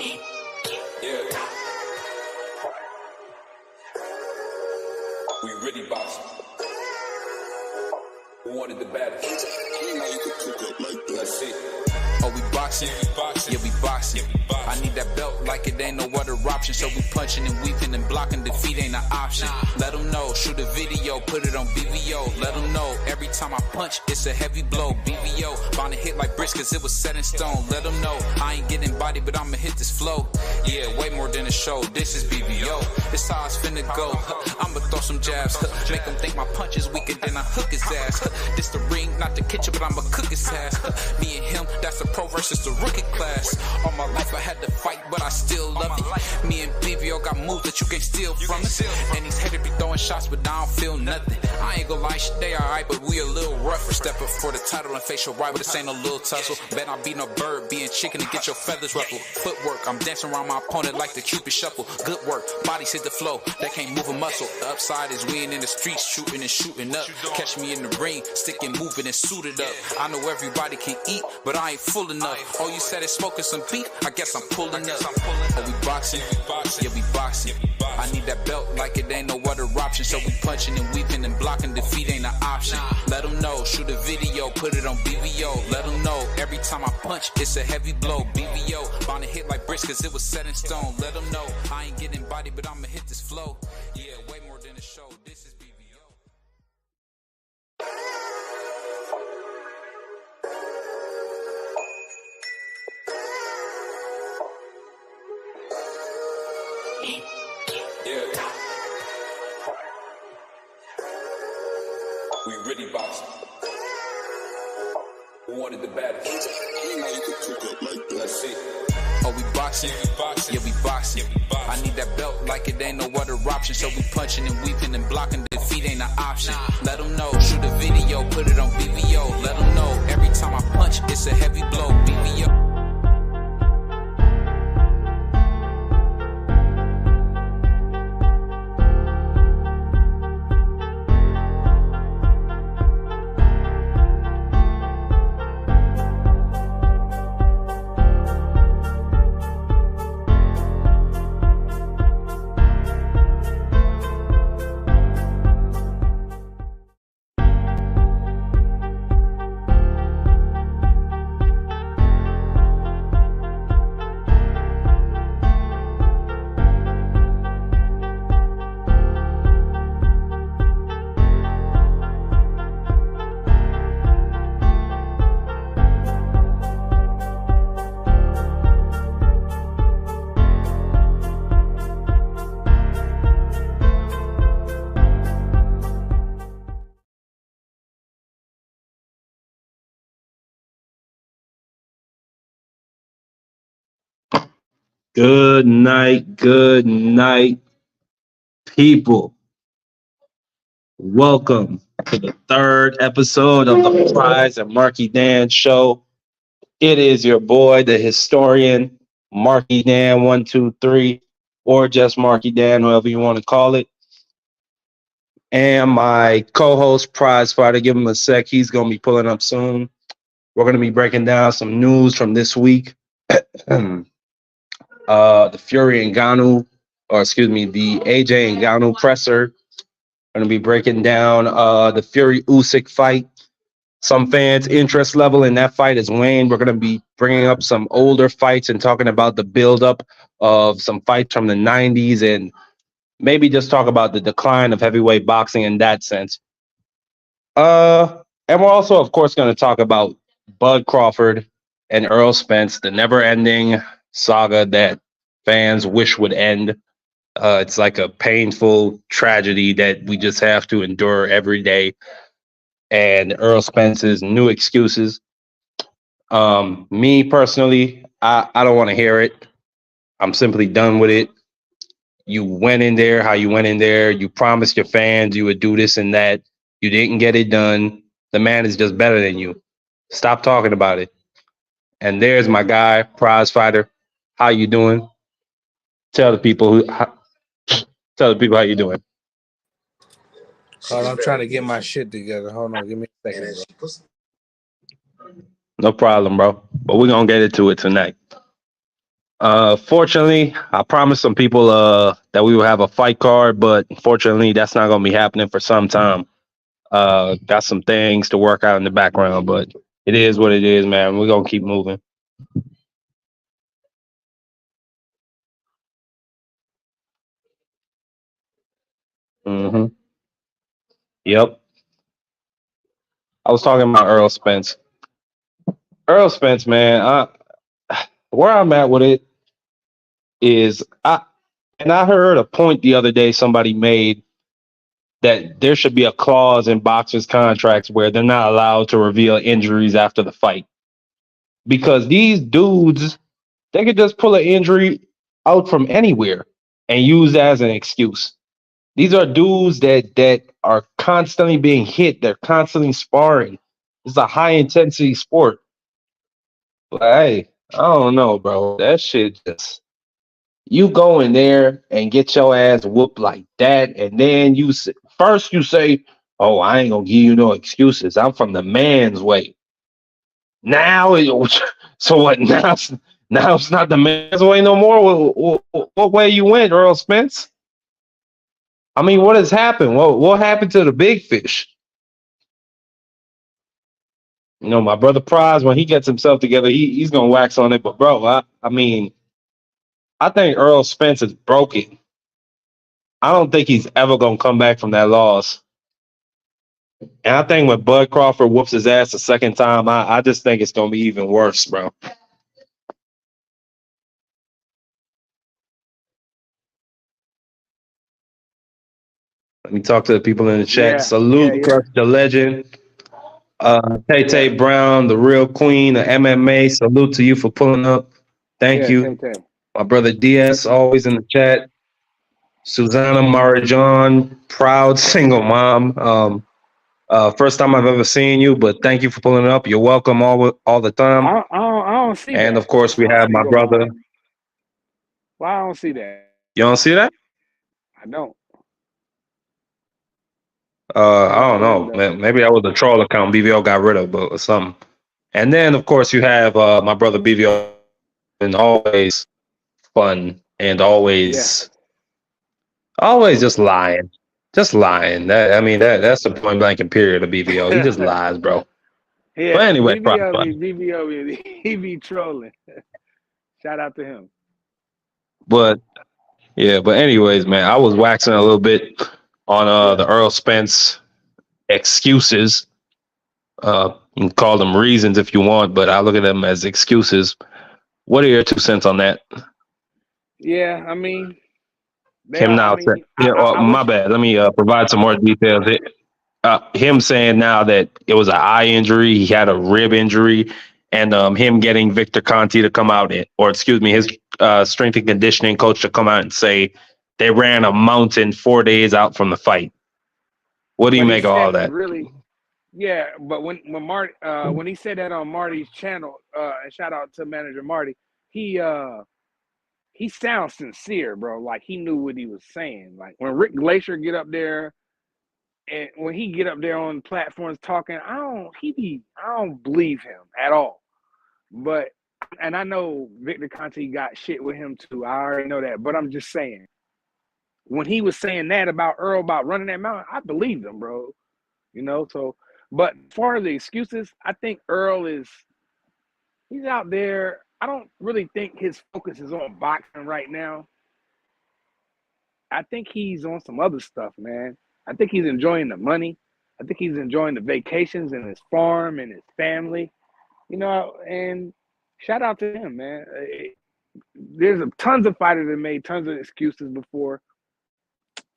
Yeah. We really boxing. Who wanted the baddest? Let's see. Oh, we boxing? Yeah, we boxing. I need that belt like it ain't no other option. So we punching and weaving and blocking. Defeat ain't an option. Let them know. Shoot a video, put it on BVO. Let them know. Every time I punch, it's a heavy blow. BVO. Bound to hit like bricks cause it was set in stone. Let them know. I ain't getting body, but I'ma hit this flow. Yeah, way more than a show. This is BVO. This how it's finna go. I'ma throw some jabs. Make them think my punch is weaker than I hook his ass. This the ring, not the kitchen, but I'ma cook his ass. Me and him, that's the pro versus the rookie class. All my life I had to fight, but I still love it. Me and BVO got moves that you can't steal from us. And these haters be throwing shots, but I don't feel nothing. I ain't gonna lie, shit, they alright, but we a little rougher. Stepping for the title and face your rival, this ain't no little tussle. Bet I be no bird, being chicken to get your feathers ruffled. Footwork, I'm dancing around my opponent like the Cupid shuffle. Good work, bodies hit the flow, they can't move a muscle. The upside is we ain't in the streets, shooting and shooting up. Catch me in the ring, sticking, moving and suited up. I know everybody can eat, but I ain't full enough. Oh, you said it's smoking some beef, I guess I'm pulling up. Oh, we boxing? Yeah, we boxing. I need that belt like it ain't no other option. So we punching and weaving and blocking. Defeat ain't an option. Let them know. Shoot a video, put it on BVO. Let them know. Every time I punch, it's a heavy blow. BVO. Bound to hit like bricks cause it was set in stone. Let them know. I ain't getting body, but I'ma hit this flow. Yeah, way more than a show. This is BVO. Yeah. We really boxing. Who wanted the baddest? Let's see. Oh, we boxing? Yeah, we boxing. I need that belt like it ain't no other option. So we punching and weaving and blocking. Defeat ain't an option. Let them know. Shoot a video, put it on BVO. Let them know. Every time I punch, it's a heavy blow. BVO. Good night, people. Welcome to the third episode of the Prize MarkyDan show. It is your boy, the historian, MarkyDan 123, or just MarkyDan, whoever you want to call it. And my co-host, Prize Fighter, give him a sec. He's going to be pulling up soon. We're going to be breaking down some news from this week. The Fury Ngannou, the AJ Ngannou presser. Going to be breaking down the Fury Usyk fight. Some fans' interest level in that fight is waned. We're going to be bringing up some older fights and talking about the buildup of some fights from the 90s and maybe just talk about the decline of heavyweight boxing in that sense. And we're also, of course, going to talk about Bud Crawford and Earl Spence, the never-ending saga that fans wish would end. It's like a painful tragedy that we just have to endure every day. And Earl Spence's new excuses. Me personally, I don't want to hear it. I'm simply done with it. You went in there how you went in there. You promised your fans you would do this and that. You didn't get it done. The man is just better than you. Stop talking about it. And there's my guy, Prize Fighter. How you doing? Tell the people how you doing. Hold on, I'm trying to get my shit together. Hold on, give me a second, bro. No problem, bro. But we're gonna get into it tonight. Fortunately, I promised some people that we will have a fight card, but unfortunately, that's not gonna be happening for some time. Got some things to work out in the background, but it is what it is, man. We're gonna keep moving. hmm Yep. I was talking about Earl Spence. Earl Spence, man. Where I'm at with it is, I heard a point the other day somebody made that there should be a clause in boxers' contracts where they're not allowed to reveal injuries after the fight because these dudes they could just pull an injury out from anywhere and use that as an excuse. These are dudes that are constantly being hit. They're constantly sparring. It's a high intensity sport. But hey, I don't know, bro. That shit just you go in there and get your ass whooped like that, and then first you say, "Oh, I ain't gonna give you no excuses. I'm from the man's way." Now, so what? Now it's not the man's way no more. What way you went, Earl Spence? I mean, what has happened? What happened to the big fish? You know, my brother Prize, when he gets himself together, he's gonna wax on it. But bro, I mean, I think Earl Spence is broken. I don't think he's ever gonna come back from that loss. And I think when Bud Crawford whoops his ass the second time, I just think it's gonna be even worse, bro. Let me talk to the people in the chat. Yeah, yeah, Salute, yeah, Crush the Legend. Tay yeah, Tay Brown, the real queen of MMA. Salute to you for pulling up. Thank yeah. you. Tay Tay. My brother DS, always in the chat. Susanna Marijan, proud single mom. First time I've ever seen you, but thank you for pulling up. You're welcome all the time. I don't see And that. of course, we have my Single brother. mom. Why I don't see that? You don't see that? I don't. I What's don't the know. window? Maybe that was a troll account BVO got rid of, but or something. And then, of course, you have my brother BVO, and always fun and Yeah. always just lying. That I mean, that's the point blank and period of BVO. He just lies, bro. But Yeah, anyway, he be trolling. Shout out to him. but yeah, but anyways, man, I was waxing a little bit on Yeah. the Earl Spence excuses. You can call them reasons if you want, but I look at them as excuses. What are your 2 cents on that? Yeah, I mean, they Him are. I now mean, saying, yeah, I my wish. bad. Let me provide some more details. Him saying now that it was an eye injury, he had a rib injury, and him getting Victor Conti to come out, or excuse me, his strength and conditioning coach to come out and say they ran a mountain 4 days out from the fight. What do you But he make of all said that? really, yeah. But when Marty when he said that on Marty's channel, and shout out to manager Marty, he he sounds sincere, bro. Like he knew what he was saying. Like when Rick Glacier get up there and when he get up there on platforms talking, I don't believe him at all. But and I know Victor Conti got shit with him too. I already know that. But I'm just saying, when he was saying that about Earl about running that mountain, I believed him, bro. You know, so but as far as the excuses, I think Earl is he's out there. I don't really think his focus is on boxing right now. I think he's on some other stuff, man. I think he's enjoying the money. I think he's enjoying the vacations and his farm and his family. You know, and shout out to him, man. There's tons of fighters that made tons of excuses before.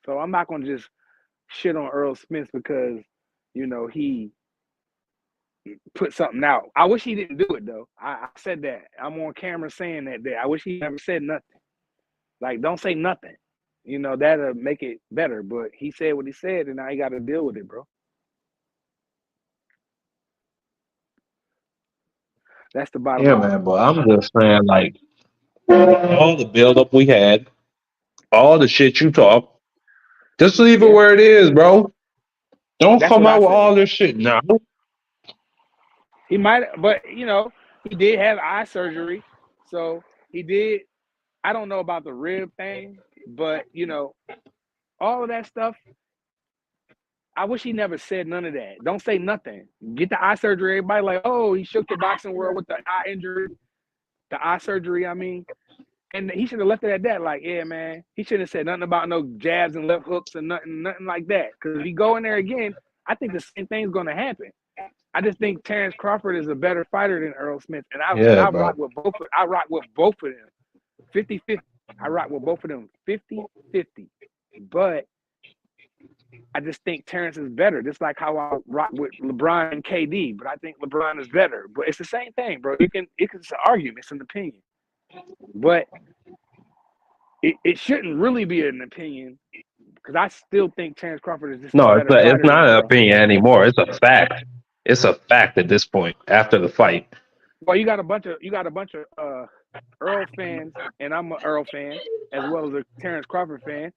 So I'm not gonna just shit on Earl Smith because, you know, he put something out. I wish he didn't do it though. I said that. I'm on camera saying that day. I wish he never said nothing. Like, don't say nothing. You know, that'll make it better. But he said what he said, and I got to deal with it, bro. That's the bottom Yeah, line. man, but I'm just saying, like, all the buildup we had, all the shit you talk, just leave it Yeah, where it is, bro. Don't that's come what I out with say. all this shit now. He might, but you know, he did have eye surgery, so he did. I don't know about the rib thing, but all of that stuff. I wish he never said none of that. Don't say nothing. Get the eye surgery. Everybody like, oh, he shook the boxing world with the eye injury, the eye surgery. I mean, and he should have left it at that. Like, yeah, man, he shouldn't have said nothing about no jabs and left hooks and nothing like that. Because if you go in there again, I think the same thing's going to happen. I just think Terrence Crawford is a better fighter than Earl Smith, and I rock with both. I rock with both of them, 50-50. I rock with both of them, 50-50. But I just think Terrence is better, just like how I rock with LeBron and KD. But I think LeBron is better. But it's the same thing, bro. It's an argument, it's an opinion. But it shouldn't really be an opinion because I still think Terrence Crawford is just No, a better it's not fighter an than opinion anymore. It's a fact. It's a fact at this point after the fight. Well, you got a bunch of Earl fans, and I'm an Earl fan as well as a Terrence Crawford fan.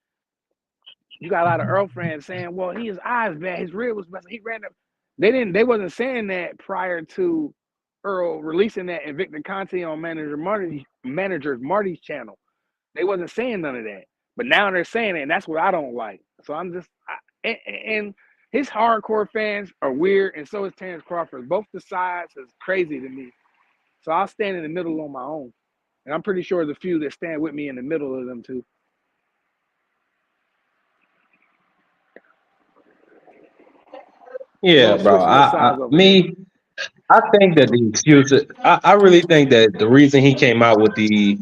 You got a lot of Earl fans saying, "Well, his eyes bad, his rib was messed. He ran up." They wasn't saying that prior to Earl releasing that and Victor Conte on Manager Marty's channel. They wasn't saying none of that, but now they're saying it, and that's what I don't like. So I'm just and his hardcore fans are weird, and so is Terrence Crawford. Both the sides is crazy to me. So I'll stand in the middle on my own. And I'm pretty sure there's a few that stand with me in the middle of them too. Yeah, bro. I think that the excuses. I really think that the reason he came out with the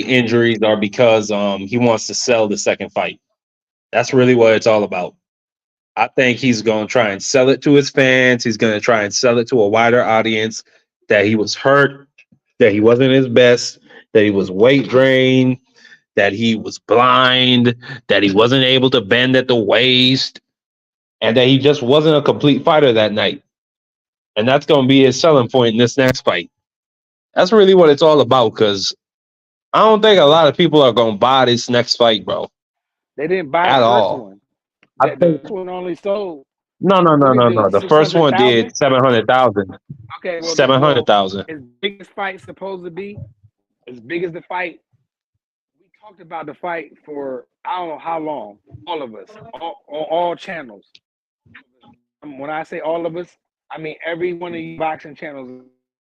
injuries are because he wants to sell the second fight. That's really what it's all about. I think he's going to try and sell it to his fans. He's going to try and sell it to a wider audience that he was hurt, that he wasn't his best, that he was weight drained, that he was blind, that he wasn't able to bend at the waist, and that he just wasn't a complete fighter that night. And that's going to be his selling point in this next fight. That's really what it's all about, because I don't think a lot of people are going to buy this next fight, bro. They didn't buy at the first all. one. I think This one only sold. no. The first one did 700,000. Okay, well, 700,000. As big as fight's supposed to be, as big as the fight. We talked about the fight for I don't know how long. All of us, on all channels. When I say all of us, I mean every one of you boxing channels.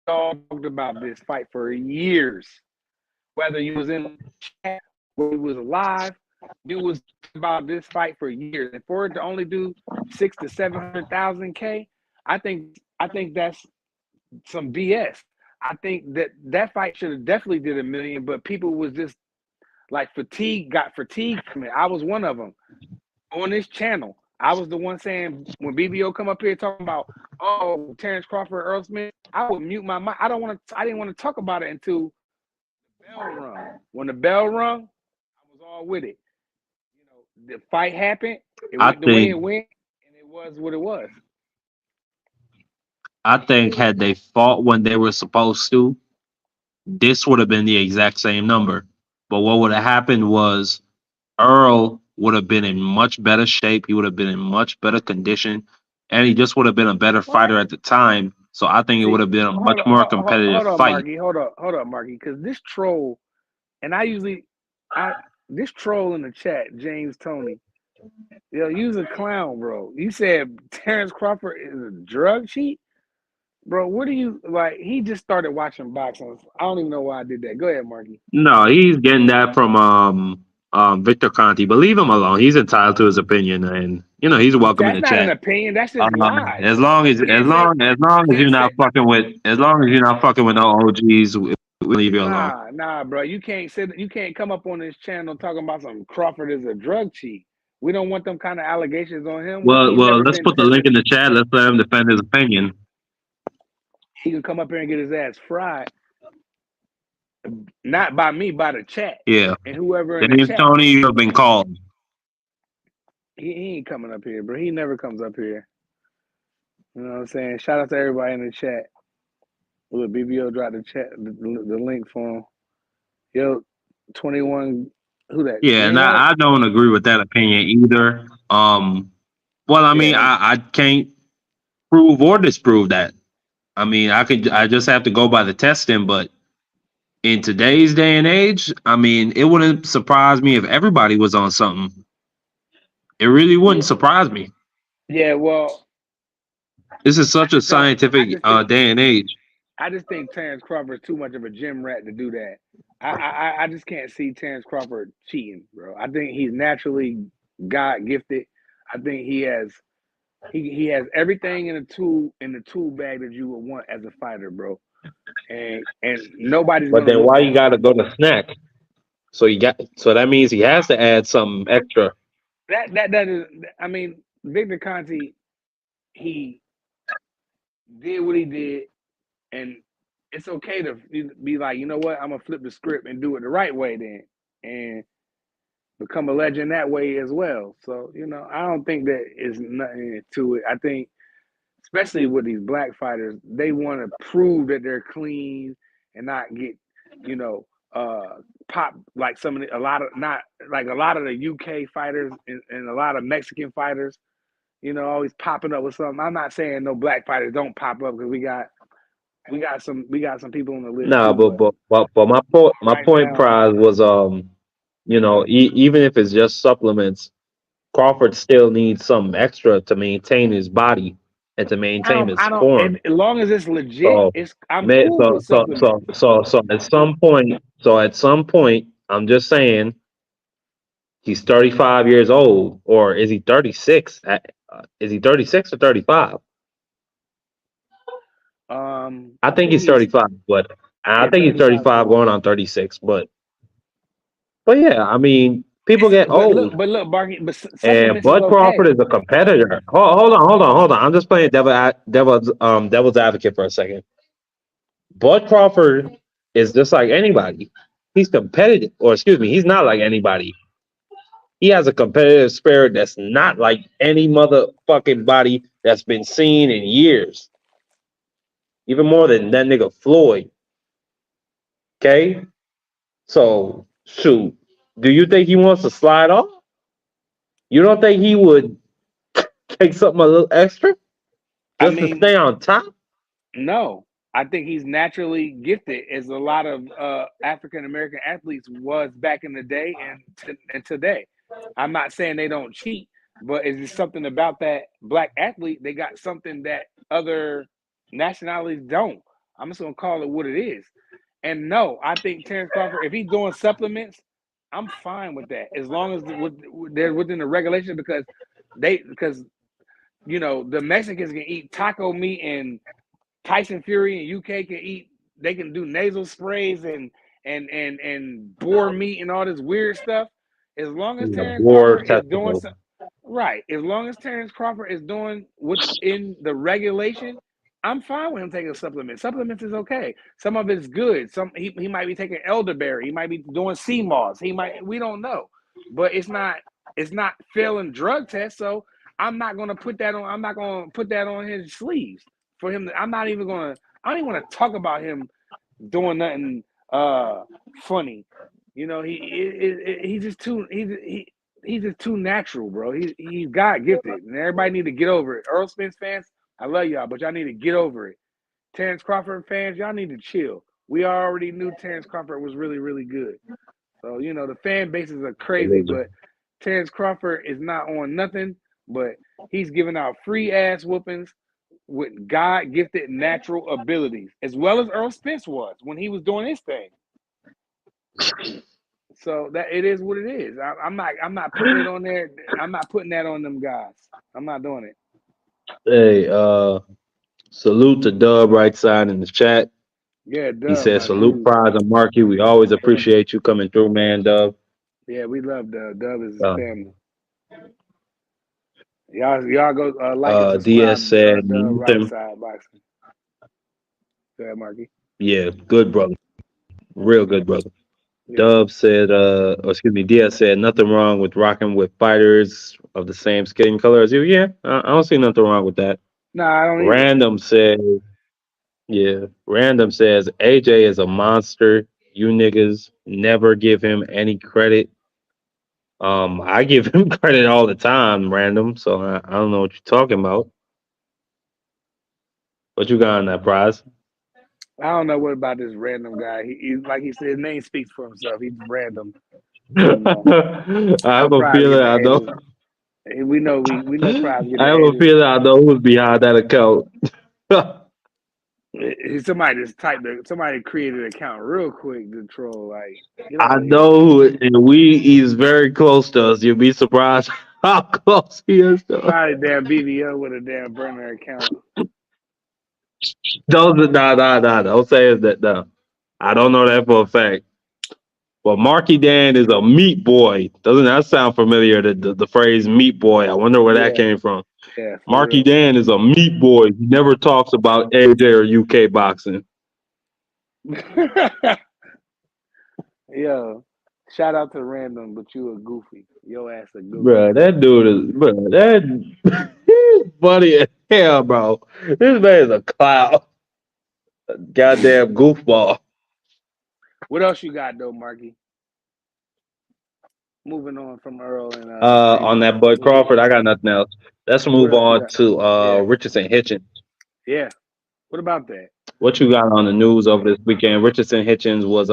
All talked about this fight for years. Whether you was in chat, whether you was live, you was about this fight for years. And for it to only do 600,000 to 700,000 K, I think that's some BS. I think that fight should have definitely did 1 million, but people was just like got fatigued from it. I was one of them on this channel. I was the one saying when BBO come up here talking about Terrence Crawford, Earl Smith, I would mute my mic. I didn't want to talk about it until the bell rung. When the bell rung, I was all with it. The fight happened. It went the way it went, and it was what it was. I think had they fought when they were supposed to, this would have been the exact same number. But what would have happened was Earl would have been in much better shape. He would have been in much better condition, and he just would have been a better fighter at the time. So I think it would have been a much more competitive fight. Hold up, Marky, because this troll, and this troll in the chat, James Tony, you's a clown, bro. You said Terrence Crawford is a drug cheat? Bro, what do you like? He just started watching boxing. I don't even know why I did that. Go ahead, Marky. No, he's getting that from Victor Conte, but leave him alone. He's entitled to his opinion, and he's welcome in the chat. That's not an opinion. That's just lies. As long as you're not fucking with no OGs, we leave you alone. Nah, bro. You can't come up on this channel talking about some Crawford is a drug cheat. We don't want them kind of allegations on him. Well, let's put the link in the chat. Let's let him defend his opinion. He can come up here and get his ass fried. Not by me, by the chat. Yeah. And whoever in James the chat. Tony, you have been called. He ain't coming up here, bro. He never comes up here. You know what I'm saying? Shout out to everybody in the chat. Look, BBO dropped the link for him. Yo, 21. Who that? Yeah, and I don't agree with that opinion either. Well, I mean, I can't prove or disprove that. I mean, I just have to go by the testing, but in today's day and age, I mean, it wouldn't surprise me if everybody was on something. It really wouldn't surprise me. Yeah, well, This is I such a just don't. I scientific just think. day and age. I just think Terrence Crawford is too much of a gym rat to do that. I just can't see Terrence Crawford cheating, bro. I think he's naturally God gifted. I think he has everything in the tool bag that you would want as a fighter, bro. And nobody's But gonna then look why at you gotta go to snack? So that means he has to add something extra. that is. I mean, Victor Conti, he did what he did, and it's okay to be like, you know what, I'm gonna flip the script and do it the right way then, and become a legend that way as well. So I don't think that is nothing to it. I think, especially with these black fighters, they want to prove that they're clean and not get, you know, pop like a lot of not like a lot of the UK fighters and a lot of Mexican fighters, always popping up with something. I'm not saying no black fighters don't pop up because we got some people on the list Nah, too, but but but but, but my right point now, prize was even if it's just supplements, Crawford still needs something extra to maintain his body and to maintain his I don't. form. As long as it's legit, So, I'm cool with supplements. at some point, I'm just saying he's 35 years old, or is he 36? Is he 36 or 35? I I think think he's he's 35, but I yeah, think he's 35 35 cool. going on 36. But yeah, I mean, people get old. But look, Barky, but And supplements is Bud Crawford okay. is a competitor. Hold on. I'm just playing devil's advocate for a second. Bud Crawford is just like anybody. He's competitive, or excuse me, he's not like anybody. He has a competitive spirit that's not like any motherfucking body that's been seen in years. Even more than that nigga Floyd. Okay? So shoot. Do you think he wants to slide off? You don't think he would take something a little extra I just to mean, stay on top? no, I think he's naturally gifted, as a lot of African American athletes was back in the day and today. I'm not saying they don't cheat, but is there something about that black athlete? They got something that other nationalities don't. I'm just gonna call it what it is. And no, I think Terrence Crawford, if he's doing supplements, I'm fine with that as long as they're within the regulation because the Mexicans can eat taco meat and Tyson Fury and UK can eat. They can do nasal sprays and boar meat and all this weird stuff. As long as Yeah, Terrence war Crawford is doing testicle. some, right, as long as Terrence Crawford is doing what's in the regulation, I'm fine with him taking a supplement. Supplements is okay. Some of it's good. He might be taking elderberry. He might be doing sea moss. We don't know, but it's not failing drug tests. So I'm not gonna put that on. I'm not gonna put that on his sleeves for him. I'm not even gonna. I don't even want to talk about him doing nothing funny. He's just too he's just too natural, bro. He's God gifted, and everybody need to get over it. Earl Spence fans, I love y'all, but y'all need to get over it. Terrence Crawford fans, y'all need to chill. We already knew Terrence Crawford was really, really good. So the fan bases are crazy, but Terrence Crawford is not on nothing, but he's giving out free ass whoopings with God gifted natural abilities, as well as Earl Spence was when he was doing his thing. So that it is what it is. I'm not putting it on there. I'm not putting that on them guys. I'm not doing it. Hey, salute to Dub right side in the chat. Yeah, He Dub, says my salute dude. prize and Marky. We always appreciate you coming through, man, Dub. Yeah, we love Dub. Dub is his Uh, family. Y'all go like and DS subscribe. said Dub right nothing. side boxing. Go ahead, Marky. Yeah, good brother. Real good brother. Yeah. Dub said, or excuse me, DS said nothing wrong with rocking with fighters of the same skin color as you. Yeah, I don't see nothing wrong with that. Nah, I don't either. Random said, yeah, Random says AJ is a monster. You niggas never give him any credit. I give him credit all the time, Random. So I don't know what you're talking about. What you got on that prize? I don't know what about this random guy. He like he said, his name speaks for himself. He's random. You know, I I have a probably feeling get the I know. haters. We know Prize get I the have a haters. feeling I know who's behind that account. Somebody just somebody created an account real quick to troll. Like, I you know who, and he's very close to us. You'll be surprised how close he is to us. probably damn BBO with a damn burner account. Nah. Don't say that. No, I don't know that for a fact. But Marky Dan is a meat boy. Doesn't that sound familiar? The phrase meat boy. I wonder where that Yeah, came from. yeah, for Marky real. Dan is a meat boy. He never talks about AJ or UK boxing. Yo, shout out to Random, but you a goofy. Your ass a goofy. Bro, that dude is, bro, that he's funny as hell, bro. This man is a clown. Goddamn goofball. What else you got though, Marky? Moving on from Earl and On Freeman. that Bud Crawford, I got nothing else. Let's What move else you on got? to Yeah, Richardson Hitchens. yeah. What about that? What you got on the news over this weekend? Richardson Hitchens was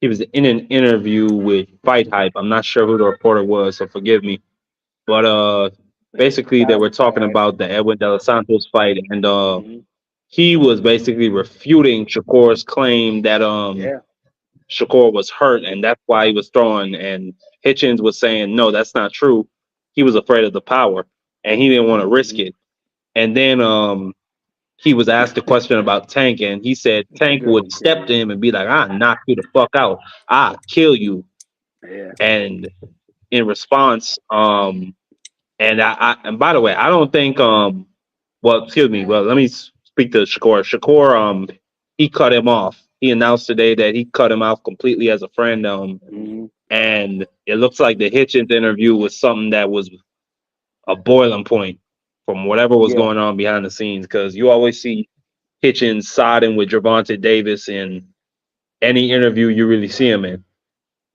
he was in an interview with Fight Hype. I'm not sure who the reporter was, so forgive me. But basically Shout they out were to Fight talking Hype. about the Edwin De Los Santos fight, and Hmm. he was basically refuting Shakur's claim that Yeah. Shakur was hurt and that's why he was throwing. And Hitchens was saying, no, that's not true. He was afraid of the power and he didn't want to risk Hmm. it. And then he was asked a question about Tank, and he said Tank That was would step to crazy. him and be like, "I knock you the fuck out. I kill you." Yeah. And in response, and by the way, I don't think well, excuse me, well, let me speak to Shakur. Shakur, he cut him off. He announced today that he cut him off completely as a friend. Hmm. And it looks like the Hitchens interview was something that was a boiling point from whatever was Yeah. going on behind the scenes. Because you always see Hitchens siding with Gervonta Davis in any interview you really see him in.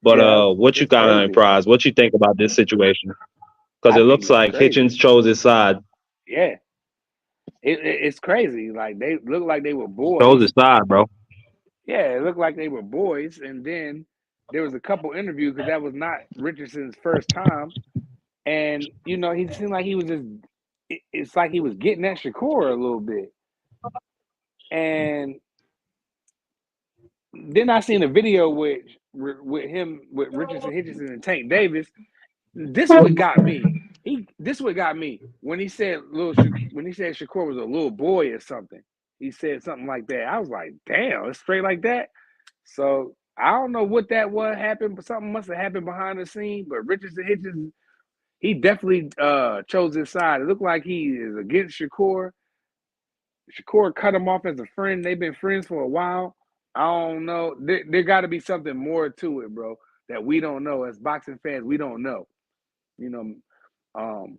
But Yeah. what you It's got on the crazy. prize? What you think about this situation? Because I it think looks it's like crazy. Hitchens chose his side. Yeah. It's crazy. Like they look like they were Chose boys. his side, bro. Yeah, it looked like they were boys. And then there was a couple interviews because that was not Richardson's first time. And he seemed like he was just. It's like he was getting at Shakur a little bit. And then I seen a video with him with Richardson, Hitchison, and Tank Davis. This what got me. This what got me when he said when he said Shakur was a little boy or something. He said something like that. I was like, damn, it's straight like that. So I don't know what that was happened, but something must have happened behind the scene. But Richardson Hitchens, he definitely chose his side. It looked like he is against Shakur. Shakur cut him off as a friend. They've been friends for a while. I don't know. There got to be something more to it, bro, that we don't know. As boxing fans, we don't know. You know, um,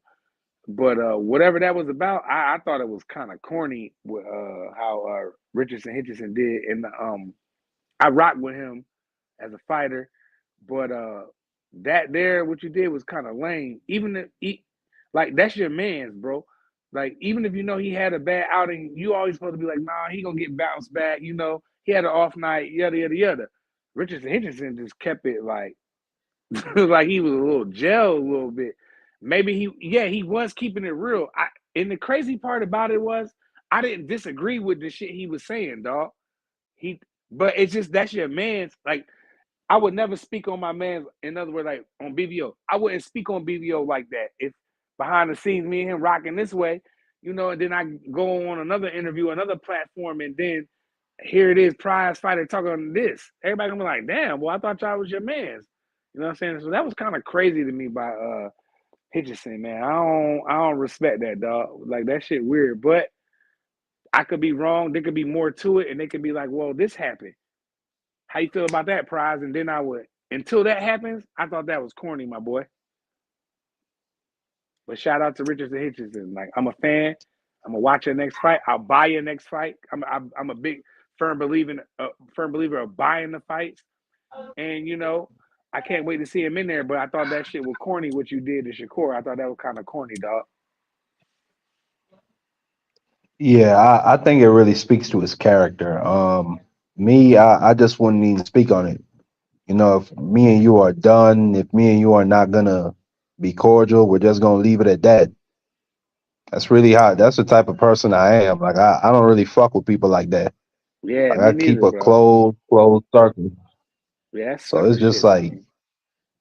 but whatever that was about, I thought it was kind of corny with how Richardson Hitchison did, and I rock with him as a fighter, but what you did was kind of lame. Even if like that's your man's, bro. Like even if you know he had a bad outing, you always supposed to be like, nah, he gonna get bounced back. He had an off night, yada yada yada. Richardson Hitchison just kept it like like he was a little gel a little bit. Maybe he was keeping it real. And the crazy part about it was I didn't disagree with the shit he was saying, dog. He but it's just that's your man's like I would never speak on my man. In other words, like on BBO, I wouldn't speak on BBO like that. If behind the scenes, me and him rocking this way, and then I go on another interview, another platform, and then here it is, prize fighter talking on this. Everybody gonna be like, "Damn, well, I thought y'all was your man's." You know what I'm saying? So that was kind of crazy to me by Hitchison, man. I don't respect that, dog. Like that shit weird, but I could be wrong. There could be more to it, and they could be like, "Well, this happened." How you feel about that, prize? And then I would until that happens, I thought that was corny, my boy. But shout out to Richardson Hitchison. Like I'm a fan. I'm gonna watch your next fight. I'll buy your next fight. I'm a big firm believer of buying the fights. And I can't wait to see him in there. But I thought that shit was corny what you did to Shakur. I thought that was kind of corny, dog. Yeah, I think it really speaks to his character. I just wouldn't even speak on it. You know, if me and you are done, if me and you are not gonna be cordial, we're just gonna leave it at that. That's really hot. That's the type of person I am. Like I don't really fuck with people like that. Yeah, Like me I keep neither, a bro. closed circle. Yeah, that's So it's sucker just shit to like me.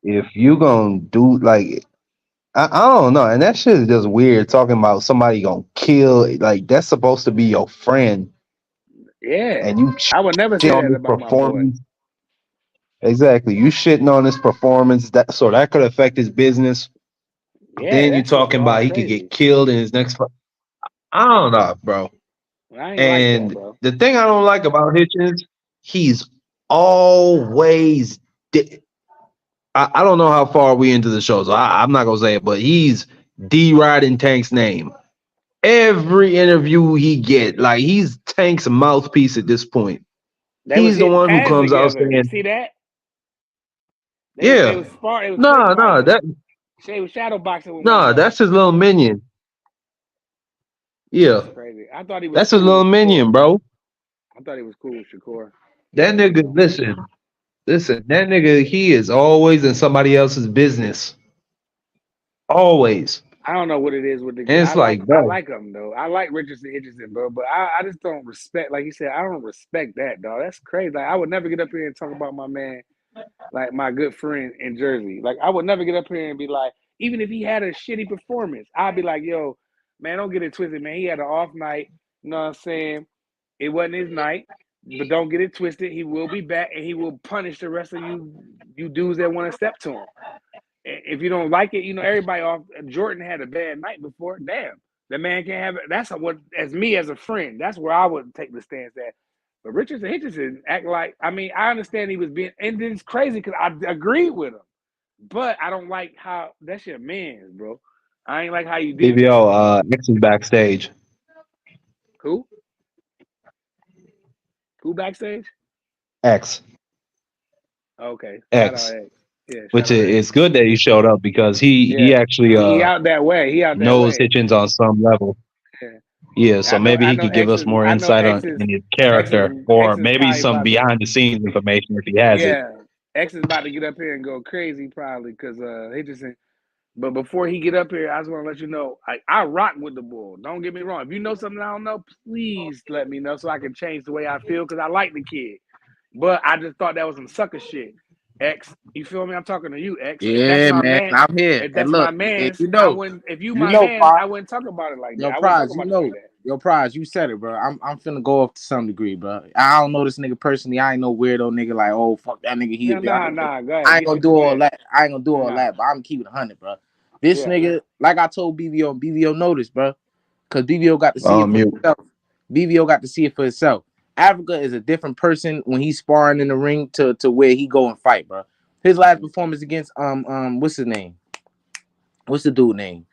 if you gonna do like I don't know, and that shit is just weird talking about somebody gonna kill like that's supposed to be your friend Yeah, and you I would never shit say on that this about my boy. performance. Exactly. You shitting on his performance that could affect his business. Yeah, Then you that shit talking was all about he could get crazy. killed in his next fight. I don't know, bro. I ain't like that, And bro. the thing I don't like about Hitchens, he's always I don't know how far we into the show, so I'm not gonna say it, but he's D-riding Tank's name. Every interview he get, like he's Tank's mouthpiece at this point. They was He's the hitting one who pads comes out together. You saying, see that? They "Yeah, was spar. It was play no, no, fighting. that They was shadow boxing with one no, another. that's his little minion. That's Yeah, crazy. I thought he was that's his cool little with Shakur. minion, bro. I thought he was cool with Shakur. That You nigga, know, listen, that nigga, he is always in somebody else's business, always, I don't know what it is with the. and it's like, I bro, like him though. I like Richardson, bro. But I just don't respect. Like you said, I don't respect that, dog. That's crazy. Like I would never get up here and talk about my man, like my good friend in Jersey. Like I would never get up here and be like, even if he had a shitty performance, I'd be like, yo, man, don't get it twisted, man. He had an off night. You know what I'm saying? It wasn't his night, but don't get it twisted. He will be back, and he will punish the rest of you dudes that want to step to him. If you don't like it, you know everybody off. Jordan had a bad night before. Damn, the man can't have it. That's what, as me as a friend, that's where I would take the stance at. But Richardson act like. I mean, I understand he was being, and it's crazy because I agreed with him, but I don't like how that's your man's, bro. I ain't like how you did that. BBO, X is backstage. Who? Who backstage? X, Okay, shout out X, X. Yeah, shout which out X. is good that he showed up because he Yeah, actually he out that way. He out that knows way. Hitchens on some level. Yeah. Yeah, so maybe I he know could give X us is more I know insight on X is in his X is character, or X is maybe probably some about to, behind the scenes information if he has it. yeah, X is about to get up here and go crazy probably because Hitchison. But before he get up here, I just want to let you know I rock with the bull. Don't get me wrong. If you know something I don't know, please let me know so I can change the way I feel because I like the kid. But I just thought that was some sucker shit. X, you feel me? I'm talking to you, X. If that's Yeah, my man, man, I'm here. if And that's look, my man's, you I know, wouldn't. If you you my know, man, Prize, I wouldn't talk about it like that. yo, I wouldn't talk Prize, about it like that. yo, Prize, you said it, bro. I'm finna go off to some degree, bro. I don't know this nigga personally. I ain't no weirdo nigga like, oh fuck that nigga, he a Yeah, bitch. nah. Go I ahead, ain't get gonna your do all command. that. I ain't gonna do all Nah, that, but I'm keeping 100, bro. This yeah, nigga, like I told BVO, BVO noticed, bro, because BVO got to see it for Mute. himself. BVO got to see it for himself. Africa is a different person when he's sparring in the ring to where he go and fight, bro. His last performance against what's his name? What's the dude name?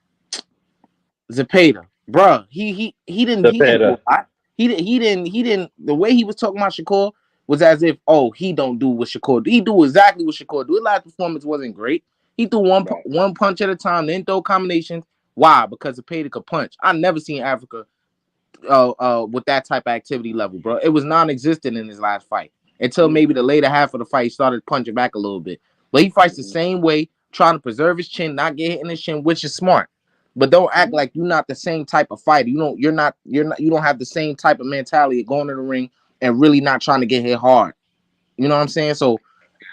Zapata, bruh, he didn't do Cepeda. a lot. He didn't. The way he was talking about Shakur was as if, oh, he don't do what Shakur do. He do exactly what Shakur do. His last performance wasn't great. He threw right. one punch at a time, then throw combinations. Why? Because Zapata could punch. I never seen Africa with that type of activity level, bro. It was non-existent in his last fight until maybe the later half of the fight he started punching back a little bit. But he fights the same way, trying to preserve his chin, not get hit in his chin, which is smart. But don't act like you're not the same type of fighter. You don't have the same type of mentality of going to the ring and really not trying to get hit hard. You know what I'm saying? So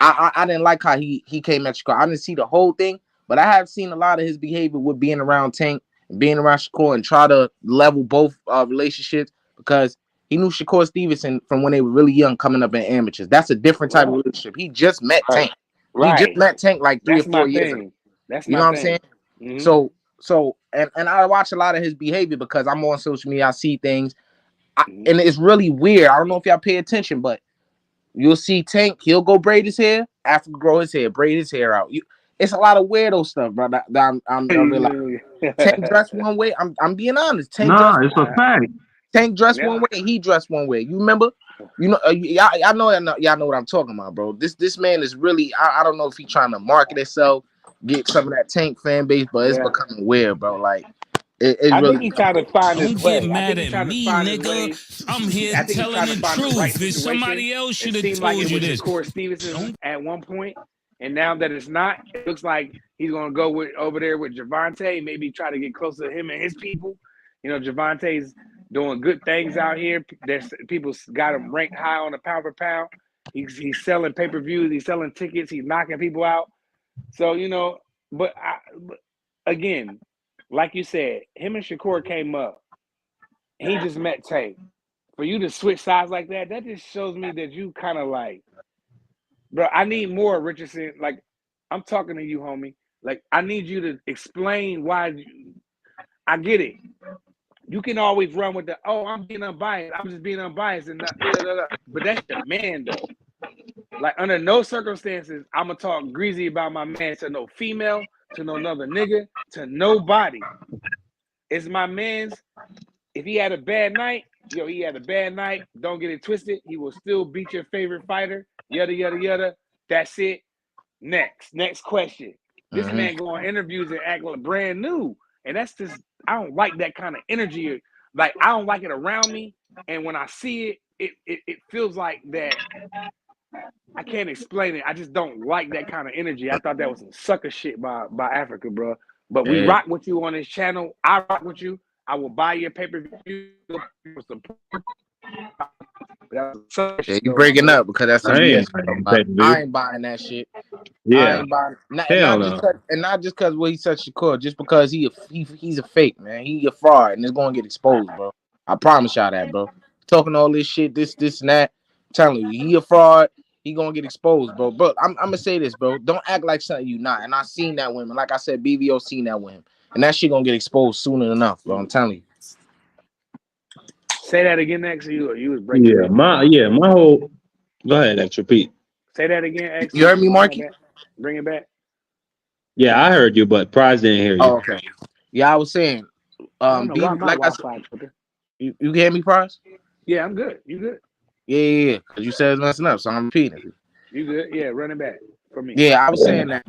I didn't like how he came at Shakur. I didn't see the whole thing, but I have seen a lot of his behavior with being around Tank, being around Shakur, and try to level both relationships because he knew Shakur Stevenson from when they were really young, coming up in amateurs. That's a different type of Right, relationship. He just met right, Tank. He just right. met Tank like three or That's my 4 years ago. thing. That's You know my what I'm saying? thing. Mm-hmm. So I watch a lot of his behavior because I'm on social media. I see things, Mm-hmm. and it's really weird. I don't know if y'all pay attention, but you'll see Tank. He'll go braid his hair. After grow his hair, braid his hair out. It's a lot of weirdo stuff, bro. I realize. Tank dressed one way. I'm being honest. Nah, it's a fact. Tank dressed Yeah, one way. He dressed one way. You remember? You know, y'all know what I'm talking about, bro. This man is really. I don't know if he's trying to market himself, get some of that Tank fan base, but it's yeah. becoming weird, bro. Like It's I think really he's trying to find his Don't get way. I mad think he's at trying to me, find his nigga. way. I'm here I think he's telling trying to the find the right truth. If situation. somebody else It should have seemed like told it you was this. Shakur Stevenson at one point, and now that it's not, it looks like he's gonna go with over there with Javante. Maybe try to get closer to him and his people. You know, Javante's doing good things out here. There's people got him ranked high on the pound for pound. He's selling pay-per-views. He's selling tickets. He's knocking people out. So but again, like you said, him and Shakur came up. He just met Tank. For you to switch sides like that just shows me that you kind of like, bro, I need more Richardson. Like, I'm talking to you, homie. Like, I need you to explain why. I get it. You can always run with I'm being unbiased. I'm just being unbiased and not, but that's your man though. Like, under no circumstances, I'm gonna talk greasy about my man to no female, to no another nigga, to nobody. It's my man's. If he had a bad night, he had a bad night. Don't get it twisted. He will still beat your favorite fighter. Yada, yada, yada. That's it. Next question. This man go on interviews and act like brand new. And that's just, I don't like that kind of energy. Like, I don't like it around me. And when I see it, it feels like that. I can't explain it. I just don't like that kind of energy. I thought that was some sucker shit by Africa, bro. But we rock with you on this channel. I rock with you. I will buy your pay-per-view for support. Yeah, you breaking up because that's some BS. I ain't buying that shit. Yeah. I ain't buying Hell no. not just because he's such a core, just because he's a fake, man. He a fraud and it's gonna get exposed, bro. I promise y'all that, bro. Talking all this shit, this and that. I'm telling you, he a fraud. He gonna get exposed, bro. But I'm gonna say this, bro. Don't act like something you not. And I seen that with him. Like I said, BVO seen that with him. And that shit gonna get exposed sooner enough, bro. I'm telling you. Say that again, X. You was breaking up. My whole. Go ahead, X. Repeat. Say that again, X. You heard me, Marky? Bring it back. Yeah, I heard you, but Prize didn't hear you. Oh, okay. Yeah, I was saying, I don't know why my like Wi-Fi. You hear me, Prize? Yeah, I'm good. You good? Yeah. Because you said it's messing up, so I'm repeating it. You good? Yeah, run it back for me. Yeah, I was saying that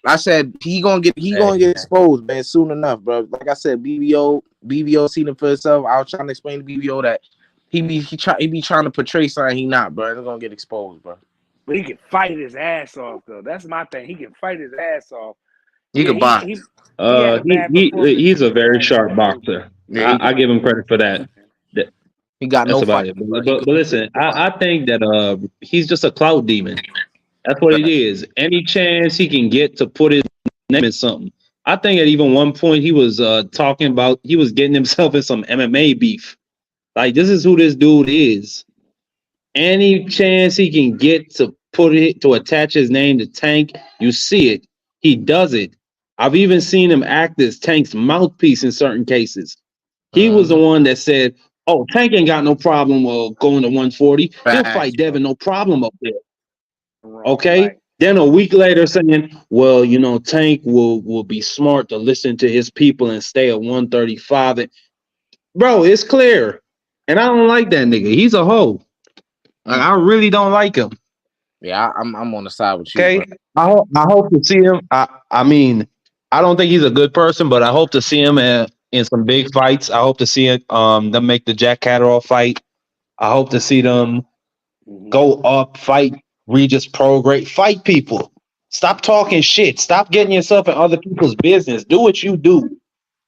I said he gonna get exposed, man, soon enough, bro. Like I said, BVO seen it for himself. I was trying to explain to BVO that he be trying to portray something he not, bro. It's gonna get exposed, bro. But he can fight his ass off, though. That's my thing. He can fight his ass off. He can box. He's a very sharp boxer. Yeah, I give him credit for that. He got That's no about fight. it. But listen, I think that he's just a clout demon. That's what it is. Any chance he can get to put his name in something. I think at even one point he was talking about he was getting himself in some MMA beef. Like, this is who this dude is. Any chance he can get to attach his name to Tank, you see it. He does it. I've even seen him act as Tank's mouthpiece in certain cases. He was the one that said, "Oh, Tank ain't got no problem going to 140. He'll fight Devin, no problem up there." Okay. Right. Then a week later saying, "Well, Tank will be smart to listen to his people and stay at 135." Bro, it's clear. And I don't like that nigga. He's a hoe. Like, I really don't like him. Yeah, I'm on the side with you. Okay. Bro. I hope to see him. I mean, I don't think he's a good person, but I hope to see him in some big fights. I hope to see them make the Jack Catterall fight. I hope to see them go up, fight Regis Prograde, fight people. Stop talking shit. Stop getting yourself in other people's business. Do what you do.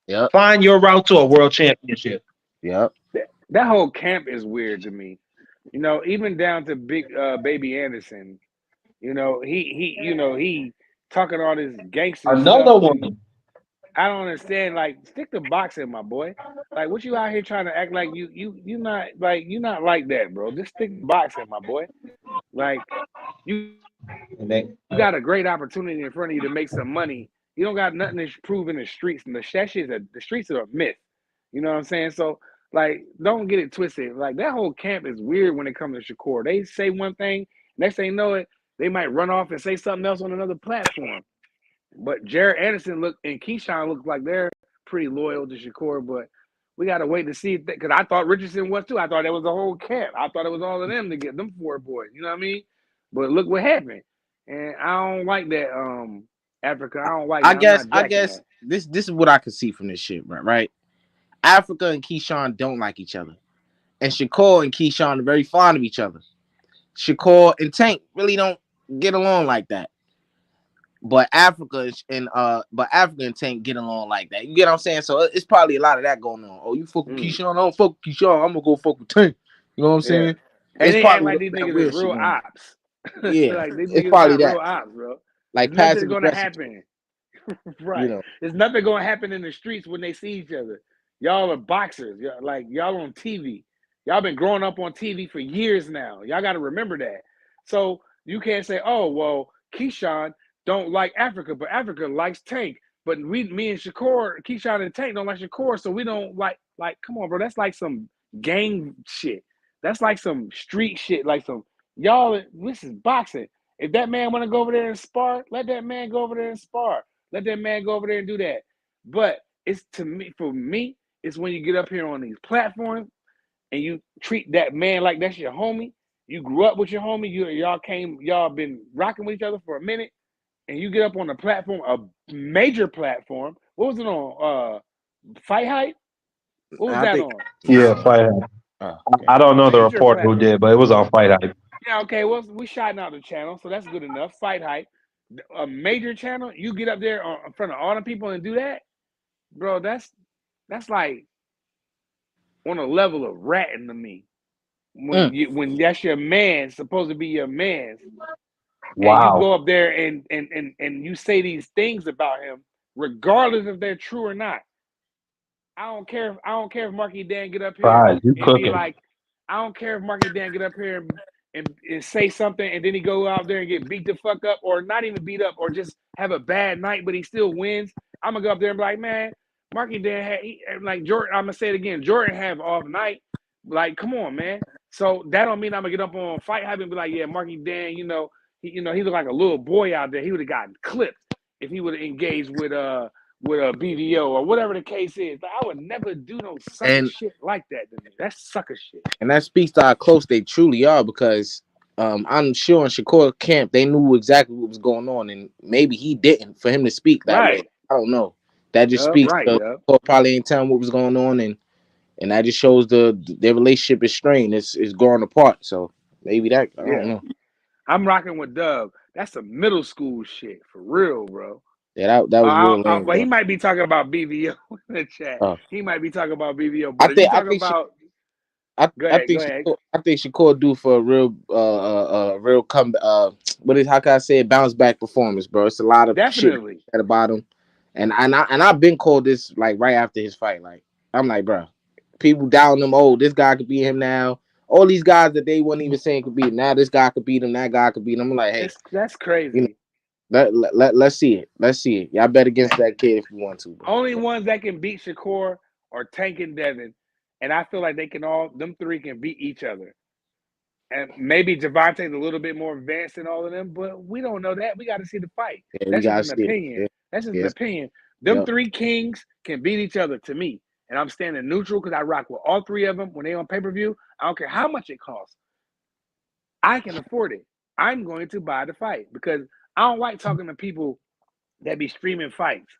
Yep. Find your route to a world championship. Yep. That whole camp is weird to me. Even down to big Baby Anderson. He talking all this gangster Another stuff. one. I don't understand. Like, stick to boxing, my boy. Like, what you out here trying to act like you not like that, bro? Just stick to boxing, my boy. Like, you got a great opportunity in front of you to make some money. You don't got nothing to prove in the streets, and the streets are a myth. You know what I'm saying? So, like, don't get it twisted. Like, that whole camp is weird when it comes to Shakur. They say one thing, next thing you know it, they might run off and say something else on another platform. But Jared Anderson and Keyshawn look like they're pretty loyal to Shakur, but we got to wait to see, because I thought Richardson was too. I thought it was the whole camp. I thought it was all of them to get them 4 boys. You know what I mean? But look what happened. And I don't like that, Africa. I don't like that. I guess this is what I could see from this shit, right? Africa and Keyshawn don't like each other, and Shakur and Keyshawn are very fond of each other. Shakur and Tank really don't get along like that. But Africa and Tank get along like that. You get what I'm saying? So it's probably a lot of that going on. Oh, you fuck with Keyshawn? I don't fuck with Keyshawn. I'm gonna go fuck with Tank. You know what I'm saying? And It's they act probably like these that niggas weird is real shit going on. ops. Yeah, Like these it's niggas probably not real that. ops, bro. Like There's nothing passive gonna aggressive. happen. Right. You know. There's nothing gonna happen in the streets when they see each other. Y'all are boxers. Y'all on TV. Y'all been growing up on TV for years now. Y'all got to remember that. So you can't say, "Oh, well, Keyshawn don't like Africa, but Africa likes Tank." But me and Shakur, Keyshawn and Tank don't like Shakur, so we don't like. Come on, bro. That's like some gang shit. That's like some street shit. Like some y'all. This is boxing. If that man want to go over there and spar, let that man go over there and spar. Let that man go over there and do that. But it's for me, it's when you get up here on these platforms and you treat that man like that's your homie. You grew up with your homie. Y'all been rocking with each other for a minute, and you get up on a platform, a major platform. What was it on? Fight Hype? What was that on? Yeah, Fight Hype. I don't know the Major reporter who platform. did, but it was on Fight Hype. Yeah, okay. Well, we shouting out the channel, so that's good enough. Fight Hype, a major channel. You get up there in front of all the people and do that, bro. That's like on a level of ratting to me. When that's your man, supposed to be your man, and you go Wow. up there and you say these things about him, regardless if they're true or not. I don't care if MarkyDan get up here Prize, you and be cooking. like, I don't care if MarkyDan get up here and say something and then he go out there and get beat the fuck up, or not even beat up, or just have a bad night, but he still wins. I'm gonna go up there and be like, man, MarkyDan had like Jordan. I'm gonna say it again. Jordan have off night. Like, come on, man. So that don't mean I'm gonna get up on Fight Hype and be like, yeah, MarkyDan, he looked like a little boy out there. He would have gotten clipped if he would have engaged with a BVO or whatever the case is. Like, I would never do no sucker shit like that to me. That's sucker shit. And that speaks to how close they truly are, because I'm sure in Shakur camp they knew exactly what was going on, and maybe he didn't for him to speak that way. I don't know. That just speaks to Shakur probably ain't telling what was going on, and that just shows their relationship is strained. It's growing apart. So maybe that I don't know. I'm rocking with Dub. That's some middle school shit for real, bro. Yeah, that was real lame. Well, he might be talking about BVO in the chat. He might be talking about BVO. I But think Shakur due for a real comeback. How can I say it? Bounce back performance, bro. It's a lot of shit at the bottom, and I've been called this like right after his fight. Like I'm like, bro, people down him. Oh, this guy could beat him now. All these guys that they weren't even saying could beat him. Now this guy could beat him. That guy could beat him. I'm like, hey, that's crazy. Let's see it. Let's see it. Y'all bet against that kid if you want to. Bro. Only ones that can beat Shakur are Tank and Devin. And I feel like them three can beat each other. And maybe Javante's a little bit more advanced than all of them, but we don't know that. We got to see the fight. Yeah, that's just an opinion. Yeah. That's just an opinion. Them three kings can beat each other to me. And I'm standing neutral because I rock with all three of them when they're on pay-per-view. I don't care how much it costs. I can afford it. I'm going to buy the fight because I don't like talking to people that be streaming fights.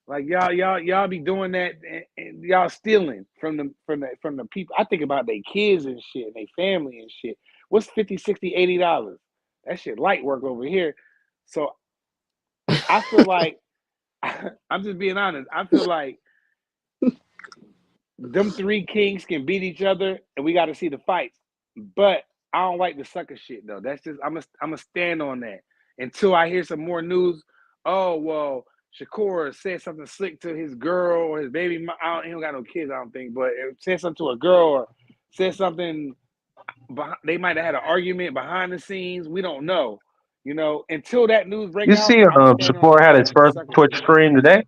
Like y'all be doing that and y'all stealing from the people. I think about their kids and shit and their family and shit. What's $50, $60, $80? That shit light work over here. So I feel like I'm just being honest. I feel like them three kings can beat each other and we got to see the fights. But I don't like the sucker shit though. That's just I'm a stand on that until I hear some more news. Oh well, Shakur said something slick to his girl or his baby. He don't got no kids, I don't think, but it said something to a girl or said something. They might have had an argument behind the scenes. We don't know. Until that news breaks out. You see, Shakur had his first Twitch stream today.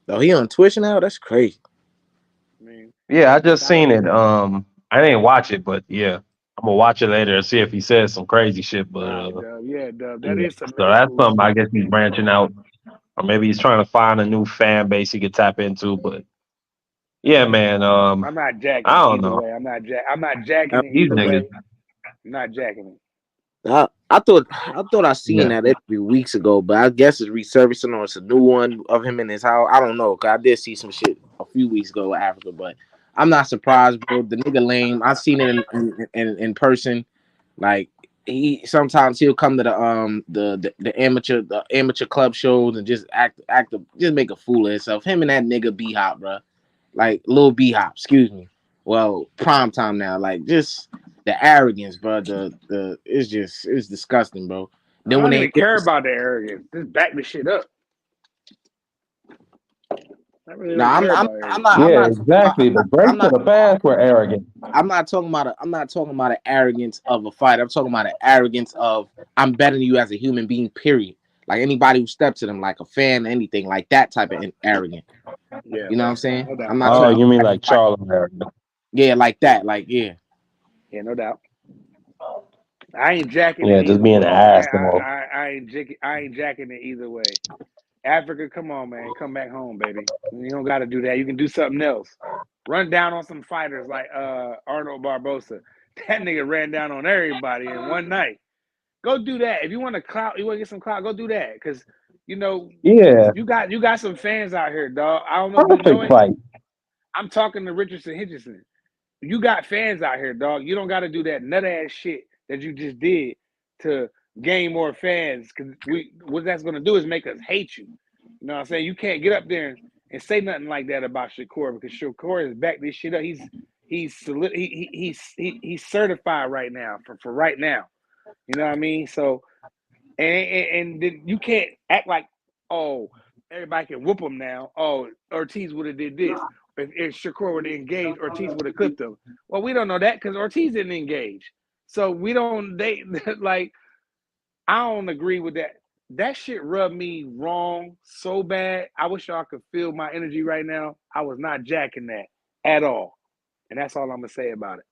Oh, he on Twitch now? That's crazy. Yeah, I just seen it. I didn't watch it, but yeah, I'm gonna watch it later and see if he says some crazy shit. But that is some. So that's something I guess he's branching out, or maybe he's trying to find a new fan base he could tap into. But yeah, man. I'm not jacking. I don't either know. Way. I'm not jacking it These either niggas. way. I'm not jacking it. I thought I seen Yeah. that interview weeks ago, but I guess it's resurfacing or it's a new one of him in his house. I don't know, cause I did see some shit a few weeks ago with Africa, but I'm not surprised, bro. The nigga lame. I seen it in person. Like he sometimes he'll come to the amateur club shows and just just make a fool of himself. Him and that nigga B Hop, bro. Like Lil B Hop, excuse me. Well, prime time now. Like just the arrogance, bro. It's disgusting, bro. I Then when don't they even care about the arrogance. Just back the shit up. I really no, don't I'm care I'm about I'm arrogance. not I'm Yeah, not exactly. The I'm breaks of not the past were arrogant. I'm not talking about an arrogance of a fight. I'm talking about an arrogance of I'm better than you as a human being. Period. Like anybody who steps to them, like a fan, anything like that type of arrogant. Yeah, You know what I'm saying? no doubt, I'm not no Oh, talking doubt. you mean about like fight. Charlotte arrogant? Yeah, like that. Like yeah. Yeah, no doubt. I ain't jacking it Yeah, just either being an way. asshole. I ain't jacking it either way. Africa, come on, man, come back home, baby. You don't got to do that. You can do something else. Run down on some fighters like Arnold Barbosa. That nigga ran down on everybody in one night. Go do that. If you want to clout, you want to get some clout, go do that. Cause you know Yeah, you got some fans out here, dog. I don't know if you know perfect it. fight. I'm talking to Richardson Henderson. You got fans out here, dog. You don't got to do that nut ass shit that you just did to gain more fans. Cause what that's gonna do is make us hate you. You know what I'm saying? You can't get up there and say nothing like that about Shakur because Shakur has backed this shit up. He's certified right now for right now. You know what I mean? So and then you can't act like, oh, everybody can whoop him now. Oh, Ortiz would have did this. If Shakur would have engaged, Ortiz would have clipped him. Well, we don't know that because Ortiz didn't engage. So we don't like I don't agree with that. That shit rubbed me wrong so bad. I wish y'all could feel my energy right now. I was not jacking that at all. And that's all I'm gonna say about it.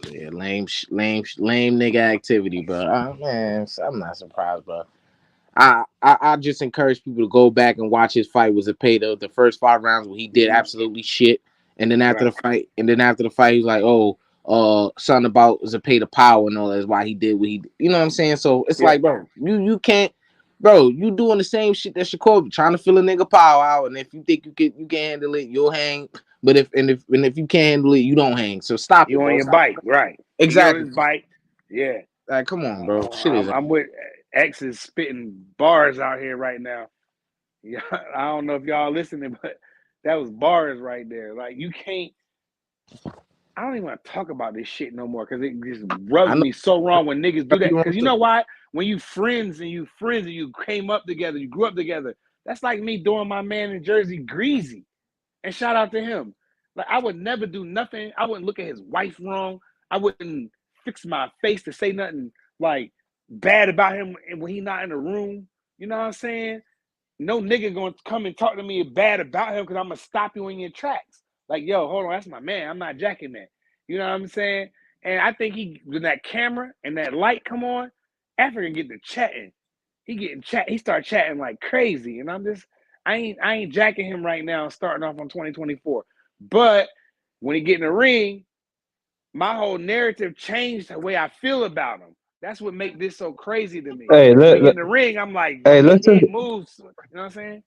Yeah, lame nigga activity, bro. Man, I'm not surprised, bro. I just encourage people to go back and watch his fight with Zepeda. The first 5 rounds where he did absolutely shit, and then after Right. the fight, he's like, oh, something about Zepeda power and all that's why he did what he did. You know what I'm saying? So it's Yeah. like, bro, you can't, bro, you doing the same shit that Shakur trying to feel a nigga power out, and if you think you can handle it, you'll hang. But if you can't handle it, you don't hang. So stop it, You on bro. your Stop. bike, right? He on Exactly. his bike. Yeah. Like, come on, bro. Shit is. I'm with X is spitting bars out here right now. Yeah, I don't know if y'all listening, but that was bars right there. Like you can't. I don't even want to talk about this shit no more because it just I rubs know me so wrong when niggas do that. you Because want you to. know why? When you friends and you came up together, you grew up together. That's like me doing my man in Jersey greasy. And shout out to him. Like I would never do nothing. I wouldn't look at his wife wrong. I wouldn't fix my face to say nothing like bad about him when he not in the room. You know what I'm saying? No nigga gonna come and talk to me bad about him because I'm gonna stop you in your tracks. Like, yo, hold on, that's my man. I'm not jacking that. You know what I'm saying? And I think when that camera and that light come on, Africa get to chatting. He start chatting like crazy. And I ain't jacking him right now starting off on 2024. But when he get in the ring, my whole narrative changed the way I feel about him. That's what make this so crazy to me. Hey, When he get in the ring, I'm like, hey, he listen. ain't moves. You know what I'm saying?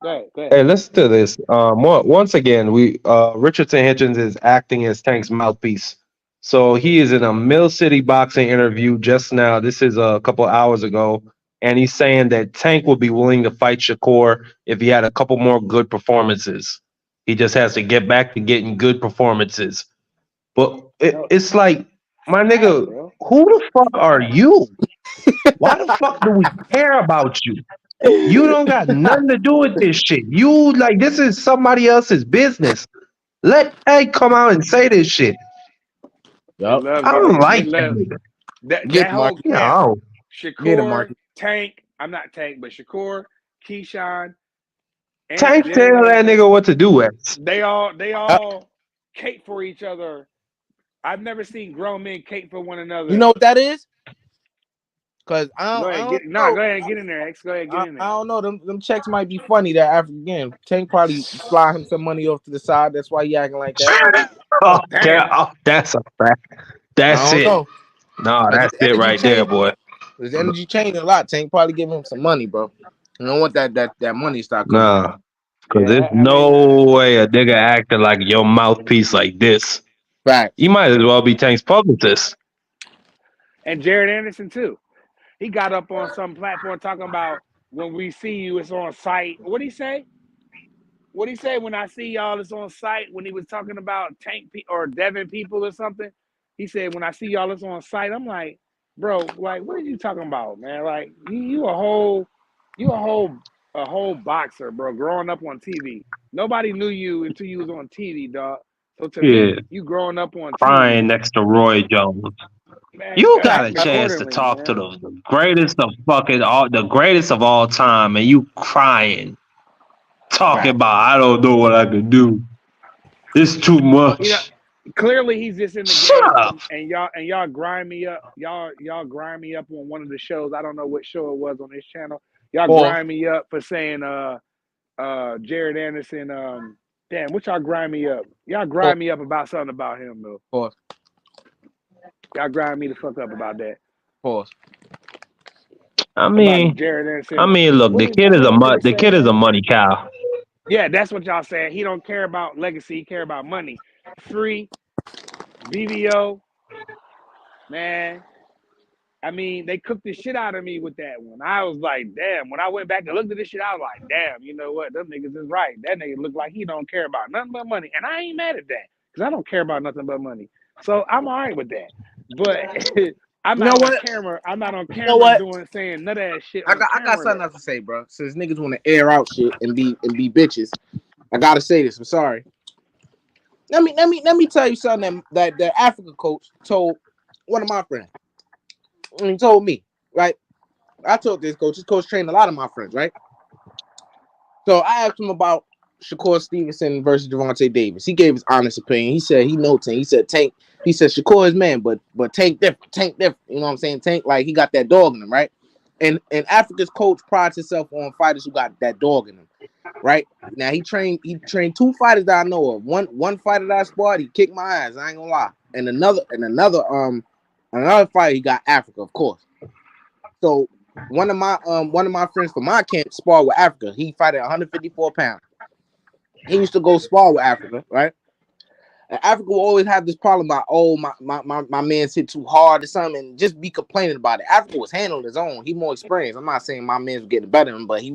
Go ahead. Hey, listen to this. Once again, we Richardson Hitchens is acting as Tank's mouthpiece. So he is in a Mill City boxing interview just now. This is a couple hours ago, and he's saying that Tank would be willing to fight Shakur if he had a couple more good performances. He just has to get back to getting good performances. But No, it's like, my how, nigga, bro? who the fuck are you? Why the fuck do we care about you? You don't got nothing to do with this shit. You like this is somebody else's business. Let Tank come out and say this shit. They Yup. love I getting don't they like that love nigga. Get that him, whole Marky. Yeah, camp. I don't. Get him, Shakur, Marky. Tank, I'm not Tank, but Shakur, Keyshawn, and Tank tell that nigga what to do, X. they Uh, all cape for each other. I've never seen grown men cape for one you another. know what that is? Cause Go I ahead, don't know. go ahead and get in there, X. Go ahead, get in I there. don't know. Them checks might be funny. That African Tank probably fly him some money off to the side. That's why he acting like that. Oh, Damn. that's a fact. That's I don't it. know. No, Cause that's it right there, boy. his energy changed a lot. Tank probably give him some money, bro. You don't want that money start coming. Nah, because there's Yeah, I no mean, way a nigga acting like your mouthpiece like this. Facts. You might as well be Tank's publicist. and Jared Anderson too. He got up on some platform talking about when we see you, it's on site. What'd he say? What'd he say when I see y'all, it's on site? When he was talking about or Devon people or something, he said when I see y'all, it's on site. I'm like, bro, like what are you talking about, man? Like you a whole boxer, bro. Growing up on TV, nobody knew you until you was on TV, dog. So to Yeah, me, you growing up on crying TV, next to Roy Jones. man, You got a act chance to accordingly, talk to man. the greatest of the greatest of all time, and you crying, talking Facts. about I don't know what I can do. It's too You know, much. clearly he's just in the Shut game, up. and y'all grind me up. Y'all grind me up on one of the shows. I don't know what show it was on this channel. Y'all Pause. grind me up for saying Jared Anderson. Damn, what y'all grind me up? Y'all Pause. grind me up about something about him though. Pause. Y'all grind me the fuck up about that. Pause. I About mean, Jared Anderson. look, What did y'all niggas the say? kid is a money cow. Yeah, that's what y'all saying. He don't care about legacy. He care about money. Free BBO, man. I mean, they cooked the shit out of me with that one. I was like, damn. When I went back and looked at this shit, I was like, damn, you know what? Them niggas is right. That nigga look like he don't care about nothing but money. And I ain't mad at that because I don't care about nothing but money. So I'm all right with that. But I'm You know not on what? camera. I'm not on You know camera what? saying none of that shit I on got camera something though. else to say, bro. Since niggas want to air out shit and be bitches, I gotta say this. I'm sorry. Let me tell you something that the Africa coach told one of my friends. And he told me, right? I told this coach. This coach trained a lot of my friends, right? So I asked him about Shakur Stevenson versus Devontae Davis. He gave his honest opinion. He said he know Tank. He said Tank. He said Shakur is man, but Tank different. Tank different. You know what I'm saying? Tank like he got that dog in him, right? And Africa's coach prides himself on fighters who got that dog in him, right? Now he trained two fighters that I know of. One fighter that I sparred, he kicked my ass. I ain't gonna lie. And another fight he got Africa, of course. So one of my friends from my camp sparred with Africa. He fight at 154 pounds. He used to go spar with Africa, right? And Africa will always have this problem about, oh, my man's hit too hard or something, and just be complaining about it. Africa was handling his own. He more experienced. I'm not saying my man's was getting better than him, but he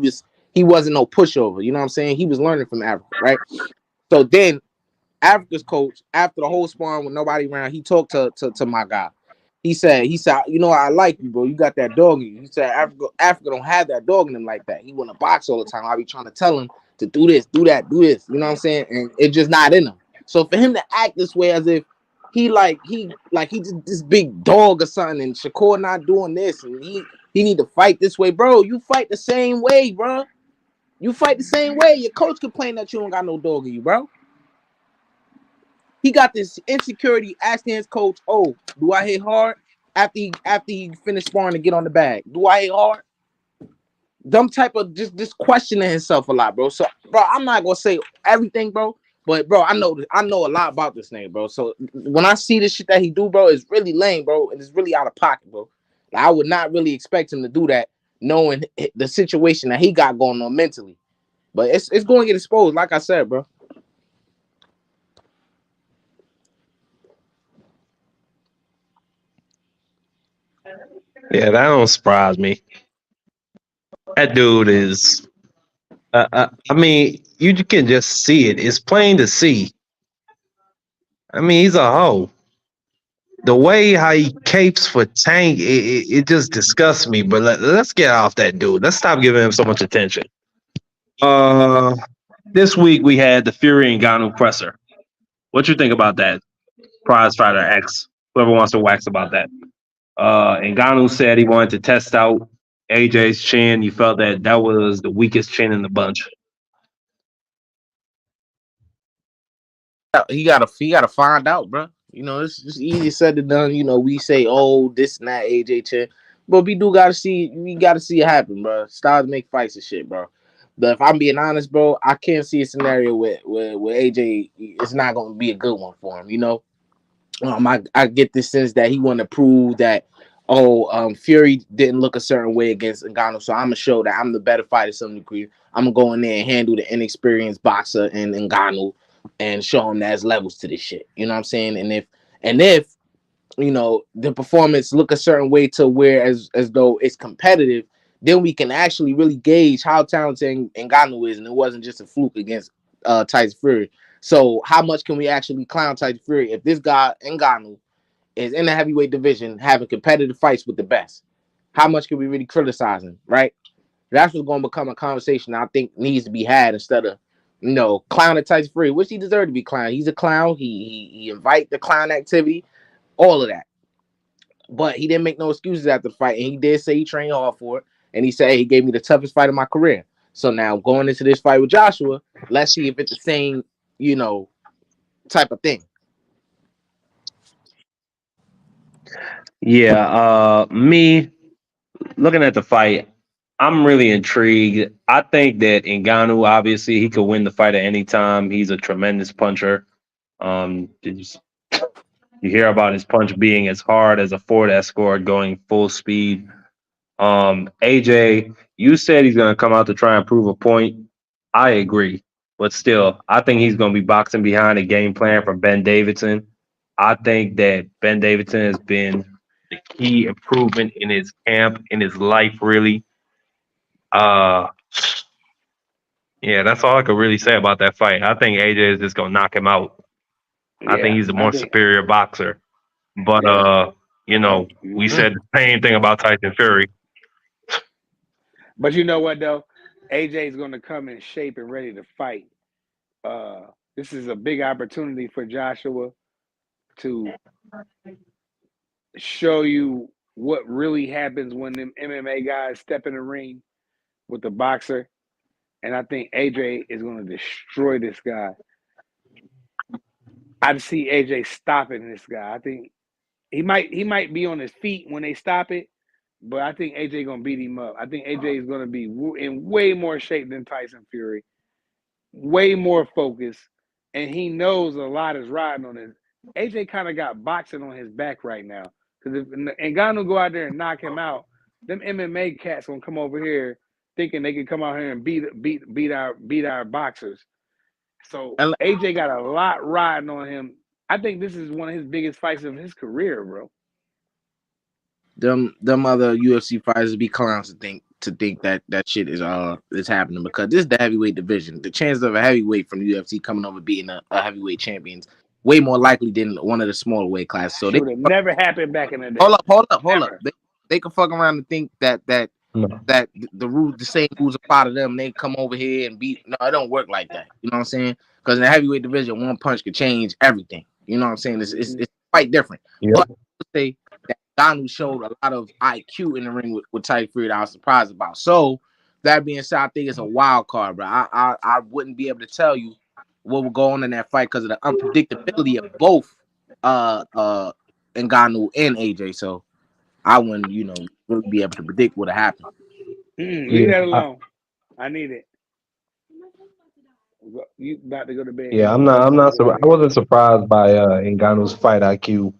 wasn't no pushover. You know what I'm saying? He was learning from Africa, right? So then Africa's coach, after the whole sparring with nobody around, he talked to my guy. He said, you know, I like you, bro. You got that dog in you. He said, Africa don't have that dog in him like that. He want to box all the time. I be trying to tell him to do this, do that, do this. You know what I'm saying? And it's just not in him. So for him to act this way as if he just this big dog or something, and Shakur not doing this, and he need to fight this way, bro. You fight the same way, bro. You fight the same way. Your coach complained that you don't got no dog in you, bro. He got this insecurity asking his coach, "Oh, do I hit hard?" After he finished sparring to get on the bag. Do I hit hard? Them type of just questioning himself a lot, bro. So, bro, I'm not gonna say everything, bro. But bro, I know a lot about this nigga, bro. So when I see this shit that he do, bro, it's really lame, bro, and it's really out of pocket, bro. Like, I would not really expect him to do that, knowing the situation that he got going on mentally. But it's going to get exposed, like I said, bro. Yeah, that don't surprise me. That dude is. I mean, you can just see it. It's plain to see. I mean, he's a hoe. The way how he capes for Tank, it just disgusts me. But let's get off that dude. Let's stop giving him so much attention. Uh, this week we had the Fury and Ngannou presser. What you think about that? Prize Fighter X. Whoever wants to wax about that. Ngannou said he wanted to test out AJ's chin. He felt that was the weakest chin in the bunch. He gotta find out, bro. You know, it's just easier said than done. You know, we say, oh, this and that, AJ Chin, but we gotta see it happen, bro. Styles make fights and shit, bro. But if I'm being honest, bro, I can't see a scenario where AJ it's not gonna be a good one for him. You know, I get the sense that he want to prove that Fury didn't look a certain way against Ngannou, so I'm gonna show that I'm the better fighter to some degree. I'm gonna go in there and handle the inexperienced boxer and Ngannou and show him there's levels to this shit. You know what I'm saying? And if the performance look a certain way to where as though it's competitive, then we can actually really gauge how talented Ngannou is, and it wasn't just a fluke against Tyson Fury. So how much can we actually clown Tyson Fury if this guy Ngannou is in the heavyweight division having competitive fights with the best? How much can we really criticize him, right? That's what's going to become a conversation I think needs to be had instead of clowning Tyson Fury, which he deserved to be clowned. He's a clown. He invite the clown activity, all of that. But he didn't make no excuses after the fight, and he did say he trained hard for it. And he said he gave me the toughest fight of my career. So now going into this fight with Joshua, let's see if it's the same, type of thing. Yeah, me looking at the fight, I'm really intrigued. I think that Ngannou, obviously, he could win the fight at any time. He's a tremendous puncher. You hear about his punch being as hard as a Ford Escort going full speed. AJ, you said he's going to come out to try and prove a point. I agree. But still, I think he's going to be boxing behind a game plan from Ben Davidson. I think that Ben Davidson has been the key improvement in his camp, in his life, really. Uh, yeah, that's all I could really say about that fight. I think AJ is just going to knock him out. I think he's a more superior boxer. But, we said the same thing about Tyson Fury. But you know what, though? AJ is going to come in shape and ready to fight. This is a big opportunity for Joshua to show you what really happens when them MMA guys step in the ring with the boxer. And I think AJ is going to destroy this guy. I see AJ stopping this guy. I think he might be on his feet when they stop it, but I think AJ gonna beat him up. I think AJ is gonna be in way more shape than Tyson Fury, way more focused, and he knows a lot is riding on it. AJ kind of got boxing on his back right now because if Ngannou go out there and knock him out, them MMA cats gonna come over here thinking they can come out here and beat our boxers. So AJ got a lot riding on him. I think this is one of his biggest fights of his career, bro. Them other UFC fighters be clowns to think that shit is happening because this is the heavyweight division. The chances of a heavyweight from the UFC coming over beating a heavyweight champion is way more likely than one of the smaller weight classes. So they never happened back in the day. Hold up. They can fuck around and think that the same rules apply to them. They come over here and beat. No, it don't work like that. You know what I'm saying? Because in the heavyweight division, one punch could change everything. You know what I'm saying? It's quite different. Yeah. But I would say that Ngannou showed a lot of IQ in the ring with Tyson Fury that I was surprised about. So that being said, I think it's a wild card, bro. I wouldn't be able to tell you what will go on in that fight because of the unpredictability of both Ngannou and AJ. So I wouldn't, really be able to predict what'll happen. Leave that alone. I need it. You about to go to bed? Yeah, I'm not. I wasn't surprised by Ngannou's fight IQ.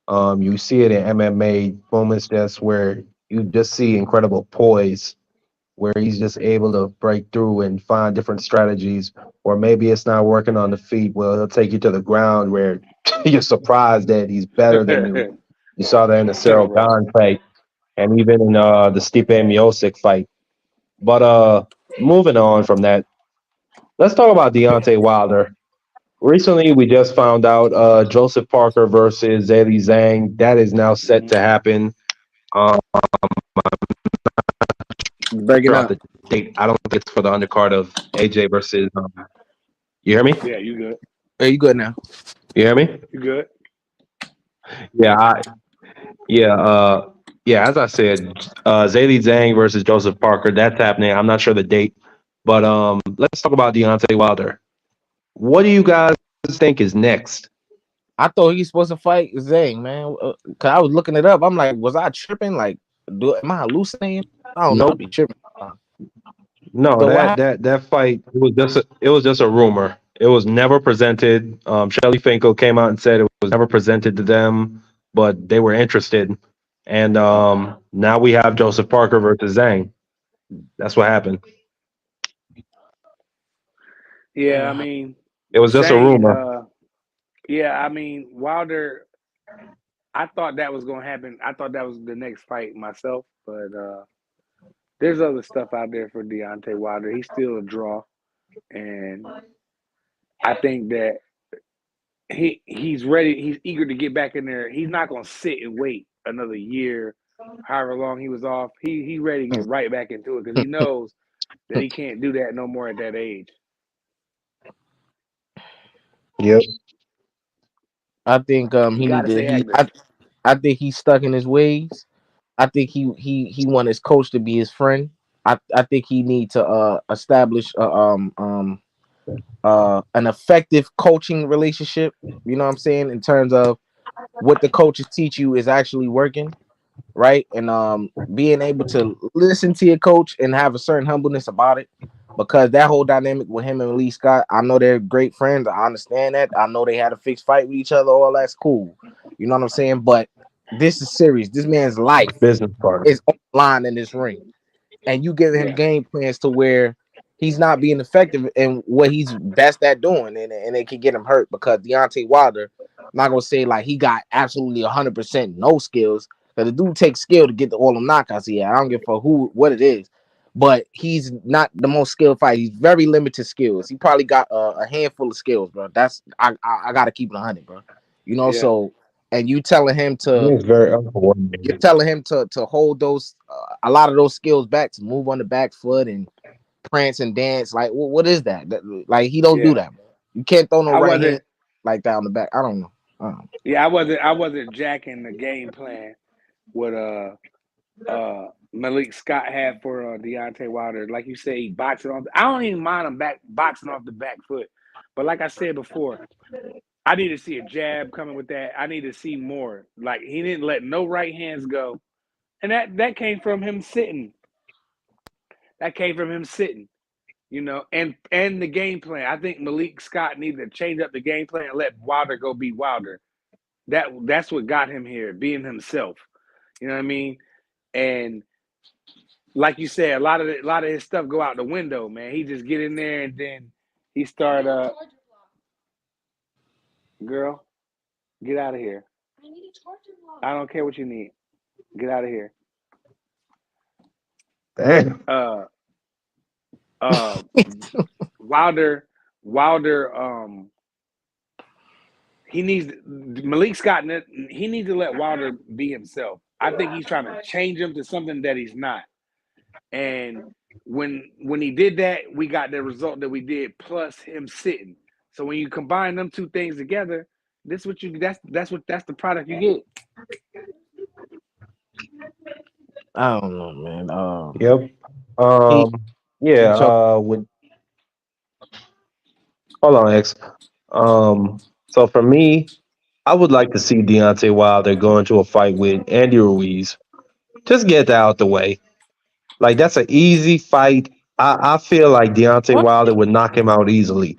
You see it in MMA moments just where you just see incredible poise, where he's just able to break through and find different strategies. Or maybe it's not working on the feet. Well, he'll take you to the ground where you're surprised that he's better than you. You saw that in the Cyril Gane fight, and even in the Stipe Miocic fight. But moving on from that, let's talk about Deontay Wilder. Recently, we just found out Joseph Parker versus Zhilei Zhang. That is now set to happen. Break it up. The date. I don't think it's for the undercard of AJ versus. You hear me? Yeah, you good. Hey, you good now? You hear me? You good? Yeah. As I said, Zhilei Zhang versus Joseph Parker. That's happening. I'm not sure the date, but let's talk about Deontay Wilder. What do you guys think is next? I thought he's supposed to fight Zhang, man. Cause I was looking it up. I'm like, was I tripping? Like, am I hallucinating? I don't know. I'll be tripping. No, that fight it was just a rumor. It was never presented. Shelly Finkel came out and said it was never presented to them, but they were interested. And now we have Joseph Parker versus Zhang. That's what happened. Yeah, I mean, It was just a Zane. rumor. Yeah, I mean, Wilder. I thought that was gonna happen. I thought that was the next fight myself, but there's other stuff out there for Deontay Wilder. He's still a draw, and I think that he's ready. He's eager to get back in there. He's not gonna sit and wait another year, however long he was off. He's ready to get right back into it because he knows that he can't do that no more at that age. Yep. I think he need Gotta to. say He Agnes. I think he's stuck in his ways. I think he want his coach to be his friend. I think he need to establish an effective coaching relationship. You know what I'm saying, in terms of what the coaches teach you is actually working, right? And being able to listen to your coach and have a certain humbleness about it, because that whole dynamic with him and Lee Scott, I know they're great friends. I understand that. I know they had a fixed fight with each other. All that's cool. You know what I'm saying? But this is serious. This man's life Business partner. is on the line in this ring, and you giving him Yeah. game plans to where he's not being effective in what he's best at doing, and it can get him hurt. Because Deontay Wilder, I'm not gonna say like he got absolutely 100% no skills, because the dude takes skill to get all the knockouts he had. I don't give a what it is, but he's not the most skilled fighter. He's very limited skills. He probably got a handful of skills, bro. That's I gotta keep it 100, bro. You know, Yeah. so and you telling him to. He's very You're uncoordinated. telling him to hold those a lot of those skills back, to move on the back foot and prance and dance. Like, what is that? Like, he don't Yeah. do that, bro. You can't throw no I right hand wasn't. like that on the back. I don't know. Yeah, I wasn't jacking the game plan what Malik Scott had for Deontay Wilder. Like you say, he boxing off. I don't even mind him boxing off the back foot, but like I said before, I need to see a jab coming with that. I need to see more. Like, he didn't let no right hands go, and that came from him sitting. That came from him sitting. You know, and the game plan. I think Malik Scott needed to change up the game plan and let Wilder go be Wilder. That's what got him here, being himself. You know what I mean? And like you said, a lot of his stuff go out the window, man. He just get in there and then he start girl, get out of here. I don't care what you need. Get out of here. Damn. Wilder, he needs Malik Scott. He needs to let Wilder be himself. I think he's trying to change him to something that he's not. And when he did that, we got the result that we did, plus him sitting. So when you combine them two things together, that's the product you get. I don't know, man. Yep. He, Yeah. he cho- With hold on, X. So for me, I would like to see Deontay Wilder go into a fight with Andy Ruiz. Just get that out the way. Like, that's an easy fight. I feel like Deontay what? Wilder would knock him out easily,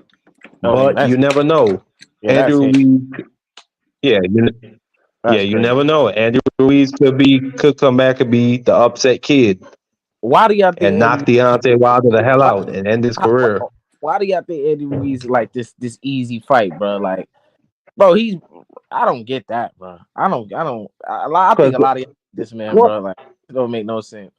Oh, but you never know. Andy that's it. Ruiz, yeah, That's you crazy. never know. Andy Ruiz could come back and be the upset kid Why do y'all think and knock Andy? Deontay Wilder the hell Why, out and end his career. why do y'all think Andy Ruiz like this easy fight, bro? Like, bro, I don't get that, bro. I think a lot of y'all this man, Well, bro. Like, it don't make no sense.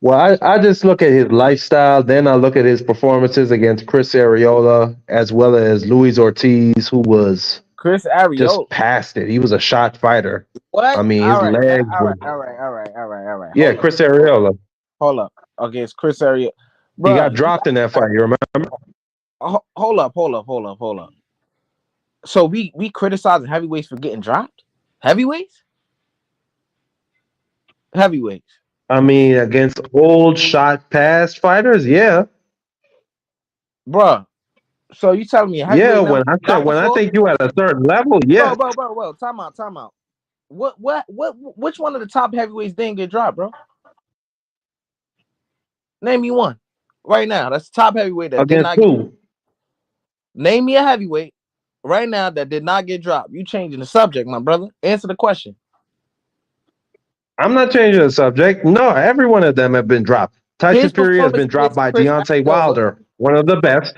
I just look at his lifestyle, then I look at his performances against Chris Arreola as well as Luis Ortiz, who was Chris just Arreola. past it. He was a shot fighter. What? I mean, his All right, legs all were. right, all right, all right, all right, all right. Yeah, Chris Arreola. Hold up. Okay, it's Chris Arreola. He Bro, got dropped in that fight. You remember? hold up. So we criticizing heavyweights for getting dropped? Heavyweights? Heavyweights. I mean, against old shot past fighters, yeah, Bro. So you telling me a heavyweight yeah. never dropped When I before? think you at a certain level, Bro, yes. time out. Which one of the top heavyweights didn't get dropped, bro? Name me one right now. That's the top heavyweight that did Against not get. who? Name me a heavyweight right now that did not get dropped. You changing the subject, my brother. Answer the question. I'm not changing the subject. No, every one of them have been dropped. Tyson His Fury has performance been dropped against by Chris Deontay Silva. Wilder, one of the best.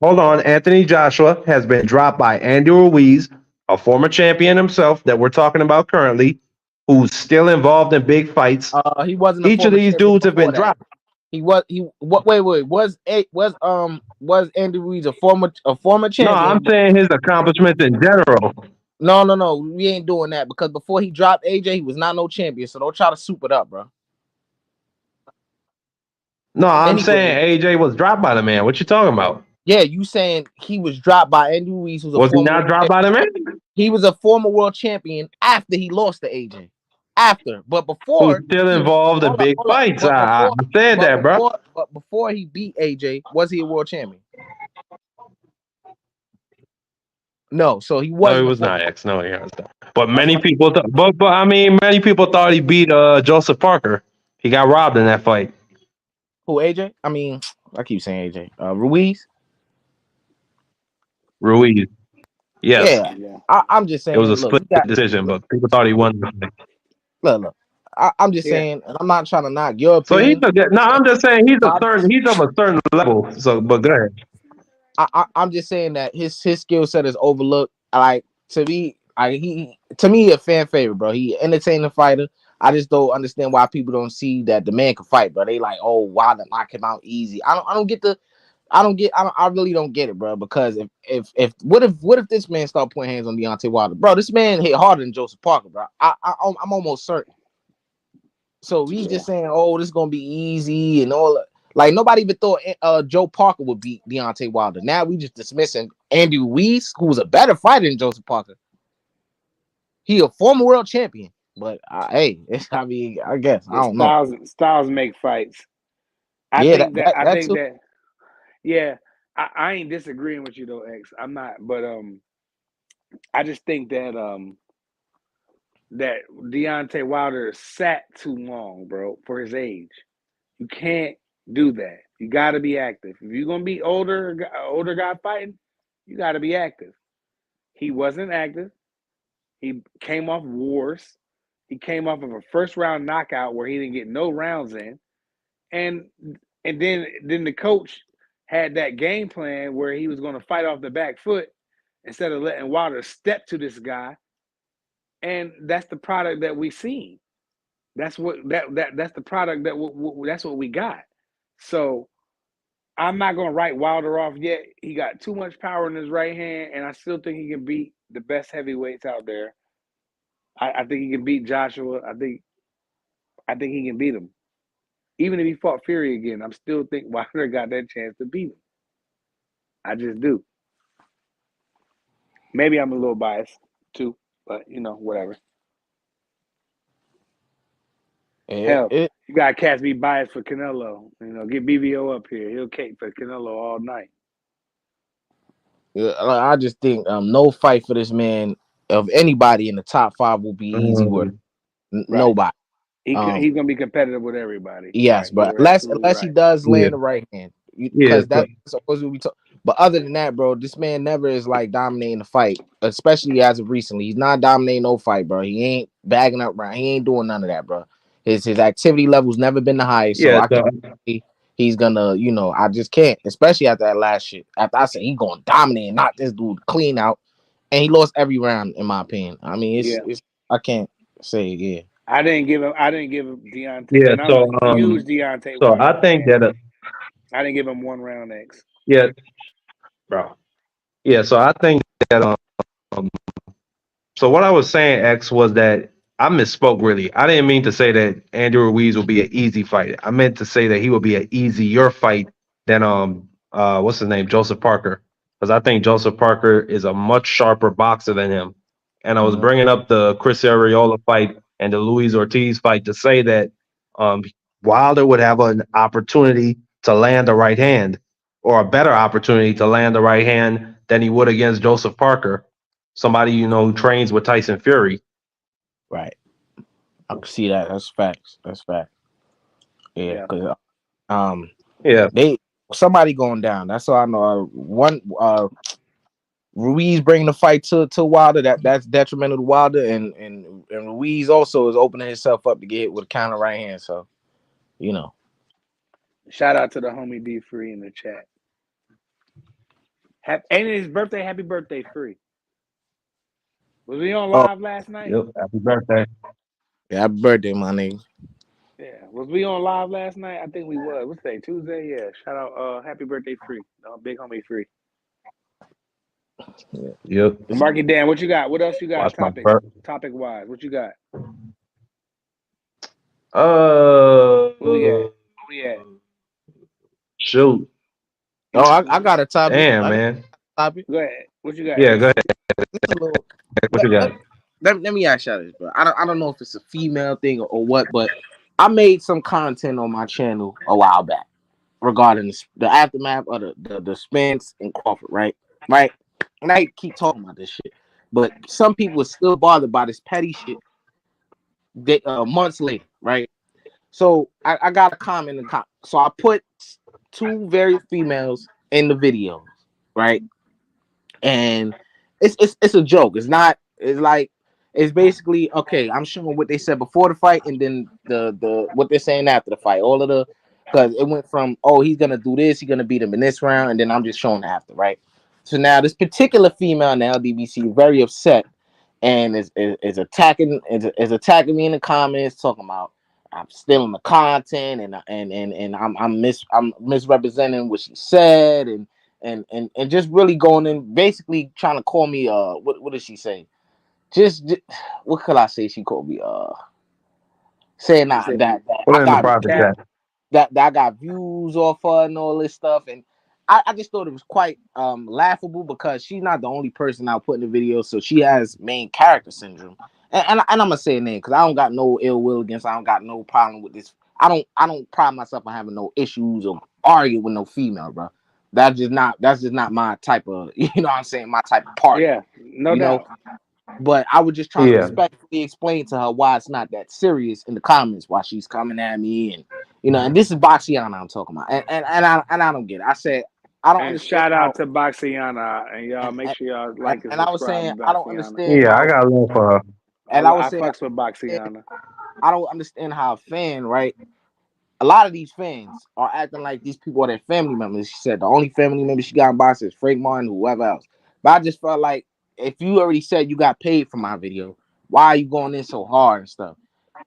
Hold on. Anthony Joshua has been dropped by Andy Ruiz, a former champion himself that we're talking about currently, who's still involved in big fights. He wasn't a Each of former these champion dudes have before been that. dropped. Was Andy Ruiz a former No, I'm champion? saying his accomplishments in general. No. We ain't doing that because before he dropped AJ, he was not no champion. So don't try to soup it up, bro. No, I'm Anyway, saying AJ was dropped by the man. What you talking about? yeah, you saying he was dropped by Andy Ruiz, who's a Was he former not world dropped by the man? he was a former world champion after he lost to AJ. After, but Who's before still he involved in big hold up. fights? I said that, bro. But before he beat AJ, was he a world champion? No, so he No, he wasn't a was former. not X. No, he was not. But many people, but I mean, many people thought he beat Joseph Parker. He got robbed in that fight. Who AJ? I mean, I keep saying AJ. Ruiz. Ruiz. Yes, Yeah, Yeah. I'm just it was saying. a Look, split decision, but people thought he won. look. I'm just Yeah. saying, and I'm not trying to knock your So he's opinion. no. I'm just saying he's I'm of a certain level. So, but go ahead. I'm just saying that his skill set is overlooked. Like to me a fan favorite, bro. He entertaining fighter. I just don't understand why people don't see that the man can fight, bro. They like, oh, why to knock him out easy? I really don't get it, bro. Because what if this man start putting hands on Deontay Wilder, bro? This man hit harder than Joseph Parker, bro. I'm almost certain. So he's just saying, oh, this is gonna be easy and all. Like nobody even thought Joe Parker would beat Deontay Wilder. Now we just dismissing Andy Ruiz, who was a better fighter than Joseph Parker. He a former world champion, but hey, I mean, I guess I don't know. Styles make fights. I Yeah, think that. I that think too. that. Yeah, I ain't disagreeing with you though, X. I'm not, but I just think that Deontay Wilder sat too long, bro, for his age. You can't do that. You got to be active. If you're gonna be older guy fighting, you got to be active. He wasn't active. He came off wars. He came off of a first round knockout where he didn't get no rounds in, and then the coach had that game plan where he was going to fight off the back foot instead of letting Wilder step to this guy, and that's the product that we seen. That's the product that's what we got. So I'm not gonna write Wilder off yet. He got too much power in his right hand, and I still think he can beat the best heavyweights out there. I think he can beat Joshua. I think he can beat him. Even if he fought Fury again, I still think Wilder got that chance to beat him. I just do. Maybe I'm a little biased too, but whatever. Hell, It, you got cats be biased for Canelo. Get BBO up here. He'll cake for Canelo all night. I just think no fight for this man of anybody in the top 5 will be easy work. Right. Nobody. He's gonna be competitive with everybody. Yes, Right. but You're absolutely unless he right. does Yeah, land the right hand, yeah. because that's supposed to be. But other than that, bro, this man never is like dominating the fight, especially as of recently. He's not dominating no fight, bro. He ain't bagging up round. He ain't doing none of that, bro. His activity level's never been the highest, so Yeah, I can't say he's gonna, I just can't. Especially after that last shit. After I said he gonna dominate and knock this dude clean out, and he lost every round, in my opinion. I mean, Yeah. it's I can't say yeah. I didn't give him Deontay, yeah. and I'm a huge Deontay So Wilder I think fan. that I didn't give him one round X. yeah, bro. Yeah, so I think that so what I was saying, X, was that I misspoke really. I didn't mean to say that Andrew Ruiz will be an easy fight. I meant to say that he will be an easier fight than what's his name? Joseph Parker. Because I think Joseph Parker is a much sharper boxer than him. And I was Mhm. bringing up the Chris Arreola fight and the Luis Ortiz fight to say that um Wilder would have an opportunity to land the right hand, or a better opportunity to land the right hand than he would against Joseph Parker, somebody who trains with Tyson Fury. Right. I can see that. That's facts. That's facts. Yeah, Yeah. because Yeah, they somebody going down. That's all I know. One Ruiz bringing the fight to Wilder. That's detrimental to Wilder, and Ruiz also is opening himself up to get hit with a counter right hand. So, you know. Shout out to the homie D Free in the chat. Ain't it his birthday? Happy birthday, Free. Was we on live last night? Yep. Happy birthday. Yeah, happy birthday, my nigga. Yeah. Was we on live last night? I think we was. What's today? Tuesday? Yeah. Shout out happy birthday, Free. Big homie Free. Yep. MarkyDan, what you got? What else you got? Watch my Topic wise. What you got? Where Where we at? Shoot. Oh, I got a topic. Damn, man. Topic. Go ahead. What you got? Yeah, go ahead. It's a little, What you got? let me ask y'all this, bro. I don't know if it's a female thing or what, but I made some content on my channel a while back regarding the aftermath of the Spence and Crawford, right? And I keep talking about this shit, but some people are still bothered by this petty shit. Months later, right? So I got a comment so I put two very females in the video, right? And it's a joke. It's basically okay. I'm showing what they said before the fight, and then the what they're saying after the fight. All of the because it went from he's gonna do this, he's gonna beat him in this round, and then I'm just showing after, right? So now this particular female in the LDBC is very upset and is attacking me in the comments, talking about I'm stealing the content and I'm misrepresenting what she said and just really going in, basically trying to call me what did she say? Just what could I say? She called me saying that I got views off her and all this stuff, and I just thought it was quite laughable because she's not the only person I put in the video, so she has main character syndrome. And I'm gonna say a name because I don't got no ill will against her. I don't got no problem with this. I don't pride myself on having no issues or argue with no female, bro. That's just not my type of, you know what I'm saying, my type of party. Yeah, no doubt. But I was just trying to respectfully explain to her why it's not that serious in the comments, why she's coming at me, and and this is Boxiana I'm talking about, and I don't get it. I said I don't understand. Shout out to Boxiana, and y'all make sure y'all like and I was saying I don't understand. Yeah, I got love for her. And I was saying fucks with Boxiana. I don't understand how a fan, right? A lot of these fans are acting like these people are their family members. She said the only family member she got in box is Frank Martin, whoever else. But I just felt like if you already said you got paid for my video, why are you going in so hard and stuff?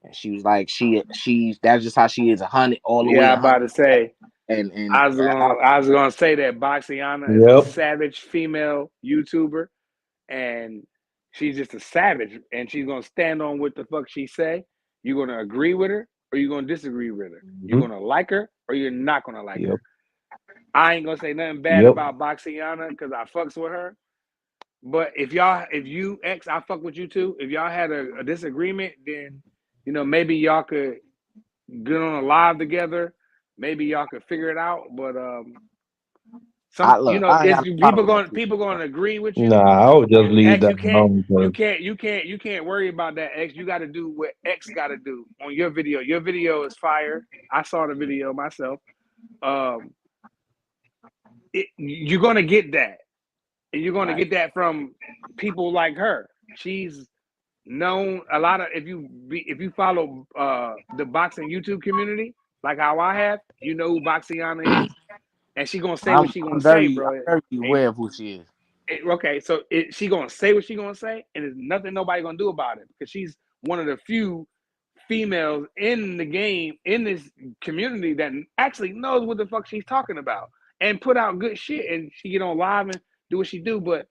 And she was like, she's that's just how she is, 100 all the way. Yeah, I'm about to say. And I was gonna say that Boxiana is a savage female YouTuber, and she's just a savage, and she's gonna stand on what the fuck she say. You're gonna agree with her, or you're gonna disagree with her. You're gonna like her, or you're not gonna like her. I ain't gonna say nothing bad about Boxiana because I fucks with her. But if you X, I fuck with you too. If y'all had a disagreement, then maybe y'all could get on a live together. Maybe y'all could figure it out. But people going to agree with you. Nah, I would just leave X, that. You can't worry about that. X, you got to do what X got to do on your video. Your video is fire. I saw the video myself. You're gonna get that. And you're going to get that from people like her. She's known a lot of, if you follow the boxing YouTube community, like how I have, you know who Boxiana is. And she's going to say what she's going to say, bro. I'm very aware of who she is. Okay, so she's going to say what she's going to say, and there's nothing nobody going to do about it because she's one of the few females in the game, in this community that actually knows what the fuck she's talking about and put out good shit. And she get on live and do what she do, but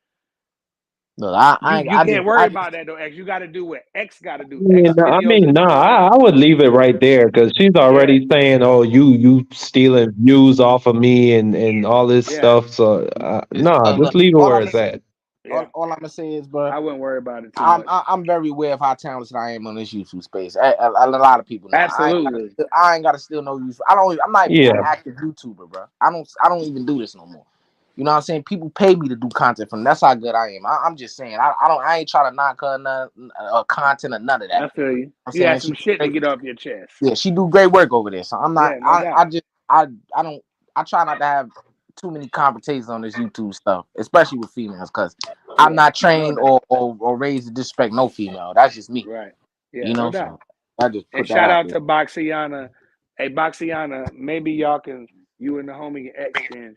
look, you can't worry about that though, X. You got to do what X got to do. I would leave it right there because she's already saying, "Oh, you stealing views off of me and all this stuff." So just leave it where it's at. All I'm gonna say is, bro, I wouldn't worry about it too much. I'm very aware of how talented I am on this YouTube space. A lot of people know. Absolutely, I ain't gotta steal no YouTube. I'm not even an active YouTuber, bro. I don't even do this no more. You know what I'm saying? People pay me to do content from them. That's how good I am. I'm just saying. I ain't trying to knock her content or none of that. I feel you. You got some shit to get off your chest. Yeah, she do great work over there. So I'm not. I I try not to have too many conversations on this YouTube stuff, especially with females, because I'm not trained or raised to disrespect no female. That's just me. Right. Yeah, You no know, doubt. so I just And put that shout out out there. to Boxiana. Hey, Boxiana, maybe y'all can, you and the homie X can,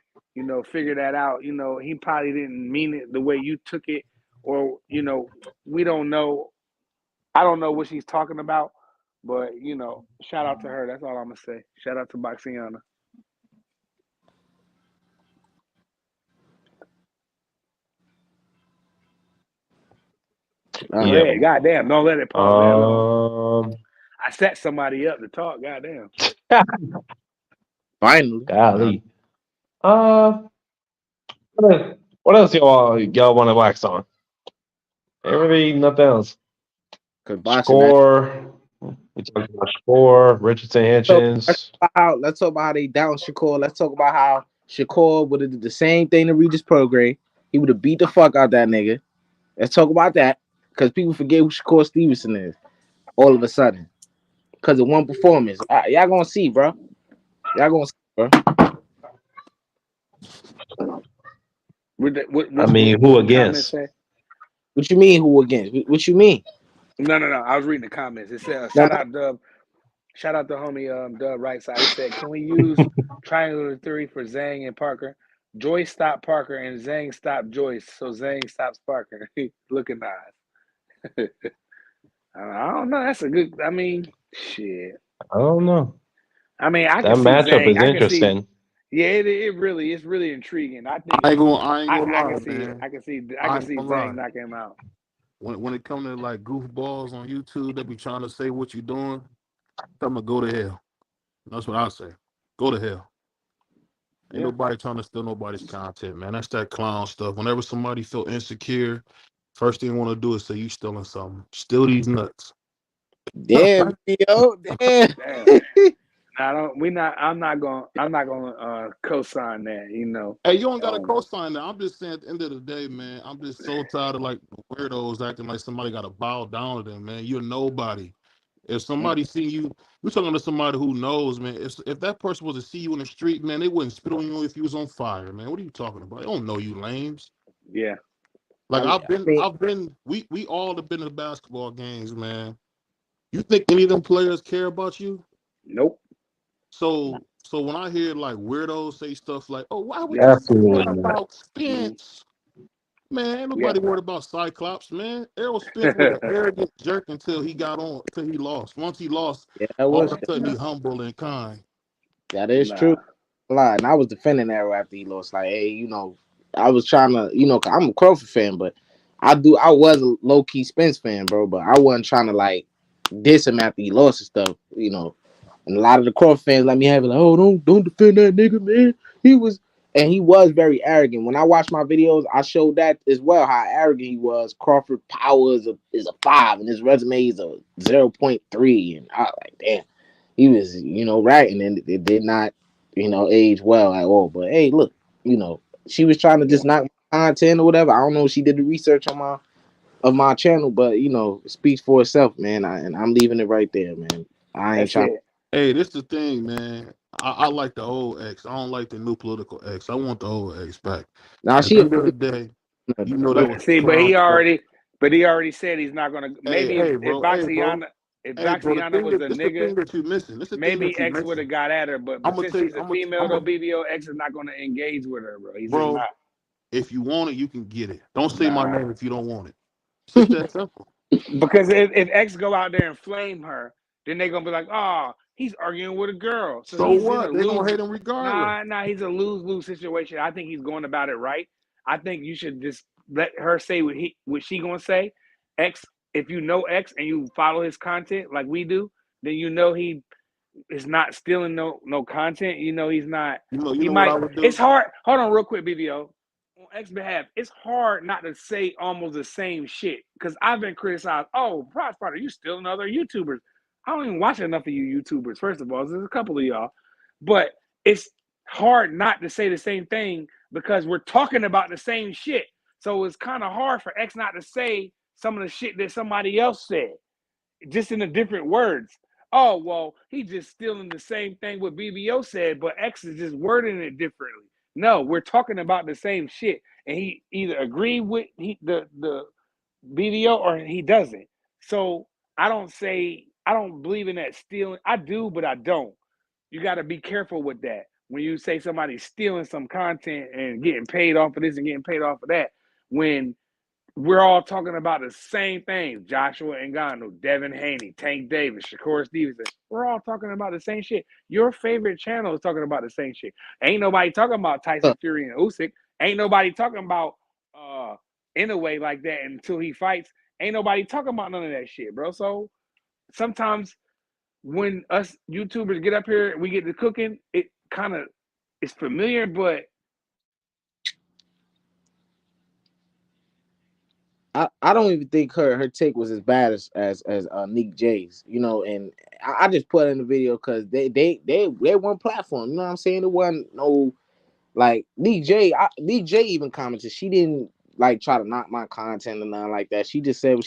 figure that out. He probably didn't mean it the way you took it, or, we don't know. I don't know what she's talking about, but, shout out to her. That's all I'm going to say. Shout out to Boxiana. Go ahead. Goddamn, don't let it pause that long. I set somebody up to talk. Goddamn. Finally. Golly. What else y'all want to wax on? Ain't really nothing else. Score. We talked about Score, Richardson Hitchens. Let's talk about how they down Shakur. Let's talk about how Shakur would have did the same thing to Regis Prograis. He would have beat the fuck out that nigga. Let's talk about that. Because people forget who Shakur Stevenson is all of a sudden. Because of one performance. Y'all gonna see, bro. Y'all gonna see, bro. Who against? What you mean, who against? What you mean? No. I was reading the comments. It said, shout out Dub. Shout out to homie Dub Right Side. He said, can we use triangular theory for Zhang and Parker? Joyce stopped Parker and Zhang stopped Joyce, so Zhang stops Parker. Looking nice. I don't know. That's a good. Shit. I don't know. I that can see matchup Zhang. is interesting. It really is really intriguing. I think I ain't gonna lie, man. I can see Zhang knocking him out. When it comes to like goofballs on YouTube that be trying to say what you doing, tell them to go to hell. That's what I say. Go to hell. Ain't nobody trying to steal nobody's content, man. That's that clown stuff. Whenever somebody feel insecure, first thing they want to do is say you stealing something. Steal these nuts. Damn, yo, damn. I'm not gonna co-sign that. Hey, you don't gotta co-sign that. I'm just saying at the end of the day, man, I'm just so tired of like weirdos acting like somebody gotta bow down to them, man. You're nobody. If somebody see you, you're talking to somebody who knows, man. If that person was to see you in the street, man, they wouldn't spit on you if you was on fire, man. What are you talking about? They don't know you lames. Yeah. Like we all have been to basketball games, man. You think any of them players care about you? Nope. So when I hear like weirdos say stuff like, "Oh, why would you say that about Spence?" Man, ain't nobody worried about Cyclops, man. Errol Spence was an arrogant jerk until he lost. Once he lost, all of a sudden he humble and kind. That is true. And I was defending Arrow after he lost. Like, hey, I was trying to, cause I'm a Crawford fan, but I was a low key Spence fan, bro. But I wasn't trying to like diss him after he lost and stuff, And a lot of the Crawford fans let me have it like, oh, don't defend that nigga, man. He was very arrogant. When I watched my videos, I showed that as well, how arrogant he was. Crawford power is a 5, and his resume is a 0.3. And I was like, damn, he was, right. And then it did not, age well at all. But hey, look, she was trying to just knock my content or whatever. I don't know if she did the research on my channel, but it speaks for itself, man. And I'm leaving it right there, man. I ain't trying. Hey, this the thing, man. I like the old X. I don't like the new political X. I want the old X back. Now at the end of the day, that was but he already said he's not gonna. Maybe if Boxiana was a nigga, that you missing. Maybe X would have got at her, but since she's a female, though, BBO, X is not gonna engage with her, bro. He's just not. If you want it, you can get it. Don't say my name if you don't want it. It's just that simple. Because if X go out there and flame her, then they're gonna be like, oh, he's arguing with a girl. So what? They're gonna hate him regardless. Nah, he's a lose-lose situation. I think he's going about it right. I think you should just let her say what she gonna say. X, if you know X and you follow his content like we do, then he is not stealing no content. He's not. He might. It's hard. Hold on, real quick, BBO. On X behalf, it's hard not to say almost the same shit because I've been criticized. Oh, Prize Fighter, you stealing other YouTubers. I don't even watch enough of you YouTubers. First of all, there's a couple of y'all, but it's hard not to say the same thing because we're talking about the same shit. So it's kind of hard for X not to say some of the shit that somebody else said, just in the different words. oh well, he's just stealing the same thing what BBO said, but X is just wording it differently. No, we're talking about the same shit, and he either agreed with the BBO or he doesn't. So I don't believe in that stealing. I do, but I don't. You got to be careful with that. When you say somebody's stealing some content and getting paid off of this and getting paid off of that, when we're all talking about the same things. Joshua Ngannou, Devin Haney, Tank Davis, Shakur Stevenson. We're all talking about the same shit. Your favorite channel is talking about the same shit. Ain't nobody talking about Tyson Fury and Usyk. Ain't nobody talking about in a way like that until he fights. Ain't nobody talking about none of that shit, bro. So sometimes when us YouTubers get up here and we get to cooking, it kind of is familiar, but I don't even think her take was as bad as Nick J's, you know, and I just put it in the video because they one platform, you know what I'm saying? It wasn't no like Nick J even commented she didn't like try to knock my content or nothing like that. She just said what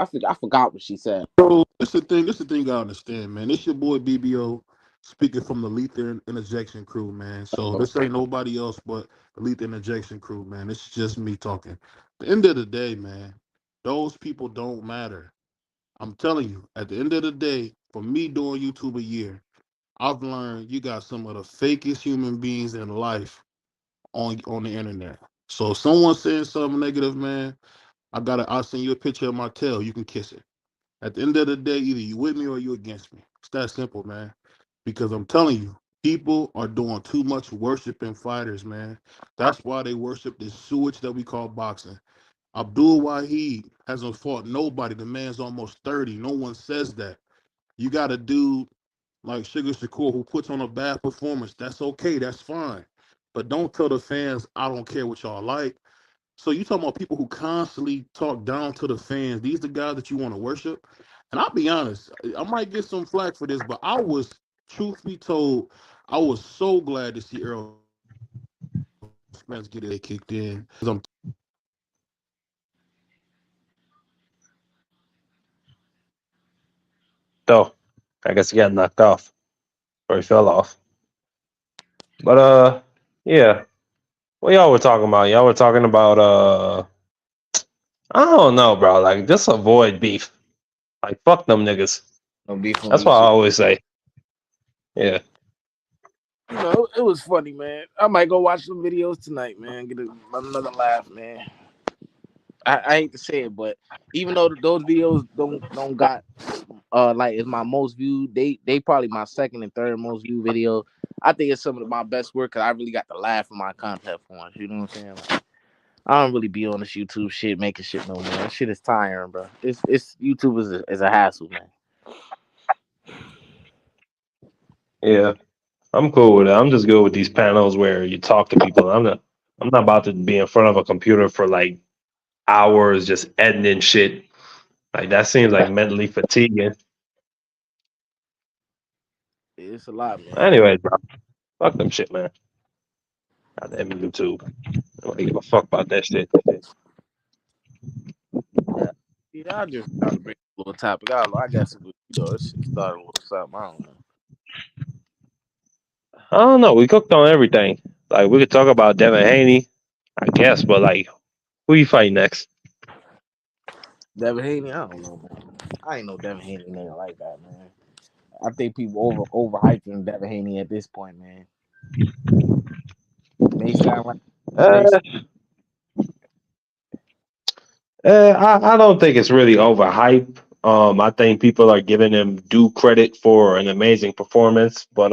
I forgot what she said. So this the thing. This the thing I understand, man. This your boy BBO speaking from the Lethal Interjection crew, man. So this ain't nobody else but the Lethal Interjection crew, man. This is just me talking. At the end of the day, man, those people don't matter. I'm telling you, at the end of the day, for me doing YouTube a year, I've learned you got some of the fakest human beings in life on the internet. So if someone's saying something negative, man, I'll send you a picture of my tail. You can kiss it. At the end of the day, either you with me or you against me. It's that simple, man. Because I'm telling you, people are doing too much worshiping fighters, man. That's why they worship this sewage that we call boxing. Abdul Wahid hasn't fought nobody. The man's almost 30. No one says that. You got a dude like Sugar Shakur who puts on a bad performance. That's okay. That's fine. But don't tell the fans, I don't care what y'all like. So you talking about people who constantly talk down to the fans. These the guys that you want to worship. And I'll be honest, I might get some flack for this, but I was, truth be told, I was so glad to see Earl Spence get it kicked in. So I guess he got knocked off or he fell off. But yeah. What y'all were talking about? Y'all were talking about I don't know, bro. Like just avoid beef. Like fuck them niggas. No beef on That's what I YouTube. always say. Yeah. You know, it was funny, man. I might go watch some videos tonight, man. Get another laugh, man. I hate to say it, but even though those videos don't got like it's my most viewed, they probably my second and third most viewed video. I think it's some of my best work because I really got to laugh in my content forms. You know what I'm saying? Like, I don't really be on this YouTube shit making shit no more. That shit is tiring, bro. It's YouTube is a hassle, man. Yeah. I'm cool with it. I'm just good with these panels where you talk to people. I'm not about to be in front of a computer for like hours just editing shit. Like that seems like mentally fatiguing. It's a lot, man. Anyways, bro. Fuck them shit, man. Goddamn YouTube. I don't give a fuck about that shit. Yeah, yeah. I just trying to bring a little topic. I guess this shit started a little something. I don't know. I don't know. We cooked on everything. Like we could talk about Devin Haney, I guess, but like who you fight next? Devin Haney, I don't know, man. I ain't know Devin Haney nigga like that, man. I think people overhyping Devin Haney at this point, man. May sound like Uh, crazy. I don't think it's really overhyped. I think people are giving him due credit for an amazing performance, but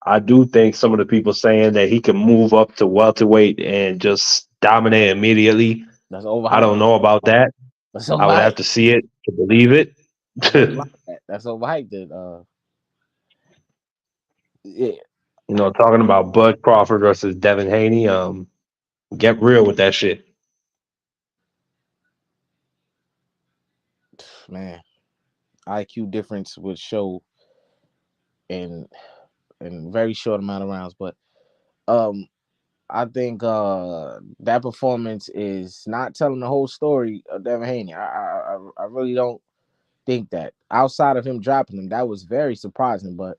I do think some of the people saying that he can move up to welterweight and just dominate immediately. That's I overhyped. don't know about that. That's I would have overhyped. to see it to believe it. That's overhyped. That's overhyped. Yeah, Talking about Bud Crawford versus Devin Haney. Get real with that shit. man. IQ difference would show in very short amount of rounds, but um, I think that performance is not telling the whole story of Devin Haney. I really don't think that. Outside of him dropping him, that was very surprising. But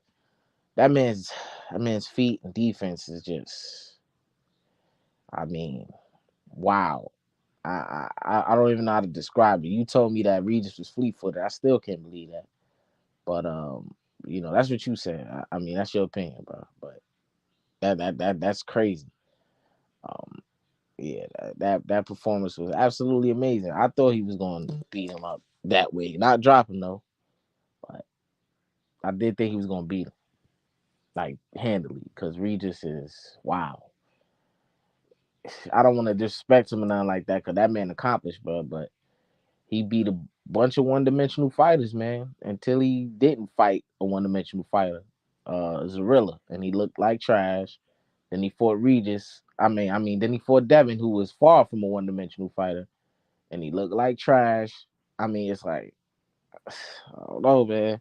that man's feet and defense is just, I mean, wow. I don't even know how to describe it. You told me that Regis was fleet-footed. I still can't believe that. But that's what you said. I mean, that's your opinion, bro. But that's crazy. Um, yeah, that performance was absolutely amazing. I thought he was going to beat him up that way, not drop him though. But I did think he was going to beat him like handily because Regis is wow. I don't want to disrespect him or nothing like that because that man accomplished, bro. But he beat a bunch of one-dimensional fighters, man, until he didn't fight a one-dimensional fighter, Zorilla, and he looked like trash. Then he fought Regis. Then he fought Devin, who was far from a one-dimensional fighter, and he looked like trash. I mean, it's like, I don't know, man.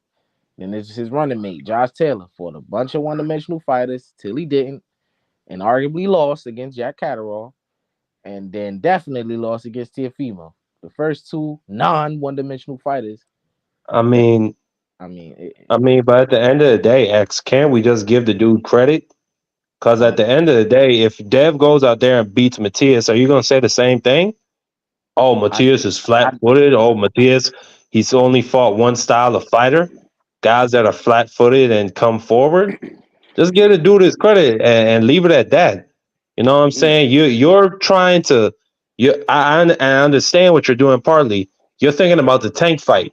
Then there's his running mate, Josh Taylor, fought a bunch of one-dimensional fighters till he didn't, and arguably lost against Jack Catterall, and then definitely lost against Teofimo. The first two non-one-dimensional fighters. I mean, I mean, but at the end of the day, X, can't we just give the dude credit? Because at the end of the day, if Dev goes out there and beats Matias, are you going to say the same thing? Oh, Matias is I flat-footed. Oh, Matias, he's only fought one style of fighter. Guys that are flat-footed and come forward. Just give the dude his credit and leave it at that. You know what I'm saying? You're trying to. I understand what you're doing. Partly, you're thinking about the Tank fight,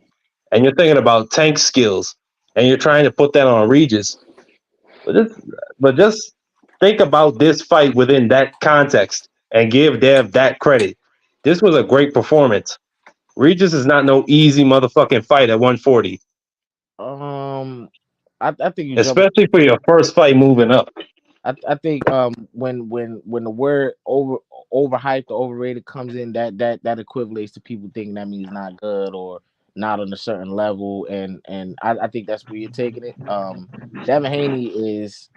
and you're thinking about Tank skills, and you're trying to put that on Regis. But just think about this fight within that context and give Dev that credit. This was a great performance. Regis is not no easy motherfucking fight at 140, I think you jump. especially for your first fight moving up. I think when the word overhyped or overrated comes in, that equivalates to people thinking that means not good or not on a certain level, and I think that's where you're taking it. Devin Haney is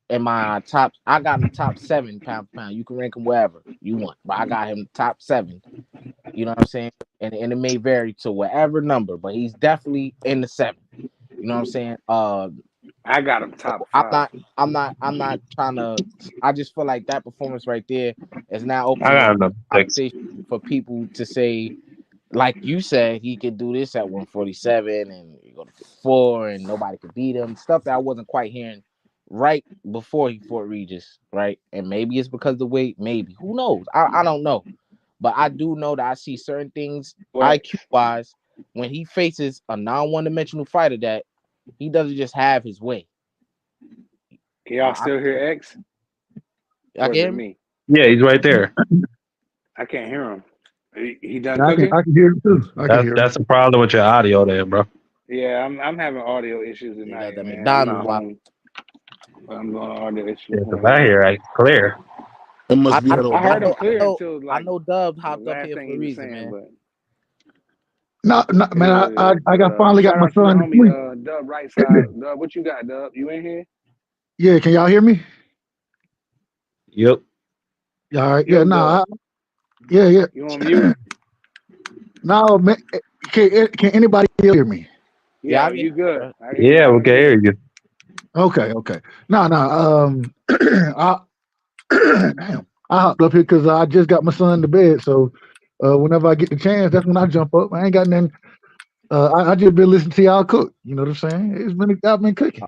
in my top. I got him top 7 pound for pound. You can rank him wherever you want, but I got him top 7. You know what I'm saying? And it may vary to whatever number, but he's definitely in the 7. You know what I'm saying? I got him top I'm 5. not trying to. I just feel like that performance right there is now I opening got up him a 6. conversation for people to say, like you said, he could do this at 147 and go to 4 and nobody could beat him. Stuff that I wasn't quite hearing right before he fought Regis, right? And maybe it's because of the weight. Maybe, who knows? I don't know, but I do know that I see certain things What? IQ wise when he faces a non-one-dimensional fighter that he doesn't just have his way. Can y'all still hear X? Or is it Again, me? Yeah, he's right there. I can't hear him. He done Yeah, cooking? I can hear him too. I can hear him. That's a problem with your audio there, bro. Yeah, I'm having audio issues they got tonight, that man. I'm McDonald's not watch. home. But I'm going to audio issues Yeah, because right I now. hear it clear. It must I, be I, that I heard him I clear know until I like know Dub the hopped up last here thing for a he was reason, saying, man. but No, it is what man, it I is. I But got finally got shout my out to the son to homie sleep. Dub right side. Dub, what you got, Dub? You in here? Yeah, can y'all hear me? Yep. Yeah, all right. Yeah, Yo, no, Dub, yeah. you on mute? No, man, can anybody hear me? Yeah, Yeah, I get you good. it, I hear you Yeah, loud we and can clear. hear you. Okay. No, I damn, I hopped up here because I just got my son to bed. So whenever I get the chance, that's when I jump up. I ain't got nothing. I just been listening to y'all cook. You know what I'm saying? I've been cooking.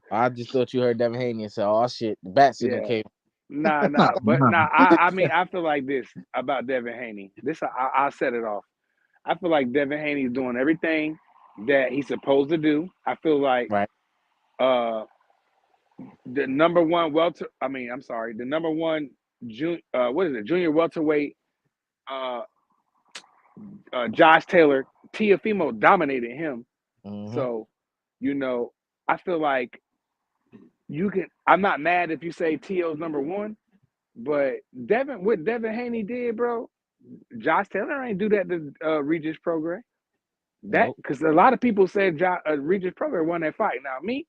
I just thought you heard Devin Haney and said, "Oh shit, the bat signal Yeah. came." Nah. But nah, I mean, I feel like this about Devin Haney. I'll set it off. I feel like Devin Haney is doing everything that he's supposed to do. I feel like Right. uh the number one welter. I mean, I'm sorry, the number one junior welterweight. Uh, Josh Taylor, Teofimo dominated him. Mm-hmm. So, I feel like you can. I'm not mad if you say T.O.'s number one, but what Devin Haney did, bro. Josh Taylor ain't do that to Regis Prograis. That Nope. because a lot of people said Regis Prograis won that fight. Now me,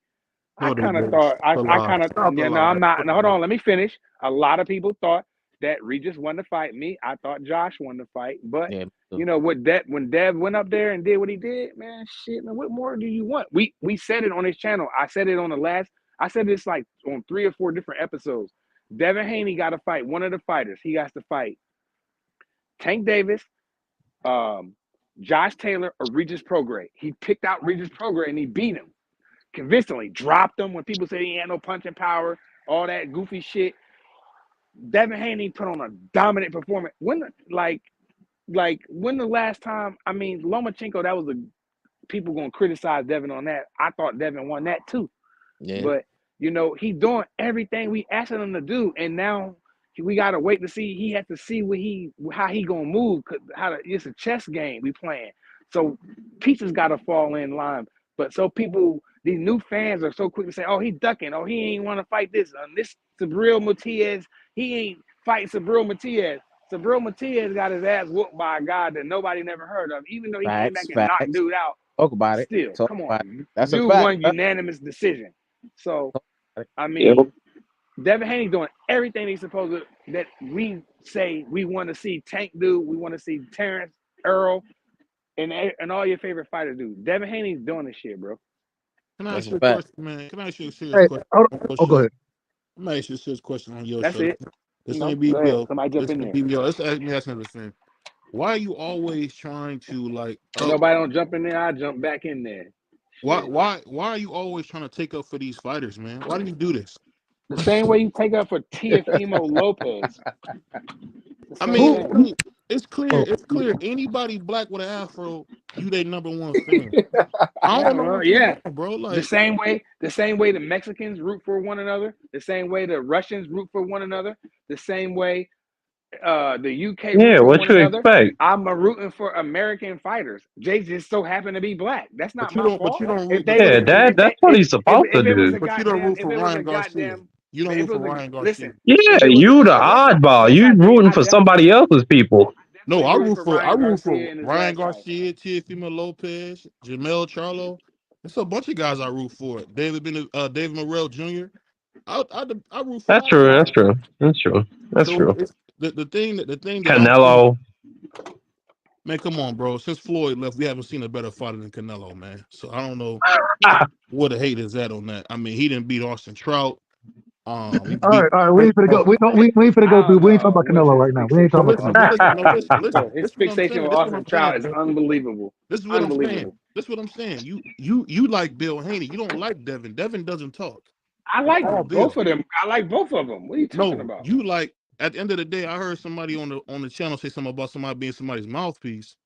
I No, they kind of did. thought Stop the lie. Stop the no, I'm lie. not. No, hold on, let me finish. A lot of people thought that Regis wanted to fight me. I thought Josh wanted to fight, but Yeah. you know what? When Dev went up there and did what he did, man, shit, man, what more do you want? We said it on his channel. I said it on the last. I said this like on 3 or 4 different episodes. Devin Haney got to fight one of the fighters. He has to fight Tank Davis, Josh Taylor, or Regis Prograis. He picked out Regis Prograis and he beat him convincingly. Dropped him when people say he had no punching power, all that goofy shit. Devin Haney put on a dominant performance. When the last time? I mean, Lomachenko. That was people gonna criticize Devin on that. I thought Devin won that too. Yeah. But you know, he's doing everything we asked him to do, and now we gotta wait to see. He has to see how he gonna move. It's a chess game we playing. So pieces gotta fall in line. But so these new fans are so quick to say, "Oh, he ducking. Oh, he ain't want to fight this. This Sabril Matias, he ain't fighting Sabril Matias. Sabril Matias got his ass whooped by a guy that nobody never heard of. Even though he came back and knocked dude out. Talk about it. Still, Talk come about on, it. That's dude a fact. won unanimous decision. So, I mean, Devin Haney doing everything he's supposed to. That we say we want to see Tank do. We want to see Terrence, Earl, and all your favorite fighters do. Devin Haney's doing this shit, bro. Can I That's ask a you a fact. question, man? Can I ask you a serious Hey, question? go ahead. I'm gonna ask you a serious question on your That's show. it. This No, ain't go ahead. BBO. Somebody jump This in ain't there. BBO. Let's ask me another thing. Why are you always trying to like? If nobody don't jump in there, I jump back in there. Why are you always trying to take up for these fighters, man? Why do you do this? The same way you take up for Teofimo Lopez. I Who? mean, it's clear. Oh, It's clear. Anybody black with an afro, you they number one fan. I don't know what you Yeah. want, bro. The Like, same way the Mexicans root for one another, the same way the Russians root for one another, the same way the UK root Yeah, for what one you another. expect? I'm rooting for American fighters. Jay just so happened to be black. That's not but you my don't. But fault. you don't If root. they But you was Yeah, don't root. if that's they what he's supposed to if it was do. a But you don't goddamn root for Ryan Garcia. You don't if root it for was Ryan Garcia. listen, Yeah, if it was you the listen, oddball. listen, You I tell you, rooting I for definitely somebody else's people. No, rooted for I Ryan root Garcia for in his Ryan last fight. Garcia, Teofimo Lopez, Jamel Charlo. There's a bunch of guys I root for. David Morrell Jr. I root for a That's lot of true. That's guys. true. That's true. That's So true. it's the thing that I'm saying, Canelo. man, come on, bro. Since Floyd left, we haven't seen a better fighter than Canelo, man. So I don't know what the hate is at on that. I mean, he didn't beat Austin Trout. He all beat. right. We ain't finna go. We ain't finna go I through. don't We ain't talking know about what's Canelo his right now. We ain't So talking listen, about no, Canelo. listen, no, listen. His This is what I'm fixation saying. with This is what Austin I'm saying, Trout is bro. unbelievable. This is what I'm saying. Unbelievable. This is what I'm saying. You like Bill Haney. You don't like Devin. Devin doesn't talk. I It's like all both Bill. of them. I like both of them. What are you talking No, about? you like. At the end of the day, I heard somebody on the channel say something about somebody being somebody's mouthpiece.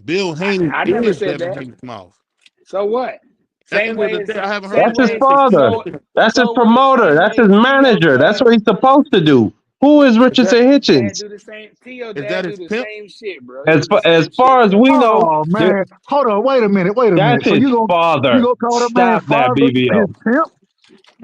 Bill Haney I never is said Devin that. Haney's mouth. So what? At the Same end of way the as day, I haven't heard That's same his way nobody as say father. so nothing. That's his so what? promoter. Same That's way his as Tio manager. That's does. what he's supposed to do. Who is Is Richardson that Dad Hitchens? do the same. Tio is that dad do his the pimp? same shit, bro. He do the As same far shit, as bro. we know, Oh man, hold on. Wait a minute. that's So his you father. gonna call that man Stop that, father his BBO. pimp?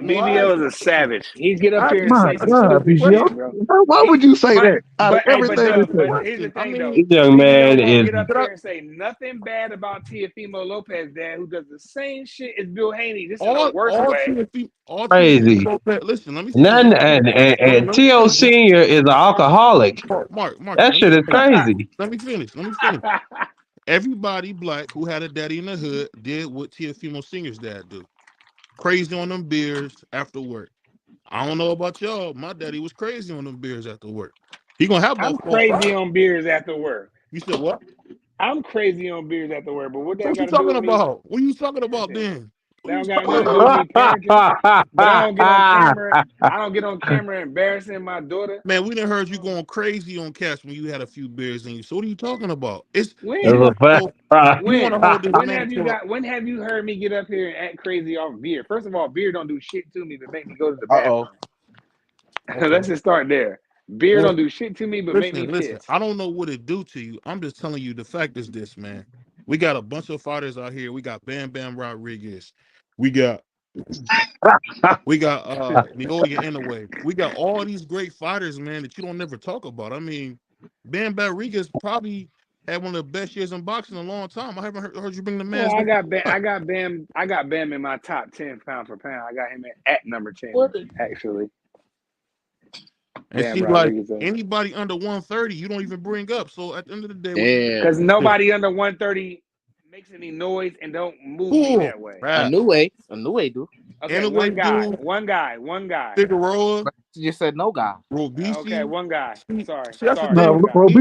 What? BBO is a savage. He get up I here and just My say some asked you God, a stupid BBO. shit, question. bro. Why would He you say but that? Out of but everything Ask they you Doug, a say, but here's the question. I thing though. mean, This young BBO man won't is get up did I, here and say nothing bad about Teofimo Lopez, dad, who does the same shit as Bill Haney, just in a worse way. all crazy. TFP. Listen, let me And finish. then and Let me T.O. finish. Senior is an alcoholic. Marky, That let me shit is finish. crazy. Let me finish. Let me finish. Everybody black who had a daddy in the hood did what Teofimo Senior's dad do. Crazy on them beers after work. I don't know about y'all. My daddy was crazy on them beers after work. He gonna have I'm about 4 or crazy 5. on beers after work. You said what? I'm crazy on beers after work, but what that What got you to do talking with me? about? What you talking about then? What That you don't got talking nothing to do with about? me parenting. But I don't get on camera. I don't get on camera embarrassing my daughter. Man, we done heard you going crazy on cast when you had a few beers in you. So what are you talking about? It's you When? want to When? hold this When man have you to a, got? When have you heard me get up here and act crazy off beer? First of all, beer don't do shit to me but make me go to the Uh-oh. bathroom. okay. Let's just start there. Beer Well, don't do shit to me but make me listen. piss. I don't know what it do to you. I'm just telling you the fact is this, man. We got a bunch of fighters out here. We got Bam Bam Rodriguez. We got Naoya Inoue. We got all these great fighters, man, that you don't never talk about. I mean, Bam Bam Rodriguez probably had one of the best years in boxing in a long time. I haven't heard you bring the Well, man's name up. I got Bam in my top 10 pound for pound. I got him at number 10, What? actually. And Damn, see, like Rodriguez. anybody under 130, you don't even bring up. So at the end of the day, Because nobody under 130 makes any noise and don't move me cool. that way. A Right. new way, do. Okay, Anyway, one guy. Figueroa, You just said no guy. Robisi. Okay, one guy. Sorry. See, that's the No, thing. One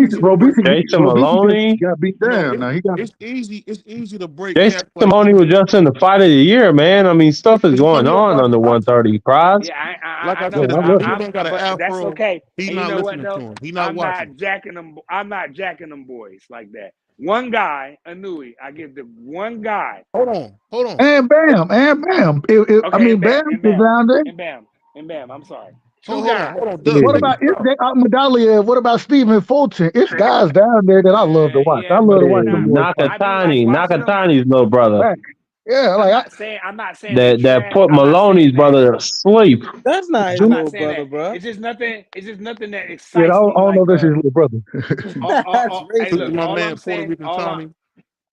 guy. Jason Maloney. got beat You know, down. Now he got. it's easy to break Jason cats like Maloney was just in the fight of the year, man. I mean, stuff is It's going funny on about under boxing. 130. Prize. Yeah, Like I know. said, if I a love dude ain't got an But that's afro, okay. he's And not you know what listening though? to him. He's not I'm watching. not jacking them. I'm not jacking them boys like that. One guy, Anui. I give the one guy. Hold on. And bam. Okay, I mean, Bam and is down there. bam. I'm sorry. Hold guys. on. Doug, What check about this out. Medallia? What about Stephen Fulton? It's guys down there that I love to watch. I but love to they're watch Hey, them not. boys fight. I be like watching them. Nakatani's little brother Back. Yeah, like I'm not saying they're that trash. put I'm not Maloney's saying that. brother to sleep. That's not his I'm not little saying brother, that. bro. It's just nothing that I excites me. don't know if that's his little brother. That's Hey, Look look, at my all man I'm Puerto saying, Rican Tommy.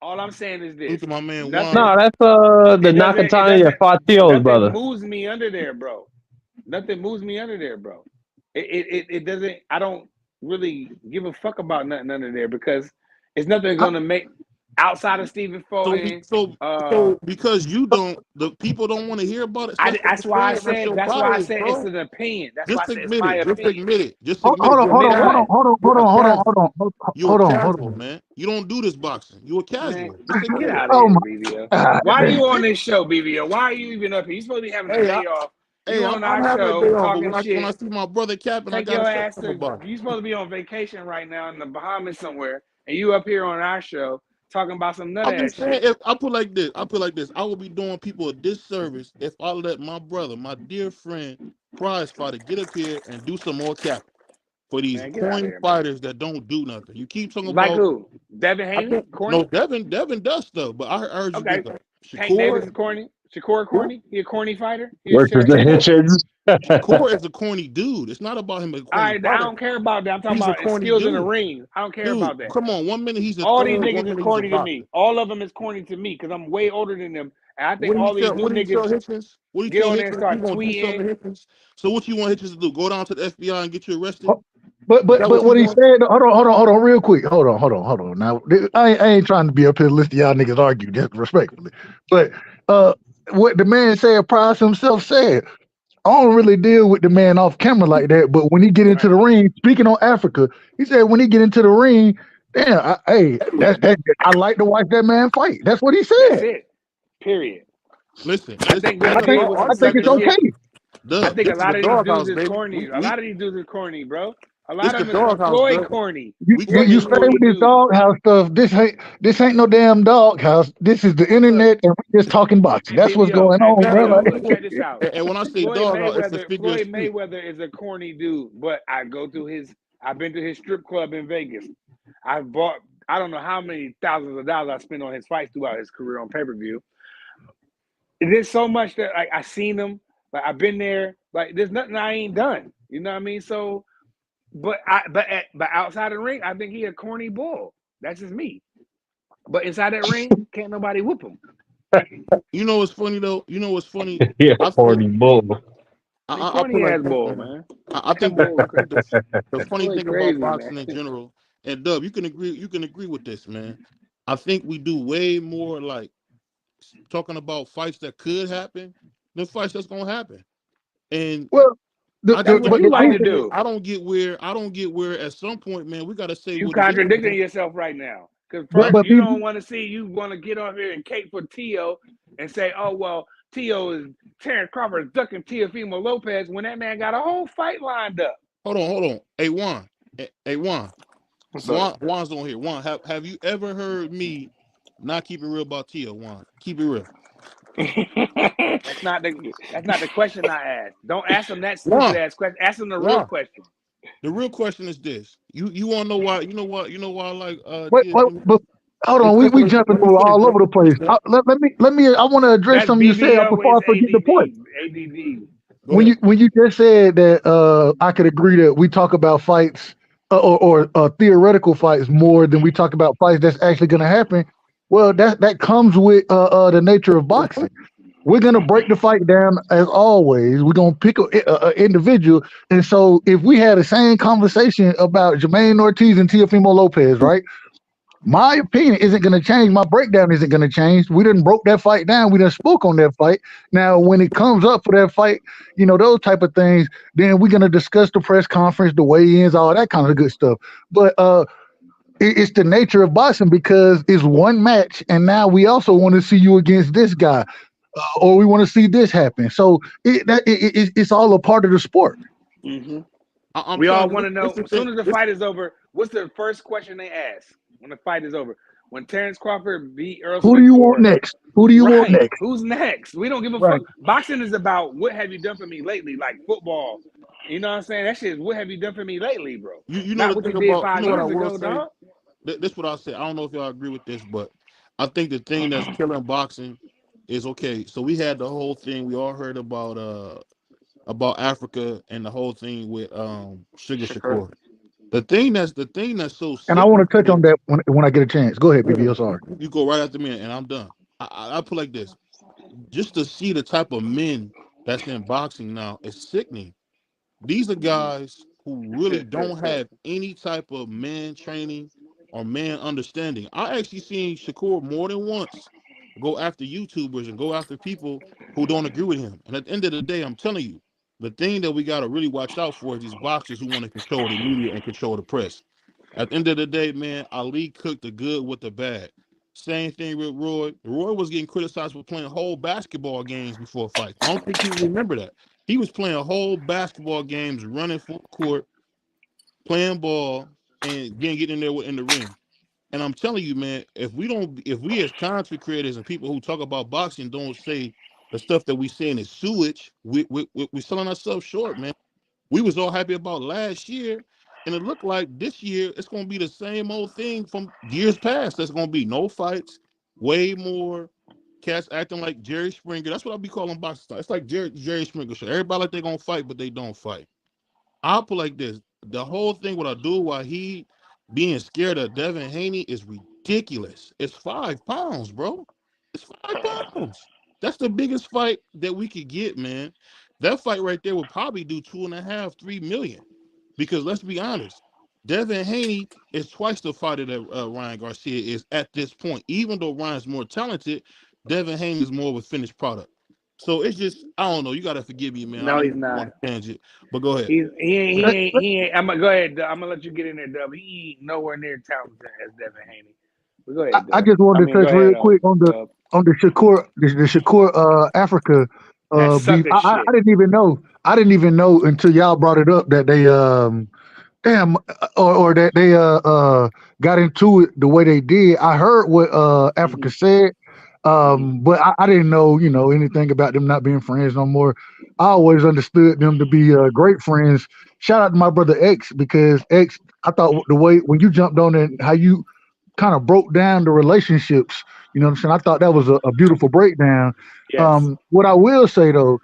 all I'm saying is this. Look at my man Nothing. Juan. No, that's the Nakatani that fought Teal's Nothing brother. moves me under there, bro. Nothing moves me under there, bro. It doesn't. I don't really give a fuck about nothing under there because it's nothing gonna make outside of Stephen Fulton. So because the people don't want to hear about it. That's why I said bias, it's an opinion. That's why I said it's admit my it. opinion. Just Hold admit it. on. You're a casual, man. You don't do this boxing. You're a casual. Man, get out of Oh here, BVO. God. Why are you on this show, BVO? Why are you even up here? You're supposed to be having a day off. You on I'm our having show a day off, talking but shit. when I see my brother capping, I Take gotta your say ass something about it. you supposed to be on vacation right now in the Bahamas somewhere, and you up here on our show talking about some nut I'm ass just saying, shit. if I put like this, I would be doing people a disservice if I let my brother, my dear friend, Prize Fighter, get up here and do some more capping for these corny fighters that don't do nothing. You keep talking like about who? Devin Haney? Corny? No, Devin does stuff, but I heard you Okay. get Tank Davis Shakur. is corny. Shakur corny? He a corny fighter? Versus the Hitchens. Shakur is a corny dude. It's not about him as a corny fighter. I don't care about that. I'm talking about skills in the ring. I don't care about that. Come on, 1 minute he's a all third, these 1 niggas minute is corny to me. All of them is corny to me because I'm way older than them. And I think all these new niggas get on there and start tweeting. So what you want Hitchens to do? Go down to the FBI and get you arrested? But what he said, hold on, real quick. Hold on. Now I ain't trying to be up here listening to y'all niggas argue, just respectfully. But what the man said, Price himself said, I don't really deal with the man off camera like that. But when he get into the ring, speaking on Africa, he said when he get into the ring, damn, I like to watch that man fight. That's what he said. That's it. Period. Listen, I think it's okay. I think a lot of these dudes is corny. A lot of these dudes is corny, bro. A lot of them is Floyd corny. You stay with this doghouse stuff. This ain't no damn doghouse. This is the internet, and we just talking boxing. That's what's going on, bro. Check this out. And when I say doghouse, it's a figure Floyd Mayweather is a corny dude, but I've been to his strip club in Vegas. I don't know how many thousands of dollars I spent on his fights throughout his career on pay-per-view. There's so much that I seen him. Like I've been there. Like there's nothing I ain't done. You know what I mean? So, but outside the ring, I think he a corny bull. That's just me. But inside that ring, can't nobody whoop him. You know what's funny though? Yeah, corny bull. Corny ass bull, man. I think the funny thing about boxing in general, and Dub, you can agree with this, man. I think we do way more like talking about fights that could happen than fights that's gonna happen. And that's what you like to do. I don't get where at some point, man, we gotta say you contradicting yourself right now. Because first you don't want to get on here and cape for Tio and say, oh well, Tio is Terrence Crawford is ducking Teofimo Lopez when that man got a whole fight lined up. Hold on. Hey Juan. Juan's on here. Juan, have you ever heard me not keep it real about Tio, Juan? Keep it real. That's not the question I asked. Don't ask him that stupid ass question. Ask him the real question. The real question is this: you want to know why? You know why I like. But hold on, we jumping all over the place. Let me. I want to address something you said before I forget the point. ADD. When you just said that, I could agree that we talk about fights or theoretical fights more than we talk about fights that's actually going to happen. Well, that comes with the nature of boxing. we're gonna break the fight down as always. We're gonna pick a individual, and so if we had the same conversation about Jermaine Ortiz and Teofimo Lopez, right? My opinion isn't going to change. My breakdown isn't going to change. We didn't broke that fight down. We didn't spoke on that fight. Now, when it comes up for that fight, those type of things, then we're going to discuss the press conference, the weigh-ins, all that kind of good stuff. But it's the nature of boxing because it's one match, and now we also want to see you against this guy, or we want to see this happen. So it's all a part of the sport. Mm-hmm. I'm We all saying want to know, this the as soon thing. as the This, fight is over, what's the first question they ask when the fight is over? When Terrence Crawford beat Earl Who do Smith you want or next? Who do you want right, next? who's next? We don't give a Right. fuck. Boxing is about what have you done for me lately, like football. You know what I'm saying? That shit is what have you done for me lately, bro. you know Not the what you thing did about 5 what I years will ago, say. dog. This what I say. I don't know if y'all agree with this, but I think the thing that's killing boxing is okay. So we had the whole thing. We all heard about Africa and the whole thing with Sugar Shakur. Shakur. The thing that's so And I want sickening to touch on is that when I get a chance. Go ahead, BB. I'm sorry. you go right after me and I'm done. I put like this. Just to see the type of men that's in boxing now is sickening. These are guys who really don't have any type of man training or man understanding. I actually seen Shakur more than once go after YouTubers and go after people who don't agree with him. And at the end of the day, I'm telling you, the thing that we got to really watch out for is these boxers who want to control the media and control the press. At the end of the day, man, Ali cooked the good with the bad. Same thing with Roy. Roy was getting criticized for playing whole basketball games before fights. I don't think people remember that. He was playing whole basketball games, running full court, playing ball, and getting in there in the ring. And I'm telling you, man, if we as content creators and people who talk about boxing don't say the stuff that we saying is sewage, we're selling ourselves short, man. We was all happy about last year, and it looked like this year it's going to be the same old thing from years past. There's going to be no fights, way more cats acting like Jerry Springer. That's what I'll be calling boxing style. It's like Jerry Springer show. Everybody like they're going to fight, but they don't fight. I'll put like this. The whole thing what I do while he being scared of Devin Haney is ridiculous. It's 5 pounds, bro. It's 5 pounds. That's the biggest fight that we could get, man. That fight right there would probably do 2.5, 3 million. Because let's be honest, Devin Haney is twice the fighter that Ryan Garcia is at this point. Even though Ryan's more talented, Devin Haney is more of a finished product. So it's just, I don't know. You gotta forgive me, man. I No, know he's you not. want to tangent, but go ahead. He ain't. I'm gonna go ahead. I'm gonna let you get in there, Dub. He ain't nowhere near talented as Devin Haney. But go ahead, I Dub. just I wanted to mean, go touch ahead, real quick on Dub. the Shakur Africa That beef. sucker I shit. didn't even know. I didn't even know until y'all brought it up that they damn or that they got into it the way they did. I heard what Mm-hmm. Africa said, Mm-hmm. but I didn't know anything about them not being friends no more. I always understood them to be great friends. Shout out to my brother X because X. I thought the way when you jumped on it, how you kind of broke down the relationships. You know what I'm saying? I thought that was a beautiful breakdown. Yes. What I will say though,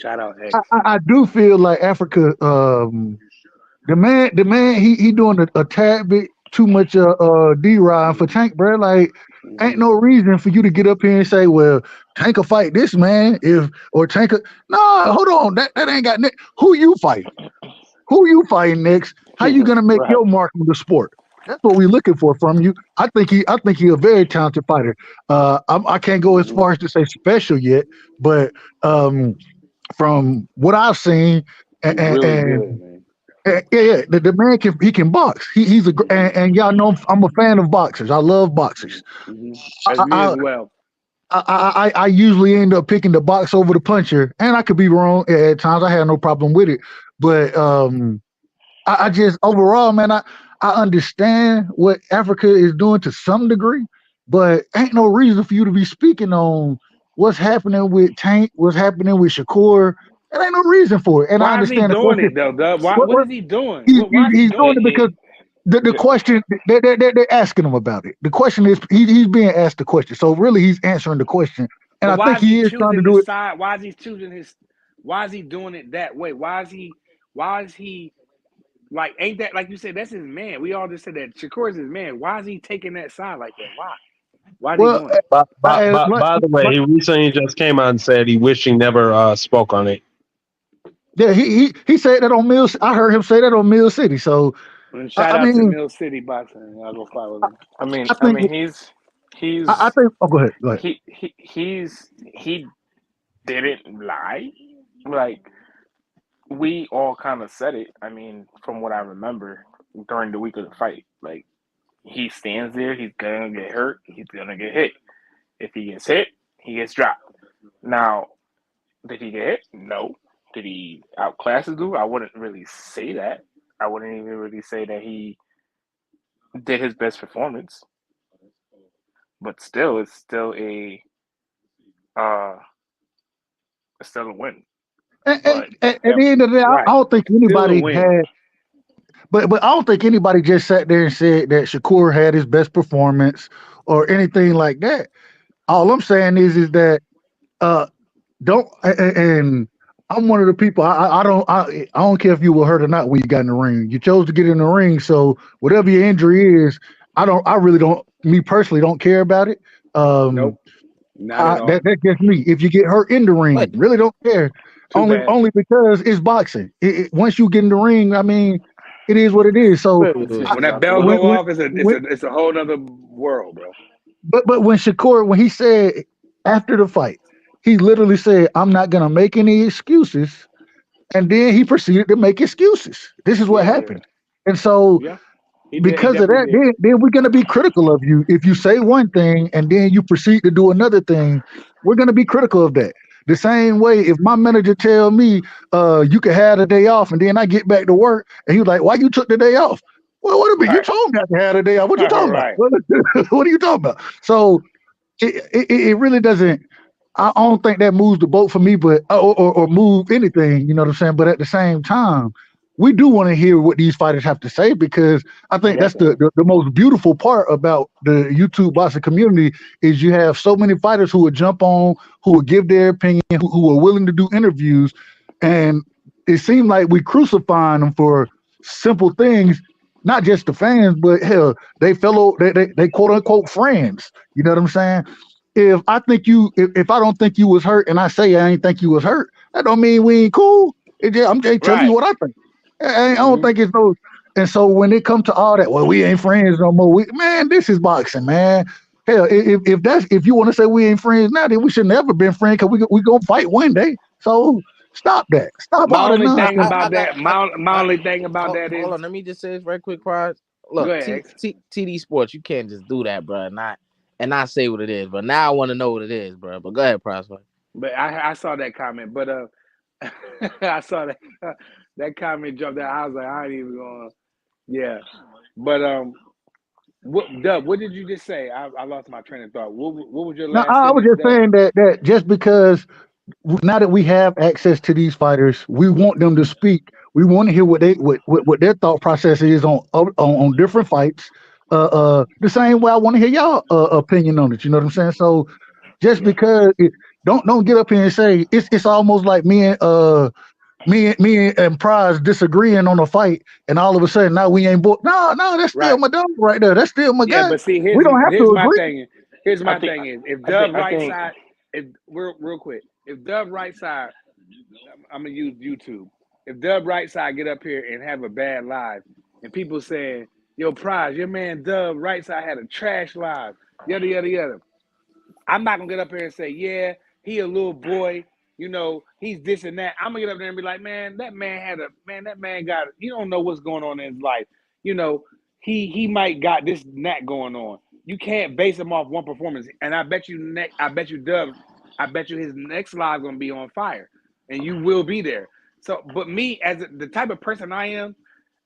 Shout out X. I do feel like Africa, the man, he doing a tad bit too much D ride for Tank, bro. Like, ain't Mm-hmm. no reason for you to get up here and say, well, Tank will fight this man or Tank. No, hold on, that ain't got who you fighting. Who you fighting next? How you gonna make Right. your mark on the sport? That's what we're looking for from you. I think he a very talented fighter. I can't go as Mm-hmm. far as to say special yet, but from what I've seen, and, He's really and, good, man. yeah, the man can box. He's a Mm-hmm. and y'all know I'm a fan of boxers. I love boxers. Mm-hmm. That's I, me as I well. I usually end up picking the box over the puncher, and I could be wrong at times. I have no problem with it, but I just overall, man, I understand what Africa is doing to some degree, but ain't no reason for you to be speaking on what's happening with Tank, what's happening with Shakur. There ain't no reason for it, and I Why is he understand the doing question. it though, Dub? Why? What What is he doing? he's, Why is he he's doing doing it it? because the question they're asking him about it. The question is he's being asked the question, so really he's answering the question, and But I why think is he he is trying to choosing do his it. side? Why is he choosing his? Why is he doing it that way? Why is he? Why is he like? Ain't that like you said? That's his man. We all just said that Shakur is his man. Why is he taking that side like that? Why? Why did he Well, want it? By the way, he recently just came out and said he wished he never spoke on it. yeah, he said that on Mill. I heard him say that on Mill City. So And I, shout I out to mean, Mill City Boxing. I'll go follow them. I think I He's think. Oh, go ahead. Go ahead. he didn't lie. Like we all kind of said it. I mean, from what I remember during the week of the fight, like he stands there, he's gonna get hurt, he's gonna get hit. If he gets hit, he gets dropped. Now, did he get hit? No. Did he outclass his dude? I wouldn't really say that. I wouldn't even really say that he did his best performance. But still, uh, it's still a win. But At the end of the day, I Right. don't think Still a anybody win. had. But I don't think anybody just sat there and said that Shakur had his best performance or anything like that. All I'm saying is that uh don't and I'm one of the people I don't care if you were hurt or not when you got in the ring. You chose to get in the ring, so whatever your injury is, I really don't, me personally don't care about it. Um Nope. Not at all. that's just me. If you get hurt in the ring, But really don't care. Too bad. Only because it's boxing. Once you get in the ring, I mean, it is what it is. So wait, wait, wait. When that exactly. bell when, go when, off, when it's a whole nother world, bro. but when Shakur, when he said after the fight, he literally said, "I'm not gonna make any excuses," and then he proceeded to make excuses. This is what Yeah, he did. happened, and so Yeah, he did. He because of that, definitely did. then we're gonna be critical of you if you say one thing and then you proceed to do another thing. We're gonna be critical of that. The same way, if my manager tell me, you can have a day off, and then I get back to work, and he was like, "Why you took the day off?" Well, what a minute, you Right. told me I could have a day off. What you talking about? Right. What are you talking about? So it really doesn't. I don't think that moves the boat for me, but or move anything. You know what I'm saying? But at the same time, we do want to hear what these fighters have to say because I think that's Definitely. the most beautiful part about the YouTube boxing community is you have so many fighters who would jump on, who would give their opinion, who are willing to do interviews, and it seemed like we crucifying them for simple things. Not just the fans, but hell, they quote unquote friends. You know what I'm saying? If I don't think you was hurt and I say I ain't think you was hurt, that don't mean we ain't cool. I'm just telling you Right. what I think. I don't Mm-hmm. think it's no. And so when it comes to all that, well, we ain't friends no more. Man, this is boxing, man. Hell, if you want to say we ain't friends now, then we should never been friends because we gonna fight one day. So stop that. Stop My all that only nonsense. thing about that, my I only thing about that hold is, on. Let me just say this very quick, Prize. go Look, ahead, X. TD Sports, you can't just do that, bro, and not say what it is. But now I want to know what it is, bro. But go ahead, Prize. But I saw that comment, but I saw that comment jumped out. I was like, I ain't even going. Yeah, but what did you just say? I lost my train of thought. What was your Now last I was sentence, just Dub? saying that just because now that we have access to these fighters, we want them to speak. We want to hear what their thought process is on different fights. The same way I want to hear y'all opinion on it. You know what I'm saying? So just Yeah. because don't get up here and say it's almost like me and Prize disagreeing on a fight, and all of a sudden now we ain't no, that's still Right. my dog right there. That's still my Yeah, guy. but see, We don't have here's to my agree. thing. Here's I my think thing is if I think Dub I right think side, if real quick, if Dub right side, I'm gonna use YouTube. If Dub right side get up here and have a bad live, and people saying, "Yo, Prize, your man Dub right side had a trash live," yada yada yada. I'm not gonna get up here and say, "Yeah, he a little boy." You know, he's this and that. I'm gonna get up there and be like, man, that man got, you don't know what's going on in his life. You know, he might got this and that going on. You can't base him off one performance. And I bet you his next live gonna be on fire. And you will be there. So, but me as the type of person I am,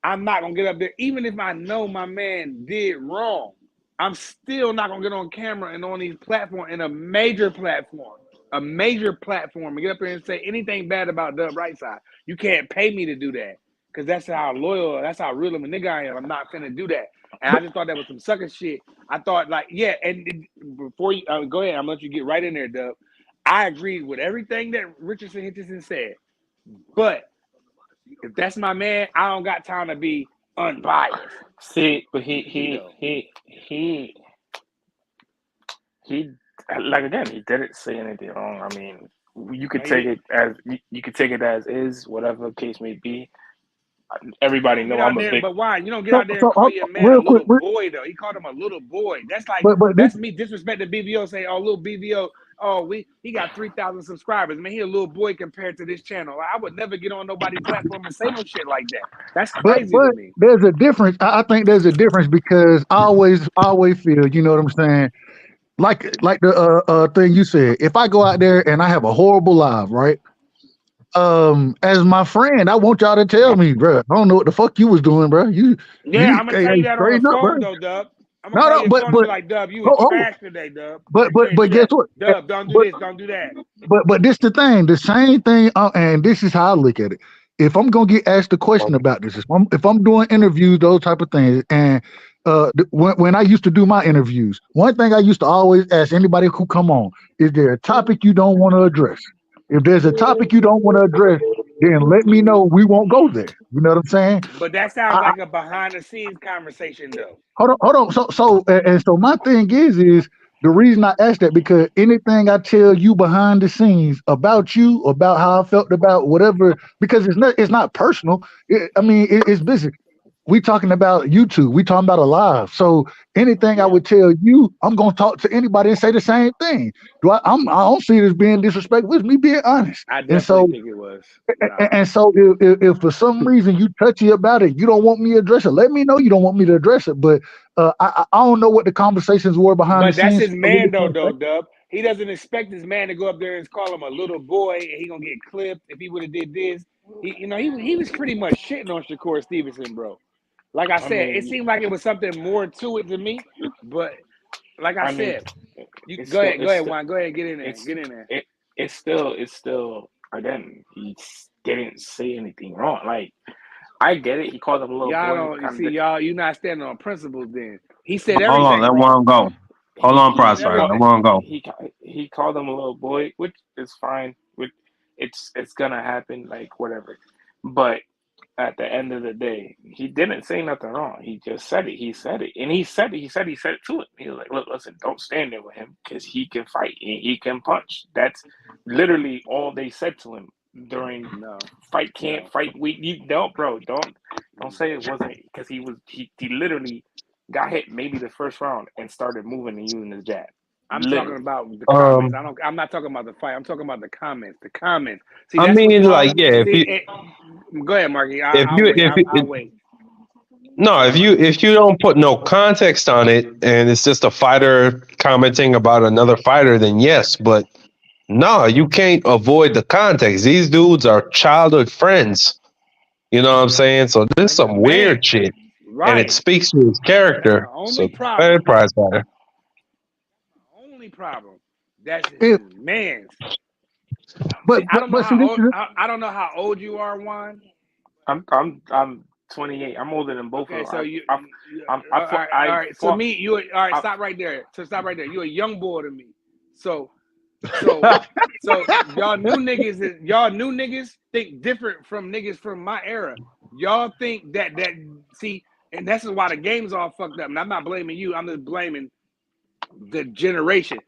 I'm not gonna get up there, even if I know my man did wrong. I'm still not gonna get on camera and on these platforms in a major platform, and get up here and say anything bad about Dub Right Side. You can't pay me to do that because that's how loyal, that's how real of a nigga I am. I'm not finna do that. And I just thought that was some sucker shit. I thought like, yeah, and before you go ahead, I'm gonna let you get right in there, Dub. I agreed with everything that Richardson said, but if that's my man, I don't got time to be unbiased. see, but You know, he he again, he didn't say anything wrong. I mean, you could take it as you could take it as is, whatever the case may be. Everybody know I'm a big. But why? You don't get out there So and call your man a real quick, little boy though. He called him a little boy. That's like but that's me disrespecting BBO saying, "Oh, little BBO, he got 3,000 subscribers. Man, he a little boy compared to this channel." I would never get on nobody's platform and say no shit like that. That's crazy to me. there's a difference. I think there's a difference because I always feel, you know what I'm saying? Like the thing you said, if I go out there and I have a horrible live, right? As my friend, I want y'all to tell me, bro. I don't know what the fuck you was doing, bro. I'm gonna tell you that on the phone, though, Dub. I'm gonna call your phone and be like, Dub, you was trash today, Dub. But guess what? Dub, don't do this, don't do that. But this the thing, the same thing, and this is how I look at it. If I'm gonna get asked a question about this, if I'm doing interviews, those type of things, and when I used to do my interviews, one thing I used to always ask anybody who come on, is there a topic you don't want to address? If there's a topic you don't want to address, then let me know. We won't go there. You know what I'm saying? But that sounds like a behind the scenes conversation, though. Hold on. So my thing is the reason I asked that, because anything I tell you behind the scenes about you, about how I felt about whatever, because it's not personal. It's business. We talking about YouTube. We talking about a live. So anything I would tell you, I'm gonna talk to anybody and say the same thing. I don't see it as being disrespectful. It's me being honest. I definitely think it was. And so if for some reason you touchy about it, you don't want me to address it, let me know you don't want me to address it. But I don't know what the conversations were behind the scenes. But that's his man, though, Dub. He doesn't expect his man to go up there and call him a little boy, and he gonna get clipped if he would have did this. He was pretty much shitting on Shakur Stevenson, bro. Like I said, it seemed like it was something more to it to me. But like I said, go ahead, Juan. Go ahead, get in there. It's still again, he didn't say anything wrong. Like, I get it. He called him a little boy. You're not standing on principles then. He said everything. Hold on, let one go. Hold on, Prosper. Let one go. He called him a little boy, which is fine. It's gonna happen, like whatever. But at the end of the day, he didn't say nothing wrong. He just said it. He said it. And he said it to him. He was like, look, listen, don't stand there with him because he can fight and he can punch. That's literally all they said to him during fight camp, fight week. Don't say it wasn't, because he literally got hit maybe the first round and started moving and using his jab. I'm talking about the comments. I'm not talking about the fight. I'm talking about the comments. The comments. See, I mean, like, yeah. Go ahead, Marky. I'll wait. No, if you don't put no context on it and it's just a fighter commenting about another fighter, then yes. But no, you can't avoid the context. These dudes are childhood friends. You know what I'm saying? So this is some weird shit, and it speaks to his character. So Prize fighter. Problem. That's his man's. But I don't know how old you are, Juan. I'm 28. I'm older than both of them. So all right. So me, you all right? Stop right there. You're a young boy to me. So y'all new niggas think different from niggas from my era. Y'all think that see, and this is why the game's all fucked up. And I'm not blaming you. I'm just blaming the generation.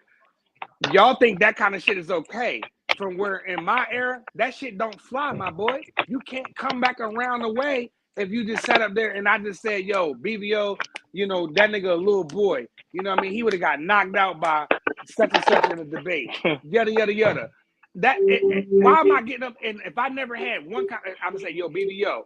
Y'all think that kind of shit is okay, from where in my era that shit don't fly, my boy. You can't come back around the way if you just sat up there and I just said, yo, BBO, that nigga a little boy, what I mean, he would have got knocked out by such and such in a debate, yada yada yada. Why am I getting up? And if I never had one, I'm gonna say, yo, BBO,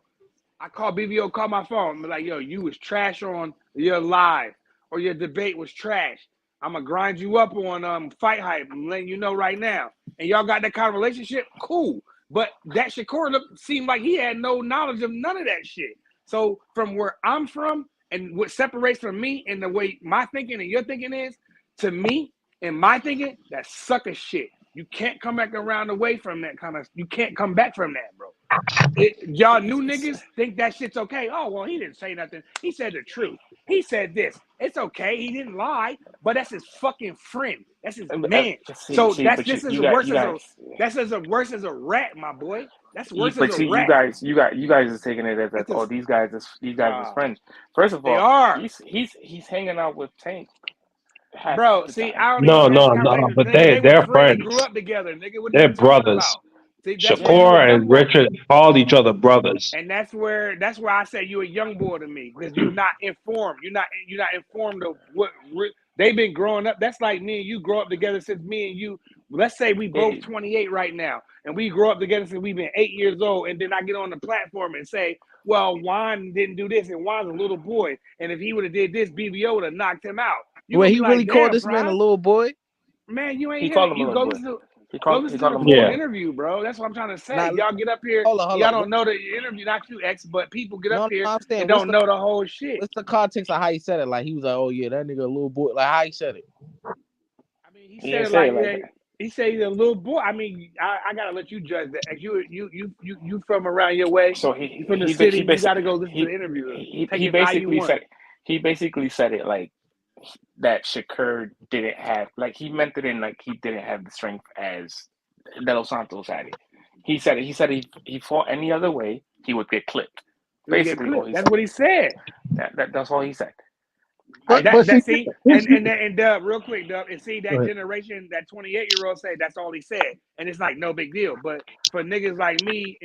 I call BBO, call my phone, I'm like, yo, you was trash on your live, or your debate was trash. I'm gonna grind you up on Fight Hype. I'm letting you know right now. And y'all got that kind of relationship, cool. But that Shakur seemed like he had no knowledge of none of that shit. So from where I'm from, and what separates from me and the way my thinking and your thinking is, to me and my thinking, that's sucker shit. You can't come back around away from that kind of. You can't come back from that, bro. Y'all new niggas think that shit's okay. Oh, well, he didn't say nothing. He said the truth. He said this. It's okay. He didn't lie, but that's his fucking friend. That's his man. That's as worse as a rat, my boy. That's worse as a rat. You guys are taking it as that. Oh, these guys are friends. First of all, they are. He's hanging out with Tank. half Bro, the see, time. I don't even No, have no, that no. conversation. But Nigga, they was they're friends. They grew friends. up together, nigga. What are They're you talking brothers. about? See, that's where you a Shakur young and boy. Richard called each other brothers. And that's where I say you a young boy to me because you're not informed. You're not informed of what they've been growing up. That's like me and you grow up together since me and you. Let's say we both 28 right now, and we grow up together since we've been 8 years old. And then I get on the platform and say, "Well, Juan didn't do this, and Juan's a little boy, and if he would have did this, BBO would have knocked him out." You Wait, gonna he be really like, called "Damn, this man a Prize, little boy? man, you ain't He hear it. called him a You little go boy. listen to." He Go called listen to the him a full little Yeah. boy. interview, bro. That's what I'm trying to say. Nah, Y'all get up here, hold on. y'all don't know the interview, not you, X, but people get up No, here I'm saying, and don't know the whole shit. what's the context of how he said it? Like he was like, "Oh yeah, that nigga a little boy." Like how he said it? I mean, he He said didn't it say like it like that. he said he's a little boy. I mean, I gotta let you judge that. X, you from around your way. So You from the he city. he You got to basically go listen to the interview. Take he it how you basically want. said it like that Shakur didn't have, like he meant it in like he didn't have the strength as De Los Santos had it. He said it. He said he fought any other way, he would get clipped. You get Basically, all clipped. he That's said. what he said. That's all he said. But see, See, here's, and Dub, real quick, Dub, and see go that ahead. generation, that 28-year-old say that's all he said, and it's like no big deal. But for niggas like me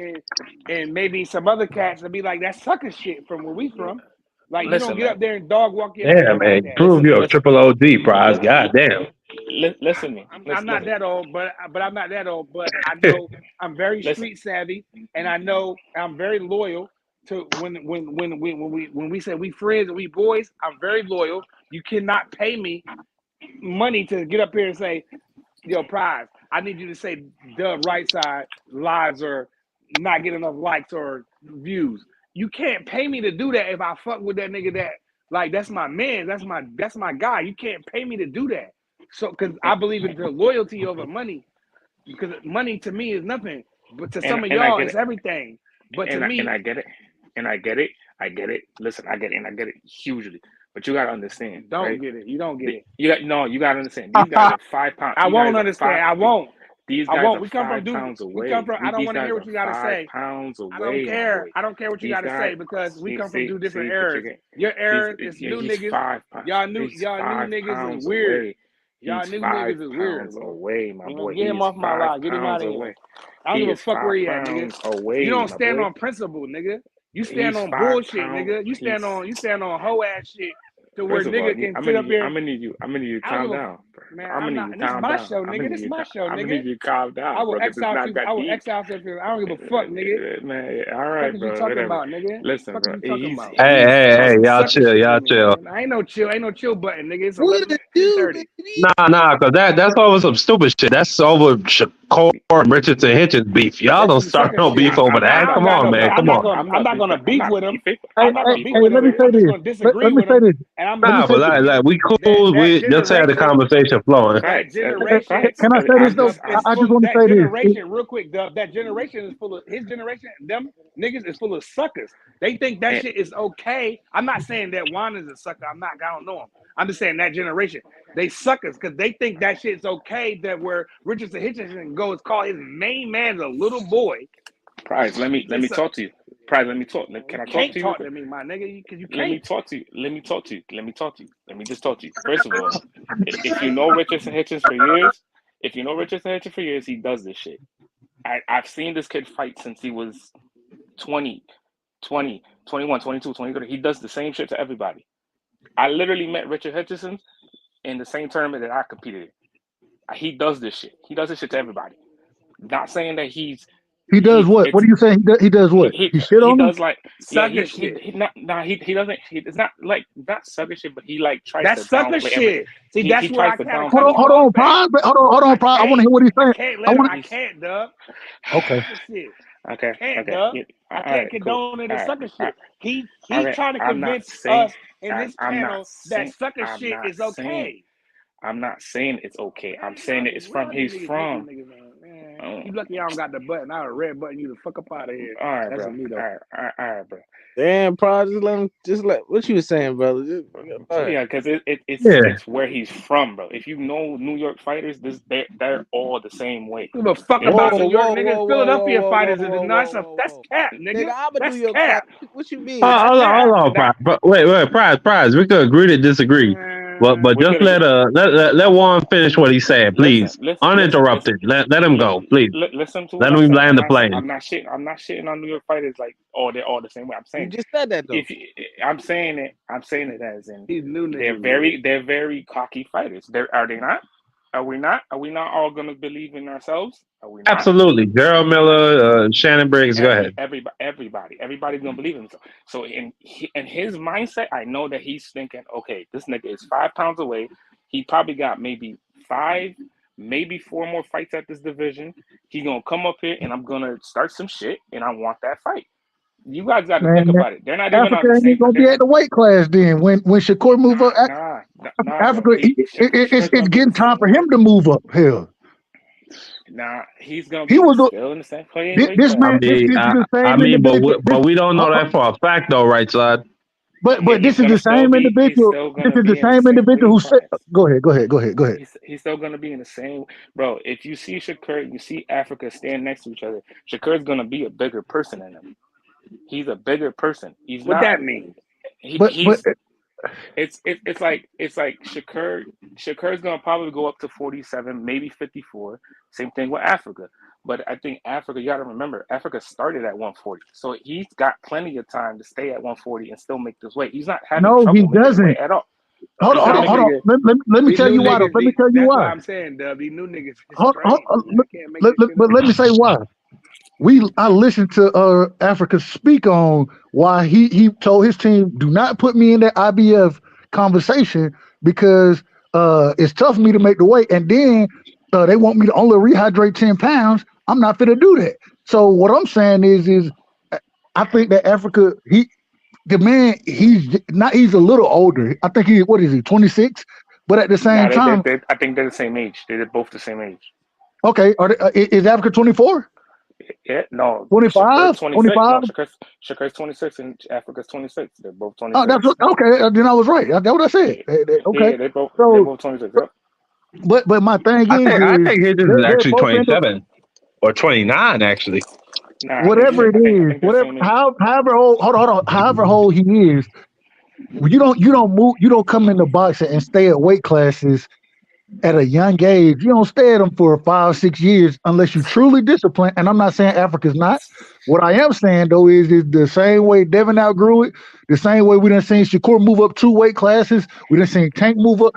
and maybe some other cats, to be like that's sucker shit from where we from. Like you don't Listen, get man. up there and dog walk your Yeah, man like man. that. Prove Listen, you're a listen, triple OG prize. listen, Goddamn. listen to me. I'm not Listen. that old, but I'm not that old. But I know I'm very Listen. street savvy, and I know I'm very loyal to when we say we friends and we boys. I'm very loyal. You cannot pay me money to get up here and say, "Yo, Prize, I need you to say the right side lives or not get enough likes or views." You can't pay me to do that if I fuck with that nigga that like that's my man, that's my guy. You can't pay me to do that. So because I believe in the loyalty over money, because money to me is nothing, but to some of And I y'all get it's it. everything. But to And me, I get it. And I get it. I get it. Listen, I get it, and I get it hugely. But you gotta understand, don't right? get it. You don't get it. You gotta understand. These guys are 5 pounds. I won't understand. I won't. These I guys won't. are We come from 5 dudes. pounds We away. come from. I don't These want to guys hear are what you got to 5 say. pounds I don't away, my care. boy. I don't care what you These got to guys, say because we come from see, two different but eras. Your era is new he's niggas. 5 pounds. Y'all new He's 5 niggas is pounds weird. away. Y'all He's new 5 niggas is weird, pounds bro. away, my boy. Get He him is off my 5 line. Get him out pounds of here. away. I don't He give a is fuck 5 where he at, nigga. pounds away, You don't my stand boy. on principle, nigga. You stand He's on 5 bullshit, pounds. nigga. You stand on hoe ass shit to where First of all, nigga can sit up here. I'm gonna need you to I don't calm give a down. man. I'm I'm gonna need not. you to This is calm my down. show, nigga. This is my show, I'm gonna nigga. need you to calm I down, will bro, because X it's out not you. that I will deep. X out if I don't give a fuck, nigga. Man, all What right, is you bro, talking whatever. about, nigga? Listen, What bro, are you talking he's about? Hey, y'all Sucker chill, shit y'all to me, chill. man. Ain't no chill button, nigga. It's What 11 did minutes, it do, 10:30. baby? Nah, cause that's over some stupid shit. That's over Shakur and Richardson Hitchens beef. Y'all That's don't some start sucker no beef shit. over Now that. I don't Come got on, no. man. Come on. I'm not gonna beef with him. Hey, I'm not gonna hey, beef hey, with let him. me say I'm just this. gonna disagree Let me with say him. this. And I'm Let me Nah, say but this. we cool. that We just had the generation. conversation flowing. That facts. generation Can I say this is though? I just full. want to That say this. generation, real quick, Dub. That generation is full of his generation. Them niggas is full of suckers. They think that And, shit is okay. I'm not saying that Juan is a sucker. I don't know him. I'm just saying that generation. They suckers because they think that shit's okay. That where Richardson Hitchens goes call his main man a little boy. Prize, let me talk to you. Prize, let me talk. Can You I talk can't to you real talk quick? to me, my nigga, because you Let me can't. talk to you. Let me talk to you. Let me talk to you. Let me just talk to you. First of all, if you know Richardson Hitchens for years, he does this shit. I've seen this kid fight since he was 20, 20, 21, 22, 23. He does the same shit to everybody. I literally met Richard Hitchison in the same tournament that I competed in. He does this shit. He does this shit to everybody. Not saying that He does what? What it's are you saying? He does what? He shit he on him? does like Sucker shit. he not nah he doesn't it's not like not sucker shit, but he like tries That's to sucker downplay everything. shit. See, that's He where I tries to kind of downplay cut you Hold off on, at. Pride. Hold on, Pride. I want to hear what he's I saying. can't I let him. want I can't, Dub. Okay. Sucker shit. Okay, Can't, okay. Dub. Yeah, I all can't right, cool. condone it All as right, sucker all right. shit. He's Okay, trying to I'm not convince saying us in this panel that sucker shit is okay. I'm not saying it's okay. I'm saying it's from he's from. You lucky I don't got the button. I would red button you to fuck up out of here. All right, That's bro. what me though. All right, bro. Damn, Prod, just let what you was saying, brother. Just, all right. Yeah, because Yeah. it's where he's from, bro. If you know New York fighters, they're all the same way. Give a fuck They're about not- New York niggas. Philadelphia fighters is that's cap, Nigga, nigga. I'm a New That's York cap. fighter. What you mean? Hold on, cap. Prize. Wait, Prize. We could agree to disagree. But We just could have. let Juan finish what he's saying, please. Uninterrupted. Let him go, please. Listen to what Let I'm him saying. land the plane. I'm not shitting. I'm not shitting on New York fighters like they're all the same way. I'm You saying just said that though. if I'm saying it as in These new they're niggas. very cocky fighters. Are they not? Are we not? Are we not all gonna believe in ourselves? Are we not? Absolutely. Gerald Miller, Shannon Briggs, go ahead. Everybody's gonna believe in himself. So in his mindset, I know that he's thinking, okay, this nigga is 5 pounds away. He probably got maybe 5, maybe 4 more fights at this division. He's gonna come up here and I'm gonna start some shit, and I want that fight. You guys got to think Man, about it. They're not even on Africa the ain't same. gonna be at the weight class then. When Shakur move up, Nah, bro. Africa, Shakur's it's gonna be getting the time same for weight. him to move up. Hell, Nah, he's gonna he be was still in the same weight this class. man. This is the I same mean, individual. but we don't know that for a fact, though, right, Sud? But He's this is gonna the still same be. He's individual. still This gonna is the be in the same same individual weight who said. class. Go ahead. He's still gonna be in the same. Bro, if you see Shakur, you see Africa stand next to each other. Shakur's gonna be a bigger person than him. He's a bigger person. He's What not. that mean? But It's like Shakur's gonna probably go up to 47, maybe 54. Same thing with Africa. But I think Africa, you gotta remember, Africa started at 140. So he's got plenty of time to stay at 140 and still make this weight. He's not having no, he trouble making the weight doesn't. at all. Hold He's on. not making Let me These tell new you why. niggas. Let me tell you That's why why. I'm saying, Dub. These new niggas is Hold, hold, strange, man. I can't make this shit up. let me say why. I listened to Africa speak on why he told his team, do not put me in that IBF conversation because it's tough for me to make the weight, and then they want me to only rehydrate 10 pounds. I'm not fit to do that. So what I'm saying is I think that Africa, the man, he's a little older. I think what is he, 26? But at the same time, I think they're the same age. They're both the same age. okay, is Africa 24? Yeah, no, 25? Shakur's 26. 25? No, Shakur's 26 and Africa's 26. They're both Oh, 26. okay. Then I was right. That's what I said. Okay. Yeah, they're both So, 26. Yep. but my thing I is think his is they're actually both in the 27 or 29, actually. Nah, whatever it I is, think they're the whatever same age. however old. Hold on. However old he is, you don't move. You don't come in the boxing and stay at weight classes at a young age. You don't stay at them for 5, 6 years unless you truly disciplined. And I'm not saying Africa's not. What I am saying though is the same way Devin outgrew it, the same way we done seen Shakur move up 2 weight classes, we done seen Tank move up.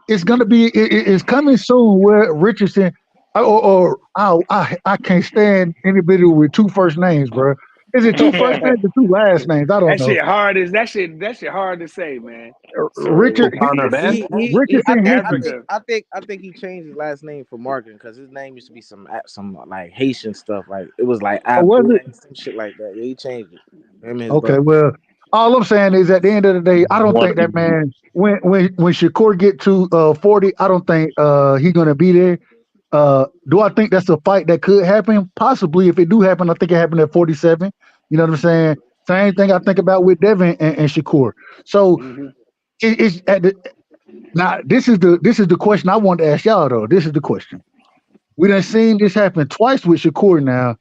It's gonna be it's coming soon where Richardson I can't stand anybody with 2 first names, bro. Is it 2 first names or 2 last names? I don't That know. shit hard as that shit hard to say, man. Richard Richardson Henry. Africa. I think he changed his last name for Markin because his name used to be some like Haitian stuff. Like it was like Was Abdul it? some shit like that. Yeah, he changed it. Him and his Okay, brother. well, all I'm saying is at the end of the day, I don't think that man when Shakur get to 40, I don't think he's gonna be there. Do I think that's a fight that could happen? Possibly. If it do happen, I think it happened at 47. You know what I'm saying? Same thing I think about with Devin and Shakur. So it's at the now this is the question I want to ask y'all though. This is the question. We done seen this happen twice with Shakur now.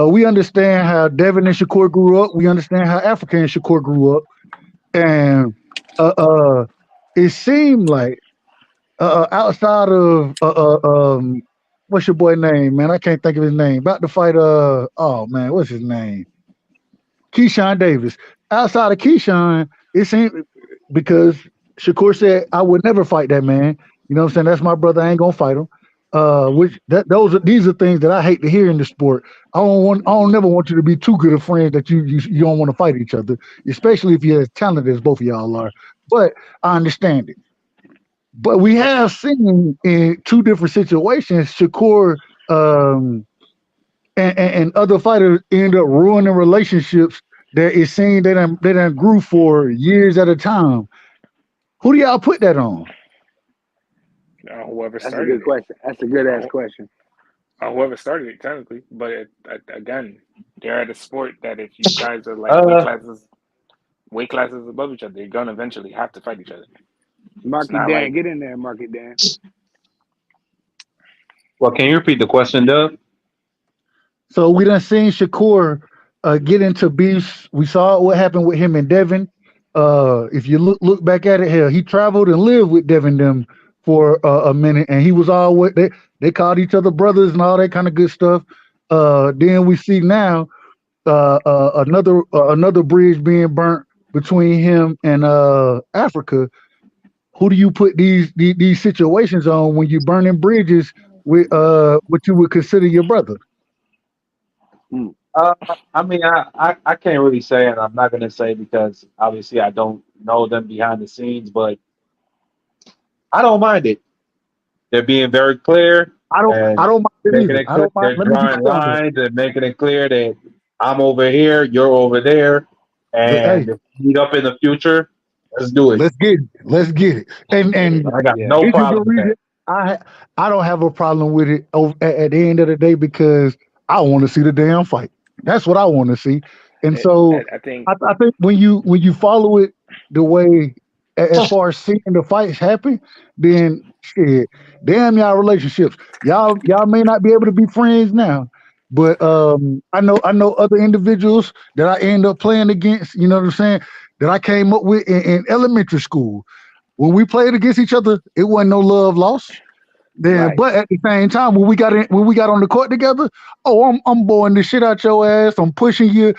We understand how Devin and Shakur grew up. We understand how Africa and Shakur grew up. And it seemed like outside of what's your boy name, man? I can't think of his name. About to fight oh man, what's his name? Keyshawn Davis. Outside of Keyshawn, it seemed because Shakur said I would never fight that man. You know what I'm saying? That's my brother. I ain't gonna fight him. These are things that I hate to hear in the sport. I don't never want you to be too good of friends that you don't want to fight each other, especially if you're as talented as both of y'all are. But I understand it. But we have seen in 2 different situations, Shakur and other fighters end up ruining relationships that it seemed they done grew for years at a time. Who do y'all put that on? Whoever That's a started good it. question. That's a good ass question. Whoever started it, technically. But again, they're at a sport that if you guys are like weight classes above each other, you're gonna eventually have to fight each other. It's not MarkyDan, like get in there, MarkyDan. Well, can you repeat the question, Doug? So we done seen Shakur get into beefs. We saw what happened with him and Devin. if you look back at it, hell, he traveled and lived with Devin them for a minute, and he was always they called each other brothers and all that kind of good stuff. Then we see now another bridge being burnt between him and Africa. Who do you put these situations on when you burning bridges with what you would consider your brother? I mean, I can't really say, and I'm not gonna say because obviously I don't know them behind the scenes, but I don't mind it. They're being very clear I and don't mind it making either. it I clear. don't mind. They're Let me be drawing clear on that. lines and making it clear that I'm over here, you're over there, Hey, and if we meet up in the future, let's do it. let's get it. Let's get it. And I got Yeah. no this is the problem with reason that. I don't have a problem with it at the end of the day because I want to see the damn fight. That's what I want to see. And so I think I think when you follow it the way as far as seeing the fights happen, then shit, damn y'all relationships. Y'all may not be able to be friends now, but I know other individuals that I end up playing against. You know what I'm saying? That I came up with in elementary school. When we played against each other, it wasn't no love lost. Then, Right. but at the same time, when we got on the court together, oh, I'm boring the shit out your ass. I'm pushing you,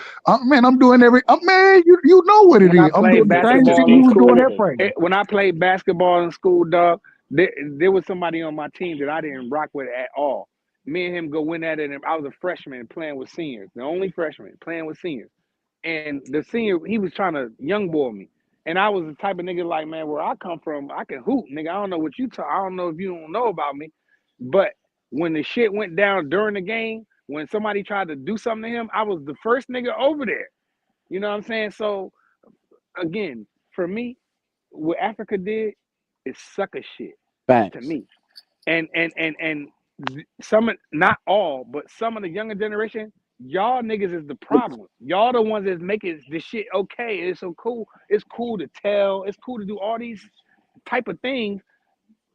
man. I'm doing man. You know what it When I is. I'm played doing the it's same just shit basketball you in was doing school, at incompetitive. practice. when I played basketball in school, dog, there was somebody on my team that I didn't rock with at all. Me and him go win at it, and I was a freshman playing with seniors, the only freshman playing with seniors. And the senior, he was trying to young boy me. And I was the type of nigga like, man, where I come from, I can hoop, nigga. I don't know what you talk. I don't know if you don't know about me. But when the shit went down during the game, when somebody tried to do something to him, I was the first nigga over there. You know what I'm saying? So again, for me, what Africa did is sucker shit to Facts. me. And some, not all, but some of the younger generation, y'all niggas is the problem. Y'all the ones that's making this shit okay. It's so cool. It's cool to tell. It's cool to do all these type of things.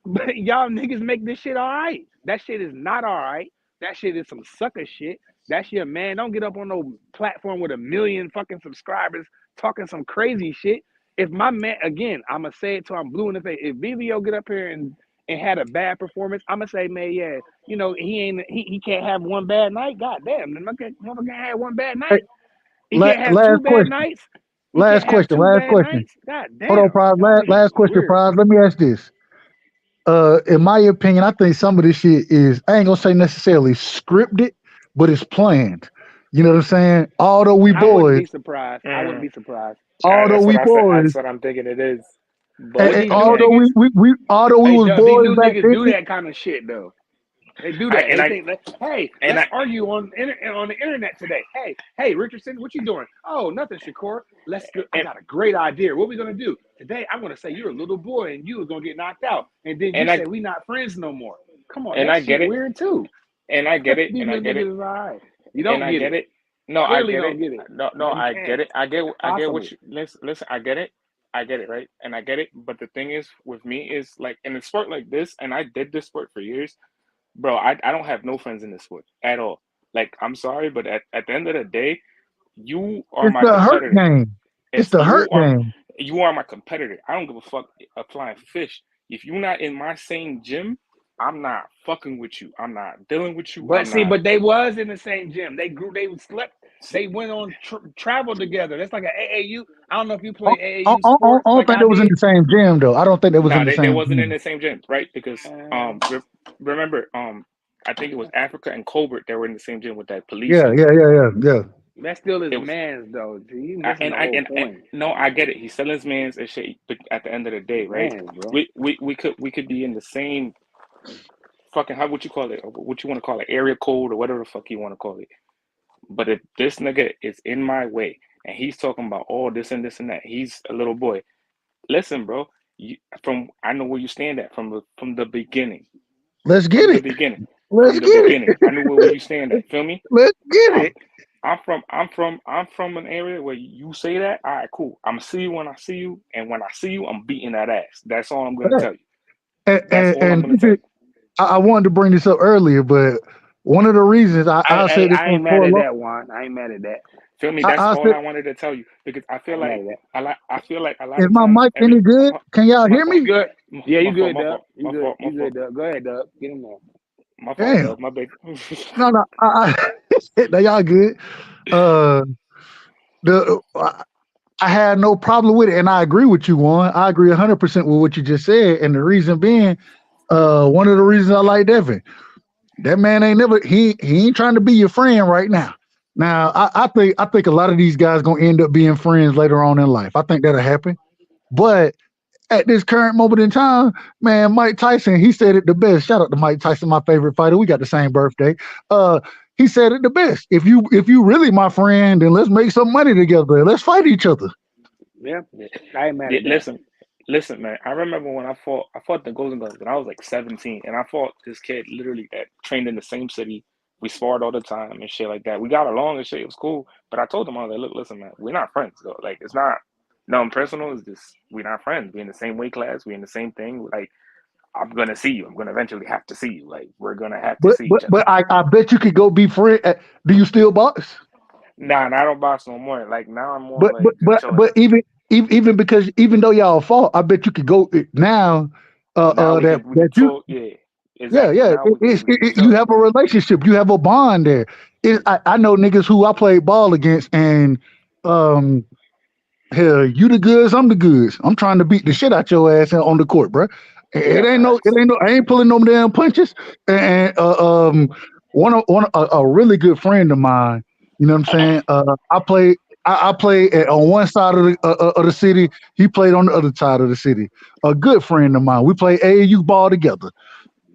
But y'all niggas make this shit all right. That shit is not all right. That shit is some sucker shit. That shit, man, don't get up on no platform with 1 million fucking subscribers talking some crazy shit. If my man, again, I'ma say it till I'm blue in the face. If VVO get up here and had a bad performance, I'ma say, man, yeah, he can't have one bad night. God damn, the motherfucker had one bad Hey, night. He can't have two last bad question. nights. He can't have two Last bad question. nights. God Hold on, damn, Prize. y'all niggas is Last question, weird. Prize. Let me ask this. In my opinion, I think some of this shit is, I ain't gonna say necessarily scripted, but it's planned. You know what I'm saying? Although we I wouldn't boys, be surprised. I wouldn't Mm, be surprised. although that's we what I said. boys, That's what I'm thinking it is. But But and these new again, although niggas, although we hey, was Dub, these boys new back niggas then, do that kind of shit though. They do I that. and They I think that, hey, and let's I argue on the internet today. Hey, Richardson, what you doing? Oh, nothing, Shakur. I and got a great idea. What we gonna do today? I'm gonna say you're a little boy and you was gonna get knocked out, and then you and I say we not friends no more. Come on, and that I shit get it, weird too. and I get it, These and I new get it, niggas is all right. You and don't I get get it. it. No, I Clearly get it. don't get it. No, No, you I can't. get it. It's I get what possible. you listen. I get it, right? And I get it. But the thing is, with me, is like in a sport like this, and I did this sport for years, bro. I don't have no friends in this sport at all. Like, I'm sorry, but at the end of the day, you are it's my the hurt competitor. game. It's It's the hurt game. you are my competitor. I don't give a fuck applying fish. If you're not in my same gym, I'm not fucking with you. I'm not dealing with you. But I'm see, not. but they was in the same gym. They grew. They slept. See, They went on travel together. That's like an AAU. I don't know if you I, play AAU sports I don't like think I they was in did. the same gym though. I don't think they was in nah, the they same wasn't in gym. the same gym, right? Because Uh, remember I think it was Africa and Colbert that were in the same gym with that police Yeah, shit. yeah. that still is It was man's though. You missing and the I whole and point. no, I get it. He's selling his man's and shit. But at the end of the day, right? Man's, bro. We could be in the same fucking, how would you call it? What you want to call it? Area code or whatever the fuck you want to call it. But if this nigga is in my way and he's talking about all this and this and that, he's a little boy. Listen, bro. I know where you stand at from the beginning. Let's get From the it. beginning. Let's From the get it. beginning. I knew where you stand at. Feel me? Let's get I'm it. I'm from an area where you say that. All right, cool. I'm gonna see you when I see you, and when I see you, I'm beating that ass. That's all I'm gonna tell you. That's all I'm And gonna tell you. I wanted to bring this up earlier, but one of the reasons I'll say this I for ain't mad a at long, that one. I ain't mad at that. Feel me? That's I all said, I wanted to tell you because I feel I know like that. I feel like a lot is of my times mic every any good? Can y'all my hear fault, You me? good? Yeah, you my fault, good, my Doug. fault, You my good? fault, my You fault, good, Doug? Go ahead, Doug. Get him there. my fault, Damn. Dub, my bad. No, no. Now y'all good. Uh, I had no problem with it, and I agree with you, Juan. I agree 100% with what you just said, and the reason being, one of the reasons I like Devin. That man ain't never he ain't trying to be your friend right now. Now I think a lot of these guys gonna end up being friends later on in life. I think that'll happen. But at this current moment in time, man, Mike Tyson, he said it the best. Shout out to Mike Tyson, my favorite fighter. We got the same birthday. Uh, he said it the best. If you really my friend, then let's make some money together. Let's fight each other. Yeah, I ain't mad Yeah, at that. listen, man. I remember when I fought the Golden Guns, and I was like 17, and I fought this kid literally that trained in the same city. We sparred all the time and shit like that. We got along and shit. It was cool. But I told him, I was like, look, listen, man, we're not friends though. Like, it's not nothing personal. It's just we're not friends. We're in the same weight class. We're in the same thing. Like, I'm gonna see you. I'm gonna eventually have to see you. Like, we're gonna have to But see but each other. but I bet you could go be friend. Do you still box? Nah, and I don't box no more. Like now, I'm more But but like just but chilling. but even because even though y'all fought, I bet you could go now. Now we That could that you talk. Yeah, Yeah, exactly. yeah. Now we could really You talk. have a relationship. You have a bond there. I know niggas who I played ball against, and um, hell, you the goods, I'm the goods. I'm trying to beat the shit out your ass on the court, bro. Yeah, It facts. ain't no. I ain't pulling no damn punches. And a really good friend of mine. You know what I'm saying? I played. I played on one side of the city. He played on the other side of the city. A good friend of mine. We played AAU ball together.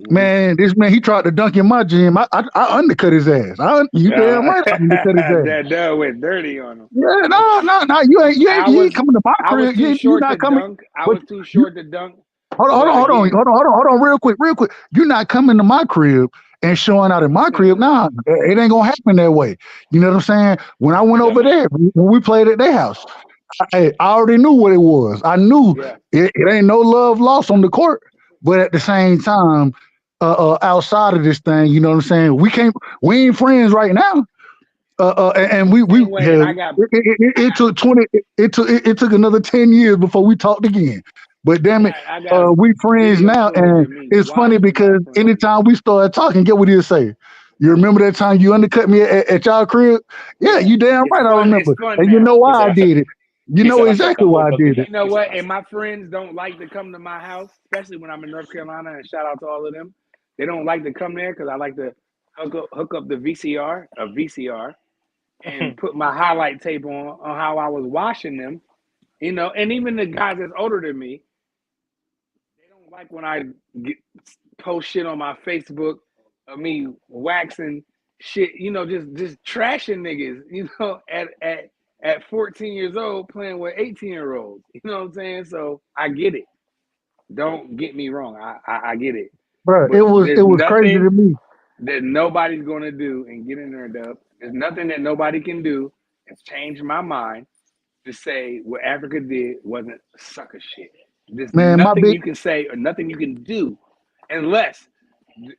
Mm-hmm. Man, this man, he tried to dunk in my gym. I undercut his ass. You damn right I undercut his ass. That Doug went dirty on him. Yeah, no. You ain't coming to my I was crib. too You short to not coming. dunk. I But was too you short to dunk. hold But on, again, hold on, real quick. You're not coming to my crib and showing out in my crib. yeah, Nah, it ain't gonna happen that way. You know what I'm saying? When I went over there, when we played at their house, I already knew what it was. I knew it ain't no love lost on the court, but at the same time, outside of this thing, you know what I'm saying? We ain't friends right now. And we same way. And hell, I got, it I, took 20. It took another 10 years before we talked again. But damn it, I got we friends video now, footage and of me it's funny watching because y'all playing. anytime we start talking, get what he'll say. You remember that time you undercut me at y'all crib? Yeah, Yeah, you damn it's right. I fun. It's remember, fun and you now. know He why I said, did it. You he know said, I took the exactly whole why I did boogie. it. You know He said, what? And my friends don't like to come to my house, especially when I'm in North Carolina. And shout out to all of them. They don't like to come there because I like to hook up the VCR, and put my highlight tape on how I was washing them. You know, and even the guys that's older than me, they don't like when I get, post shit on my Facebook of me waxing shit. You know, just trashing niggas. You know, at 14 years old playing with 18-year-olds. You know what I'm saying? So I get it. Don't get me wrong. I get it. Bro, But it there's was crazy nothing to me. that nobody's gonna do and get in there, Dub. There's nothing that nobody can do and change my mind to say what Africa did wasn't sucker shit. There's Man, my nothing big you can say or nothing you can do unless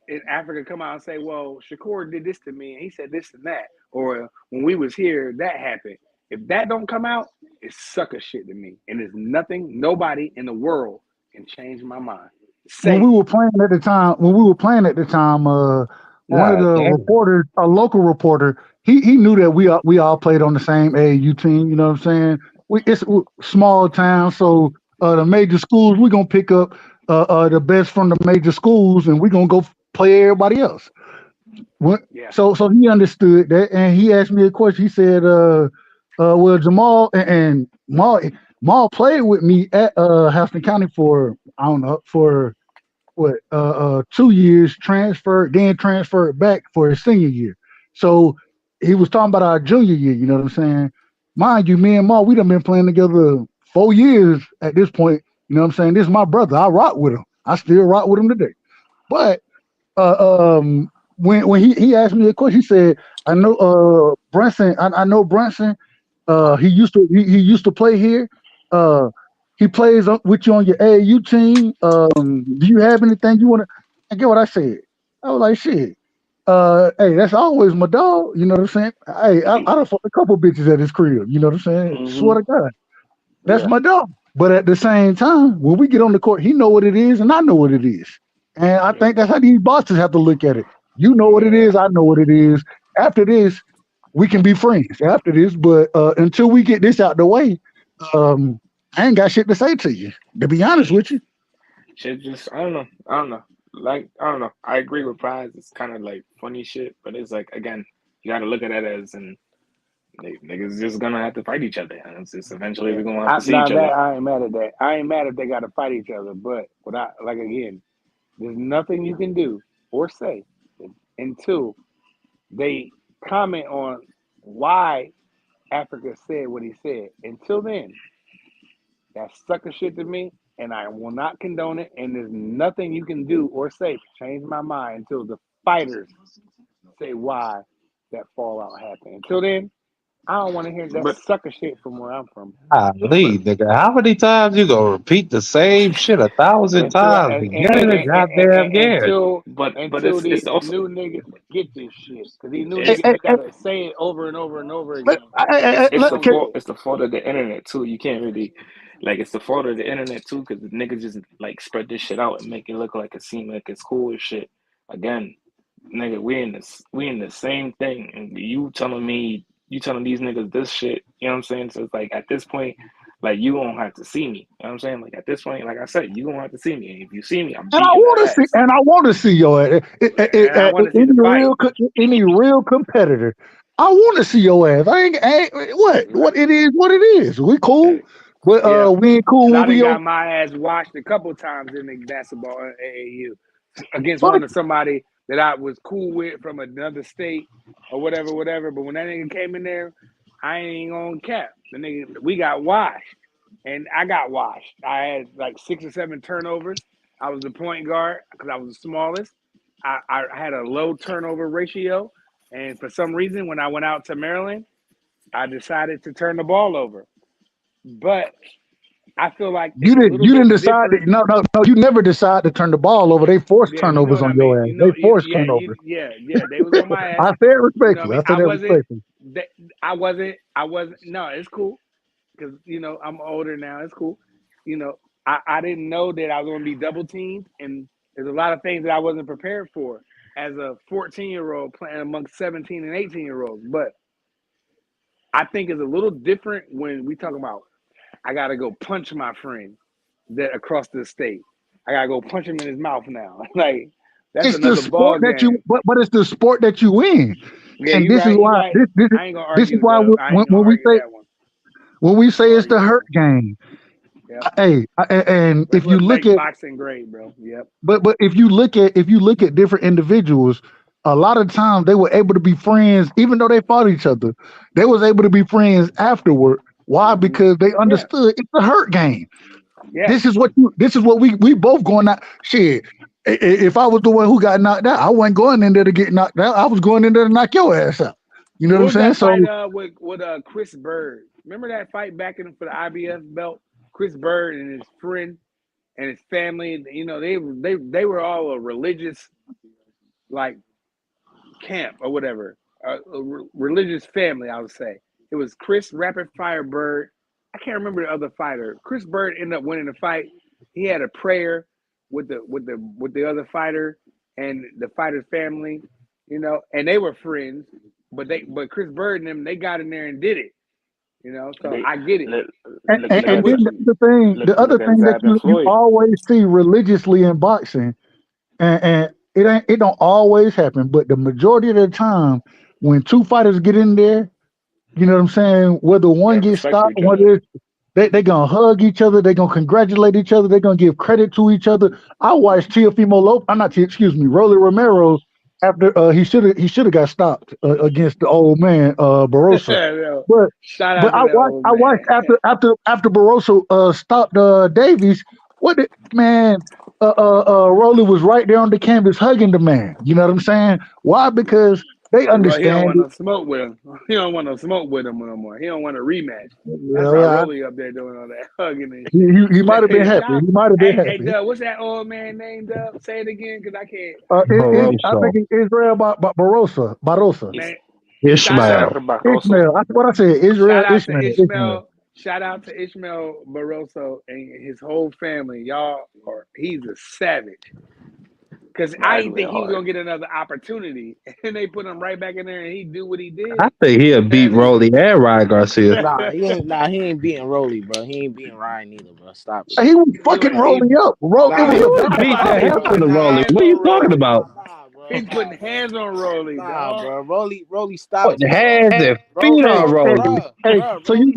in Africa come out and say, well, Shakur did this to me and he said this and that. Or when we was here, that happened. If that don't come out, it's sucker shit to me. And there's nothing, nobody in the world can change my mind. when Say we it. were playing at the time, one of God the damn. reporters, a local reporter, he knew that we all played on the same AAU team. You know what I'm saying? It's a small town, so the major schools we're gonna pick up the best from the major schools, and we're gonna go play everybody else. What? Yeah. So he understood that, and he asked me a question. He said, well, Jamal and Maul played with me at Houston County for I don't know for what 2 years, transferred back for his senior year. So he was talking about our junior year. You know what I'm saying? Mind you, me and Maul, we done been playing together 4 years at this point. You know what I'm saying? This is my brother. I rock with him. I still rock with him today. But when he asked me a question, he said, "I know Brunson. I know Brunson. He used to play here. Uh, he plays with you on your AAU team. Do you have anything you want to?" I get what I said. I was like, "Shit. Hey, that's always my dog. You know what I'm saying? Hey, I done fucked a couple bitches at his crib. You know what I'm saying? Swear to God, that's Yeah. my dog. But at the same time, when we get on the court, he know what it is, and I know what it is. And I think that's how these bosses have to look at it. You know what it Yeah. is, I know what it is. After this, we can be friends. After this, but until we get this out the way, I ain't got shit to say to you. To be honest with you. Shit, just I don't know. I don't know. Like I don't know. I agree with Prize. It's kind of like funny shit, but it's like again, you got to look at it as and niggas just gonna have to fight each other, and it's just eventually Yeah. we're gonna have to see Now each other. that I ain't mad at that. I ain't mad if they got to fight each other. But without, like again, there's nothing you can do or say until they comment on why Africa said what he said. Until then, that's sucker shit to me, and I will not condone it. And there's nothing you can do or say to change my mind until the fighters say why that fallout happened. Until then, I don't want to hear that But sucker shit from where I'm from. but Golly, nigga, how many times you gonna repeat the same shit 1,000 but Until times again and goddamn again? but until it's these also new niggas get this shit, because these new Hey, it's niggas hey, just hey, gotta say it over and over and over let- again. hey, it's the look, can, fault. It's the fault of the internet too. You can't really like it's the fault of the internet too because the niggas just like spread this shit out and make it look like it seem like it's cool as shit. Again, nigga, we in the same thing, and you telling these niggas this shit. You know what I'm saying? So it's like at this point, like you don't have to see me. You know what I'm saying? Like at this point, like I said, you don't have to see me. And if you see me, I'm and I beating want to that see, ass. and I want to see your ass. And I want to see the fight. Any real competitor. I want to see your ass. What it is, what it is. We cool, but Yeah, we ain't cool because when I done we on. got my ass washed a couple times in the basketball AAU against Fuck, somebody that I was cool with from another state or whatever, whatever. But when that nigga came in there, I ain't gonna cap. The nigga, we got washed, and I got washed. I had like 6 or 7 turnovers. I was the point guard because I was the smallest. I had a low turnover ratio, and for some reason, when I went out to Maryland, I decided to turn the ball over. But I feel like it's a little you didn't bit decide. different. No. You never decide to turn the ball over. They forced Yeah, you know turnovers what I on mean. your ass. They forced turnovers. Yeah. They was on my ass. I said it You know what I respectfully. mean. I said that respectfully. I wasn't. No, it's cool because I'm older now. It's cool. You know, I didn't know that I was going to be double teamed, and there's a lot of things that I wasn't prepared for as a 14-year-old playing amongst 17 and 18-year-olds. But I think it's a little different when we talk about I got to go punch my friend that across the state. I gotta go punch him in his mouth now. Like that's It's the another ball sport that you, game. but it's the sport that you win, Yeah, and you this is right. You why right. I ain't gonna this is argue, why Dub. I ain't gonna when we argue say that one. I ain't gonna it's argue the that hurt one. game. Yep. And That's if you what look makes at boxing great, bro. Yep. but if you look at different individuals, a lot of times they were able to be friends even though they fought each other. They was able to be friends afterward. Why? Hmm. Because they Yeah. understood it's a hurt game. Yeah. This is what we both going out. Shit. If I was the one who got knocked out, I wasn't going in there to get knocked out. I was going in there to knock your ass out. You know what What I'm was saying? that fight So with Chris Bird? Remember that fight back in for the IBF belt? Chris Bird and his friend and his family. They were all a religious like camp or whatever, religious family. I would say it was Chris Rapid Fire Bird. I can't remember the other fighter. Chris Bird ended up winning the fight. He had a prayer with the other fighter and the fighter's family, and they were friends. But Chris Bird and them they got in there and did it. So They I get it. look look look I'm and at then with you. the other look at thing that Zab and you Floyd. always see religiously in boxing, and it don't always happen, but the majority of the time when two fighters get in there, you know what I'm saying, whether They one have gets respect for stopped, each other. whether they gonna hug each other, they gonna congratulate each other, they gonna give credit to each other. I watched Teofimo Lopez, I'm not excuse me, Rolly Romero after he should have got stopped against the old man Barossa. Yo, But shout out to that old I watched man. after Barossa stopped Davies. What did man? Rolly was right there on the canvas hugging the man. You know what I'm saying? Why? Because They Bro, he don't understand want it. no smoke with him. He don't want no smoke with him no more. He don't want a rematch. I Yeah, saw yeah. Rolly up there doing all that hugging and He might have been shit. happy. Shout, He might have been hey, happy. Dub, what's that old man named Dub? Say it again, cause I can't. I think Barossa. it's Israel Barossa. Barossa. He's Man, shout Cesar Ishmael. out, Barroso. Ishmael. That's what I said. shout Israel out to Ishmael. Ishmael. Ishmael. Shout out to Ishmael Barroso and his whole family. Y'all are he's a savage. Cause Nah, I he didn't went think he was hard. gonna get another opportunity, and they put him right back in there, and he do what he did. I think he'll beat That is, Rolly and Ryan Garcia. He ain't beating Rolly, bro. He ain't beating Ryan either, bro. Stop it, He bro. was fucking rolling up. It Nah, He was a would have bad beat the stoppage. hell he's out putting of Rolly. hands What are you on talking Rolly. about? bro. He's putting hands on Rolly, dog. Bro. Rolly stopped Putting him, bro. hands and feet Hey, on hey, Rolly. hey. So Rolly,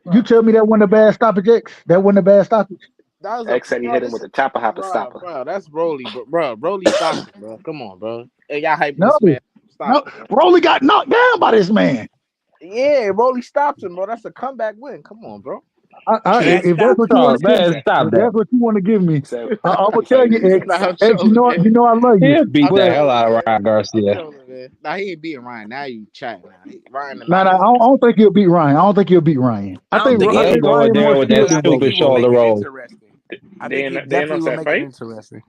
you tell me that wasn't a bad stoppage, X? That wasn't a bad stoppage. that was a X said he bro. hit him This with a chopper hopper stopper. That's Rolly, bro. Rolly stopped him, bro. Come on, bro. Hey, y'all hyping No, this man. Stop no. it, bro. Rolly got knocked down by this man. Yeah, Rolly stopped him, bro. That's a comeback win. Come on, bro. That If that's stop what you want Oh to give, man, that stop if that. that's what you want to give me, He said I'm gonna he tell said you, he said X. Nah, I'm X, trolling, man. you know I love you, He'll beat I'm the but hell trolling, out of man. Ryan I'm Garcia. trolling, man. Nah, he ain't beating Ryan. Now you chatting. Now Ryan the nah, I nicest. don't think he'll beat Ryan. I don't think he'll beat Ryan. I don't think He I he'll ain't think beat going Ryan there more with that but skilled I than think Rolly. he stupid will shoulder make it roll. interesting. I they think he they definitely announced will that make it fight. interesting.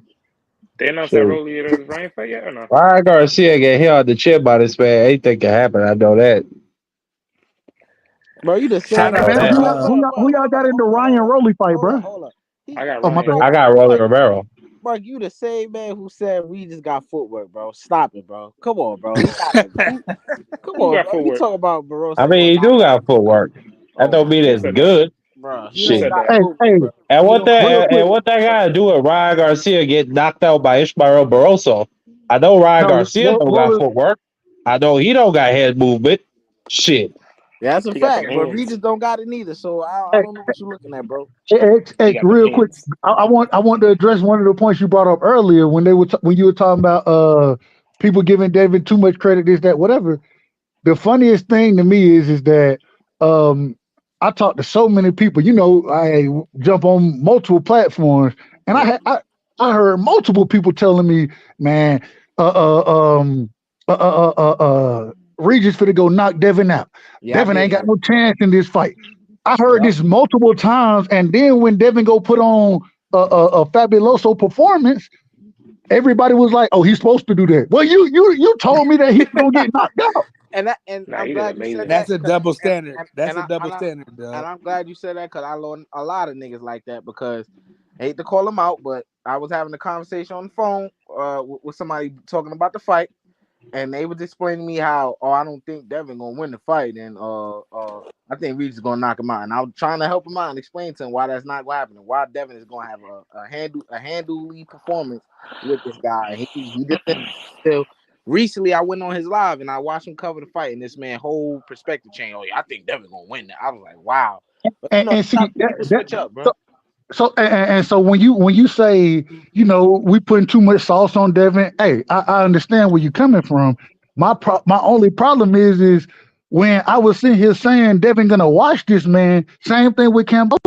They announced that Shoot. Rolly versus Ryan fight yet or no? Ryan Garcia get held the chip by this man. Anything can happen. I know that. Bro, you the Hey, Shout same out man, man. to That. who y'all got in the Ryan Rolly fight, bro? Hold up. I got Oh my Ryan. bad. I got Rolly Romero. Mark, you the same man who said we just got footwork, bro. Stop it, bro. Come on, bro. Stop it, bro. Come Who on, got bro. You footwork? talk about I Barossa mean, he do got footwork. That Oh don't my mean Who it's god, said that? good. bro. He Who don't Shit. said got that? Hey, footwork, hey, bro. And He what don't got real that quick. and what that got to do with Ryan Garcia get knocked out by Ishmael Barroso? I know Ryan No, Garcia don't got Rolly. footwork. I know he don't got head movement. Shit. Yeah, that's a He got them fact. But hands. Regis don't got it neither. So I Hey, don't know what you're looking at, bro. He got them Real quick. hands. I want to address one of the points you brought up earlier when when you were talking about people giving David too much credit, this, that, whatever. The funniest thing to me is that um I talk to so many people. You know, I jump on multiple platforms, and Yeah. I heard multiple people telling me, man, uh, uh, um, Regis finna go knock Devin out. Yeah, I Devin did ain't got hear. no chance in this fight. I heard Yeah. this multiple times, and then when Devin go put on a fabuloso performance, everybody was like, "Oh, he's supposed to do that." Well, you told me that he was gonna get knocked out. And Nah, I'm he did glad you said amazing. that. That's a double standard. That's And a I double and I standard, and dog. I'm glad you said that because I learned a lot of niggas like that because I hate to call them out, but I was having a conversation on the phone with somebody talking about the fight, and they was explaining to me how I don't think Devin gonna win the fight, and I think Regis is gonna knock him out, and I was trying to help him out and explain to him why that's not gonna happen, and why Devin is gonna have a handily performance with this guy. He just still. Recently, I went on his live and I watched him cover the fight, and this man whole perspective changed. Oh yeah, I think Devin gonna win that. I was like, wow. But you know, And see people switch up, bro. so when you say, you know, we putting too much sauce on Devin, hey, I understand where you're coming from. My only problem is when I was sitting here saying Devin gonna watch this man. Same thing with Campbell.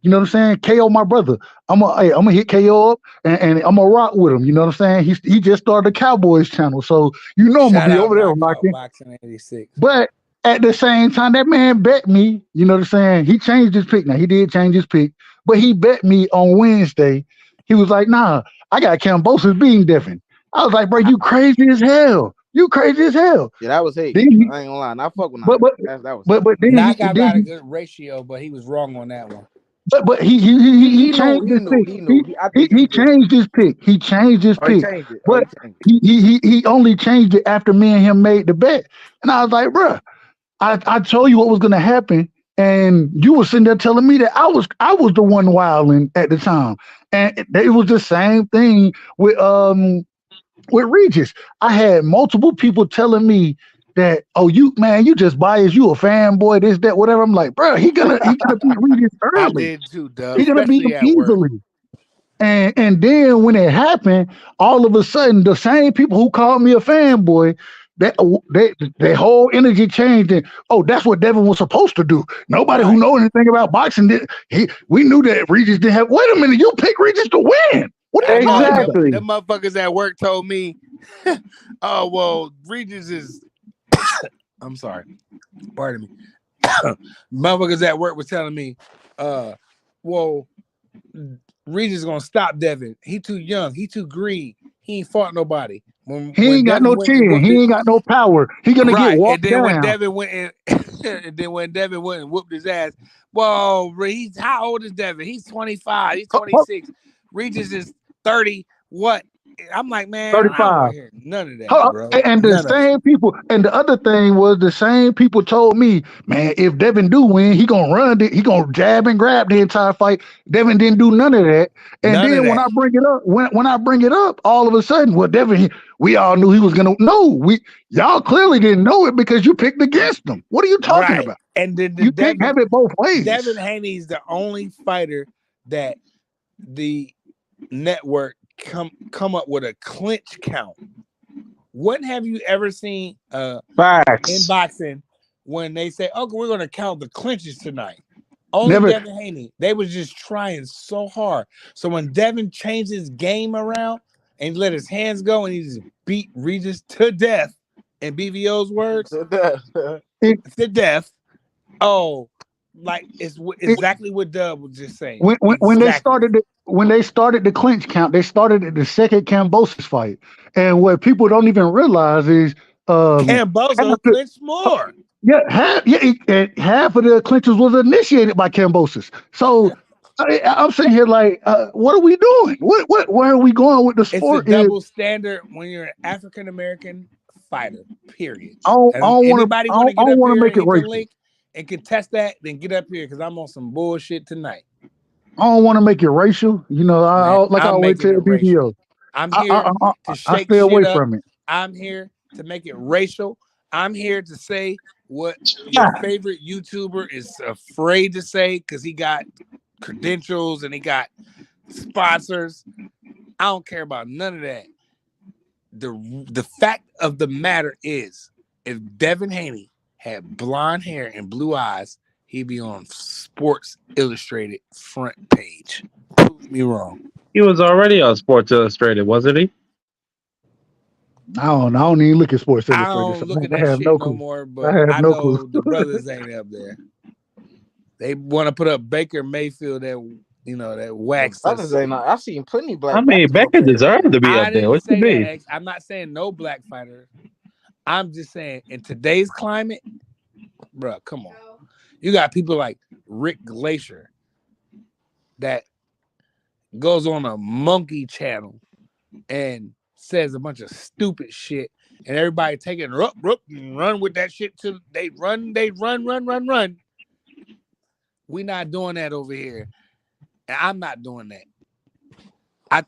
You know what I'm saying? KO my brother. I'm gonna hit KO up, and I'm gonna rock with him. You know what I'm saying? He just started the Cowboys channel, so you know I'm gonna Shout be out over there Knockout rocking. Boxing 86. But at the same time, that man bet me, you know what I'm saying? He changed his pick. Now, he did change his pick, but he bet me on Wednesday. He was like, nah, I got Cambosis being Devin. I was like, bro, you crazy as hell. You crazy as hell. Yeah, that was hate. Then he, I ain't gonna lie. Not fuck with but knockout. but That was hate. but Knockout got a good ratio, but he was wrong on that one. he He knew. changed He his knew. pick. He knew. I think He he did. changed his pick. He changed his Oh, he pick. changed it. Oh, he But changed it. he only changed it after me and him made the bet. And I was like, bro, I told you what was gonna happen, and you were sitting there telling me that I was the one wilding at the time, and it was the same thing with Regis. I had multiple people telling me that, oh, you just biased, you a fanboy, this that whatever. I'm like, bro, he gonna beat Regis I early. did too, Dub, He gonna beat him especially at work. easily. And then when it happened, all of a sudden, the same people who called me a fanboy, that their whole energy changed. And oh, that's what Devin was supposed to do. Nobody who Right. know anything about boxing did. We knew that Regis didn't have. Wait a minute, you picked Regis to win. What I they know talking them, about? Exactly. them motherfuckers at work told me Oh well, Regis is. I'm sorry. Pardon me. Motherfuckers at work was telling me, well, Regis gonna stop Devin. He too young. He too green. He ain't fought nobody. He ain't got Devin no went and chin. whooped He it, ain't got no power. He gonna get right? And walked then when down. Devin went and and then when Devin went and whooped his ass, well, he's how old is Devin? He's 25. He's 26. Regis is 30. What? I'm like, man, I don't 35. want to hear none of that, bro. And the None of it. same people, and the other thing was the same people told me, man, if Devin do win, he gonna run it, he gonna jab and grab the entire fight. Devin didn't do none of that. And None of then when that. I bring it up, when I bring it up, all of a sudden, well, Devin, we all knew he was gonna. No, y'all clearly didn't know it because you picked against him. What are you talking Right. about? And then You can't have it both ways. Devin Haney's the only fighter that the network come up with a clinch count. When have you ever seen in Facts. boxing when they say, okay, we're gonna count the clinches tonight? Only Never. Devin Haney. They was just trying so hard. So when Devin changed his game around and let his hands go and he just beat Regis to death, in BVO's words, to death. Oh, like it's exactly what Dub was just saying. When they started the clinch count, they started at the second Cambosis fight, and what people don't even realize is Camboso clinched more. Half of the clinches was initiated by Cambosis. So I'm sitting here like, what are we doing? Where are we going with the sport? It's a double standard when you're an African American fighter. Period. I don't Anybody want to get up want to here make and it hit the racial. link and contest that? Then get up here because I'm on some bullshit tonight. I don't want to make it racial. You know, I always tell BBO. I'm here to shake stay away shit up. from it. I'm here to make it racial. I'm here to say what your favorite YouTuber is afraid to say because he got credentials and he got sponsors. I don't care about none of that. The fact of the matter is, if Devin Haney had blonde hair and blue eyes, he'd be on Sports Illustrated front page. Prove me wrong. He was already on Sports Illustrated, wasn't he? I don't even look at Sports I Illustrated. don't look at that have shit no no clue. more, but I have no know clue. the brothers ain't up there. They want to put up Baker Mayfield that that waxed us. I've seen plenty black. I mean, Becca deserved to be I up there. didn't What say you that, mean? X. I'm not saying no black fighter. I'm just saying in today's climate, bro, come on. You got people like Rick Glacier that goes on a monkey channel and says a bunch of stupid shit, and everybody take it and run with that shit till they run. We not doing that over here, and I'm not doing that. I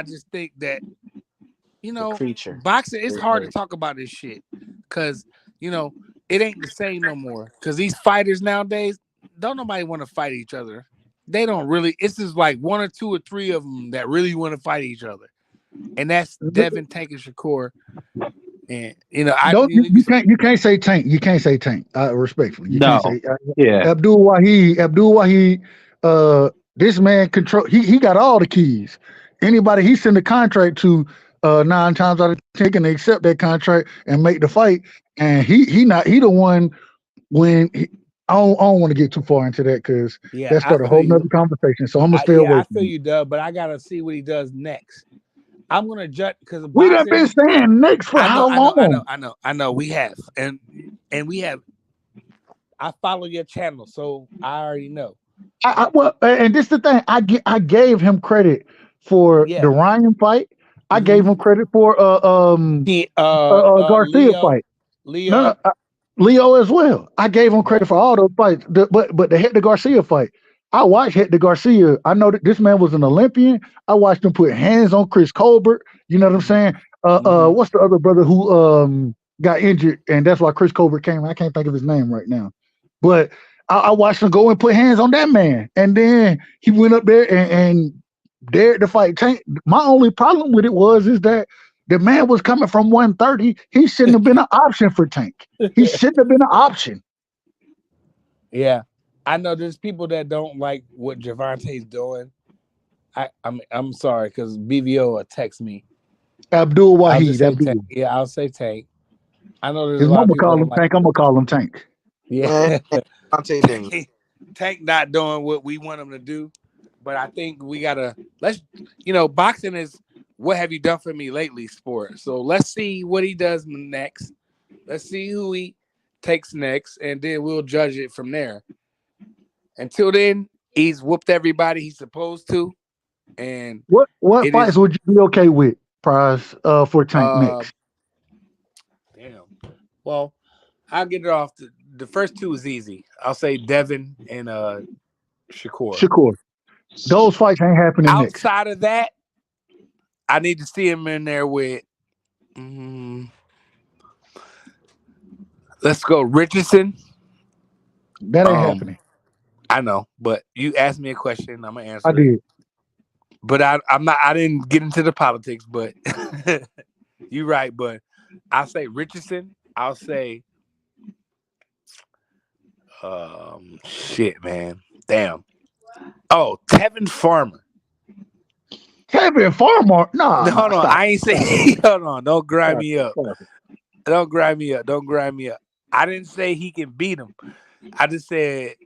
just think that boxing. It's hard to talk about this shit because it ain't the same no more. Because these fighters nowadays don't nobody want to fight each other. They don't really. It's just like one or two or three of them that really want to fight each other, and that's Devin, Tank, and Shakur. And you can't say Tank. You can't say Tank. Respectfully, you can't say Abdul Wahid. This man control. He got all the keys. Anybody he send a contract to, 9 times out of 10 can accept that contract and make the fight. And he the one when. I don't want to get too far into that because that started a whole nother conversation. So I'm gonna stay away. I feel you, Dub, but I gotta see what he does next. I'm gonna judge because we have been saying next for how long? I know. We have, and we have. I follow your channel, so I already know. And this is the thing. I gave him credit for the Ryan fight. I gave him credit for Garcia fight. Leo as well. I gave him credit for all those fights. But the Hector Garcia fight, I watched Hector Garcia. I know that this man was an Olympian. I watched him put hands on Chris Colbert. You know what I'm saying? What's the other brother who got injured and that's why Chris Colbert came? I can't think of his name right now. But I watched him go and put hands on that man. And then he went up there and dared to fight Tank. My only problem with it is that the man was coming from 130. He shouldn't have been an option for Tank. He shouldn't have been an option. Yeah. I know there's people that don't like what Gervonta's doing. I'm sorry, because BVO will text me Abdul I'll just Wahid. say Tank. Abdul. Yeah, I'll say Tank. I know there's His a lot of mama people call don't him like. Tank. I'm gonna call him Tank. Man, Yeah, Dante Daniel. Tank not doing what we want him to do, but I think we gotta boxing is what have you done for me lately sport. So let's see what he does next. Let's see who he takes next, and then we'll judge it from there. Until then, he's whooped everybody he's supposed to, and What it fights is would you be okay with, Prize, for Tank uh next? damn. Well, I'll get it off. The first two is easy. I'll say Devin and Shakur. Shakur. Those fights ain't happening next. Outside of that, I need to see him in there with. mm, let's go, Richardson. That ain't Um, happening. I know, but you asked me a question, I'm gonna I answer it. did. But I'm not. I didn't get into the politics, but you're right. But I'll say Richardson. I'll say, shit, man, damn. Oh, Tevin Farmer. Kevin Farmer. No, Nah, no, stop. I ain't say. Hold on, don't grind Stop me it. up. Stop it. Don't grind me up. Don't grind me up. I didn't say he can beat him. I just said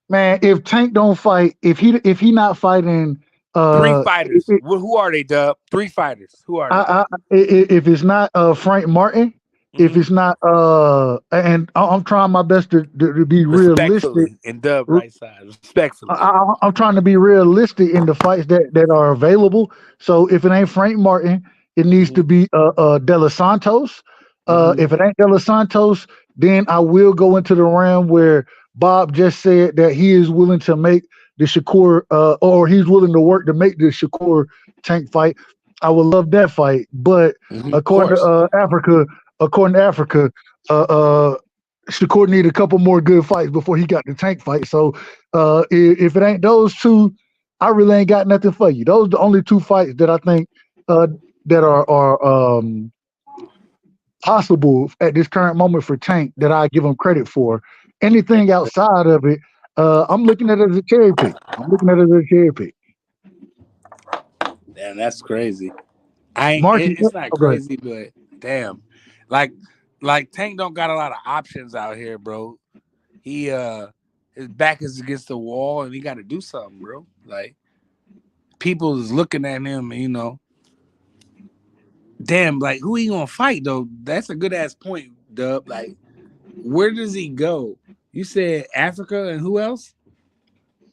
Man, if Tank don't fight, if he not fighting, three uh, fighters. Who are they, Dub? Three fighters. Who are they? if it's not Frank Martin, if Mm-hmm. it's not and I'm trying my best to be realistic. Respectfully, and Dub right side. Respectfully. I'm trying to be realistic in the fights that are available. So if it ain't Frank Martin, it needs Mm-hmm. to be De Los Santos. Mm-hmm. If it ain't De Los Santos, then I will go into the realm where Bob just said that he is willing to make the Shakur or he's willing to work to make the Shakur Tank fight. I would love that fight, but Mm-hmm. Of according course. to Africa, uh, uh, Shakur need a couple more good fights before he got the Tank fight. So if it ain't those two, I really ain't got nothing for you. Those are the only two fights that I think that are possible at this current moment for Tank that I give him credit for. Anything outside of it, I'm looking at it as a cherry pick. I'm looking at it as a cherry pick. Damn, that's crazy. It's not Go ahead. crazy, but damn, like Tank don't got a lot of options out here, bro. He his back is against the wall, and he got to do something, bro. Like people is looking at him, damn, like who he gonna fight though? That's a good ass point, Dub. Like, where does he go? You said Africa and who else?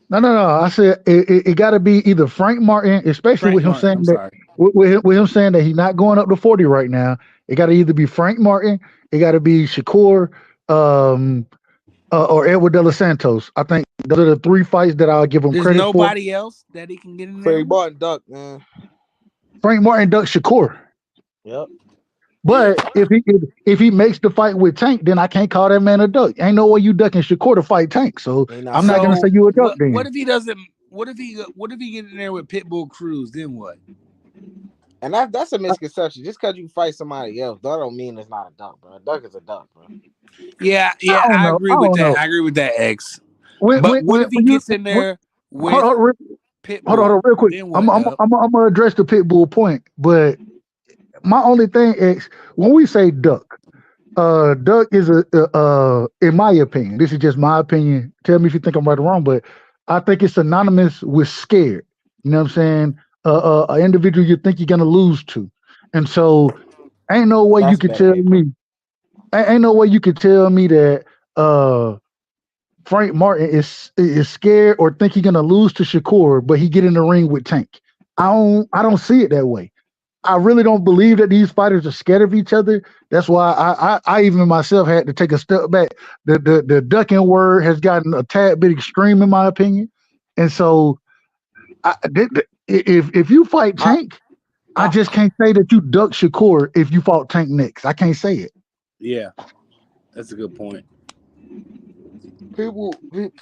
No. I said it got to be either Frank Martin, especially Frank with him Martin. saying I'm that sorry. with him saying that he's not going up to 40 right now. It got to either be Frank Martin, it got to be Shakur, or Edward De Los Santos. I think those are the three fights that I'll give him There's credit for. nobody else that he can get in there Freddie with. Barton Duck, man. Frank Martin ducks Shakur. Yep. But if he makes the fight with Tank, then I can't call that man a duck. Ain't no way you ducking Shakur to fight Tank. So They not I'm not gonna say So you a duck what then. if he doesn't? What if he get in there with Pitbull Cruz? Then what? And that's a misconception. Just because you fight somebody else, that don't mean it's not a duck, bro. A duck is a duck, bro. Yeah, I don't I know. agree I with don't that. know. I agree with that, X. When But what if he you gets in when, there hold with on, hold Pitbull? on, real quick. Then I'm what, I'm Dub? I'm I'm gonna address the pit bull point, but my only thing is when we say duck, duck is in my opinion, this is just my opinion. Tell me if you think I'm right or wrong, but I think it's synonymous with scared. You know what I'm saying? An individual you think you're gonna lose to, and so ain't no way you That's a could better tell way to put it. me. Ain't no way you could tell me that Frank Martin is scared or think he's gonna lose to Shakur, but he get in the ring with Tank. I don't see it that way. I really don't believe that these fighters are scared of each other. That's why I even myself had to take a step back. The ducking word has gotten a tad bit extreme in my opinion, and so if you fight I, Tank, I I, just can't say that you duck Shakur if you fought Tank next. I can't say it. Yeah, that's a good point.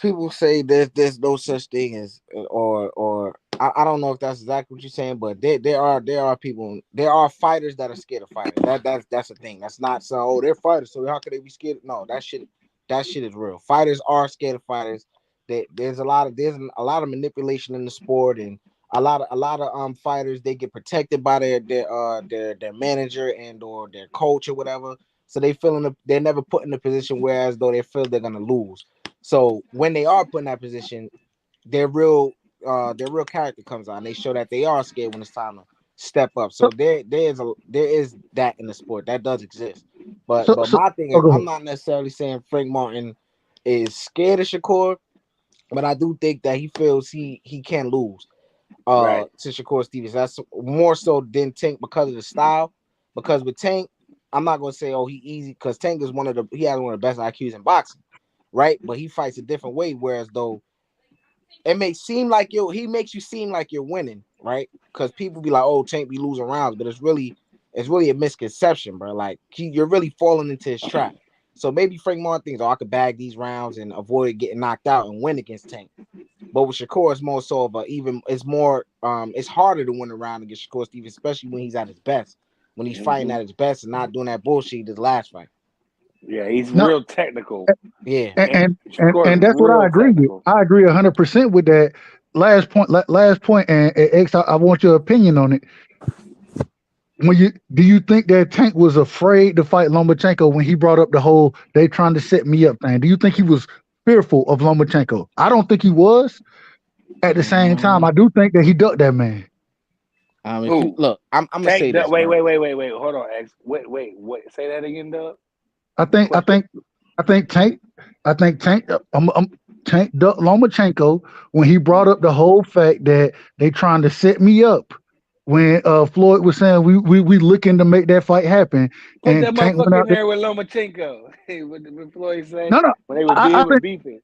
people say there's no such thing as or I don't know if that's exactly what you're saying, but there are fighters that are scared of fighting. That's the thing. That's not so they're fighters, so how could they be scared? No, that shit is real. Fighters are scared of fighters. There's a lot of manipulation in the sport, and a lot of fighters, they get protected by their manager and or their coach or whatever. So they're never put in a position whereas though they feel they're gonna lose. So when they are put in that position, their real character comes out and they show that they are scared when it's time to step up. So there is that in the sport that does exist. But my thing is, go I'm ahead. not necessarily saying Frank Martin is scared of Shakur, but I do think that he feels he can lose Right. to Shakur Stevens. That's more so than Tank because of the style. Because with Tank, I'm not gonna say he easy because Tank is he has one of the best IQs in boxing, right? But he fights a different way. Whereas though it may seem like he makes you seem like you're winning, right? Because people be like, "Oh, Tank be losing rounds," but it's really a misconception, bro. Like you're really falling into his trap. So maybe Frank Martin thinks, "Oh, I could bag these rounds and avoid getting knocked out and win against Tank." But with Shakur, it's more so of it's harder to win a round against Shakur Stevens, especially when he's at his best, when he's fighting at his best and not doing that bullshit his last fight. Yeah, he's No, real technical. Yeah, and Shakur is that's what I real agree with. technical. I agree 100% with that last point. Last point, and X, I want your opinion on it. Do you think that Tank was afraid to fight Lomachenko when he brought up the whole "they trying to set me up" thing? Do you think he was fearful of Lomachenko? I don't think he was. At the same time, I do think that he ducked that man. If you look, I'm gonna say this. Wait. Hold on, X. Wait. Say that again, Doug. I think Tank. Tank ducked Lomachenko when he brought up the whole fact that they trying to set me up. When Floyd was saying we looking to make that fight happen, Put and that Tank went motherfucker in out there. there with Lomachenko. What did Floyd say? No, When they was I think beefing.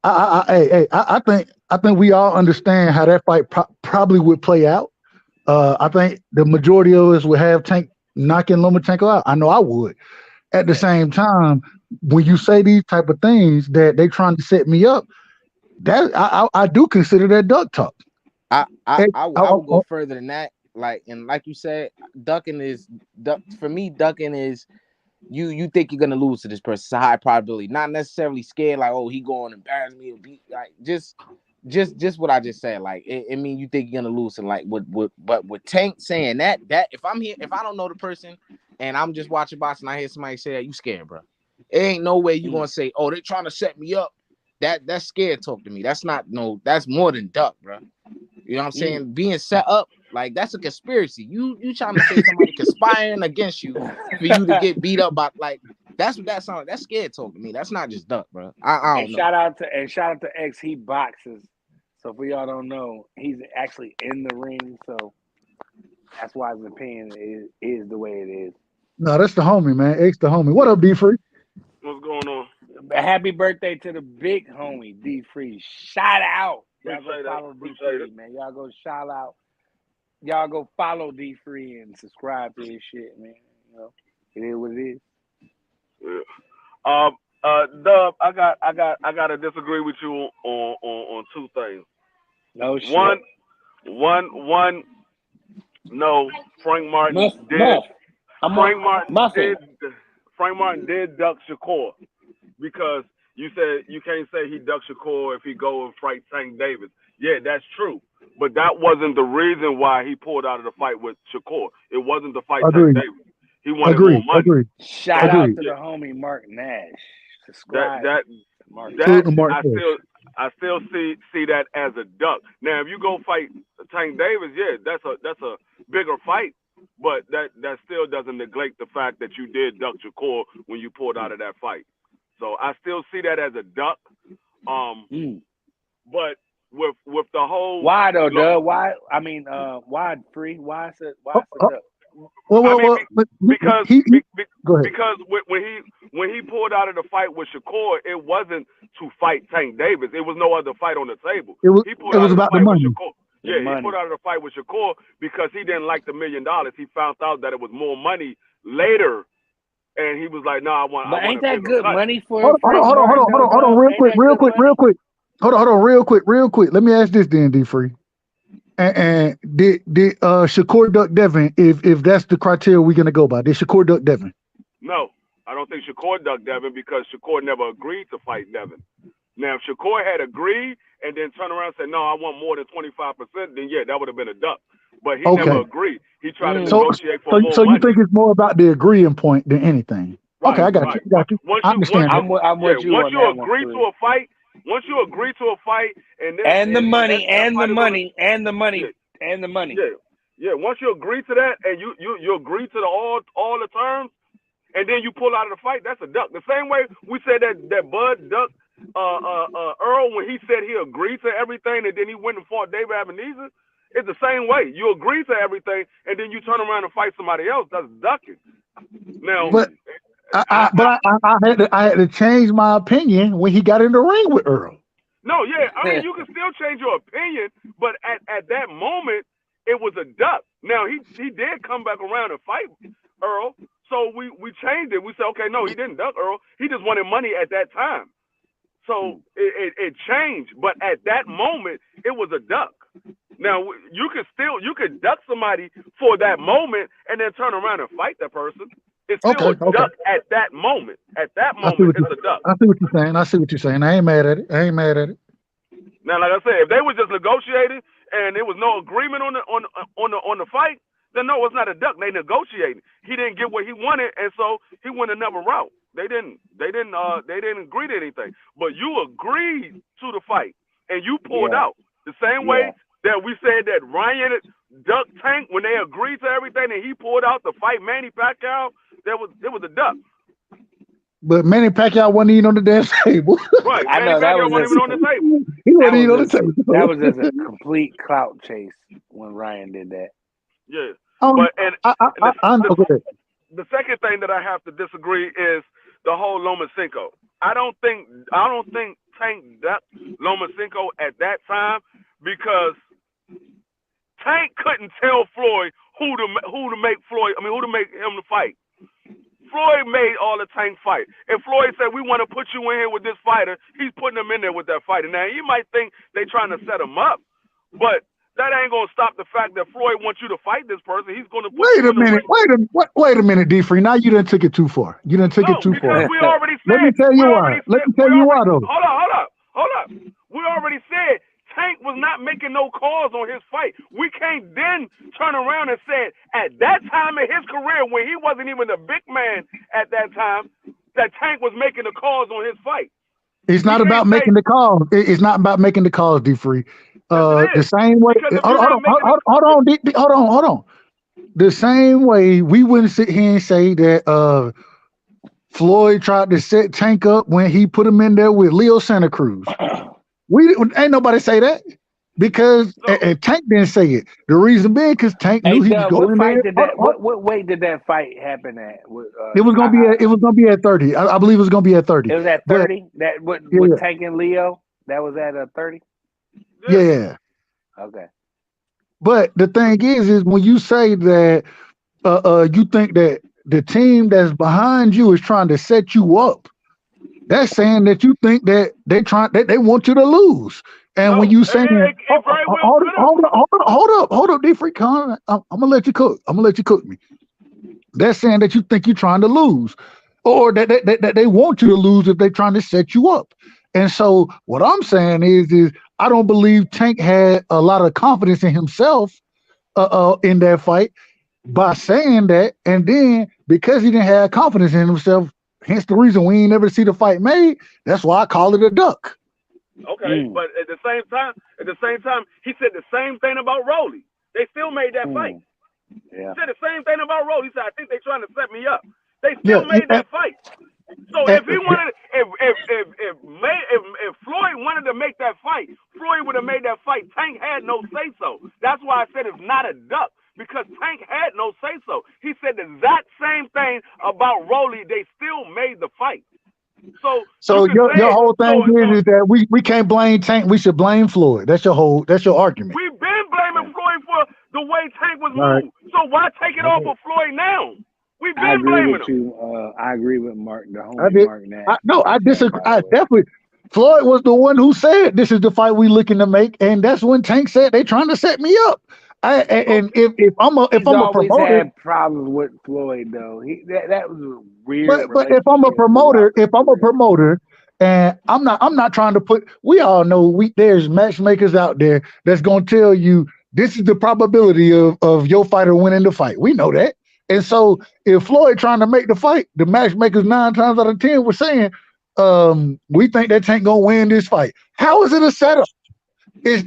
I think we all understand how that fight probably would play out. I think the majority of us would have Tank knocking Lomachenko out. I know I would. At the same time, when you say these type of things that they trying to set me up, that I do consider that duck talk. I I would go further than that. Like you said, for me. Ducking is you think you're gonna lose to this person. It's a high probability. Not necessarily scared, like, oh, he going to embarrass me or beat, like just what I just said. Like I mean, you think you're gonna lose, and like but with Tank saying that if I'm here, if I don't know the person and I'm just watching boxing, I hear somebody say that, you scared, bro. It ain't no way you gonna say, oh, they trying to set me up. That's scared talk to me. That's not that's more than duck, bro. You know what I'm saying? Being set up, like, that's a conspiracy. You trying to say somebody conspiring against you for you to get beat up by, like, that's what that sounds like. That's scared talk to me. That's not just duck, bro. I don't know. Shout out to X. He boxes. So for y'all don't know, he's actually in the ring. So that's why his opinion is the way it is. No, that's the homie, man. X the homie. What up, D Free? What's going on? Happy birthday to the big homie, D Free. Shout out. Y'all Appreciate go follow it. D Appreciate Free, it. man. Y'all go shout out. Y'all go follow D Free and subscribe to his shit, man. You know, it is what it is. Yeah. Dub, I got to disagree with you on two things. No shit. One. No, Frank Martin did. Muff. Frank Martin did duck Shakur because you said you can't say he ducked Shakur if he go and fight Tank Davis. Yeah, that's true. But that wasn't the reason why he pulled out of the fight with Shakur. It wasn't to fight Tank Davis. He wanted more money. Shout out to the homie Mark Nash. Subscribe. I still see that as a duck. Now, if you go fight Tank Davis, yeah, that's a bigger fight. But that still doesn't neglect the fact that you did duck Shakur when you pulled out of that fight. So I still see that as a duck. But with the whole why though, Doug? Why? I mean, why Free? Why is it duck? Because go ahead. Because when he pulled out of the fight with Shakur, it wasn't to fight Tank Davis. It was no other fight on the table. It was about the money. Yeah, he put out of the fight with Shakur because he didn't like the $1 million. He found out that it was more money later, and he was like, "No, I want." But ain't that good money for? Hold on, real quick. Hold on, real quick. Let me ask this then, D Free. And did Shakur duck Devin? If that's the criteria we're gonna go by, did Shakur duck Devin? No, I don't think Shakur ducked Devin because Shakur never agreed to fight Devin. Now, if Shakur had agreed and then turned around and said, no, I want more than 25%, then yeah, that would have been a duck. But he never agreed. He tried to negotiate for more so money. you think it's more about the agreeing point than anything? Right, Okay, I got you. I understand. I'm with you once on you that one, agree Flea. to a fight, and this And the and money, that and the fight is money, gonna, and the money, yeah, and the money. yeah. Once you agree to that, and you agree to all the terms, and then you pull out of the fight, that's a duck. The same way we said that Bud ducked Earl when he said he agreed to everything, and then he went and fought David Ebenezer. It's the same way. You agree to everything, and then you turn around and fight somebody else. That's ducking. Now, but I had to change my opinion when he got in the ring with Earl. No, yeah, I mean you can still change your opinion, but at that moment it was a duck. Now he did come back around and fight Earl, so we changed it. We said, okay, no, he didn't duck Earl. He just wanted money at that time. So it changed, but at that moment it was a duck. Now you could duck somebody for that moment and then turn around and fight that person. It's still a duck at that moment. At that moment, it's a duck. I see what you're saying. I ain't mad at it. Now, like I said, if they were just negotiating and there was no agreement on the fight, then no, it's not a duck. They negotiated. He didn't get what he wanted, and so he went another route. They didn't agree to anything. But you agreed to the fight and you pulled out. The same way that we said that Ryan ducked Tank when they agreed to everything and he pulled out to fight Manny Pacquiao. It was a duck. But Manny Pacquiao wasn't even on the damn table. Right. I know that wasn't even on the table. He wasn't even on the table. That was just a complete clout chase when Ryan did that. Yeah. The second thing that I have to disagree is the whole Lomachenko. I don't think Tank ducked Lomachenko at that time because Tank couldn't tell Floyd who to make him to fight. Floyd made all the Tank fight. If Floyd said, we want to put you in here with this fighter, he's putting him in there with that fighter. Now, you might think they're trying to set him up, but that ain't going to stop the fact that Floyd wants you to fight this person. He's going to put you in the ring. Wait a minute, D-Free. Now you done took it too far. It too far. Because we already said. Let me tell you why. Though. Hold up. We already said Tank was not making no calls on his fight. We can't then turn around and say at that time in his career when he wasn't even a big man at that time that Tank was making the calls on his fight. It's not about making the calls. It's not about making the calls, D-Free. The same way. Hold on. The same way we wouldn't sit here and say that Floyd tried to set Tank up when he put him in there with Leo Santa Cruz. Ain't nobody say that because and Tank didn't say it. The reason being because Tank knew he was going there. What weight did that fight happen at? It was gonna be at 30. I believe it was gonna be at 30. It was at 30. With Tank and Leo. That was at 30. Yeah. Okay. But the thing is when you say that you think that the team that's behind you is trying to set you up, that's saying that you think that they want you to lose. And when you saying hold up, D-Free Con, I'm gonna let you cook. I'm gonna let you cook me. That's saying that you think you're trying to lose, or that they want you to lose if they're trying to set you up. And so what I'm saying is I don't believe Tank had a lot of confidence in himself in that fight by saying that, and then because he didn't have confidence in himself, hence the reason we ain't never see the fight made. That's why I call it a duck. Okay, but at the same time, he said the same thing about Rolly. They still made that fight. Yeah. He said the same thing about Rolly. He said, I think they're trying to set me up. They still made that fight. So if he wanted, if Floyd wanted to make that fight, Floyd would have made that fight. Tank had no say so. That's why I said it's not a duck. Because Tank had no say so. He said the exact same thing about Rolly. They still made the fight. So your whole thing is that we can't blame Tank. We should blame Floyd. That's your argument. We've been blaming Floyd for the way Tank was moved. So why take it off of Floyd now? We've been blaming him. I agree with Mark. The homie Mark Nash. I disagree. I definitely. Floyd was the one who said this is the fight we looking to make, and that's when Tank said they trying to set me up. If I'm a promoter, had problems with Floyd though. That was weird. But if I'm a promoter, And I'm not trying to put. We all know there's matchmakers out there that's gonna tell you this is the probability of your fighter winning the fight. We know that. And so if Floyd trying to make the fight, the matchmakers 9 times out of 10 were saying, we think that Tank gonna win this fight. How is it a setup? Is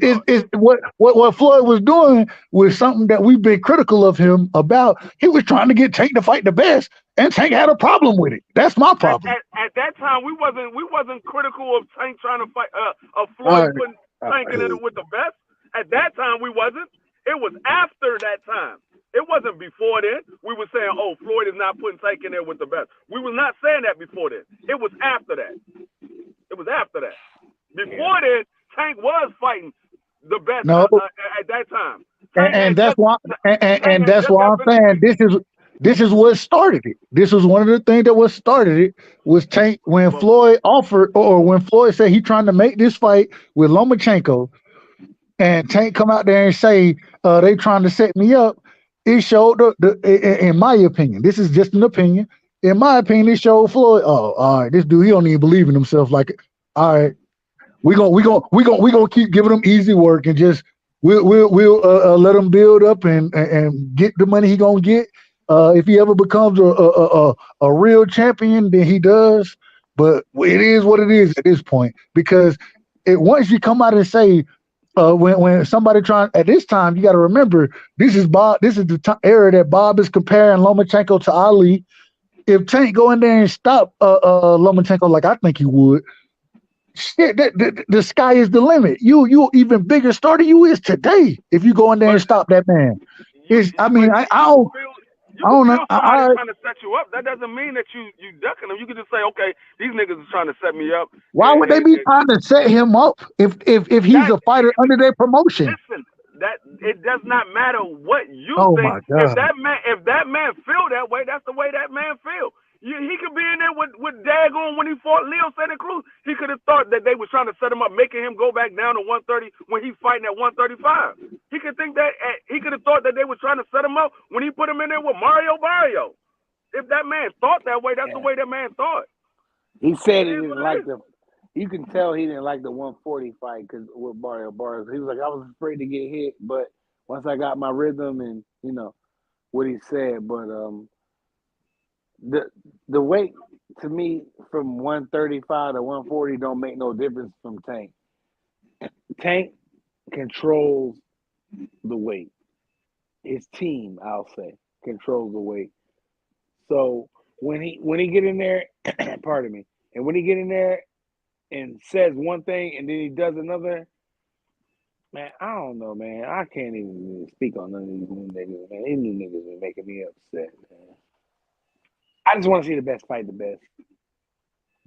what Floyd was doing was something that we've been critical of him about. He was trying to get Tank to fight the best, and Tank had a problem with it. That's my problem. At that time, we wasn't critical of Tank trying to fight of Floyd putting Tank in it with the best. At that time, we wasn't. It was after that time. It wasn't before then. We were saying, "Oh, Floyd is not putting Tank in there with the best." We was not saying that before then. It was after that. It was after that. Before then, Tank was fighting the best at that time. And that's why I'm saying this is what started it. This was one of the things that was started it was Tank when Floyd offered or when Floyd said he trying to make this fight with Lomachenko, and Tank come out there and say they trying to set me up. It showed in my opinion, this is just an opinion. In my opinion, it showed Floyd. Oh, all right, this dude he don't even believe in himself. Like, all right. We gonna keep giving them easy work and just we'll let him build up and get the money he gonna get. If he ever becomes a real champion, then he does. But it is what it is at this point because once you come out and say when somebody trying at this time, you got to remember this is Bob. This is the era that Bob is comparing Lomachenko to Ali. If Tank go in there and stop Lomachenko like I think he would. Shit, the sky is the limit. You even bigger starter you is today if you go in there and stop that man. I don't know. Somebody trying to set you up. That doesn't mean that you ducking them. You can just say, okay, these niggas are trying to set me up. Why would they be trying to set him up if he's a fighter under their promotion? Listen, that it does not matter what you think. My God. If that man feel that way, that's the way that man feel. He could be in there with Dagon when he fought Leo Santa Cruz. He could have thought that they were trying to set him up, making him go back down to 130 when he's fighting at 135. He could think that he could have thought that they were trying to set him up when he put him in there with Mario Barrio. If that man thought that way, that's the way that man thought. He said he didn't like the. You can tell he didn't like the 140 fight because with Mario Barrio. He was like, I was afraid to get hit, but once I got my rhythm and what he said, but The weight to me from 135 to 140 don't make no difference from Tank. Tank controls the weight. His team, I'll say, controls the weight. So when he get in there, pardon me, and when he get in there and says one thing and then he does another, man, I don't know, man. I can't even speak on none of these new niggas, man. These new niggas are making me upset, man. I just want to see the best fight the best.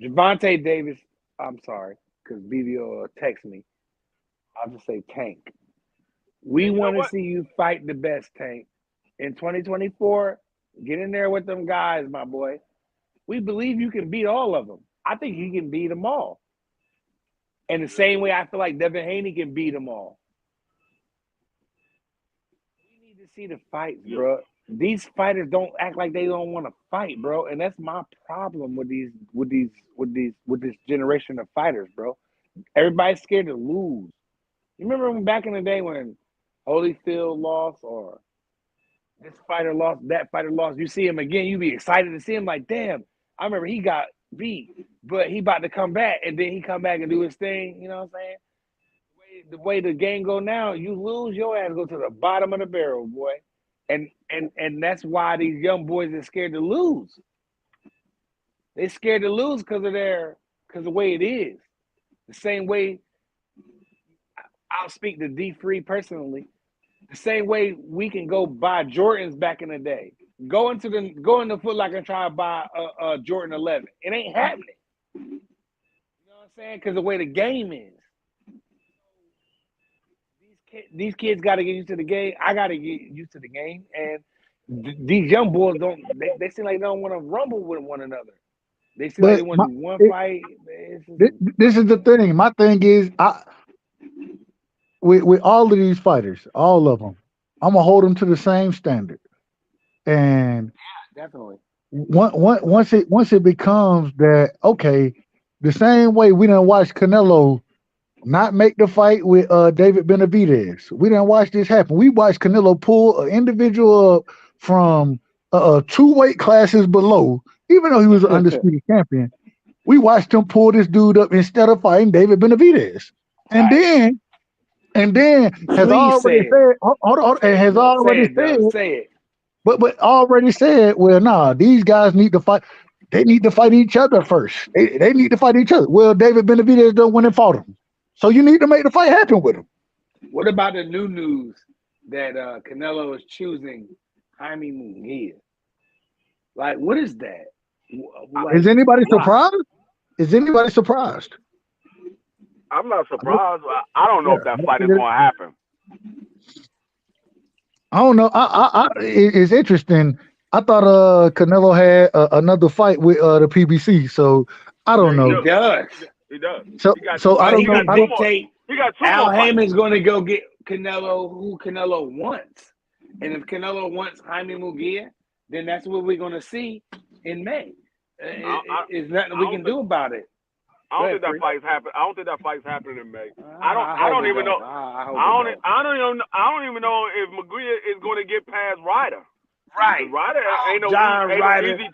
Gervonta Davis, I'm sorry, because BBO text me. I'll just say Tank. We want to see you fight the best, Tank. In 2024, get in there with them guys, my boy. We believe you can beat all of them. I think he can beat them all. And the same way I feel like Devin Haney can beat them all. We need to see the fights, bro. These fighters don't act like they don't want to fight, bro, and that's my problem with this generation of fighters, bro. Everybody's scared to lose. You remember when back in the day when Holyfield lost or this fighter lost, that fighter lost? You see him again, you be excited to see him. Like, damn, I remember he got beat, but he about to come back, and then he come back and do his thing. You know what I'm saying? The way the game go now, you lose, your ass go to the bottom of the barrel, boy. And that's why these young boys are scared to lose. They're scared to lose because of the way it is. The same way I'll speak to D Free personally. The same way we can go buy Jordans back in the day. Go into Foot Locker and try to buy a Jordan 11. It ain't happening. You know what I'm saying? Because the way the game is. These kids got to get used to the game. I got to get used to the game. And these young boys they seem like they don't want to rumble with one another. They seem like they want to do one fight. This is the thing. My thing is, with all of these fighters, all of them, I'm going to hold them to the same standard. And definitely. Once it becomes that, okay, the same way we didn't watch Canelo not make the fight with David Benavidez. We didn't watch this happen. We watched Canelo pull an individual up from two weight classes below, even though he was an undisputed champion. We watched him pull this dude up instead of fighting David Benavidez. And Right. then has Please already say it. said, hold on, and has No, say already it, said, Dub. Say it. but already said, well, nah, these guys need to fight. They need to fight each other first. They need to fight each other. Well, David Benavidez done went and fought him. So you need to make the fight happen with him. What about the new news that Canelo is choosing Jaime Munguia? Like, what is that? Like, Is anybody why? surprised? Is anybody surprised? I'm not surprised. I don't know Yeah, if that I fight is don't going to happen. know. It's interesting. I thought Canelo had another fight with the PBC, so I Yeah, don't he He know. does. does. He does. So He got. so I But don't he know. can He got two more. dictate. He got two Al more fights. Heyman's going to go get Canelo who Canelo wants. And if Canelo wants Jaime Munguia, then that's what we're going to see in May. There's nothing we can do about it. I don't think that fight's happen. I don't think that fight's happening in May. I don't even know. I don't even know if Munguia is going to get past Ryder. Right. Ryder ain't no John Ryder. easy.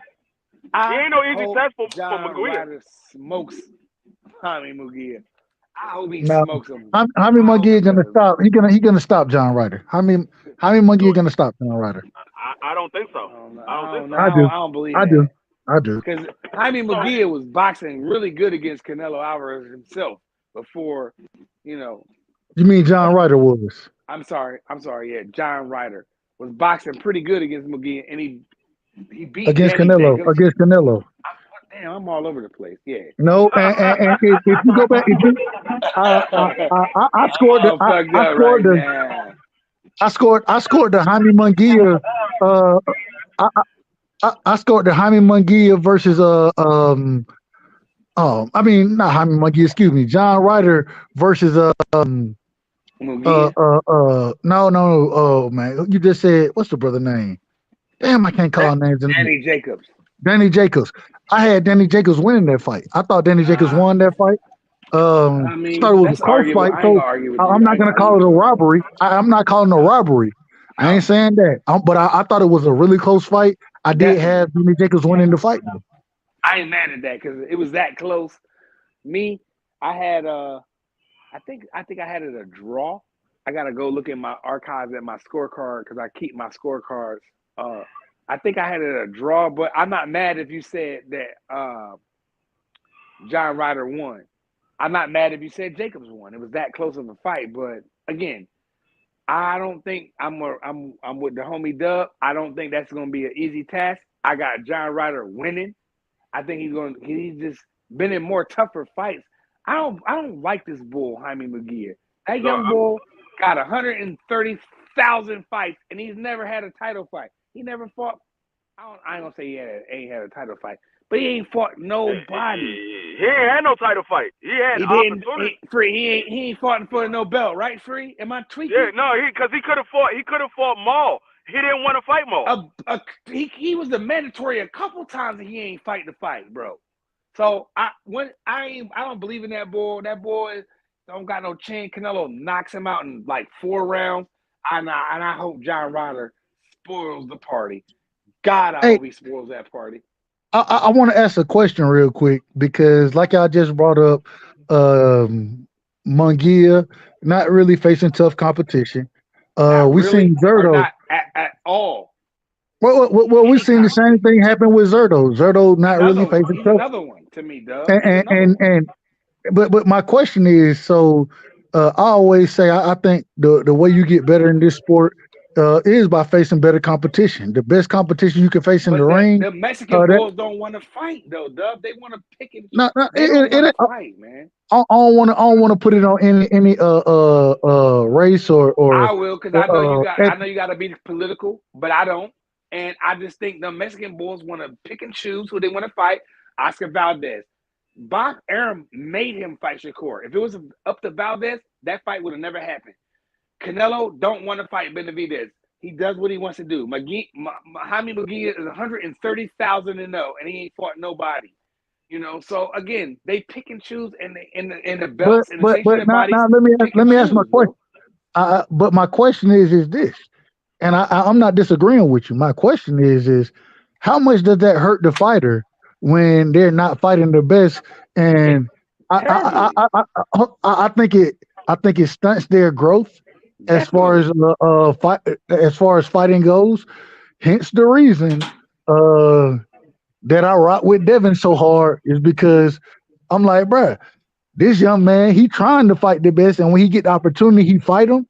He ain't no easy test for Munguia. Ryder smokes Jaime Munguia. I hope he Now, smokes him. Jaime Munguia gonna stop. He gonna stop John Ryder. Jaime Munguia gonna stop John Ryder. I don't think so. I do. I don't believe I that. do. I do. Because Jaime Munguia was boxing really good against Canelo Alvarez himself before, You mean John Ryder was? I'm sorry. Yeah, John Ryder was boxing pretty good against Munguia, and he beat Against Danny Canelo. Jacobs. Against Canelo. Damn, I'm all over the place. Yeah. No, and if you go back, I scored the I scored the now. I scored the Jaime Munguia. I scored the Jaime Munguia versus I mean not Jaime Munguia, excuse me, John Ryder versus Munguia. no, oh man, you just said what's the brother name? Damn, I can't call names. Danny Jacobs. Danny Jacobs. I had Danny Jacobs winning that fight. I thought Danny Jacobs won that fight. I mean, thought it was that's a close arguable. fight, I ain't so gonna argue with you. I'm not gonna call it a robbery. I'm not calling it a robbery. I ain't saying that. But I thought it was a really close fight. I did have Danny Jacobs winning the fight. I ain't mad at that because it was that close. Me, I had I think I had it a draw. I gotta go look at my archives at my scorecard because I keep my scorecards. I think I had it a draw, but I'm not mad if you said that John Ryder won. I'm not mad if you said Jacobs won. It was that close of a fight, but again, I don't think I'm with the homie Dub. I don't think that's going to be an easy task. I got John Ryder winning. I think he's just been in more tougher fights. I don't like this bull, Jaime Munguia. That young bull got 130,000 fights, and he's never had a title fight. He never fought. I ain't gonna say he ain't had a title fight, but he ain't fought nobody. He ain't had no title fight. He had opportunity. He ain't fought for no belt, right? Free? Am I tweaking? Yeah, no, because he could have fought Maul. He didn't want to fight Maul. He was a mandatory a couple times, and he ain't fight the fight, bro. So I don't believe in that boy. That boy don't got no chin. Canelo knocks him out in like 4 rounds. And I hope John Ryder spoils the party. God, I hope he spoils that party. I want to ask a question real quick because, like I just brought up, Munguia not really facing tough competition. We seen Zerto not at all. Well, we seen the same thing happen with Zerto. Zerto not really facing tough. Another one to me, Doug. But my question is, so I always say I think the way you get better in this sport is by facing better competition. The best competition you can face in the ring. The Mexican bulls don't want to fight though, Dub. They want to pick and choose. They don't want to fight, man. I don't want to put it on any race or. I will because I know you got to be political, but I don't. And I just think the Mexican bulls want to pick and choose who they want to fight. Oscar Valdez. Bob Arum made him fight Shakur. If it was up to Valdez, that fight would have never happened. Canelo don't want to fight Benavidez. He does what he wants to do. Jaime Munguia is 130,000-0, and he ain't fought nobody. You know, so again, they pick and choose, and the But belts and the but sanctioning but now bodies pick let and me ask my choose, question. bro. But my question is this, and I'm not disagreeing with you. My question is how much does that hurt the fighter when they're not fighting their best? And Terribly, I think it stunts their growth as far definitely. as fight as far as fighting goes. Hence the reason uh that I rock with Devin so hard is because I'm like, bruh, this young man, he trying to fight the best, and when he get the opportunity, he fight him.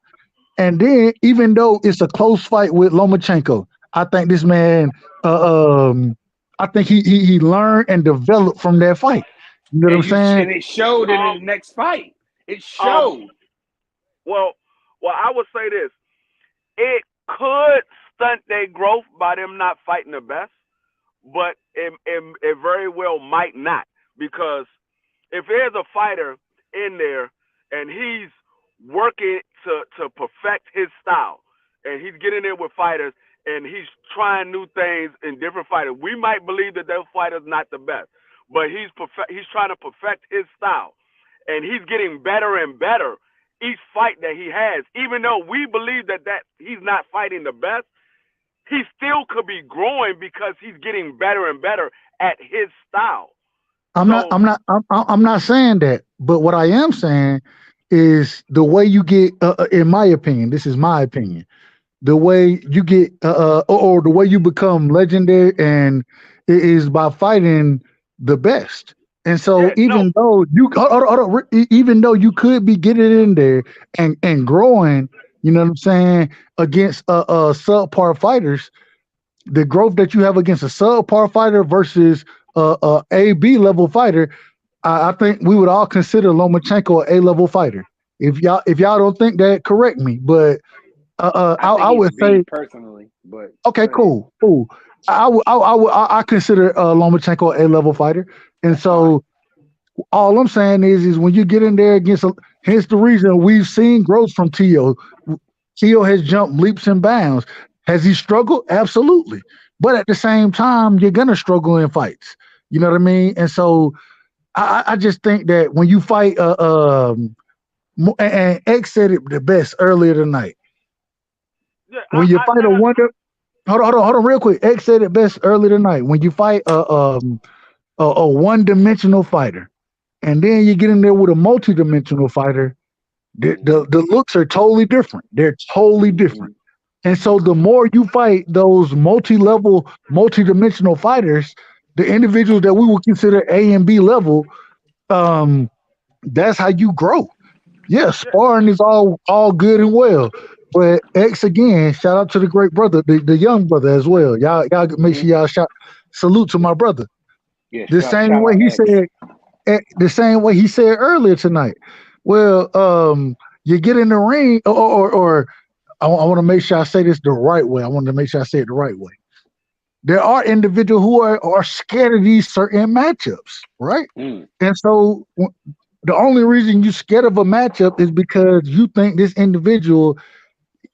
And then, even though it's a close fight with Lomachenko, I think this man, I think he learned and developed from that fight. You know what I'm saying? And it showed in Um, his next fight. It um, showed. well, I would say this: it could stunt their growth by them not fighting the best, but it very well might not, because if there's a fighter in there and he's working to perfect his style, and he's getting in with fighters and he's trying new things in different fighters, we might believe that those fighters not the best, but he's trying to perfect his style, and he's getting better and better each fight that he has. Even though we believe that he's not fighting the best, he still could be growing because he's getting better and better at his style. I'm not, So I'm not, I'm not saying that. But what I am saying is the way you get, in my opinion, this is my opinion, the way you get or the way you become legendary and it is by fighting the best. And so yeah, no, even though you could be getting in there and growing, you know what I'm saying, against subpar fighters, the growth that you have against a subpar fighter versus a B level fighter, I think we would all consider Lomachenko a level fighter. If y'all don't think that, correct me. But I think I he's would B say, personally, but go okay, ahead. cool. I consider Lomachenko a level fighter, and That's fine. so all I'm saying is when you get in there against, hence the reason we've seen growth from Tio. Tio has jumped leaps and bounds. Has he struggled? Absolutely. But at the same time, you're gonna struggle in fights. You know what I mean? And so I just think that when you fight, and X said it the best earlier tonight. yeah, When you fight a wonder, hold on, real quick. X said it best earlier tonight. When you fight a one-dimensional fighter, and then you get in there with a multi-dimensional fighter, the looks are totally different. They're totally Mm-hmm. different. And so the more you fight those multi-level, multi-dimensional fighters, the individuals that we would consider A and B level, um, that's how you grow. Yeah, yeah, sparring is all good and well. But X again, shout out to the great brother, the young brother as well. Y'all make Mm-hmm. sure y'all salute to my brother. Yeah, The same shout way out he X. said, the same way he said earlier tonight. Well, you get in the ring, or I want to make sure I say this the right way. I want to make sure I say it the right way. There are individuals who are scared of these certain matchups, right? Mm. And so the only reason you're scared of a matchup is because you think this individual,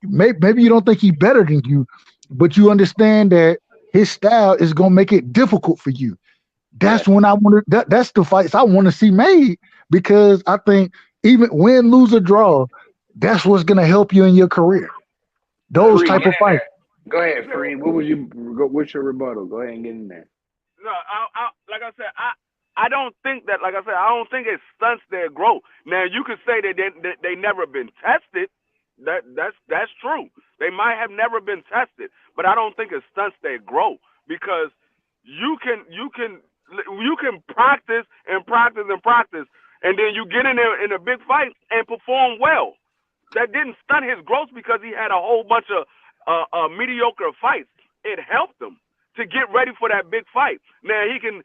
maybe you don't think he's better than you, but you understand that his style is gonna make it difficult for you. That's Yes. when I want to. That's the fights I want to see made, because I think even win, lose, or draw, that's what's gonna help you in your career. yeah. Those Free, type get of in fights. there. Go ahead, Yeah. Free. What's your rebuttal? Go ahead and get in there. No, like I said, I don't think that. Like I said, I don't think it stunts their growth. Now you could say that they never been tested. That's true. They might have never been tested, but I don't think it stunts their growth, because you can practice and practice and practice, and then you get in there in a big fight and perform well. That didn't stunt his growth because he had a whole bunch of mediocre fights. It helped him to get ready for that big fight. Now he can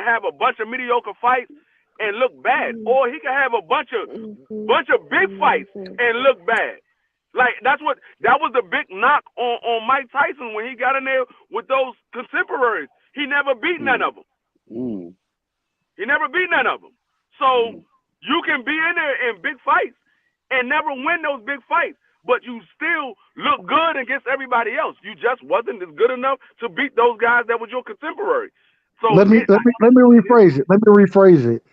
have a bunch of mediocre fights and look bad, or he can have a bunch of big fights and look bad. Like that was the big knock on Mike Tyson when he got in there with those contemporaries. He never beat none Mm. of them. Mm. He never beat none of them. So Mm. you can be in there in big fights and never win those big fights, but you still look good against everybody else. You just wasn't as good enough to beat those guys that was your contemporary. So let me rephrase it. Let me rephrase it.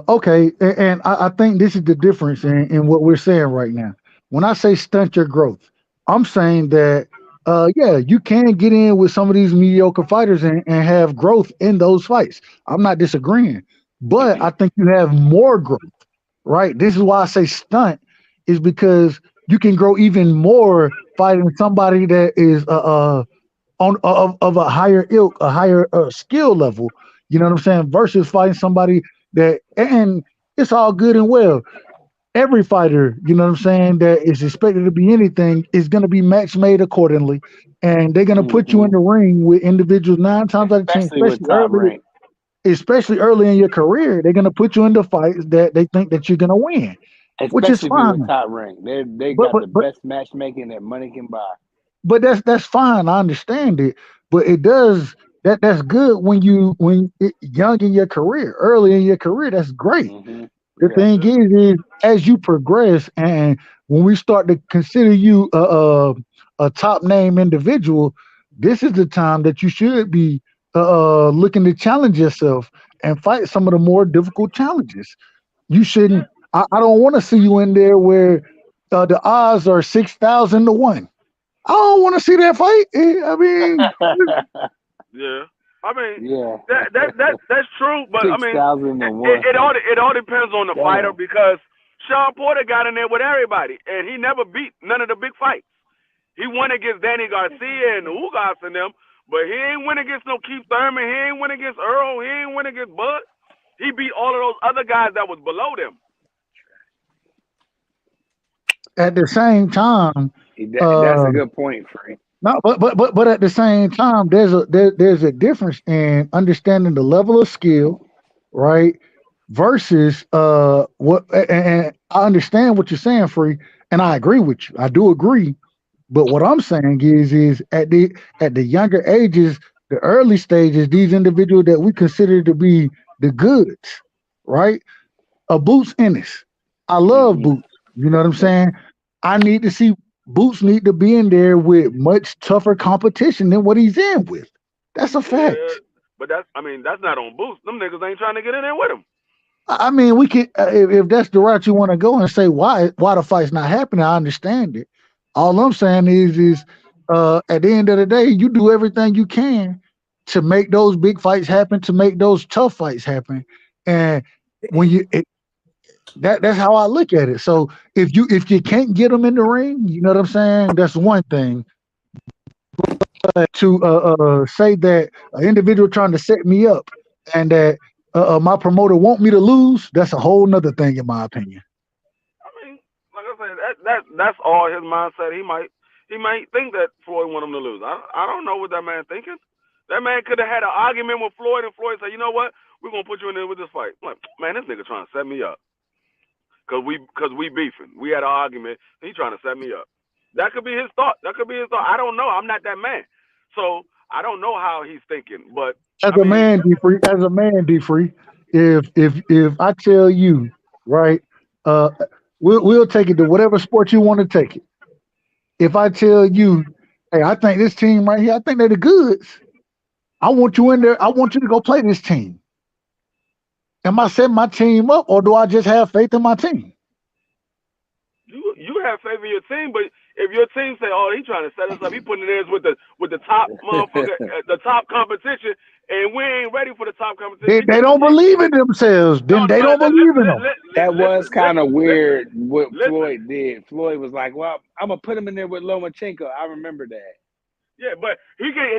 Okay, and I think this is the difference in what we're saying right now. When I say stunt your growth, I'm saying that yeah, you can get in with some of these mediocre fighters and have growth in those fights. I'm not disagreeing, but I think you have more growth, right? This is why I say stunt, is because you can grow even more fighting somebody that is of a higher ilk, a higher skill level. You know what I'm saying? Versus fighting somebody that, and it's all good and well. Every fighter, you know what I'm saying, that is expected to be anything is going to be match made accordingly, and they're going to put you in the ring with individuals 9 times out of 10, Especially with top rank. especially early in your career. They're going to put you into fights that they think that you're going to win, which is Especially if you with fine. top rank. They But got but the but best matchmaking that money can buy. but that's fine. I understand it, but it does that's good when young in your career, early in your career. That's great. Hmm. The Yeah. thing is as you progress, and when we start to consider you a top name individual, this is the time that you should be looking to challenge yourself and fight some of the more difficult challenges. You shouldn't. I don't want to see you in there where the odds are 6,000 to 1. I don't want to see that fight. I mean, yeah. I mean, Yeah. that's true, but I mean, 6,001. it all depends on the fighter, Damn. because Sean Porter got in there with everybody, and he never beat none of the big fights. He won against Danny Garcia and the Ugas and them, but he ain't win against no Keith Thurman. He ain't win against Earl. He ain't win against Bud. He beat all of those other guys that was below them. at the same time, That's uh, a good point, Frank. no, but at the same time, there's a difference in understanding the level of skill, right? Versus what, and I understand what you're saying, Free, and I agree with you. I do agree. But what I'm saying is at the younger ages, the early stages, these individuals that we consider to be the goods, right? A Boots Ennis. I love Hmm. Boots. You know what I'm saying? I need to see Boots need to be in there with much tougher competition than what he's in with. That's a Yeah, fact. but that's not on Boost. Them niggas ain't trying to get in there with him. I mean, we can if that's the route you want to go and say why the fight's not happening. I understand it. All I'm saying is at the end of the day, you do everything you can to make those big fights happen, to make those tough fights happen, and when that's how I look at it. So if you can't get them in the ring, you know what I'm saying. That's one thing. To say that an individual trying to set me up and that my promoter want me to lose, that's a whole nother thing in my opinion. I mean, like I said, that's all his mindset. He might think that Floyd want him to lose. I don't know what that man thinking. That man could have had an argument with Floyd, and Floyd said, "You know what? We're gonna put you in there with this fight." I'm like, man, this nigga trying to set me up because we beefing. We had an argument. He trying to set me up. That could be his thought. That could be his thought. I don't know. I'm not that man, so I don't know how he's thinking. But As I a mean, man, D free, if I tell you, right, uh, we'll take it to whatever sport you want to take it. If I tell you, hey, I think this team right here, I think they're the goods. I want you in there. I want you to go play this team. Am I setting my team up, or do I just have faith in my team? you have faith in your team, but if your team say, "Oh, he trying to set us up," he putting it in with the top motherfucker, the top competition, and we ain't ready for the top competition. They, He they could. don't believe in themselves. No, Then they but don't believe in them. That was kind of listen, weird what listen. Floyd did. Floyd was like, "Well, I'm gonna put him in there with Lomachenko." I remember that. Yeah, but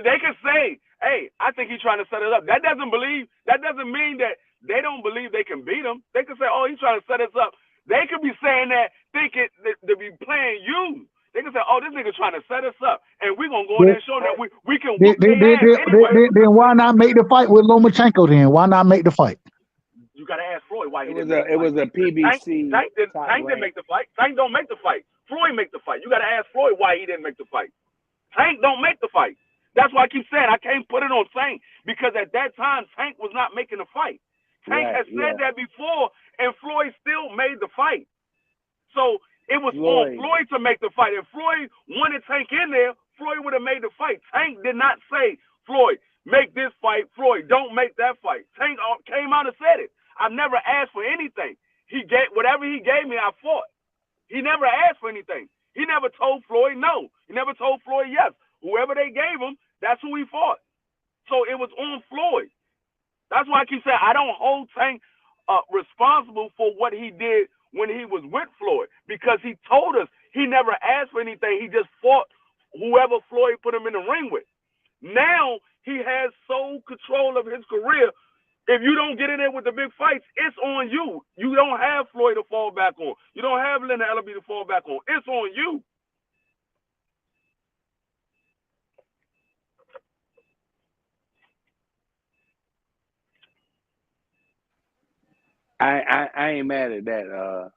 they can say, "Hey, I think he's trying to set it up." That doesn't mean that they don't believe they can beat him. They can say, "Oh, he's trying to set us up." They could be saying that, thinking that they be playing you. They can say, "Oh, this nigga trying to set us up, and we're gonna go in there and show that we can Then, whoop their ass anyway." why not make the fight with Lomachenko? Then why not make the fight? You gotta ask Floyd why It he was didn't make the a fight. PBC top Tank didn't rank. make the fight. Tank don't make the fight. Floyd make the fight. You gotta ask Floyd why he didn't make the fight. Tank don't make the fight. That's why I keep saying I can't put it on Tank, because at that time Tank was not making the fight. Tank Right, has said that before, and Floyd still made the fight. So it was on Floyd. Floyd to make the fight. If Floyd wanted Tank in there, Floyd would have made the fight. Tank did not say, "Floyd, make this fight. Floyd, don't make that fight. Tank came out and said it. I've never asked for anything. He gave whatever he gave me, I fought. He never asked for anything. He never told Floyd no. He never told Floyd yes. Whoever they gave him, that's who he fought. So it was on Floyd. That's why I keep saying I don't hold Tank responsible for what he did when he was with Floyd, because he told us he never asked for anything. He just fought whoever Floyd put him in the ring with. Now he has sole control of his career. If you don't get in there with the big fights, it's on you. You don't have Floyd to fall back on. You don't have Leonard Ellaby to fall back on. It's on you. I ain't mad at that,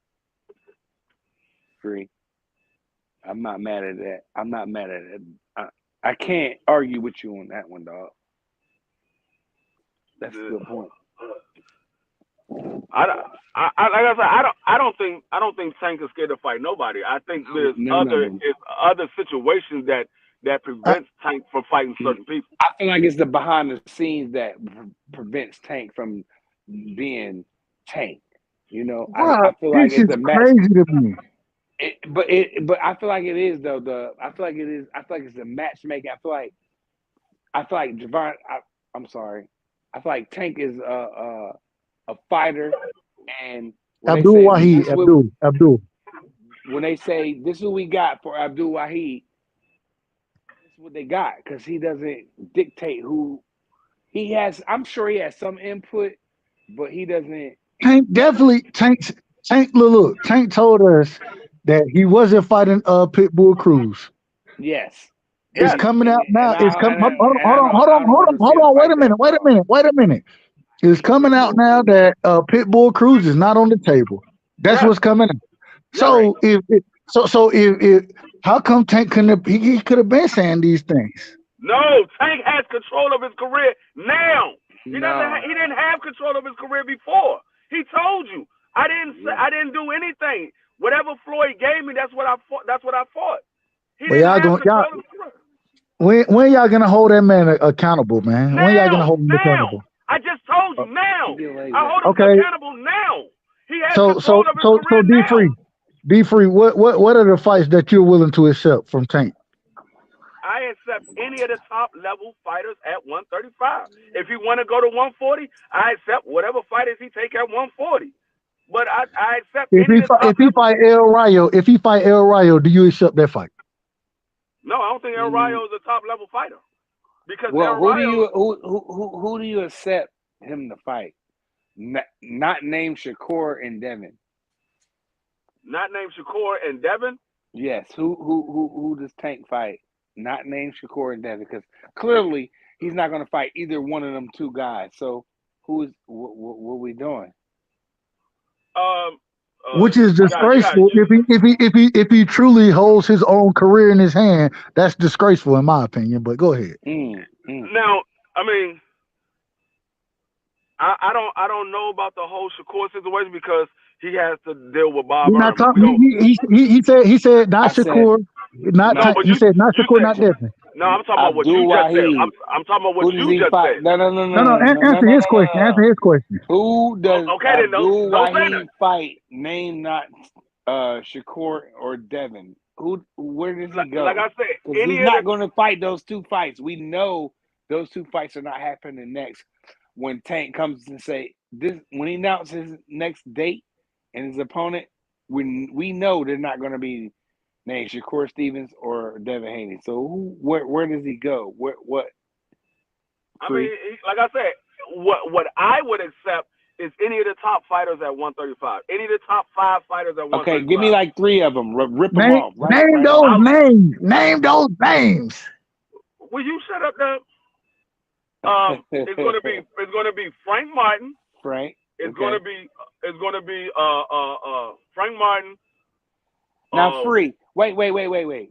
Free. I'm not mad at that. I'm not mad at it. I can't argue with you on that one, dog. That's a good point. Like I said, I don't think Tank is scared to fight nobody. I think there's other situations that prevents Tank from fighting certain people. I feel like it's the behind the scenes that prevents Tank from being Tank. You know, I feel like this it's is a match. crazy to me. But I feel like it is though. I feel like it's a matchmaking. I feel like Javon. I'm sorry. I feel like Tank is a fighter, and Abdul Wahid. Abdul. When they say this is what we got for Abdul Wahid, this is what they got, because he doesn't dictate who he has. I'm sure he has some input, but he doesn't. Tank definitely look. Tank told us that he wasn't fighting Pitbull Cruz. Yes. It's coming out now. It's coming. Hold on. Wait a minute. It's coming out now that Pitbull Cruz is not on the table. That's what's coming out. So if how come Tank couldn't? He could have been saying these things. No, Tank has control of his career now. He didn't have control of his career before. He told you, I didn't do anything. Whatever Floyd gave me, that's what I fought. He didn't have control of his career. When y'all gonna hold that man accountable, man? Now, when y'all gonna hold him accountable? I just told you now. I hold him accountable now. He has control of his career now. D-Free, what are the fights that you're willing to accept from Tank? I accept any of the top level fighters at 135. If you want to go to 140, I accept whatever fighters he take at 140. But I accept if he fight El Rayo, do you accept that fight? No, I don't think El Rayo is a top level fighter. Because who do you accept him to fight? Not named Shakur and Devin. Not named Shakur and Devin? Yes. Who does Tank fight? Not named Shakur and Devin, because clearly he's not going to fight either one of them two guys. So what are we doing? Which is disgraceful. If he truly holds his own career in his hand, that's disgraceful in my opinion. But go ahead. Now, I mean, I don't know about the whole Shakur situation, because he has to deal with Bob. He said not Shakur, not Tank. He said not Shakur, not Devin. No, I'm talking about what you just said. I'm talking about what you just said. No. Answer his question. Answer his question. Who does Abdul Wahid fight? Name not Shakur or Devin. Where does he go? Like I said, he's not going to fight those two fights. We know those two fights are not happening next. When Tank comes and say this, when he announces his next date and his opponent, we know they're not going to be named Shakur Stevens or Devin Haney. So where does he go? What? I mean, like I said, what I would accept is any of the top fighters at 135. Any of the top 5 fighters at 135. Okay, give me like 3 of them. Rip them off. Name those names. Name those names. Will you shut up, now? It's going to be Frank Martin. Frank. It's going to be Frank Martin. Now, Free. Wait.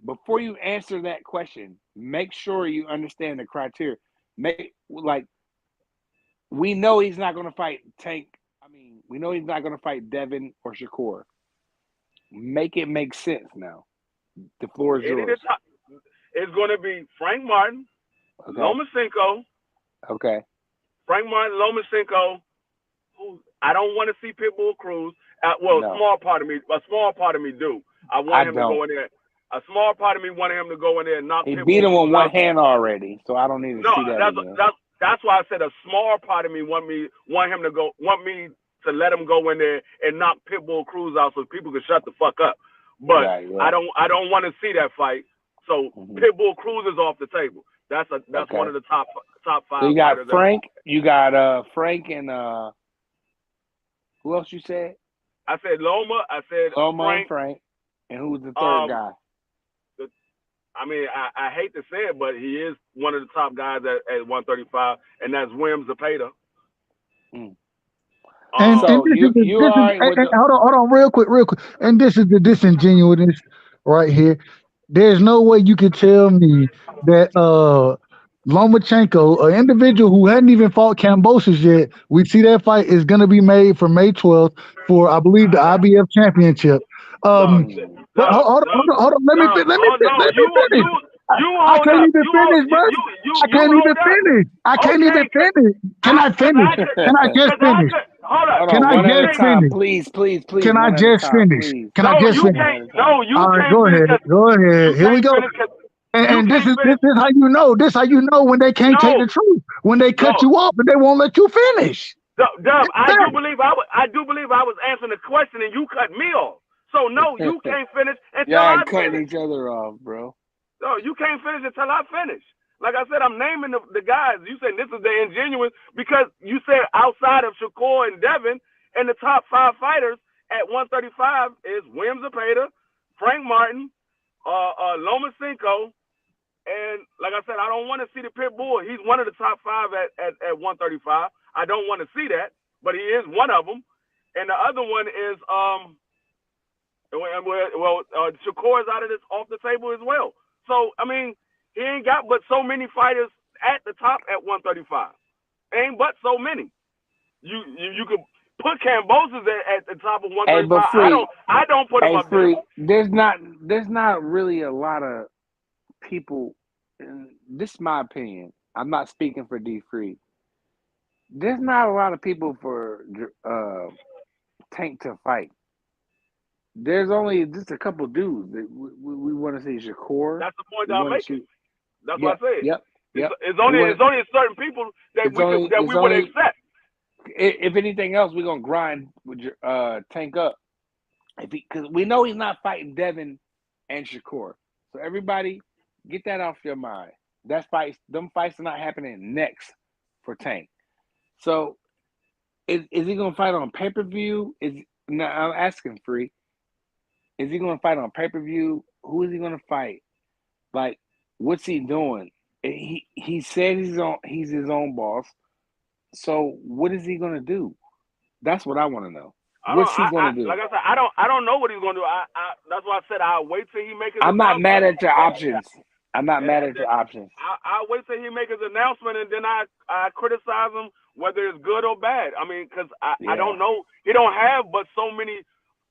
Before you answer that question, make sure you understand the criteria. We know he's not going to fight Tank. I mean, we know he's not going to fight Devin or Shakur. Make it make sense now. The floor is yours. It's going to be Frank Martin, Lomachenko, Okay. Frank Martin, Lomachenko. Who I don't want to see Pitbull Cruz. Well, No. a small part of me do. I want him to go in there. A small part of me wanted him to go in there and knock He Pitbull beat him Cruz with one out. hand already, so I don't need to No, see that again. that's why I said a small part of me want me to let him go in there and knock Pitbull Cruz out so people can shut the fuck up. But Right, yeah. I don't want to see that fight. So Pitbull Cruz is off the table. That's Okay. one of the top 5 So you got fighters. Frank. You got Frank and who else you said? I said Loma. I said Loma Frank. and Frank. And who's the third guy? I mean, I hate to say it, but he is one of the top guys at 135, and that's Williams Zepeda. And So this is hold on, real quick. And this is the disingenuousness right here. There's no way you could tell me that Lomachenko, an individual who hadn't even fought Kambosos yet, we see that fight is going to be made for May 12th for, I believe, the IBF Championship. But hold on. Let me finish. I can't even finish, bro. I can't even finish. I can't even finish. Can I finish? Can I just finish? Hold on. Can I just finish? Please. Can I just finish? Can I just finish? No, you all right, can't. go ahead. Here we go. And this is how you know. This how you know when they can't take the truth. When they cut you off and they won't let you finish. Dub, I do believe I was answering the question and you cut me off. So no, you can't finish until I cutting finish. each other off, bro. No, you can't finish until I finish. Like I said, I'm naming the guys. You said this is the ingenuous because you said outside of Shakur and Devin, and the top 5 fighters at 135 is Williams Zepeda, Frank Martin, Lomachenko, and like I said, I don't want to see the Pitbull. He's one of the top 5 at 135. I don't want to see that, but he is one of them. And the other one is Shakur is off the table as well. So I mean, he ain't got but so many fighters at the top at 135. Ain't but so many. You could put Kambosos at the top of 135. Hey, I don't put him up there. There's not really a lot of people. And this is my opinion. I'm not speaking for D Free. There's not a lot of people for Tank to fight. There's only just a couple dudes that we want to see. Shakur. That's the point that I'm making. That's what I said. Yep. It's only certain people that we would accept. If anything else, we're gonna grind with Tank up, because we know he's not fighting Devin and Shakur. So everybody, get that off your mind. Them fights are not happening next for Tank. So, is he gonna fight on pay-per-view? I'm asking Free. Is he gonna fight on pay-per-view? Who is he gonna fight? Like, what's he doing? He said he's his own boss. So what is he gonna do? That's what I want to know. What's he gonna do? Like I said, I don't know what he's gonna do. That's why I said I'll wait till he makes his I'm not mad at your options. I'm not mad at your options. I'll wait till he makes his announcement and then I criticize him whether it's good or bad. I mean, because I don't know. He don't have but so many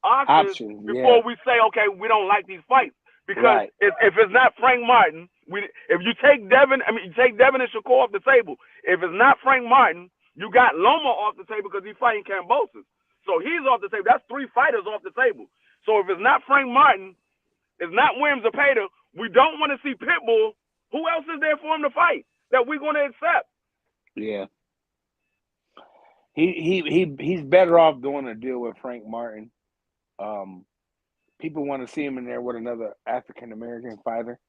options before we say, okay, we don't like these fights. Because if it's not Frank Martin, if you take Devin and Shakur off the table. If it's not Frank Martin, you got Loma off the table because he's fighting Kambosos. So he's off the table. That's 3 fighters off the table. So if it's not Frank Martin, it's not Williams Zepeda, we don't want to see Pitbull. Who else is there for him to fight that we're going to accept? Yeah. He's better off doing a deal with Frank Martin. People want to see him in there with another African American fighter.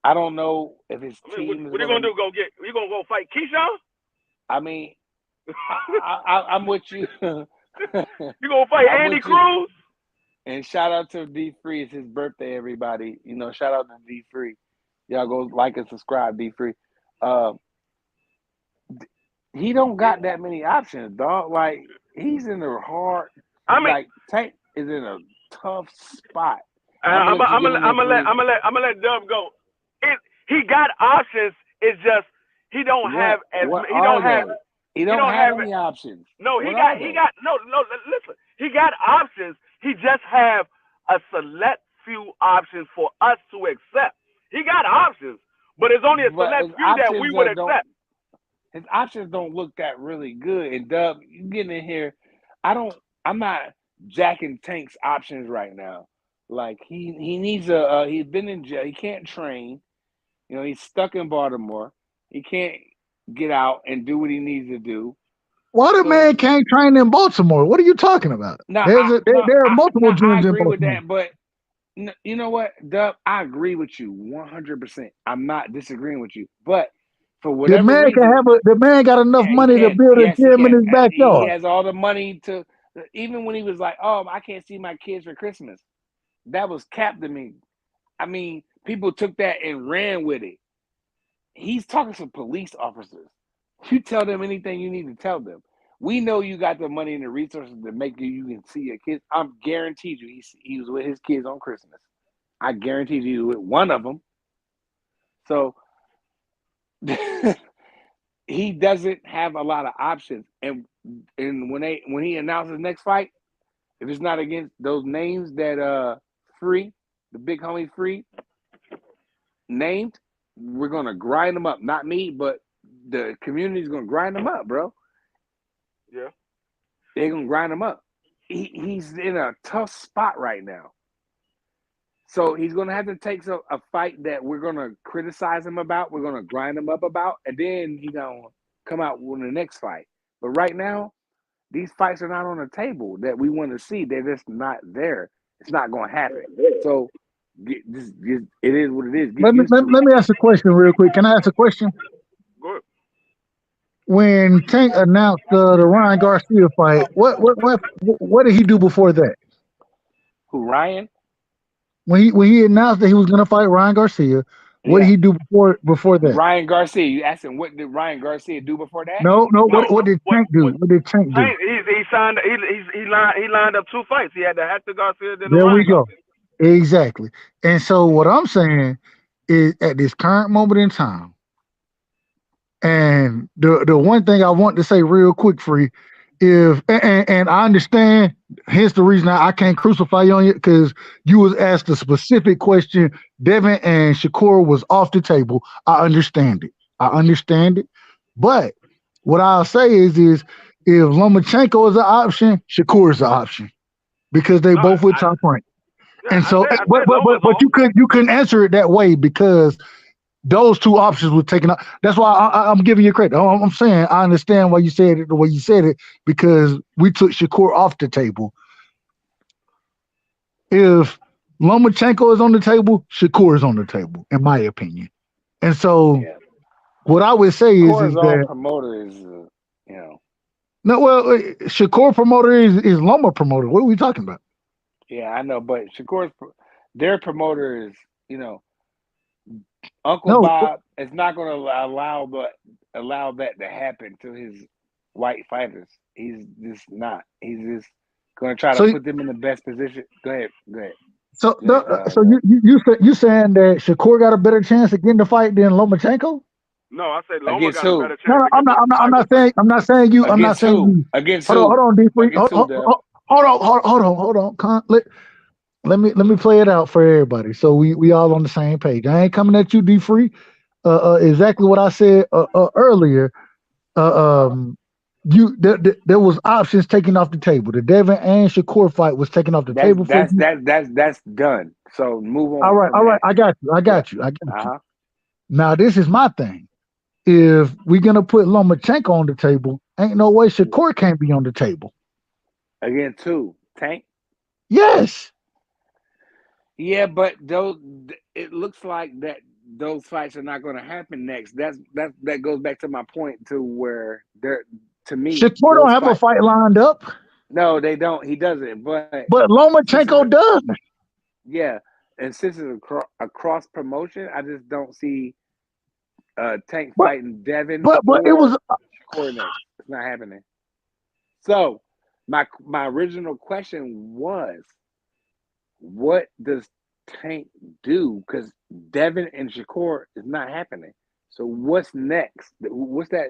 I don't know if his team. What are you gonna do? You gonna go fight Keyshawn? I mean, I'm with you. You gonna fight Andy Cruz? And shout out to D Free. It's his birthday, everybody. Shout out to D Free. Y'all go like and subscribe, D Free. He don't got that many options, dog. Like, he's in a hard. Tank is in a tough spot. I'm gonna let Dub go. He got options. It's just he don't have any options. No, he got listen. He got options. He just have a select few options for us to accept. He got options, but it's only a select few that we would accept. his options don't look that really good. And Dub, you getting in here, I'm not jacking Tank's options right now. Like he needs he's been in jail. He can't train. You know, he's stuck in Baltimore. He can't get out and do what he needs to do. Why the So man can't train in Baltimore? What are you talking about? no, There are multiple I gyms in agree with Baltimore. that, but you know what, Dub? I agree with you 100%. I'm not disagreeing with you, but for The whatever man can reason, have the man got enough yeah, he money to can't. build a Yes, he gym in can. his He backyard. has all the money to. Even when he was like, "Oh, I can't see my kids for Christmas," that was cap to me. I mean, people took that and ran with it. He's talking to police officers. You tell them anything you need to tell them. We know you got the money and the resources to make you can see your kids. I'm guaranteed you he was with his kids on Christmas. I guarantee you he was with one of them. So he doesn't have a lot of options. And when he announces next fight, if it's not against those names that Free, the big homie Free, named, we're gonna grind them up. Not me, but the community's gonna grind them up, bro. Yeah. They're gonna grind him up. He's in a tough spot right now. So he's gonna have to take a fight that we're gonna criticize him about, we're gonna grind him up about, and then he's gonna come out with the next fight. But right now, these fights are not on the table that we want to see. They're just not there. It's not gonna happen. So it is what it is. Get Let me used let, to let it. me ask a question real quick. Can I ask a question? Good. When Tank announced the Ryan Garcia fight, what did he do before that? Who, Ryan? When he announced that he was going to fight Ryan Garcia, what did Yeah. he do before that? Ryan Garcia. You asking what did Ryan Garcia do before that? No. No, What did Tank do? What did Tank do? Tank, he signed. He lined up 2 fights. He had the Hector Garcia, then the There we Ryan go. Garcia. Exactly. And so what I'm saying is, at this current moment in time, and the one thing I want to say real quick, Free, if and I understand, hence the reason I can't crucify you on it, because you was asked a specific question. Devin and Shakur was off the table. I understand it. But what I'll say is if Lomachenko is an option, Shakur is an option because they No, both with top rank. And I so, said but Loma's off. you couldn't answer it that way because those two options were taken up. That's why I'm giving you credit. I'm saying I understand why you said it the way you said it because we took Shakur off the table. If Lomachenko is on the table, Shakur is on the table, in my opinion. And so, Yeah. what I would say is Cortisol that promoter is, you know, no, well, Shakur promoter is Loma promoter. What are we talking about? yeah, I know, but their promoter is, you know, Uncle No, Bob is not going to allow that to happen to his white fighters. He's just not. He's just going to try to so put them in the best position. Go ahead. so Go ahead. so you saying that Shakur got a better chance of getting the fight than Lomachenko? No, I said Loma Against got a who? better No, chance no, to get the title fight. I'm not saying you. I'm not Against saying who? you. Against Hold who? on, D free. Against who, Dub? Hold on. Let me play it out for everybody, so we all on the same page. I ain't coming at you, D free. Exactly what I said earlier. Um, there was options taken off the table. The Devin and Shakur fight was taken off the table for you. That's done. So move All on right, from that. I got you. Yeah. I got you. Uh-huh. Now this is my thing. If we're gonna put Lomachenko on the table, ain't no way Shakur can't be on the table. Against who? Tank? Yes. Yeah, but it looks like those fights are not going to happen next. That goes back to my point to where they're to me Shakur don't those have a fights. fight lined up, No, they don't. He doesn't. But but since Lomachenko does. yeah, and since it's a cross promotion, I just don't see Tank But fighting Devin but it was or Shakur next. It's not happening. So my original question was, what does Tank do? Because Devin and Shakur is not happening. So what's next? What's that?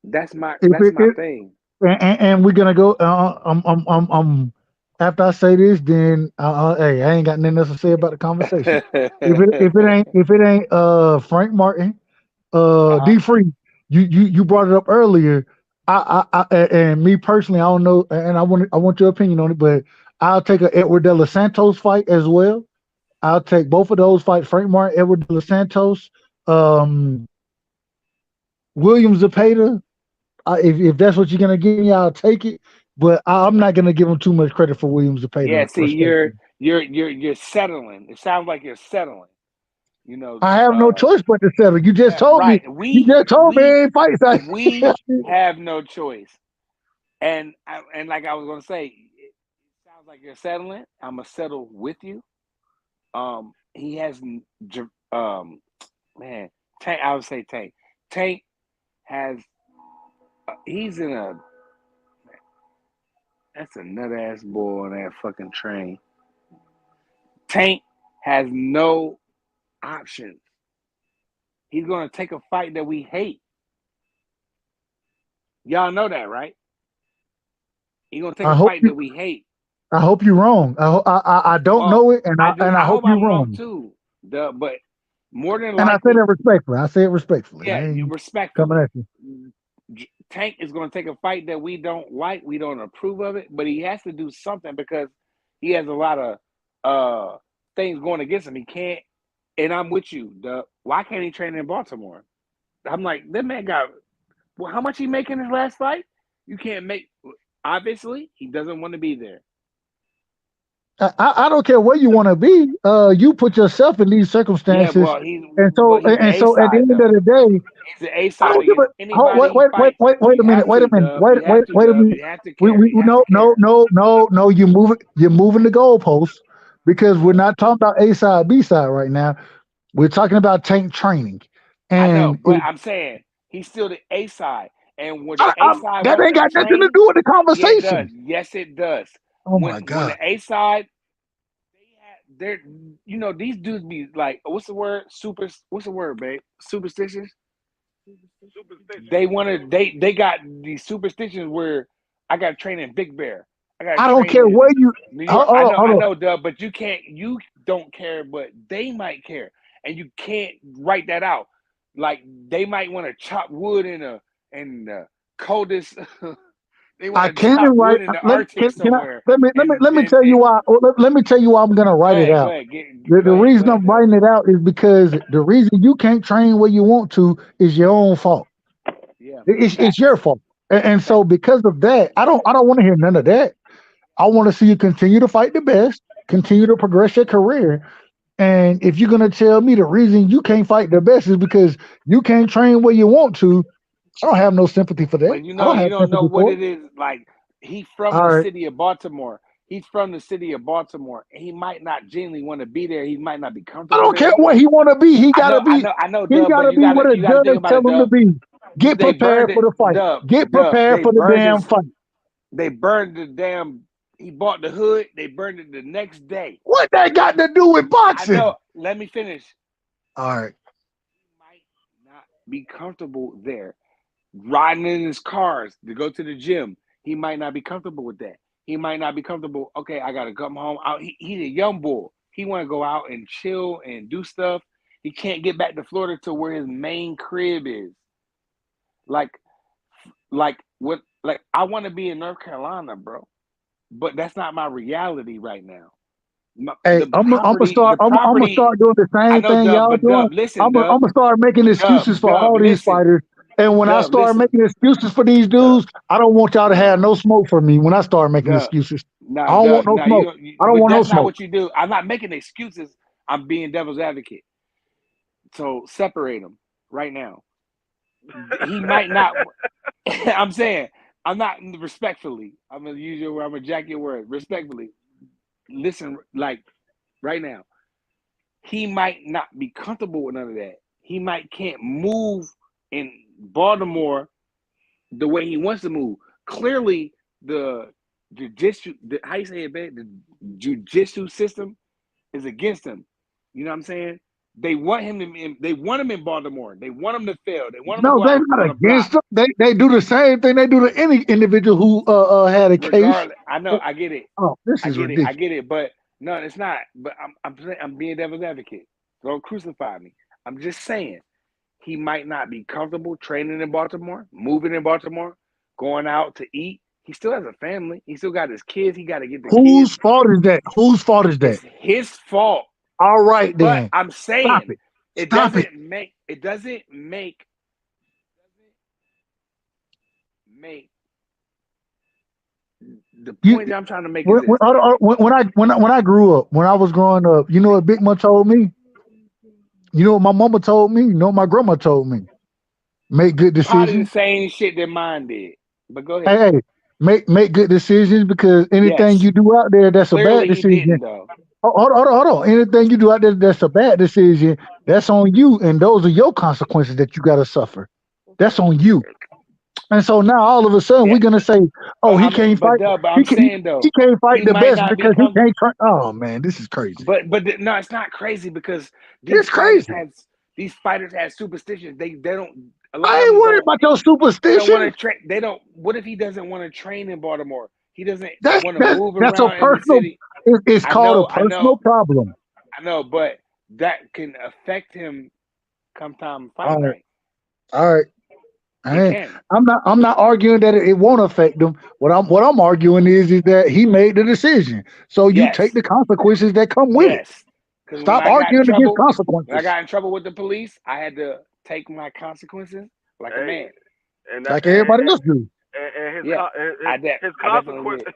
That's my if that's my it thing. and we're gonna go. After I say this, then hey, I ain't got nothing else to say about the conversation. If it ain't Frank Martin D Free, you brought it up earlier. And me personally, I don't know, and I want your opinion on it, but I'll take a Edward De Los Santos fight as well. I'll take both of those fights, Frank Martin, Edward De Los Santos, um, William Zepeda. If that's what you're gonna give me, I'll take it. But I'm not gonna give him too much credit for William Yeah, Zepeda. see, Respectfully. you're settling. It sounds like you're settling. You know, I have no choice but to settle. You just yeah, told me. right. You just told me it ain't fights. We have no choice. And like I was gonna say, it sounds like you're settling. I'm gonna settle with you. He has man, Tank. I would say Tank. Tank has. He's in a. That's a nut ass boy on that fucking train. Tank has no options. He's gonna take a fight that we hate. Y'all know that, right? He's gonna take I a hope fight you. that we hate. I hope you're wrong. I don't Well, know it, and I do. I I hope hope you're I'm wrong wrong. too. But more than And I say likely, that respectfully. I say it respectfully. yeah, I you ain't coming respectfully. at you. Tank is going to take a fight that we don't like, we don't approve of it, but he has to do something because he has a lot of things going against him. He can't, and I'm with you. Why can't he train in Baltimore? I'm like, that man got, well, how much he making his last fight? You can't make. Obviously, he doesn't want to be there. I don't care where you want to be. You put yourself in these Yeah, circumstances, well, he's the and A so at the side end of though. the day, He's the A I side don't give against a. Oh, anybody he fights. wait a You minute. have Wait to, a minute. Dub. You have to, Wait a Dub. minute. You have to care. You have to No, care. no. You're moving the goalposts because we're not talking about A side, B side right now. We're talking about tank training, I know, and but I'm saying he's still the A side, and when the A side that wants ain't to got nothing to train, do with the yeah, it does. conversation. Yes, it does. Oh my When God. the A side, they're these dudes be like, what's the word? What's the word, babe? Superstitious. Superstition. They want to. They got these superstitions where I got to train in Big Bear. I got to I don't train care in where you. New York. Hold I on. know, Dub, but you can't. You don't care, but they might care, and you can't write that out. Like they might want to chop wood in the coldest. They I want to can chop write. wood in the Arctic Can I, somewhere, let me and tell you why. Let me tell you why I'm gonna go write it ahead, out. The go reason ahead, I'm Dub. writing it out is because the reason you can't train where you want to is your own fault. Yeah, It's your facts, fault. And so facts. because of that, I don't want to hear none of that. I want to see you continue to fight the best, continue to progress your career. And if you're gonna tell me the reason you can't fight the best is because you can't train where you want to, I don't have no sympathy for that. But I don't you have don't know sympathy what for it. it is. Like he's from All the right. city of Baltimore. He's from the city of Baltimore. And he might not genuinely want to be there. He might not be I comfortable don't care there. where he want to be. I know, He Dub. got But to be where the you gotta think judge about tell it, him to Dub. be. Get They burned prepared for it, the fight. Dub. Get Dub. prepared for the damn fight. They burned the damn. He bought the hood. They burned it the next day. What that got to do with I know. boxing? Let me finish. All right. He might not be comfortable there. Riding in his cars to go to the gym, he might not be comfortable with that. He might not be comfortable. Okay, I gotta come home. He's a young boy. He want to go out and chill and do stuff. He can't get back to Florida to where his main crib is. Like, what? Like, I want to be in North Carolina, bro, but that's not my reality right now. Hey, The I'm gonna property. start doing the I same know, thing Dub, y'all but doing. Dub, listen, I'm Dub, gonna start making excuses for all these listen, fighters. And when I Dub, start listen, making excuses for these Dub, dudes, I don't want y'all to have no. no smoke for me. When I start making Duh. excuses, No, I don't duh, want no no, smoke. I don't but want no that's not smoke. what you do. I'm not making excuses. I'm being devil's advocate. So separate them right now. He might not. I'm saying, I'm not respectfully. I'm gonna use your word. I'm gonna jack your word respectfully. Listen, like right now, he might not be comfortable with none of that. He might can't move in Baltimore the way he wants to move. Clearly, the jujitsu, how you say it, babe? The jujitsu system is against him. You know what I'm saying? They want him in Baltimore. They want him to fail. They want him to No, go they're out not on a block. against them. They do the same thing they do to any individual who had a case. Regardless, I know, I get it. Oh, this is I ridiculous. get it. But no, it's not. But I'm being devil's advocate. Don't crucify me. I'm just saying he might not be comfortable training in Baltimore, moving in Baltimore, going out to eat. He still has a family. He still got his kids. He got to get the kids. Whose fault is that? Whose fault is that? It's his fault. All right, But then. I'm Stop saying it. it Stop it. doesn't make the You point that I'm trying to make is this. when I grew up, when I was growing up, you know what Big Mom told me? You know what my mama told me? You know what my grandma told me? Make good Probably the decisions. same shit that mine did. But go Hey, ahead. make good decisions because anything Yes. you do out there that's a bad Clearly he decision. didn't though. Hold on. Anything you do out there that's a bad decision, that's on you, and those are your consequences that you got to suffer. That's on you. And so now all of a sudden Yeah. we're gonna say, "Oh, he can't fight. But He I'm can, saying though, he can't fight he the might best not be because he comfortable. can't train." Oh man, this is crazy. But no, it's not crazy because It's crazy. these fighters had superstitions. They don't. A lot I of ain't them worried don't. about your They don't want superstition. to train. They don't. What if he doesn't want to train in Baltimore? He doesn't That's want to that's move that's a around in the personal. city. It's I called a know, personal problem. but that can affect him come time fight All right, night. all right. It can. I'm not arguing that it won't affect him. What I'm arguing is that he made the decision. So you take Yes. the consequences that come with it. Yes. Because Stop arguing against consequences. in trouble with the police, I had to take my consequences like a Hey, man. and Like everybody else do. his Yeah, I definitely consequence. did.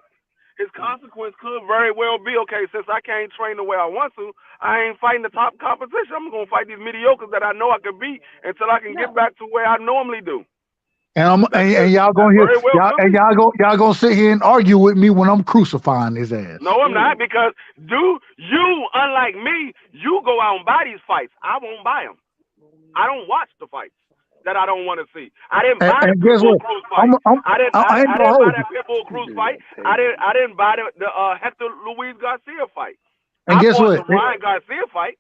His consequence could very well be, okay, since I can't train the way I want to, I ain't fighting the top competition. I'm going to fight these mediocres that I know I can beat until I can get back to where I normally do. And y'all gonna hear y'all gonna sit here and argue with me when I'm crucifying his ass. No, I'm not, because unlike me, you go out and buy these fights. I won't buy them. I don't watch the fights that I don't want to see. I didn't buy the And guess Pitbull what? Cruz fight. I didn't gonna buy hold you. that Pitbull Cruz fight. I didn't buy the Hector Luis Garcia fight. And I guess bought what? the Ryan Garcia fight.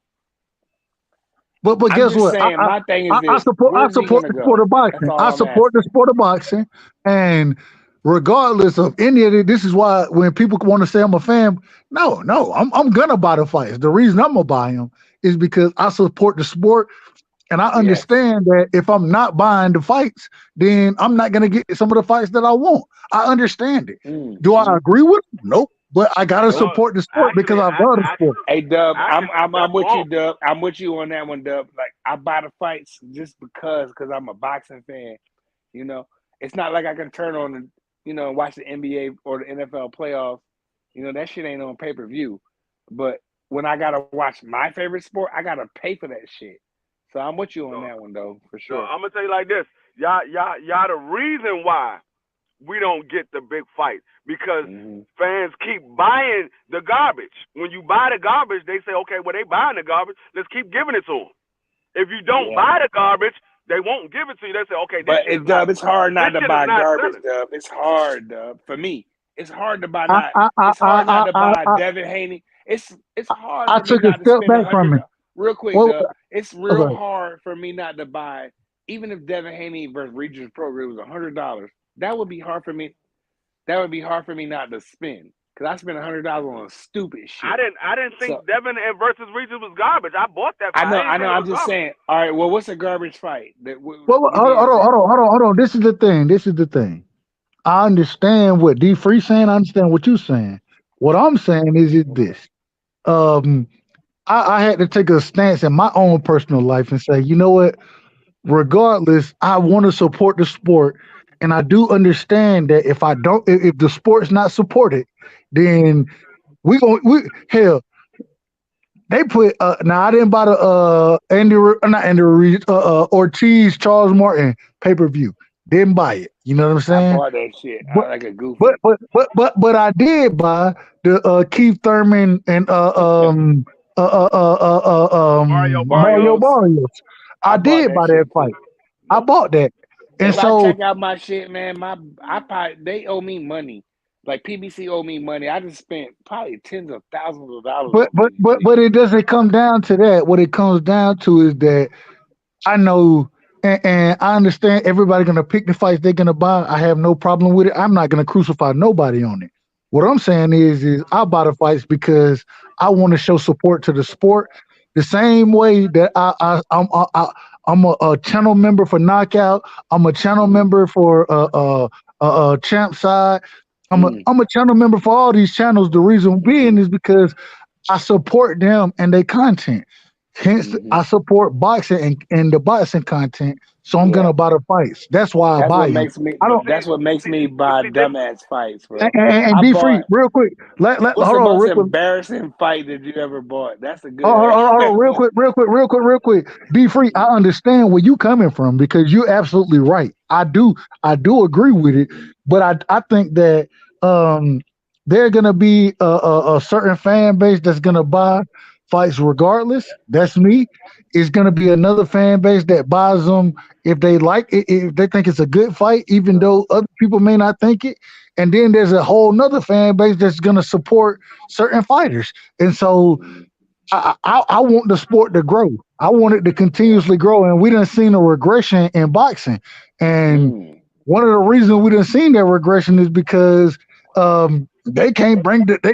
But I'm guess just what? saying, my thing is I this: support where's he the gonna sport go? of That's boxing. all I I'm support the asking. sport of boxing, and regardless of any of it, this is why when people want to say I'm a fan, no, I'm gonna buy the fights. The reason I'm gonna buy them is because I support the sport, and I Yes. understand that if I'm not buying the fights, then I'm not gonna get some of the fights that I want. I understand it. Do I agree with it? Nope. But I gotta Well, support the sport because I love the sport. Hey Dub, Actually, I'm that's with you, wrong. Dub. I'm with you on that one, Dub. Like I buy the fights just because I'm a boxing fan. You know, it's not like I can turn on and watch the NBA or the NFL playoffs. You know, that shit ain't on pay-per-view. But when I gotta watch my favorite sport, I gotta pay for that shit. So I'm with you on that one though, for No, sure. I'm gonna tell you like this. Y'all the reason why we don't get the big fight, because fans keep buying the garbage. When you buy the garbage, they say, okay, well, they buying the garbage. Let's keep giving it to them. If you don't buy the garbage, they won't give it to you. They say, okay, this But shit is Dub, not. it's hard not This to shit buy is not garbage, selling. Dub. It's hard, Dub. For me, it's hard to buy It's hard not to buy Devin Haney. It's hard I for me took a not to step spend back from $100. it. Real quick, Well, Dub. It's real okay. hard for me not to buy, even if Devin Haney versus Regis Prograis was $100. That would be hard for me. That would be hard for me not to spend, because I spent $100 on stupid shit. I didn't think Devin and versus Regis was garbage. I bought that I fight. know. I'm just saying. All right. Well, what's a garbage fight? Hold on. This is the thing. I understand what D Free saying. I understand what you're saying. What I'm saying is this. Um, I had to take a stance in my own personal life and say, you know what? Regardless, I want to support the sport, and I do understand that if the sport's not supported, then hell. They put now I didn't buy the Ortiz Charles Martin pay-per-view. Didn't buy it. You know what I'm saying? I bought that shit. But, like a goofy. But I did buy the Keith Thurman and Mario Barrios. I did buy that fight. I bought that. And If so I check out my shit, man, they owe me money. Like PBC owe me money. I just spent probably tens of thousands of dollars. But it doesn't come down to that. What it comes down to is that I know and I understand everybody gonna pick the fights they're gonna buy. I have no problem with it. I'm not gonna crucify nobody on it. What I'm saying is I buy the fights because I want to show support to the sport, the same way that I'm a channel member for Knockout. I'm a channel member for Champ Side. I'm a channel member for all these channels. The reason being is because I support them and their content. Hence, I support boxing and the boxing content. So I'm gonna buy the fights. That's why I That's buy what them. makes me. I don't. That's what makes me buy dumbass fights, bro. And I D bought. Free, real quick. Hold What's the on, most real quick. embarrassing fight that you ever bought? That's a Oh, good. hold on, real quick. Be free. I understand where you coming from because you're absolutely right. I do agree with it, but I think that there gonna be a certain fan base that's gonna buy fights regardless. That's me. It's gonna be another fan base that buys them if they like it, if they think it's a good fight, even though other people may not think it. And then there's a whole nother fan base that's gonna support certain fighters. And so I want the sport to grow. I want it to continuously grow, and we done seen a regression in boxing. And one of the reasons we done seen that regression is because they can't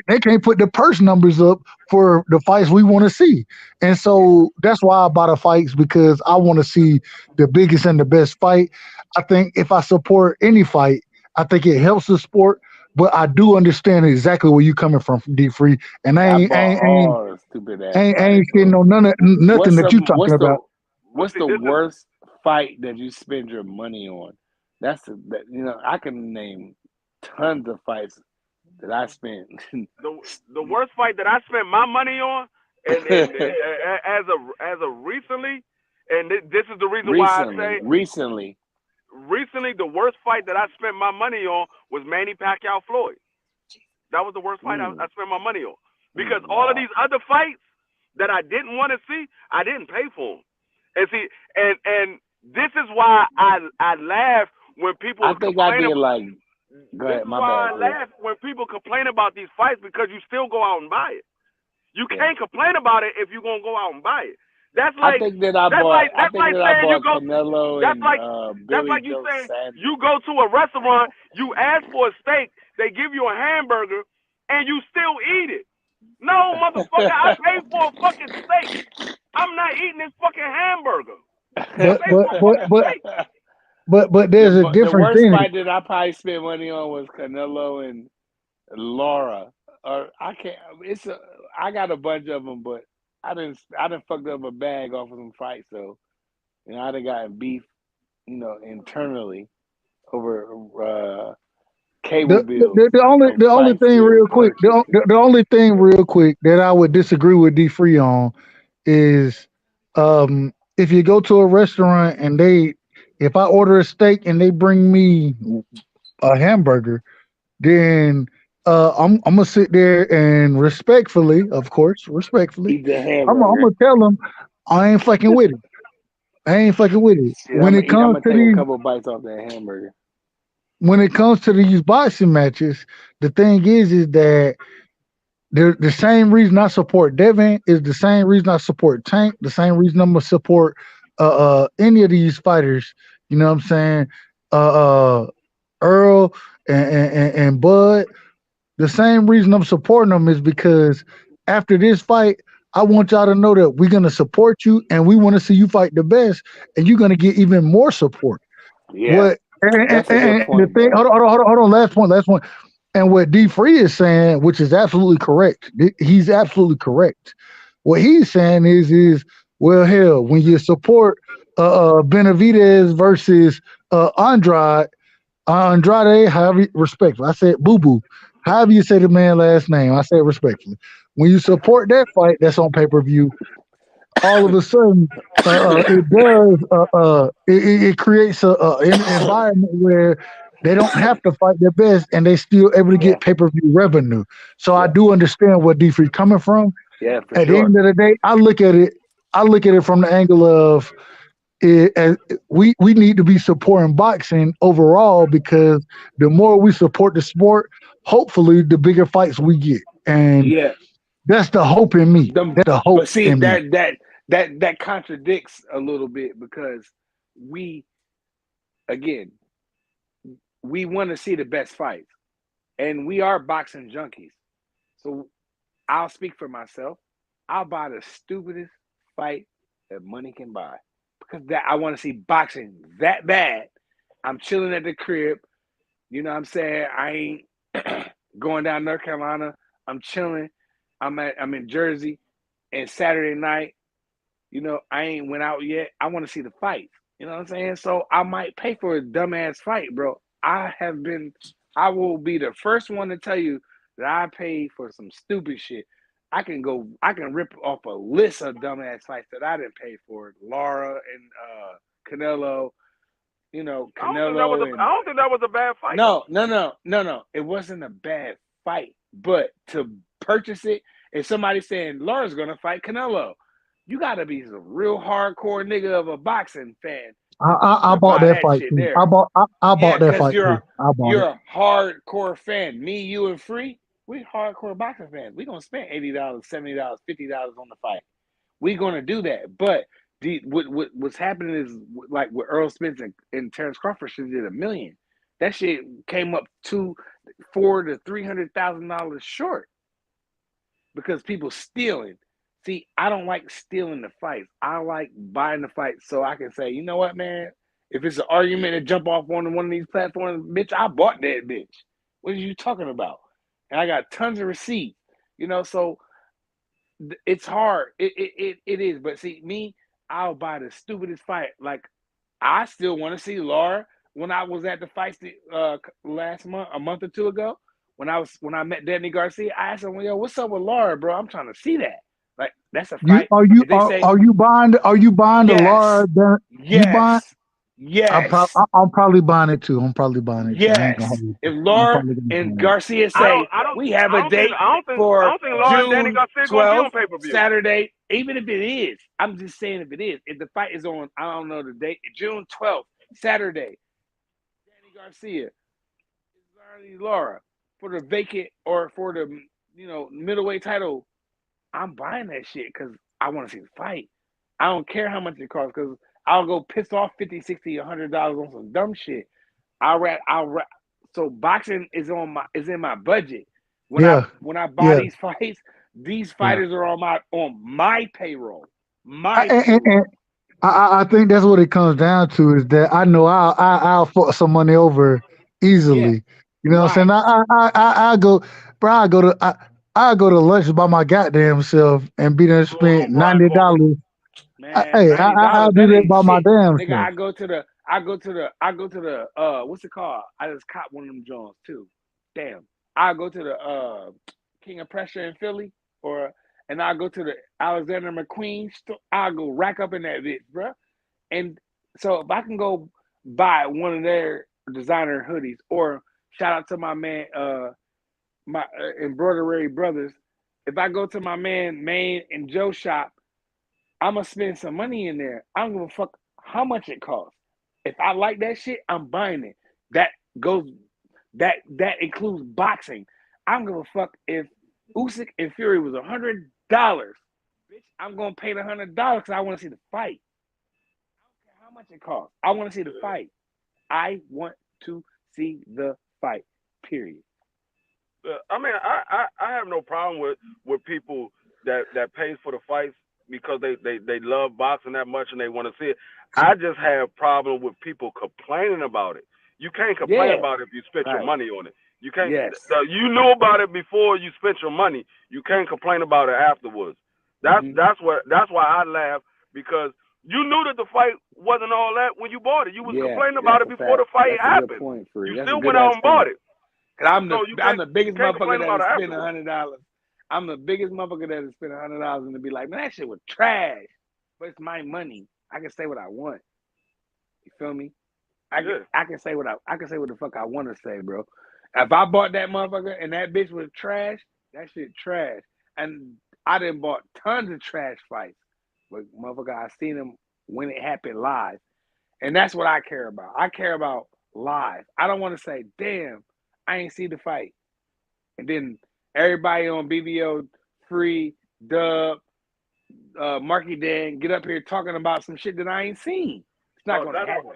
they can't put the purse numbers up for the fights we want to see. And so that's why I buy the fights because I want to see the biggest and the best fight. I think if I support any fight, I think it helps the sport. But I do understand exactly where you coming from D Free, and I bought all the stupid ass I ain't fights, getting bro. on nothing What's that the you talking what's the about. what's the worst fight that you spend your money on? I can name tons of fights that I spent. The worst fight that I spent my money on, and as of recently, and this is the reason why I say recently, the worst fight that I spent my money on was Manny Pacquiao Floyd. That was the worst fight I spent my money on because all of these other fights that I didn't want to see, I didn't pay for them. And see, and this is why I laugh when people I think I did like. Go This ahead, is my why bad. I laugh when people complain about these fights because you still go out and buy it. You can't complain about it if you're gonna go out and buy it. That's like I think that I bought. I think that I saying you bought go. Canelo That's and like Billy you Joe saying Sanders. you go to a restaurant, you ask for a steak, they give you a hamburger, and you still eat it. No, motherfucker, I paid for a fucking steak. I'm not eating this fucking hamburger. I paid for a fucking steak. But there's a The difference worst in it. fight that I probably spent money on was Canelo and Laura. Or I can't. I got a bunch of them, but I didn't fucked up a bag off of some fights. So I done gotten beef, internally over cable bills. The only Fights thing being real quick purchased. the only thing real quick that I would disagree with D Free on is if you go to a restaurant and if I order a steak and they bring me a hamburger, then I'm gonna sit there and respectfully, of course, respectfully, Eat the I'm hamburger. gonna tell them I ain't fucking with it. I ain't fucking with it. Shit, I'm gonna take a couple bites off that hamburger. When it comes to these boxing matches, the thing is that the same reason I support Devin is the same reason I support Tank, the same reason I'm gonna support any of these fighters. You know what I'm saying? Earl and Bud. The same reason I'm supporting them is because after this fight, I want y'all to know that we're gonna support you and we want to see you fight the best, and you're gonna get even more support. Yeah, What that's a good and the point, thing? bro. Hold on. Last point. And what D Free is saying, which is absolutely correct, he's absolutely correct. What he's saying is well, hell, when you support Benavidez versus Andrade, however respectful. I said boo boo. However you say the man last name, I said respectfully. When you support that fight that's on pay-per-view, all of a sudden it does it creates an environment where they don't have to fight their best and they still able to Yeah, get pay-per-view revenue. So I yeah, do understand where D3 coming from. yeah, for At the sure. end of the day, I look at it from the angle of as we need to be supporting boxing overall because the more we support the sport, hopefully the bigger fights we get. And Yeah, that's the hope in me. That's the hope but see in me. that contradicts a little bit because we again we want to see the best fights, and we are boxing junkies. So I'll speak for myself. I'll buy the stupidest fight that money can buy because that I want to see boxing that bad. I'm chilling at the crib. You know what I'm saying? I ain't going down North Carolina. I'm chilling. I'm in Jersey, and Saturday night, you know, I ain't went out yet. I want to see the fights. You know what I'm saying? So I might pay for a dumbass fight, bro. I will be the first one to tell you that I paid for some stupid shit. I can rip off a list of dumbass fights that I didn't pay for. Lara and Canelo, you know, I don't think that was a bad fight. No. It wasn't a bad fight, but to purchase it, if somebody's saying Lara's gonna fight Canelo, you gotta be a real hardcore nigga of a boxing fan. I bought that fight too. I bought that fight too. I bought you're it. a hardcore fan. Me, you, and Free, we hardcore boxing fans. We gonna spend $80, $70, $50 on the fight. We gonna do that. But what's happening is like with Earl Spence and Terrence Crawford should did $1 million. That shit came up to $400,000 to $300,000 short because people stealing. See, I don't like stealing the fights. I like buying the fights so I can say, you know what, man? If it's an argument to jump off on one of these platforms, bitch, I bought that bitch. What are you talking about? And I got tons of receipts, you know. So it's hard. It is. But see, me, I'll buy the stupidest fight. Like I still want to see Lara. When I was at the fight last month, a month or two ago, when I met Danny Garcia, I asked him, "Yo, what's up with Lara, bro? I'm trying to see that. Like that's a fight." Are you buying the Lara? Yes. I'm probably buying it too. I ain't gonna hold you. If Lara and Garcia say we have a date for I don't think Lara and Danny June Garcia gonna be on 12th, pay-per-view. Saturday, even if it is, I'm just saying if it is, if the fight is on, I don't know the date, June 12th, Saturday, Danny Garcia, Lara for the vacant or for the middleweight title, I'm buying that shit because I want to see the fight. I don't care how much it costs because I'll go piss off $50, $60, $100 on some dumb shit. So boxing is in my budget. When I buy these fights, these fighters are on my payroll. I think that's what it comes down to is that I know I'll fuck some money over easily. You know what I'm saying? I go, bro. I go to lunch by my goddamn self and be there spent $90. Man, Hey, I'll do that by my damn nigga, self. I go to the what's it called? I just caught one of them joints too. Damn. I go to the King of Pressure in Philly and I go to the Alexander McQueen store. I'll go rack up in that bitch, bro. And so if I can go buy one of their designer hoodies, or shout out to my man, my embroidery brothers. If I go to my man Maine and Joe shop, I'm gonna spend some money in there. I don't give a fuck how much it costs. If I like that shit, I'm buying it. That includes boxing. I don't give a fuck if Usyk and Fury was $100. Bitch, I'm gonna pay the $100 because I want to see the fight. I don't care how much it costs. I want to see the fight. I want to see the fight. Period. I mean, I have no problem with people that pays for the fights because they love boxing that much and they want to see it. I just have problem with people complaining about it. You can't complain about it if you spent your money on it. You can't. You knew about it before you spent your money. You can't complain about it afterwards. That's why I laugh, because you knew that the fight wasn't all that when you bought it. You was complaining about it before the fight happened. You still went out and bought it. I'm the biggest motherfucker that spent $100. I'm the biggest motherfucker that has spent $100 and to be like, man, that shit was trash. But it's my money. I can say what I want. You feel me? I can say what the fuck I want to say, bro. If I bought that motherfucker and that bitch was trash, that shit trash. And I done bought tons of trash fights. But motherfucker, I seen them when it happened live. And that's what I care about. I care about live. I don't want to say, damn, I ain't see the fight. And then everybody on BBO, Free, Dub, MarkyDan get up here talking about some shit that I ain't seen. It's not going to happen.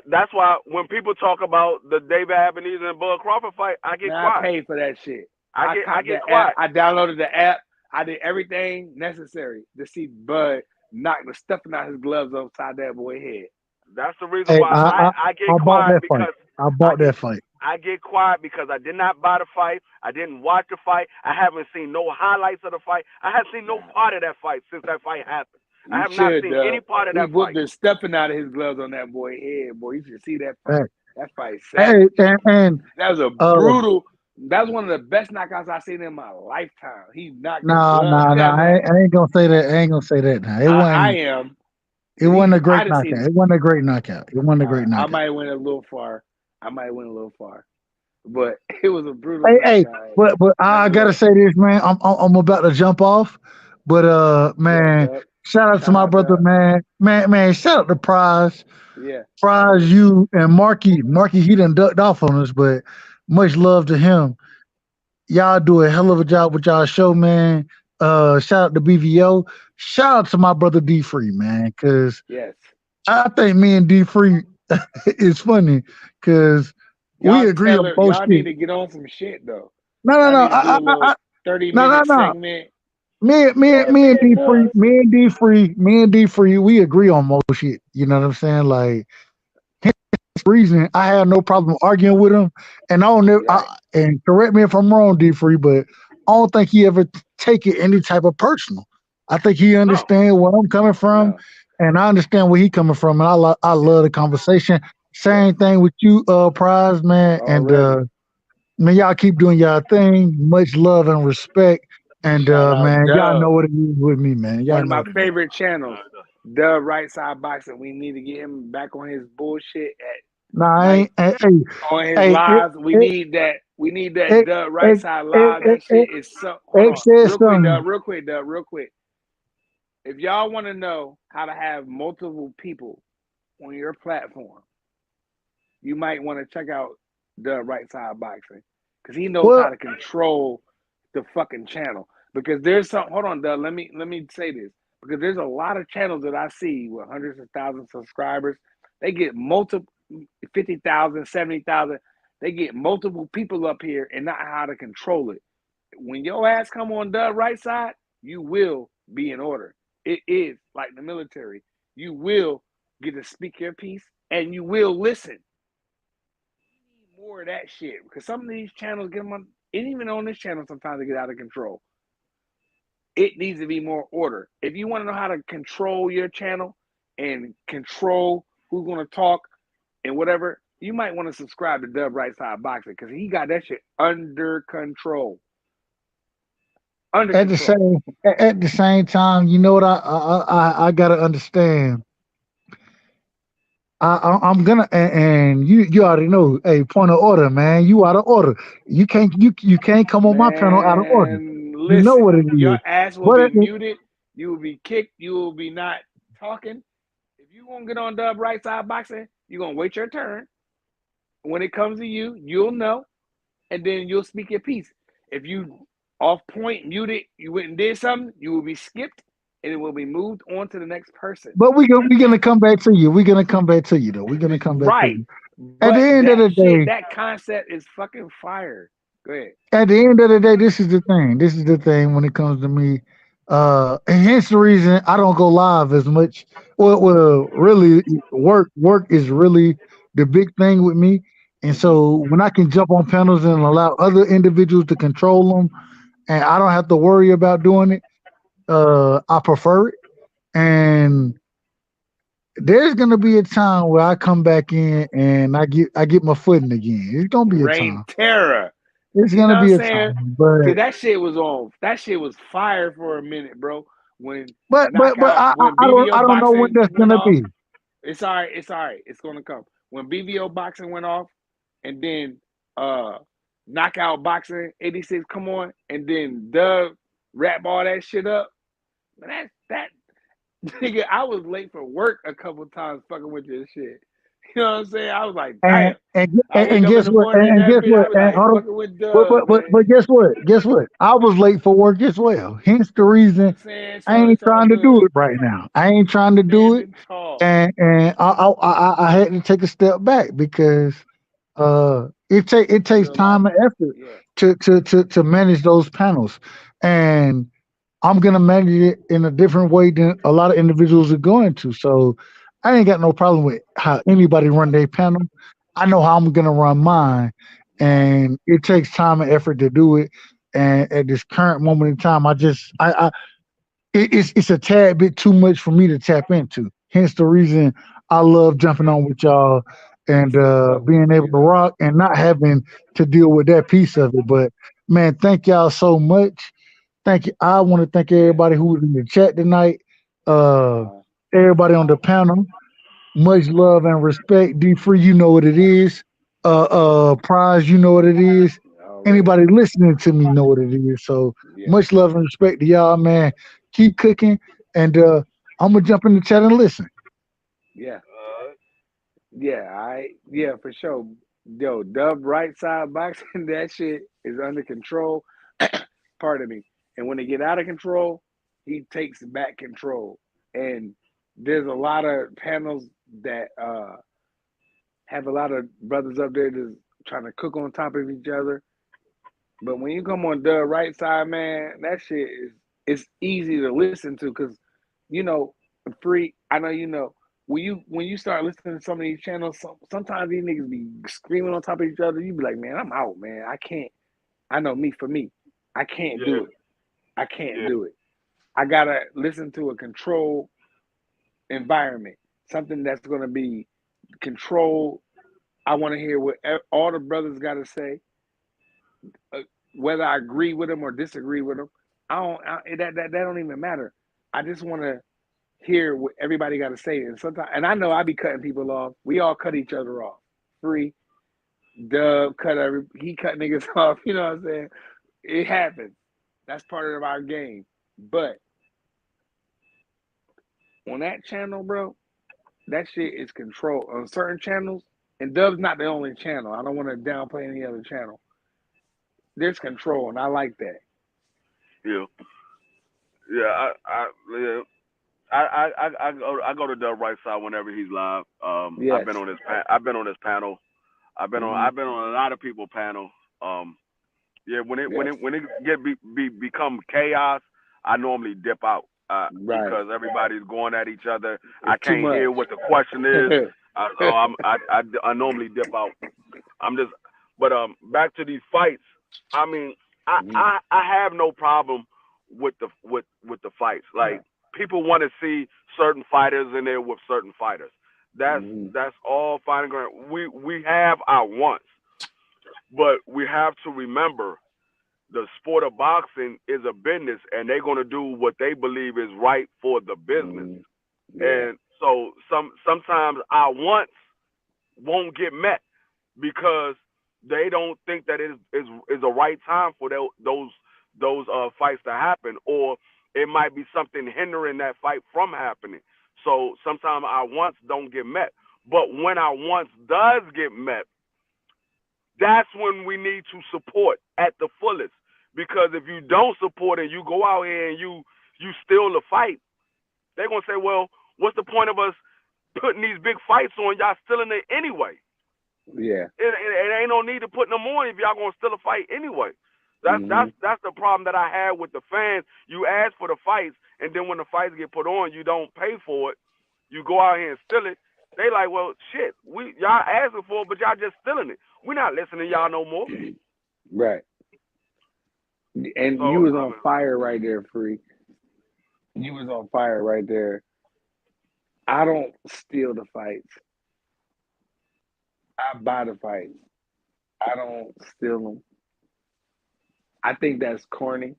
That's why when people talk about the David Ebenezer and Bud Crawford fight, I get quiet. I paid for that shit. I get quiet. I downloaded the app. I did everything necessary to see Bud knocked the stuffing out his gloves upside that boy head. That's the reason Hey, why I get I bought quiet that fight. because I I bought get that fight. I get quiet because I did not buy the fight. I didn't watch the fight. I haven't seen no highlights of the fight. I haven't seen no part of that fight since that fight happened. I You have not should, seen any part of he that whooped fight. the stuffing out of his gloves on that boy head, boy. You should see that fight. Hey, That fight hey, savage. and That was a brutal. That was one of the best knockouts I've seen in my lifetime. He knocked the nah, blood. I ain't gonna say that. I ain't gonna say that now. I am. It wasn't a I great done knockout. seen. It wasn't a great knockout. It wasn't a great I knockout. might went a little far. But it was a brutal Hey, knockout. but I gotta Nonetheless, say this, man. I'm about to jump off, but yeah, man, Dub. shout out to Shout my out, brother, Dub. man. Shout out to Prize, Yeah, you and Marky. Marky, he done ducked off on us, but much love to him. Y'all do a hell of a job with y'all show, man. Shout out to BVO. Shout out to my brother D Free, man, because yes. I think me and D Free is funny because we Y'all agree tell on her most y'all need shit. to get on some shit though. No, no, Y'all no. need to do a little 30 No, no, minute no. segment. Me and D Free, we agree on most shit. You know what I'm saying? Like reason I have no problem arguing with him, and I don't never, Right. and correct me if I'm wrong, D Free, but I don't think he ever take it any type of personal. I think he No, understand where I'm coming from, No. and I understand where he coming from, and I love the conversation. Yes. Same thing with you, Prize man, and Already. man, y'all keep doing y'all thing. Much love and respect. And Shout out man, y'all know Dub. what it is with me, man. Y'all One of know my what it is. favorite channels. Dub Right Side Boxing. We need to get him back on his bullshit at Nah, I night ain't. Hey, on his hey, lives. We need that. We need that it, Dub Right it, Side live. That shit is so. Hold it on, said real quick, something. Dub. Real quick. If y'all want to know how to have multiple people on your platform, you might want to check out the Right Side Boxing because he knows how Well, to control the fucking channel. Because there's some. Hold on, Doug. Let me say this because there's a lot of channels that I see with hundreds of thousands of subscribers. They get multiple 50,000, 70,000. They get multiple people up here and not how to control it. When your ass come on the right side, you will be in order. It is like the military. You will get to speak your piece and you will listen. We need more of that shit because some of these channels get them on, and even on this channel, sometimes they get out of control. It needs to be more order. If you want to know how to control your channel and control who's going to talk and whatever, you might want to subscribe to Dub Right Side Boxing because he got that shit under control. Under at the control. same time, you know what I gotta understand. I'm gonna and you already know. Hey, point of order, man. You out of order. You can't come on my panel out of order. Man, You know what listen, it your is. ass will But be at the, muted. You will be kicked. You will be not talking. If you want to get on Dub Right Side Boxing, you're going to wait your turn. When it comes to you, you'll know, and then you'll speak your piece. If you off point, muted, you went and did something, you will be skipped, and it will be moved on to the next person. but we gonna come back to you. We're gonna come back to you though. We're gonna come back to Right. you. At the But end of that the shit, day, that concept is fucking fire. Go ahead. at the end of the day, this is the thing. This is the thing when it comes to me. And hence the reason I don't go live as much. Well, really, work is really the big thing with me. And Mm-hmm. so when I can jump on panels and allow other individuals to control them, and I don't have to worry about doing it, I prefer it. And there's gonna be a time where I come back in and I get my footing again. It's gonna be a Reign time. Terror. It's You know gonna what I'm be a saying? time. But Cause that shit was on. That shit was fire for a minute, bro. When but knockout, when I BBO don't know when boxing that's went gonna off, be. it's all right. It's all right. It's gonna come. When BBO boxing went off, and then knockout boxing 86 come on, and then Doug wrap all that shit up. Man, that nigga, I was late for work a couple times fucking with this shit. You know what I'm saying? I was like, damn. I wake And up in guess the what? morning and that Guess bitch, I what? be like Hold on. fucking with Doug, man. But guess what? Guess what? I was late for work as well. Hence the You know what reason I'm saying? I So ain't it's all trying to do good. it right now. I ain't trying to do it, Standing tall. and I had to take a step back because it takes Real life. time and effort Yeah. to manage those panels, and I'm gonna manage it in a different way than a lot of individuals are going to. So I ain't got no problem with how anybody run their panel. I know how I'm gonna run mine, and it takes time and effort to do it. And at this current moment in time, it's a tad bit too much for me to tap into. Hence the reason I love jumping on with y'all and being able to rock and not having to deal with that piece of it. But man, thank y'all so much. Thank you. I want to thank everybody who was in the chat tonight. Uh, everybody on the panel. Much love and respect. D Free, you know what it is. Prize, you know what it is. Already. Anybody listening to me know what it is. So Yeah. much love and respect to y'all, man. Keep cooking, and I'm gonna jump in the chat and listen. Yeah. Yeah. Yeah, for sure. Yo, Dub right side boxing, that shit is under control. Pardon me. And when they get out of control, he takes back control. And there's a lot of panels that have a lot of brothers up there just trying to cook on top of each other. But when you come on the right side, man, that shit is it's easy to listen to because you know, free. I know you know when you start listening to some of these channels, sometimes these niggas be screaming on top of each other. You be like, man, I'm out, man. I can't. I know me for me, I can't Yeah, do it. I can't yeah, do it. I gotta listen to a controlled environment, something that's gonna be controlled. I want to hear what all the brothers got to say, uh, whether I agree with them or disagree with them. That don't even matter. I just want to hear what everybody got to say. And sometimes, and I know I be cutting people off. We all cut each other off. Free Dub he cut niggas off. You know what I'm saying? It happens. That's part of our game. But on that channel, bro, that shit is controlled on certain channels. And Dub's not the only channel. I don't want to downplay any other channel. There's control, and I like that. yeah, yeah. Yeah. I go to Dub right side whenever he's live. I've Yes. been on his I've been on his panel. Mm-hmm. I've been on a lot of people panel. Yeah, Yes. when it become chaos, I normally dip out Right. because everybody's going at each other. I It's too can't much. hear what the question is, so I normally dip out. I'm just, but back to these fights. I mean, Mhm. I have no problem with the fights. Like people want to see certain fighters in there with certain fighters. Mhm. That's all fine and grand. We have our wants, but we have to remember the sport of boxing is a business, and they're gonna do what they believe is right for the business. Mhm. Yeah. And so sometimes our wants won't get met because they don't think that is a right time for those fights to happen, or it might be something hindering that fight from happening. So sometimes our wants don't get met. But when our wants does get met, that's when we need to support at the fullest. Because if you don't support and you go out here and you steal the fight, they're gonna say, well, what's the point of us putting these big fights on? Y'all stealing it anyway. Yeah. It ain't no need to put them on if y'all gonna steal a fight anyway. Mhm. That's the problem that I had with the fans. You ask for the fights, and then when the fights get put on, you don't pay for it. You go out here and steal it. They like, well, shit, y'all asking for it, but y'all just stealing it. We're not listening to y'all no more. Right. And you So was I on mean, fire right there, Free. You was on fire right there. I don't steal the fights. I buy the fights. I don't steal them. I think that's corny.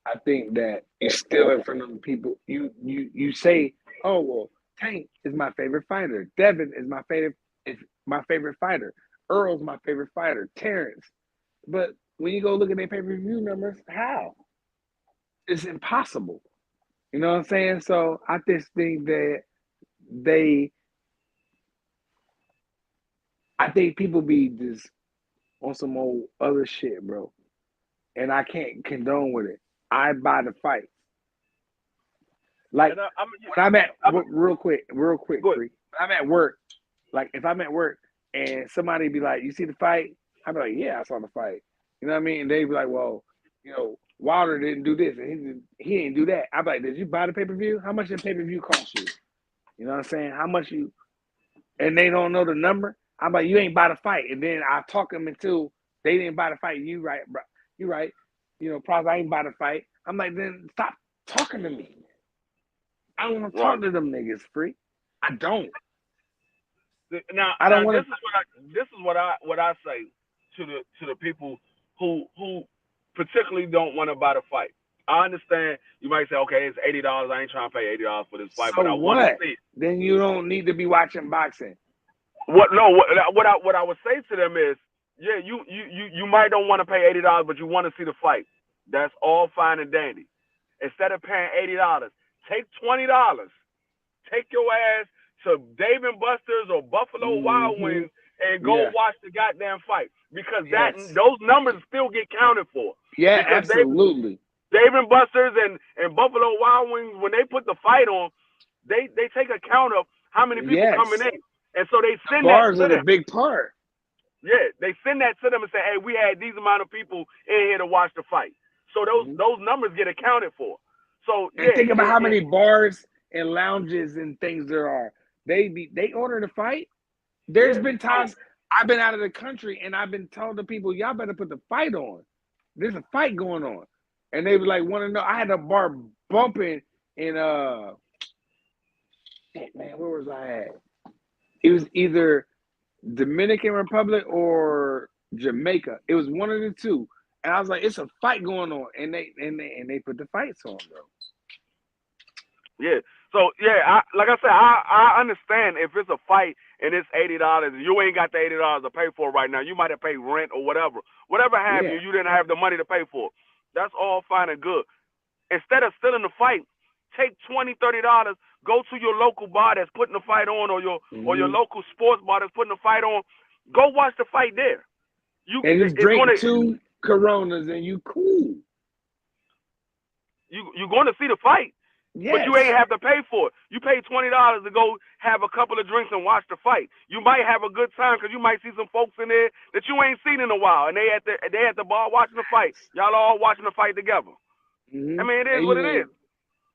I think that you're stealing from them people. You say, oh well, Tank is my favorite fighter. Devin is my favorite fighter. Earl's my favorite fighter. Terrence. But when you go look at their pay-per-view numbers, how? It's impossible. You know what I'm saying? So I just think that they I think people be just on some old other shit, bro. And I can't condone with it. I buy the fight. Like and when I'm at I'm real quick, good. free. When I'm at work, like if I'm at work and somebody be like, "You see the fight?" I'm like, "Yeah, I saw the fight." You know what I mean? And they be like, "Well, you know, Wilder didn't do this, and he didn't do that. I'm like, did you buy the pay-per-view? How much did pay-per-view cost you? You know what I'm saying? How much you? And they don't know the number. I'm like, you ain't buy the fight. And then I talk them until they didn't buy the fight. You right, bro. You right. You know, probably I ain't buy the fight. I'm like, then stop talking to me. I don't want to talk to them niggas, free. I don't. Now, I don't want this is what I say to the people who particularly don't want to buy the fight. I understand you might say, okay, it's $80. I ain't trying to pay $80 for this fight, but I want to see it. Then you don't need to be watching boxing. What I would say to them is, yeah, you might don't want to pay $80, but you want to see the fight. That's all fine and dandy. Instead of paying $80, take $20. Take your ass to Dave & Buster's or Buffalo Wild Wings and go watch the goddamn fight, because those numbers still get counted for. Yeah, because absolutely. Dave & Buster's and Buffalo Wild Wings, when they put the fight on, they take account of how many people coming in, and so they send that to them. Bars are a big part. Yeah, they send that to them and say, hey, we had these amount of people in here to watch the fight. So those numbers get accounted for. So and think about how many bars and lounges and things there are. They order the fight. There's been times I've been out of the country and I've been telling the people, y'all better put the fight on. There's a fight going on. And they would like want to know. I had a bar bumping in shit, man, where was I at? It was either Dominican Republic or Jamaica. It was one of the two. And I was like, it's a fight going on. And they put the fights on, bro. Yeah. So yeah, like I said, I understand if it's a fight and it's $80 and you ain't got the $80 to pay for it right now. You might have paid rent or whatever. Whatever happened, you didn't have the money to pay for it. That's all fine and good. Instead of stealing the fight, take $20, $30, go to your local bar that's putting the fight on, or your local sports bar that's putting the fight on. Go watch the fight there. And just drink 2 Coronas and you cool. You're going to see the fight. Yes. But you ain't have to pay for it. You pay $20 to go have a couple of drinks and watch the fight. You might have a good time because you might see some folks in there that you ain't seen in a while, and they at the bar watching the fight. Y'all all watching the fight together. I mean, it is what it is.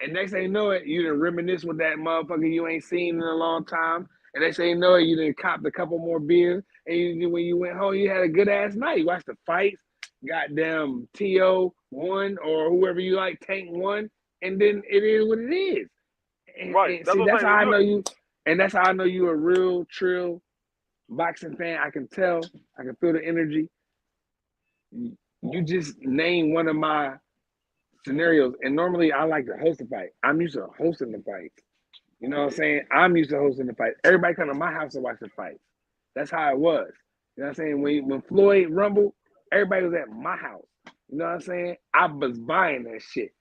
And next thing you know it, you done reminisce with that motherfucker you ain't seen in a long time. And next thing you know it, you done copped a couple more beers. And when you went home, you had a good ass night. You watched the fights. Goddamn T.O. won, or whoever you like, Tank won. And then it is what it is. And, right. And that's how I know you. And that's how I know you a real, trill boxing fan. I can tell. I can feel the energy. You just named one of my scenarios. And normally I like to host a fight. I'm used to hosting the fight. You know what I'm saying? I'm used to hosting the fight. Everybody come to my house to watch the fight. That's how it was. You know what I'm saying? When Floyd rumbled, everybody was at my house. You know what I'm saying? I was buying that shit.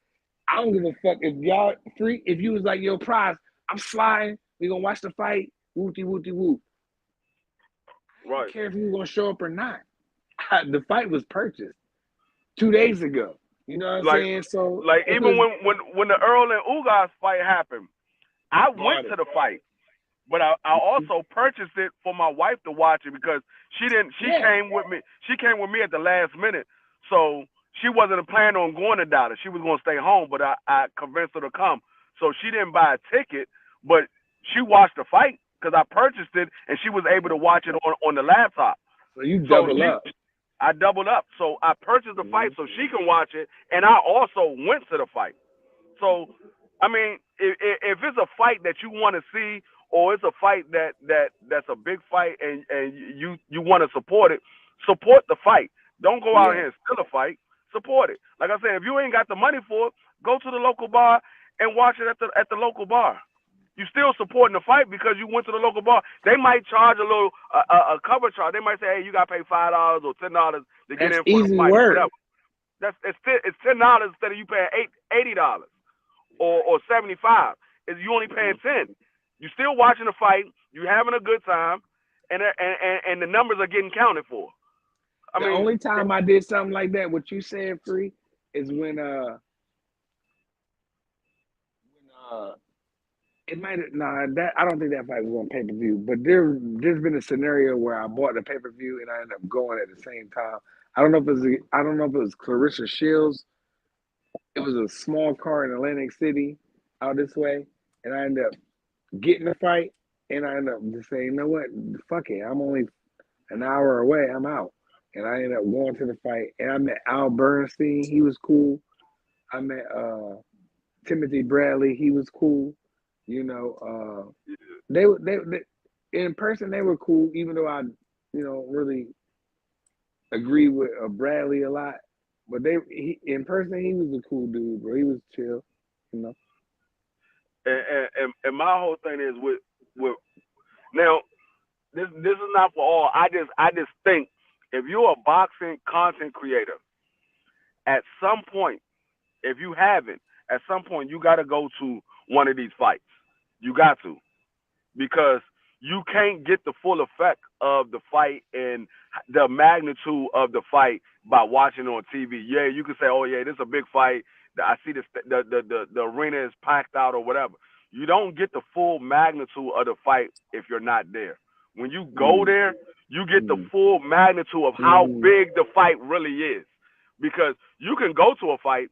I don't give a fuck if y'all free. If you was like, yo, Prize, I'm sliding. We gonna watch the fight. Wooty wooty woo. Right. I don't care if you was gonna show up or not. The fight was purchased 2 days ago. You know what I'm saying? So like even when the Earl and Ugas fight happened, I went to the fight, but I also purchased it for my wife to watch it because she came with me. She came with me at the last minute, so. She wasn't planning on going to Dallas. She was going to stay home, but I convinced her to come. So she didn't buy a ticket, but she watched the fight because I purchased it, and she was able to watch it on the laptop. So you doubled up. I doubled up. So I purchased the fight so she can watch it, and I also went to the fight. So, I mean, if it's a fight that you want to see, or it's a fight that's a big fight and you want to support it, support the fight. Don't go out here and steal a fight. Support it. Like I said, if you ain't got the money for it, go to the local bar and watch it at the local bar. You still supporting the fight because you went to the local bar. They might charge a little a cover charge. They might say, hey, you got to pay $5 or $10 to get in for the fight. Whatever. It's $10 instead of you paying $80 or $75. You only paying $10. You still watching the fight. You having a good time, and the numbers are getting counted for. The only time I did something like that, what you said, Free, is when it might that I don't think that fight was on pay-per-view, but there's been a scenario where I bought the pay-per-view and I ended up going at the same time. I don't know if it was Clarissa Shields it was a small car in Atlantic City out this way, and I ended up getting the fight, and I ended up just saying, you know what, fuck it, I'm only an hour away, I'm out. And I ended up going to the fight, and I met Al Bernstein, he was cool. I met Timothy Bradley, he was cool. You know, they in person they were cool, even though I, really agree with Bradley a lot. But in person he was a cool dude, bro. He was chill, you know. And my whole thing is with now this is not for all. I just think if you're a boxing content creator, at some point, if you haven't, at some point you got to go to one of these fights. You got to, because you can't get the full effect of the fight and the magnitude of the fight by watching on TV. Yeah, you can say, oh yeah, this is a big fight. I see the arena is packed out or whatever. You don't get the full magnitude of the fight if you're not there. When you go there, you get the full magnitude of how big the fight really is. Because you can go to a fight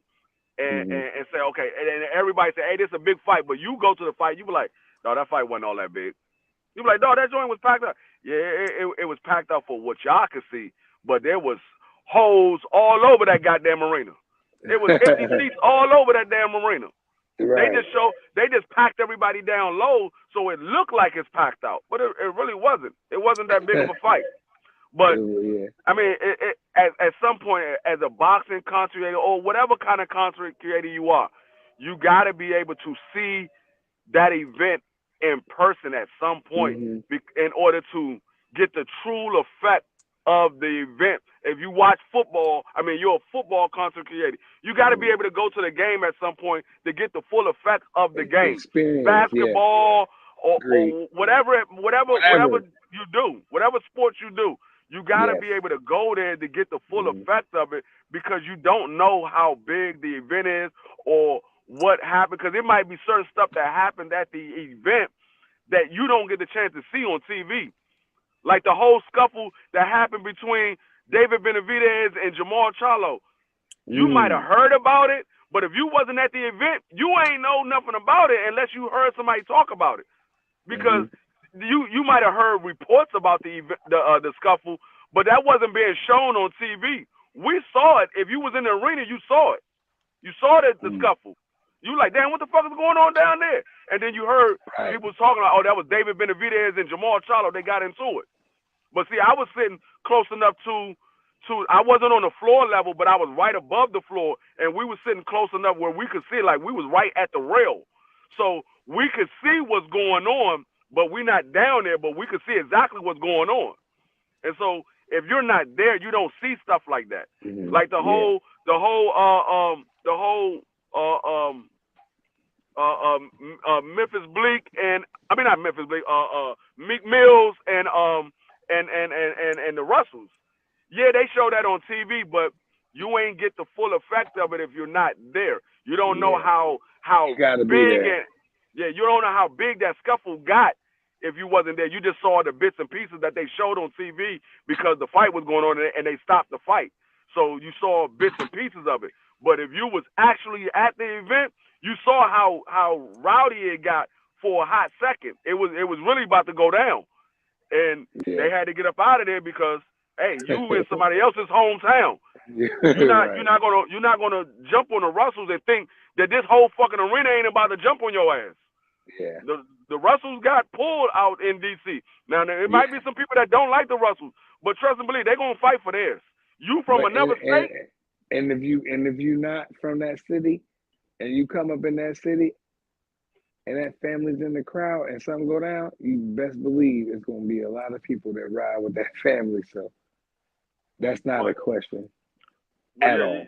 and say, okay, and everybody say, hey, this is a big fight, but you go to the fight, you be like, no, that fight wasn't all that big. You be like, no, that joint was packed up. Yeah, it was packed up for what y'all could see, but there was holes all over that goddamn arena. It was empty seats all over that damn arena. Right. They just packed everybody down low, so it looked like it's packed out, but it really wasn't. It wasn't that big of a fight. But I mean, at some point, as a boxing content creator or whatever kind of content creator you are, you got to be able to see that event in person at some point in order to get the true effect of the event. If you watch football, I mean, you're a football content creator. You got to be able to go to the game at some point to get the full effect of the game. Basketball or whatever you do, whatever sports you do, you got to be able to go there to get the full effect of it, because you don't know how big the event is or what happened, because it might be certain stuff that happened at the event that you don't get the chance to see on TV. Like the whole scuffle that happened between David Benavidez and Jamal Charlo. You might have heard about it, but if you wasn't at the event, you ain't know nothing about it unless you heard somebody talk about it. Because you might have heard reports about the scuffle, but that wasn't being shown on TV. We saw it. If you was in the arena, you saw it. You saw the scuffle. You like, damn, what the fuck is going on down there? And then you heard people talking about, oh, that was David Benavidez and Jamal Charlo. They got into it. But see, I was sitting close enough to I wasn't on the floor level, but I was right above the floor, and we were sitting close enough where we could see, like we was right at the rail. So we could see what's going on, but we're not down there, but we could see exactly what's going on. And so if you're not there, you don't see stuff like that. Like the whole Memphis Bleak and I mean not Memphis Bleak, Meek Mills and the Russells. Yeah, they show that on TV, but you ain't get the full effect of it if you're not there. You don't know how big you don't know how big that scuffle got if you wasn't there. You just saw the bits and pieces that they showed on TV because the fight was going on and they stopped the fight. So you saw bits and pieces of it. But if you was actually at the event, you saw how rowdy it got for a hot second. It was really about to go down. And they had to get up out of there because, hey, you in somebody else's hometown. You're not gonna jump on the Russells and think that this whole fucking arena ain't about to jump on your ass. Yeah. The Russells got pulled out in DC. Now there might be some people that don't like the Russells, but trust and believe they're gonna fight for theirs. You from another state. And if you not from that city and you come up in that city and that family's in the crowd and something go down, you best believe it's gonna be a lot of people that ride with that family. So that's not a question at all.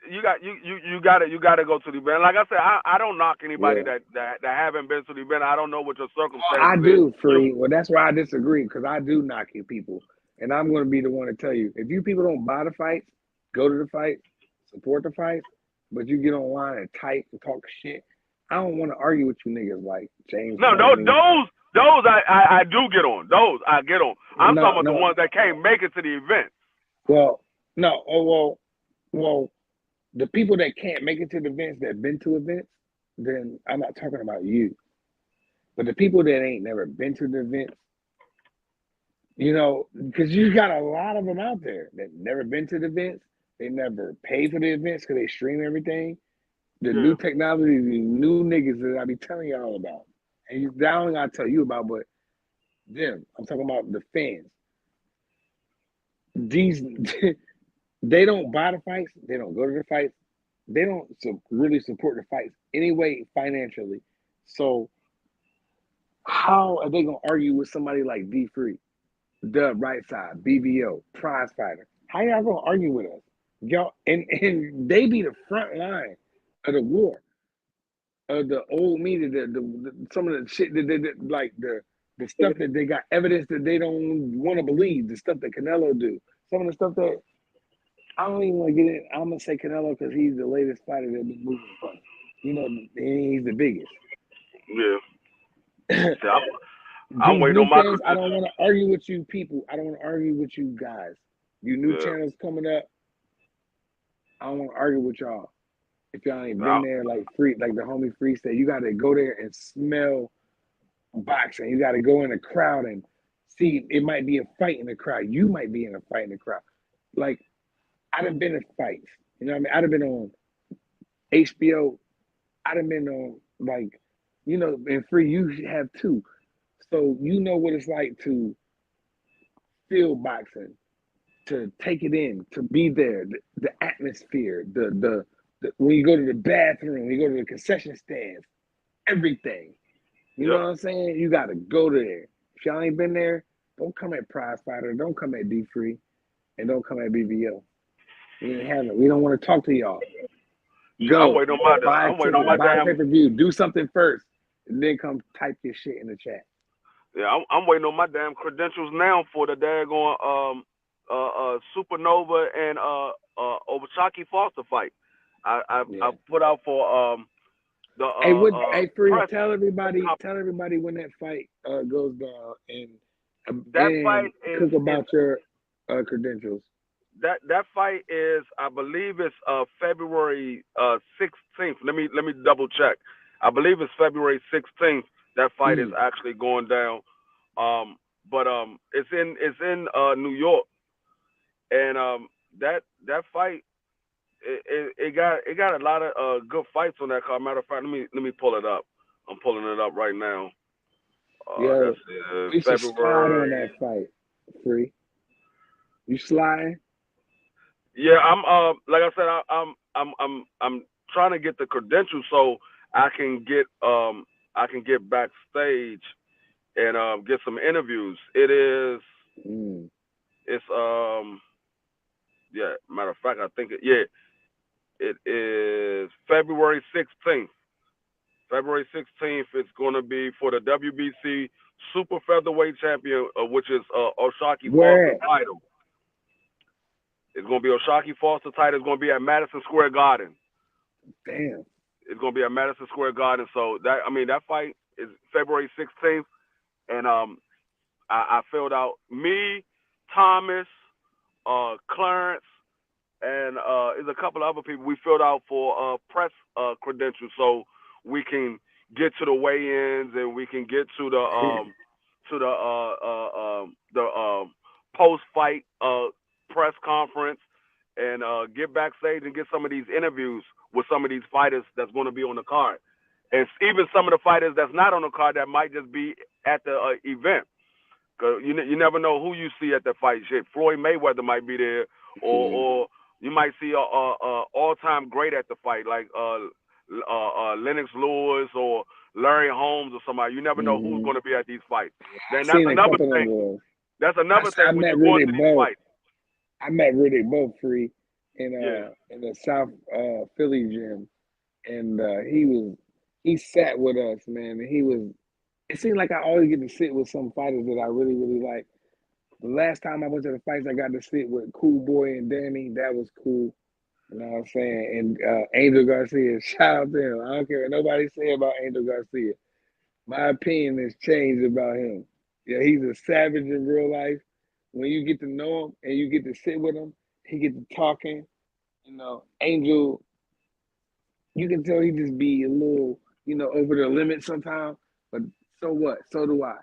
You got to go to the event. Like I said, I don't knock anybody that haven't been to the event. I don't know what your circumstances. I do, Free. Well, that's why I disagree, because I do knock you people, and I'm going to be the one to tell you, if you people don't buy the fights, go to the fights, support the fights, but you get online and type and talk shit, I don't want to argue with you niggas like James. No, those I do get on. Those I get on. I'm talking about the ones that can't make it to the event. Well, no. Well. The people that can't make it to the events that been to events, then I'm not talking about you. But the people that ain't never been to the events, you know, because you got a lot of them out there that never been to the events. They never paid for the events because they stream everything. The Yeah. new technology, the new niggas that I be telling y'all about. And that only gotta tell you about, but them. I'm talking about the fans. These they don't buy the fights, they don't go to the fights, they don't really support the fights anyway financially. So how are they gonna argue with somebody like D Free, Dub Right Side, BBO, Prize Fighter? How y'all gonna argue with us? Y'all and they be the front line of the war. Of the old media, some of the shit that they like the stuff that they got evidence that they don't want to believe, the stuff that Canelo do, some of the stuff that I don't even want to get in. I'm gonna say Canelo because he's the latest fighter that been moving fast. You know, and he's the biggest. Yeah. See, I'm These waiting new on my fans, I don't want to argue with you people. I don't want to argue with you guys. You new yeah. channels coming up, I don't want to argue with y'all. If y'all ain't Nah. been there, like the homie Free said, you got to go there and smell boxing. You got to go in a crowd and see. It might be a fight in the crowd. You might be in a fight in the crowd. Like I done been in fights. You know what I mean? I done been on HBO. I done been on like, you know, and Free you have too. So you know what it's like to feel boxing, to take it in, to be there, the atmosphere, the when you go to the bathroom, when you go to the concession stands, everything. You know Yep. what I'm saying? You got to go there. If y'all ain't been there, don't come at Prize Fighter, don't come at D Free, and don't come at BBO. We ain't having. We don't want to talk to y'all. I'm Go waiting on my buy a I'm waiting on my ticket, buy a pay damn per view, do something first, and then come type your shit in the chat. yeah. I'm waiting on my damn credentials now for the daggone Supernova and Obashaki Foster fight. I Yeah. put out for the Hey, hey, Free, press tell everybody, comp- when that fight goes down, that and fight is cook about your credentials. that fight is I believe it's February 16th. Let me double check. I believe it's February 16th. That fight is actually going down. But it's in New York, and that fight it got a lot of good fights on that card. Matter of fact, let me pull it up. I'm pulling it up right now. Yo, That's we should slide on February. that fight, Free. You sliding? Yeah, I'm like I said, I'm trying to get the credentials so I can get backstage and get some interviews. It's yeah, matter of fact I think it is February 16th. February 16th it's gonna be for the WBC Super Featherweight Champion, which is Oshaki Where Foster's at? title. It's gonna be Oshaki Foster title. It's gonna be at Madison Square Garden. Damn. It's gonna be at Madison Square Garden. So that fight is February 16th, and I filled out me, Thomas, Clarence, and there's a couple of other people. We filled out for press credentials, so we can get to the weigh-ins and we can get to the post-fight press conference and get backstage and get some of these interviews with some of these fighters that's going to be on the card, and even some of the fighters that's not on the card that might just be at the event. Cause you never know who you see at the fight. Shit, Floyd Mayweather might be there, or you might see a all-time great at the fight, like Lennox Lewis or Larry Holmes or somebody. You never know who's going to be at these fights. Then that's Seen a another couple of them thing. boys. That's another I thing when met you're going to Riddick these Bowe. fights. I met Riddick Bowe, Free, in Yeah. the South Philly gym, and he sat with us, man. And it seemed like I always get to sit with some fighters that I really, really like. The last time I went to the fights, I got to sit with Cool Boy and Danny. That was cool. You know what I'm saying? And Angel Garcia, shout out to him. I don't care what nobody say about Angel Garcia. My opinion has changed about him. Yeah, he's a savage in real life. When you get to know him and you get to sit with him, he get to talking. Angel, you can tell he just be a little, over the limit sometimes. But so what? So do I.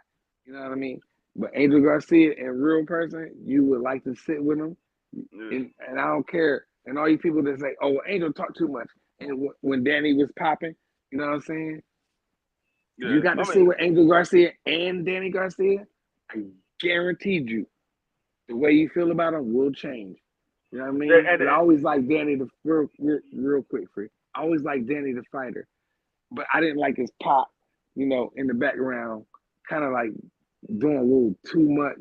You know what I mean? But Angel Garcia, in real person, you would like to sit with him, Yeah. and I don't care. And all you people that say, "Oh, Angel talk too much," and when Danny was popping, you know what I'm saying? You Yeah. got to I sit mean, with Angel Garcia and Danny Garcia. I guaranteed you, the way you feel about him will change. You know what I yeah, mean? Because I always like Danny the real quick, free. I always like Danny the fighter, but I didn't like his pop. In the background, kind of like doing a little too much.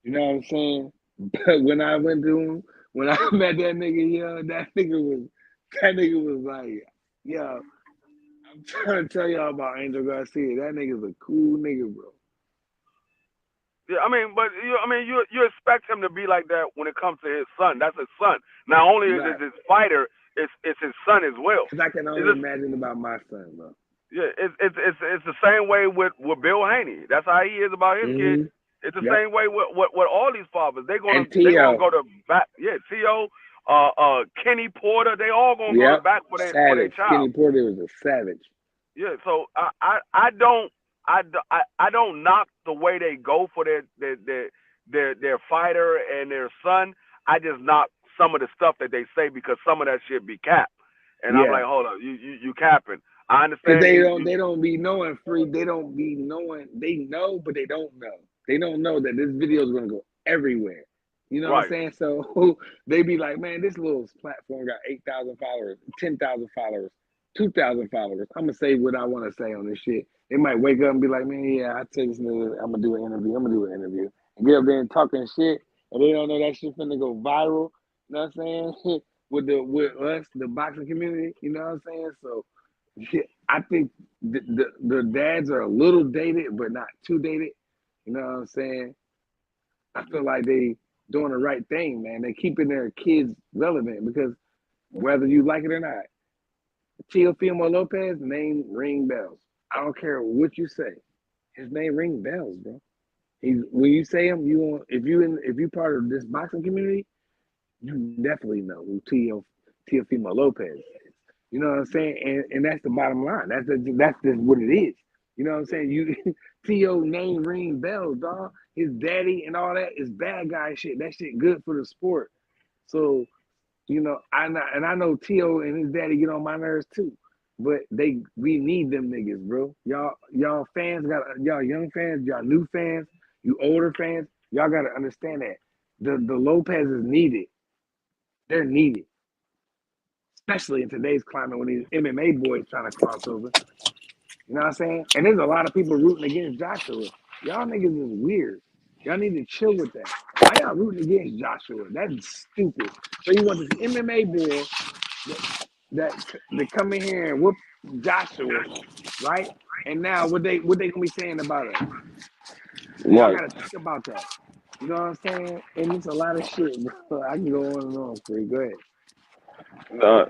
You know what I'm saying? But when I went to him, when I met that nigga, that nigga was like, yo, I'm trying to tell y'all about Angel Garcia. That nigga's a cool nigga, bro. yeah, I mean, but you expect him to be like that when it comes to his son. That's his son. Not only is Right. it his fighter, it's his son as well. Because I can It's only just, imagine about my son, bro. yeah, it's the same way with Bill Haney. That's how he is about his kid. Mm-hmm. It's the Yep. same way with all these fathers. And They gonna T.O. go to bat. Yeah, T.O. Kenny Porter. They all gonna go to Yep. bat for their Savage. child. Kenny Porter was a savage. Yeah, so I don't knock the way they go for their fighter and their son. I just knock some of the stuff that they say because some of that shit be cap, and I'm Yeah. like, hold up, you capping. I Because understand they you. don't they don't be knowing free. They don't be knowing. They know, but they don't know. They don't know that this video is gonna go everywhere. You know what I'm Right. saying? So they be like, man, this little platform got 8,000 followers, 10,000 followers, 2,000 followers. I'm gonna say what I want to say on this shit. They might wake up and be like, man, yeah, I tell this nigga, I'm gonna do an interview. I'm gonna do an interview. And get up there and talking shit, and they don't know that shit finna go viral. You know what I'm saying? with us, the boxing community. You know what I'm saying? So. Yeah, I think the dads are a little dated, but not too dated. You know what I'm saying? I feel like they doing the right thing, man. They keeping their kids relevant because whether you like it or not, Teofimo Lopez name ring bells. I don't care what you say. His name ring bells, bro. He's when you say him, if you part of this boxing community, you definitely know who Teofimo Lopez is. You know what I'm saying? And that's the bottom line. That's just what it is. You know what I'm saying? You T.O. name ring bells, dog. His daddy and all that is bad guy shit. That shit good for the sport. So, I know T.O. and his daddy get on my nerves too. But we need them niggas, bro. Y'all fans y'all young fans, y'all new fans, you older fans, y'all gotta understand that. The Lopez is needed. They're needed, especially in today's climate when these MMA boys trying to cross over. You know what I'm saying? And there's a lot of people rooting against Joshua. Y'all niggas is weird. Y'all need to chill with that. Why y'all rooting against Joshua? That's stupid. So you want this MMA boy that come in here and whoop Joshua, right? And now what they gonna be saying about us? Y'all Right. gotta think about that. You know what I'm saying? And it's a lot of shit, bro. I can go on and on for you. Go ahead. No,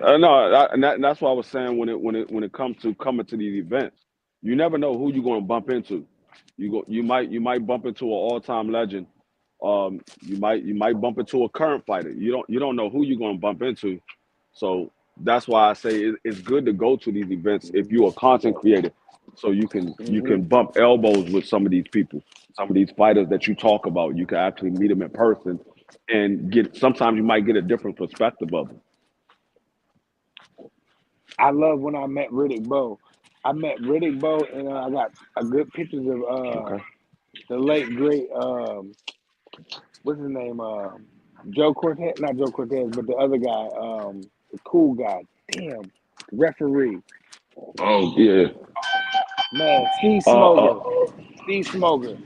and that's what I was saying when it comes to coming to these events. You never know who you're going to bump into. You might bump into an all-time legend. You might bump into a current fighter. You don't know who you're going to bump into. So that's why I say it's good to go to these events if you're a content creator, so you can bump elbows with some of these people, some of these fighters that you talk about. You can actually meet them in person and get. Sometimes you might get a different perspective of them. I love when I met Riddick Bowe. I met Riddick Bowe, and I got a good pictures of Okay. the late great what's his name Joe Cortez, not Joe Cortez, but the other guy, the cool guy. Damn, referee, Oh yeah. man, Steve Uh. Smoger. uh Steve Smoger.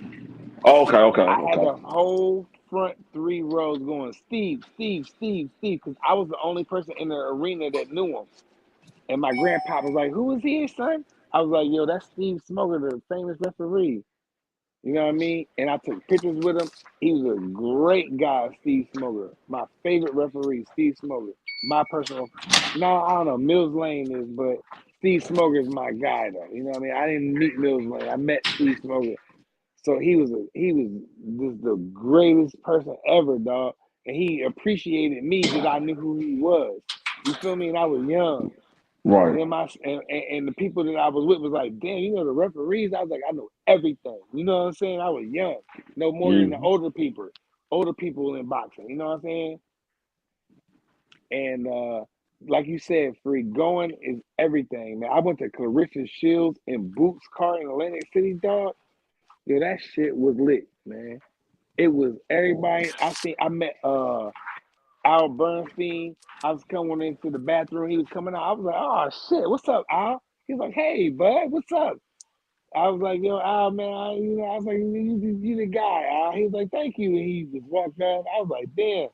okay. Okay. I had Okay. the whole front three rows going, Steve, Steve, Steve, Steve, because I was the only person in the arena that knew him. And my grandpa was like, "Who is he, son?" I was like, "Yo, that's Steve Smoger, the famous referee." You know what I mean? And I took pictures with him. He was a great guy, Steve Smoger. My favorite referee, Steve Smoger. My personal. No, I don't know. Mills Lane is, but Steve Smoger is my guy, though. You know what I mean? I didn't meet Mills Lane. I met Steve Smoger. So he was just the greatest person ever, dog. and he appreciated me because I knew who he was. You feel me? And I was young. Right. And then and the people that I was with was like, damn, you know the referees? I was like, I know everything. You know what I'm saying? I was young. No more than the older people in boxing. You know what I'm saying? And like you said, free going is everything, man. I went to Clarissa Shields in Boots Car in Atlantic City, dog. Yo, that shit was lit, man. It was everybody. I met Al Bernstein. I was coming into the bathroom. He was coming out. I was like, oh shit, what's up, Al? He was like, hey, bud, what's up? I was like, yo, Al, man, I was like, you the guy, Al. He was like, thank you. And he just walked up. I was like, damn.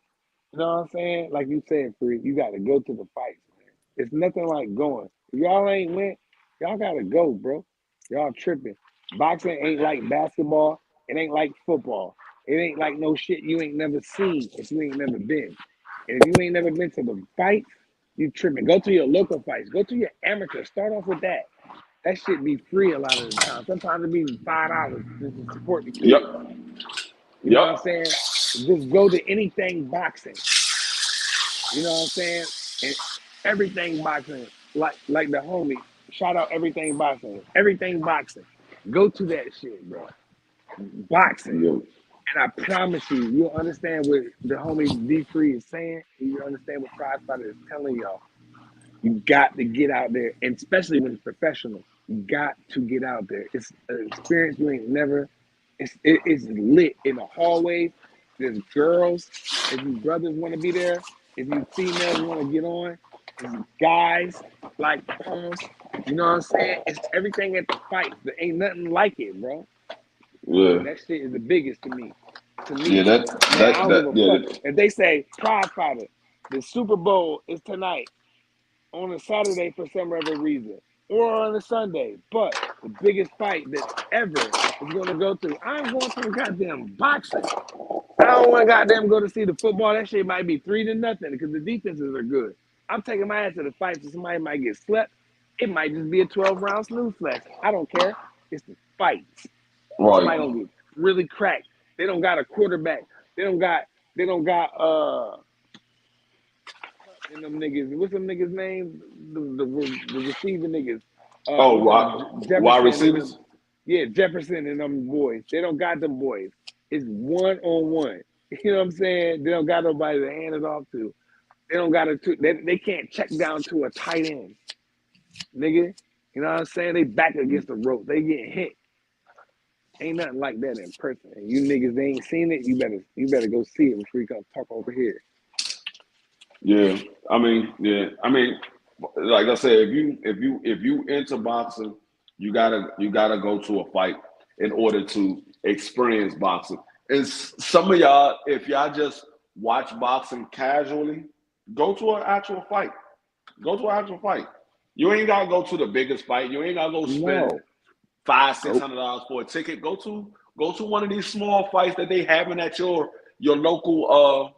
You know what I'm saying? Like you said, Free, you got to go to the fights, man. It's nothing like going. If y'all ain't went, y'all got to go, bro. Y'all tripping. Boxing ain't like basketball. It ain't like football. It ain't like no shit you ain't never seen if you ain't never been. And if you ain't never been to the fights, you tripping. Go to your local fights. Go to your amateur. Start off with that. That shit be free a lot of the time. Sometimes it be $5 just to support the kids. Yep. You know what I'm saying? Just go to anything boxing. You know what I'm saying? And everything boxing, like the homie, shout out everything boxing. Everything boxing. Go to that shit, bro. Boxing. Yep. And I promise you, you'll understand what the homie D3 is saying. And you'll understand what Prize Fighter is telling y'all. You got to get out there, and especially when it's professional. You got to get out there. It's an experience you ain't never. It's lit in the hallways. There's girls. If you brothers want to be there, if you females want to get on, there's guys like pumps. You know what I'm saying? It's everything at the fight. There ain't nothing like it, bro. Yeah. That shit is the biggest to me. Yeah. Man, I don't give a fuck. If they say Prize Fighter, the Super Bowl is tonight on a Saturday for some other reason, or on a Sunday. But the biggest fight that ever is going to go to, I'm going to goddamn boxing. I don't want to goddamn go to see the football. That shit might be 3-0 because the defenses are good. I'm taking my ass to the fight, so somebody might get slept. It might just be a 12-round snooze fest. I don't care. It's the fights. Somebody Right. gonna get really cracked. They don't got a quarterback. They don't got and them niggas, what's them niggas' name? The receiver niggas. Wide Jefferson and receivers. them. Yeah, Jefferson and them boys. They don't got them boys. It's 1-on-1. You know what I'm saying? They don't got nobody to hand it off to. They don't got they can't check down to a tight end. Nigga. You know what I'm saying? They back against the rope. They get hit. Ain't nothing like that in person. And you niggas they ain't seen it, you better go see it before you come talk over here. Yeah. I mean, like I said, if you into boxing, you gotta go to a fight in order to experience boxing. And some of y'all, if y'all just watch boxing casually, go to an actual fight. Go to an actual fight. You ain't gotta go to the biggest fight. You ain't gotta go spend No. $500-$600 for a ticket. Go to one of these small fights that they having at your local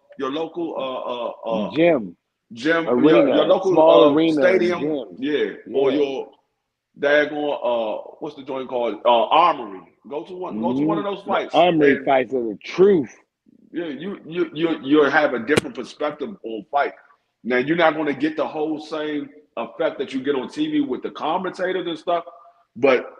Gym. gym, your Arena. Small local arena stadium, gym. yeah, or Yeah. your daggone what's the joint called? Armory. Go to one of those The fights, Armory and fights are the truth. yeah, you have a different perspective on fight. Now you're not going to get the whole same effect that you get on TV with the commentators and stuff, but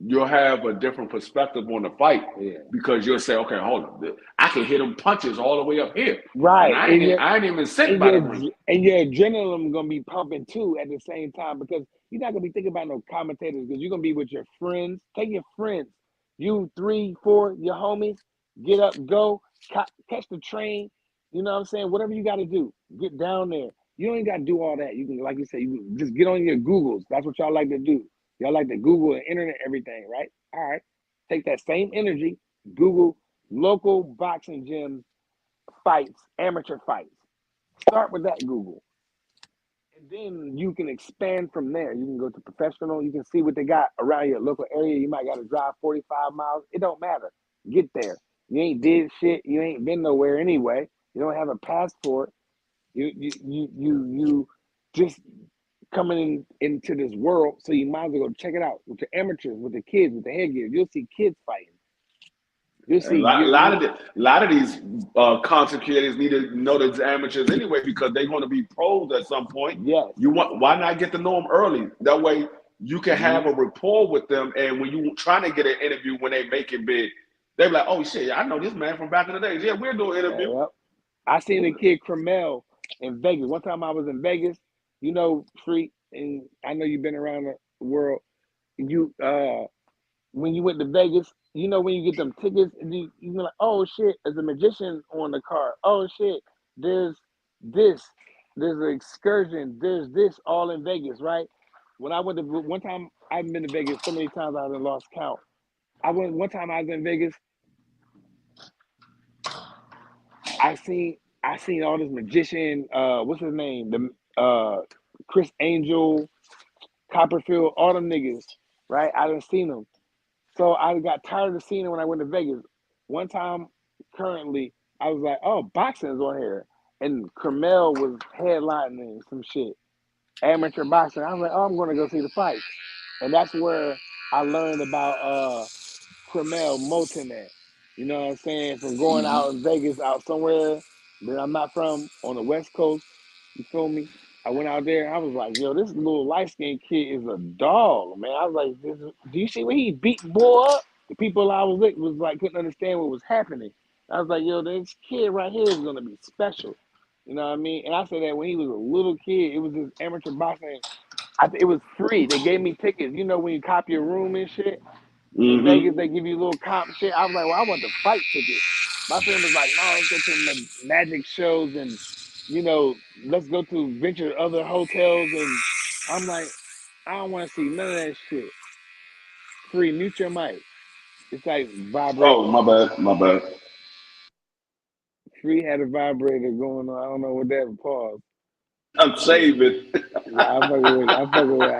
you'll have a different perspective on the fight because you'll say, okay, hold on, I can hit them punches all the way up here, and Right. I ain't even sitting by the ring. And your adrenaline gonna be pumping too at the same time because you're not gonna be thinking about no commentators because you're gonna be with your friends. Take your friends, you 3, 4, your homies, get up, go, catch the train. You know what I'm saying? Whatever you gotta do, get down there. You don't even gotta do all that. You can, like you say, you can just get on your Googles. That's what y'all like to do. Y'all like to Google and internet everything, right? All right. Take that same energy, Google local boxing gyms fights, amateur fights. Start with that Google. And then you can expand from there. You can go to professional. You can see what they got around your local area. You might got to drive 45 miles. It don't matter. Get there. You ain't did shit. You ain't been nowhere anyway. You don't have a passport. You just coming into this world, so you might as well go check it out with the amateurs, with the kids, with the headgear. You'll see kids fighting. You And see, a lot of these content creators need to know the amateurs anyway because they're going to be pros at some point. yes. Why not get to know them early? That way you can Mm-hmm. have a rapport with them, and when you trying to get an interview when they make it big, they're like, "Oh shit, I know this man from back in the days. Yeah, we'll do an interview." Yep. I seen a kid Cremel in Vegas. One time I was in Vegas, Freak, and I know you've been around the world. You when you went to Vegas, when you get them tickets and you're like, oh shit, there's a magician on the car. Oh shit, there's this, there's an excursion, there's this all in Vegas, right? When I went to one time, I haven't been to Vegas so many times I haven't lost count. I went one time I was in Vegas, I seen all this magician, what's his name? Chris Angel, Copperfield, all them niggas, right? I done seen them. So I got tired of seeing it when I went to Vegas. One time, currently, I was like, "Oh, boxing's on here," and Carmel was headlining some shit, amateur boxing. I was like, "Oh, I'm gonna go see the fight," and that's where I learned about Carmel Moulton at. You know what I'm saying? From going out in Vegas, out somewhere that I'm not from on the West Coast. You feel me? I went out there and I was like, yo, this little light skinned kid is a dog, man. I was like, do you see what he beat boy up? The people I was with was like couldn't understand what was happening. I was like, yo, this kid right here is gonna be special. You know what I mean? And I said that when he was a little kid, it was this amateur boxing. It was free. They gave me tickets. You know when you cop your room and shit in Vegas, they give you a little comp shit. I was like, well, I want the fight ticket. My friend was like, no, let's go to magic shows and let's go to venture other hotels. And I'm like, I don't want to see none of that shit. Free, mute your mic. It's like Oh, vibrating. my bad, my bad. Free had a vibrator going on. I don't know what that was. Pause. I'm Yeah, saving. yeah, I'm fucking with. I'm fucking with.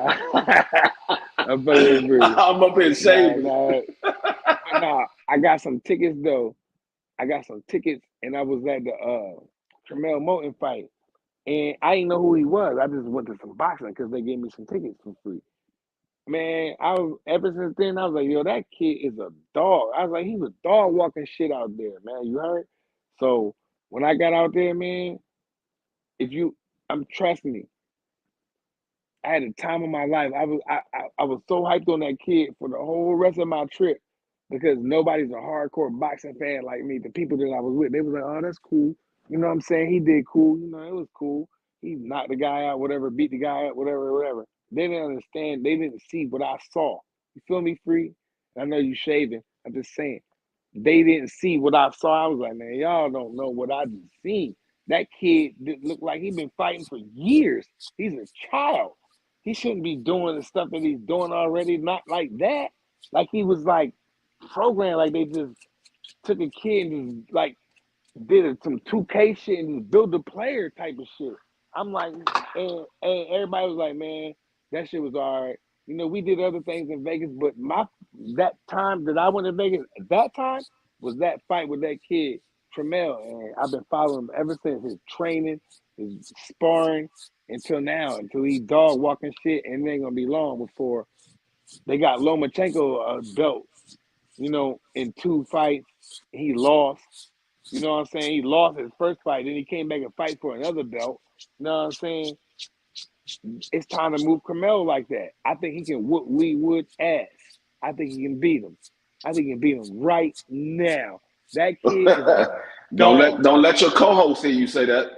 I'm fucking with Free. I'm up here Nah, saving. nah. But nah, I got some tickets though. I got some tickets, and I was at the Tremel Moulton fight, and I didn't know who he was. I just went to some boxing because they gave me some tickets for free. Man, I was ever since then. I was like, yo, that kid is a dog. I was like, he's a dog walking shit out there, man. You heard? So when I got out there, man, if you, I'm trust me, I had the time of my life. I was so hyped on that kid for the whole rest of my trip because nobody's a hardcore boxing fan like me. The people that I was with, they was like, "Oh, that's cool." You know what I'm saying? He did cool. It was cool. He knocked the guy out, whatever, beat the guy up, whatever, whatever. They didn't understand. They didn't see what I saw. You feel me, Free? I know you shaving. I'm just saying. They didn't see what I saw. I was like, man, y'all don't know what I just seen. That kid looked like he been fighting for years. He's a child. He shouldn't be doing the stuff that he's doing already. Not like that. Like he was like programmed. Like they just took a kid and just like did some 2K shit and just build a player type of shit. I'm like, and everybody was like, man, that shit was all right. We did other things in Vegas, but that time that I went to Vegas at that time was that fight with that kid, Tremel, and I've been following him ever since his training, his sparring, until now, until he dog walking shit, and it ain't gonna be long before they got Lomachenko a belt, in 2 fights. He lost. You know what I'm saying? He lost his first fight, then he came back and fight for another belt. You know what I'm saying? It's time to move Carmelo like that. I think he can whoop Lee Wood's ass. I think he can beat him. I think he can beat him right now. That kid is a dog. Don't let your co-host hear you say that.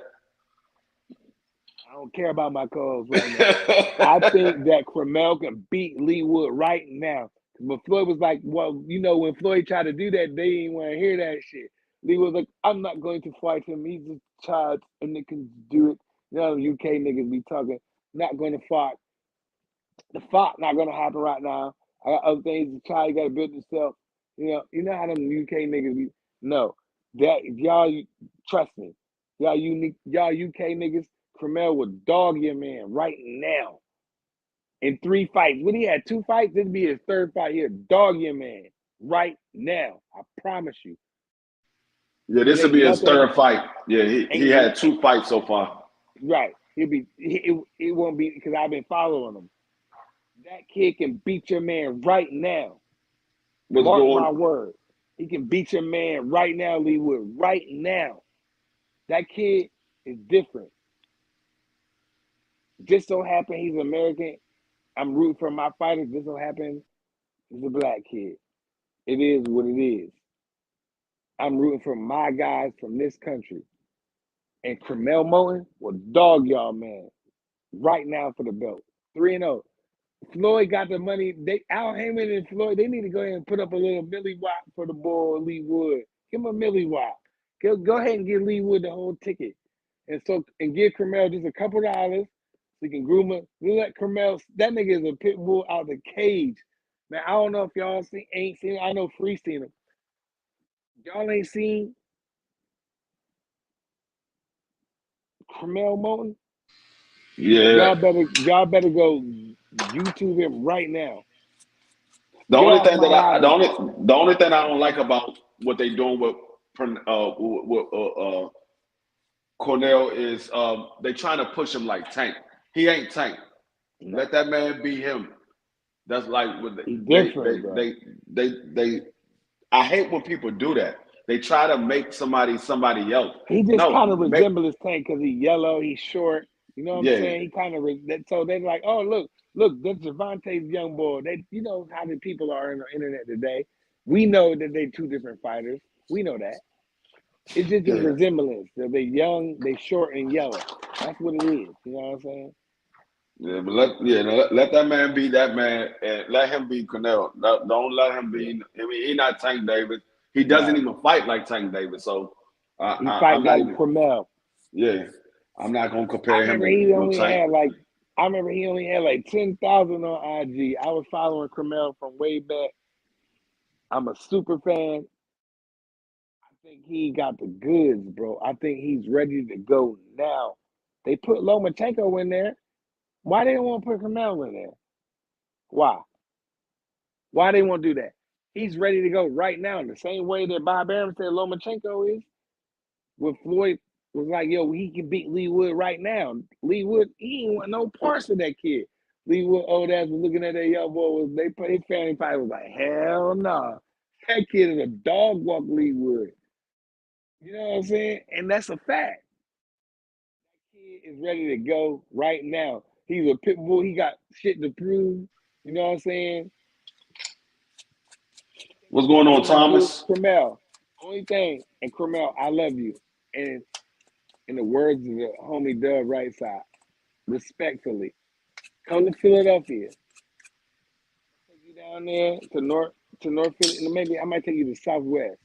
I don't care about my co-host right now. I think that Carmel can beat Lee Wood right now. But Floyd was like, well, when Floyd tried to do that, they didn't want to hear that shit. Lee was like, I'm not going to fight him. He's a child and they can do it. UK niggas be talking, not going to fight. The fight not going to happen right now. I got other things to try. You got to build yourself. You know how them UK niggas be. No, that y'all trust me. Y'all UK niggas, Carmel would dog your man right now in 3 fights. When he had 2 fights, this would be his third fight. He'll dog your man right now. I promise you. Yeah, It this will ain't be his nothing. third fight. Yeah, he had 2 fights so far. Right. It won't be because I've been following him. That kid can beat your man right now. What's Mark going my word. He can beat your man right now, Lee Wood. Right now. That kid is different. Just so happen he's American. I'm rooting for my fighters. Just so happen he's a black kid. It is what it is. I'm rooting for my guys from this country. And Cromell Moten will dog y'all, man, right now for the belt. 3-0. Floyd got the money. Al Heyman and Floyd, they need to go ahead and put up a little Millie Watt for the boy Lee Wood. Give him a Millie Watt. Go ahead and give Lee Wood the whole ticket. And give Cromell just a couple dollars so he can groom him. We let Cromell, that nigga is a pit bull out the cage. Man, I don't know if y'all ain't seen him. I know Free seen him. Y'all ain't seen Cromell Moten? Yeah. Y'all better go YouTube him right now. The Get only off thing my that I the island. only thing I don't like about what they doing with Cornell is they trying to push him like Tank. He ain't Tank. No. Let that man be him. That's like what He different, bro. they I hate when people do that. They try to make somebody else. He just kind of No, make resembles Tank because he's yellow, he's short. You know what I'm yeah. saying? He kind of so they're like, oh look, that's Javante's young boy. You know how the people are on the internet today. We know that they two different fighters. We know that. It's just a Yeah. resemblance. They're young, they short and yellow. That's what it is. You know what I'm saying? Yeah, but let that man be that man, and let him be Cornell. Don't let him be. I mean, he's not Tank Davis. He doesn't No. even fight like Tank Davis. So He I'm fight not like even. Cromell. Yeah, I'm not gonna I compare him remember to he no only Tank. had like 10,000 on IG. I was following Cromell from way back. I'm a super fan. I think he got the goods, bro. I think he's ready to go now. They put Lomachenko in there. Why they don't want to put Cromell in there? Why? Why they won't do that? He's ready to go right now in the same way that Bob Arum said Lomachenko is. With Floyd was like, yo, he can beat Lee Wood right now. Lee Wood, he ain't want no parts of that kid. Lee Wood old ass was looking at that young boy. His family probably was like, hell no. Nah. That kid is a dog walk Lee Wood. You know what I'm saying? And that's a fact. That kid is ready to go right now. He's a pit bull. He got shit to prove. You know what I'm saying? What's going on, Thomas? Cromell. Only thing, and Cromell, I love you. And in the words of the homie Dub Right Side, respectfully, come to Philadelphia. Take you down there to North Philly. Maybe I might take you to Southwest.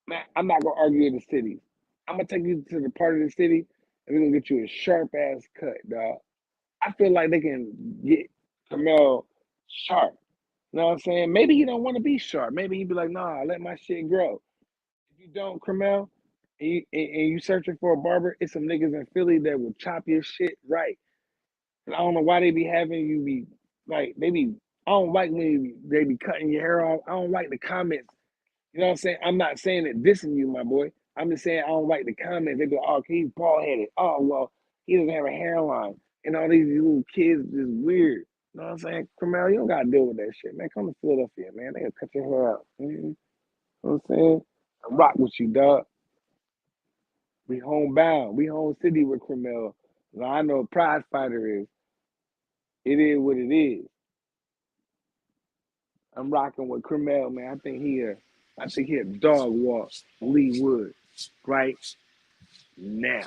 Man, I'm not gonna argue in the city. I'm gonna take you to the part of the city and we're gonna get you a sharp ass cut, dog. I feel like they can get Camille sharp. You know what I'm saying? Maybe he don't want to be sharp. Maybe he'd be like, nah, let my shit grow. If you don't, Camille, and you searching for a barber, it's some niggas in Philly that will chop your shit right. And I don't know why they be having you be like I don't like when they be cutting your hair off. I don't like the comments. You know what I'm saying? I'm not saying it dissing you, my boy. I'm just saying I don't like the comments. They be like, oh, he's bald headed. Oh, well, he doesn't have a hairline. And all these little kids is weird. You know what I'm saying? Camille, you don't gotta deal with that shit, man. Come to Philadelphia, man. They gonna cut your hair out. You know what I'm saying? I rock with you, dog. We homebound. We home city with Camille. Now I know a prize fighter is. It is what it is. I'm rocking with Cromell, man. I think he a dog walk Lee Wood right now.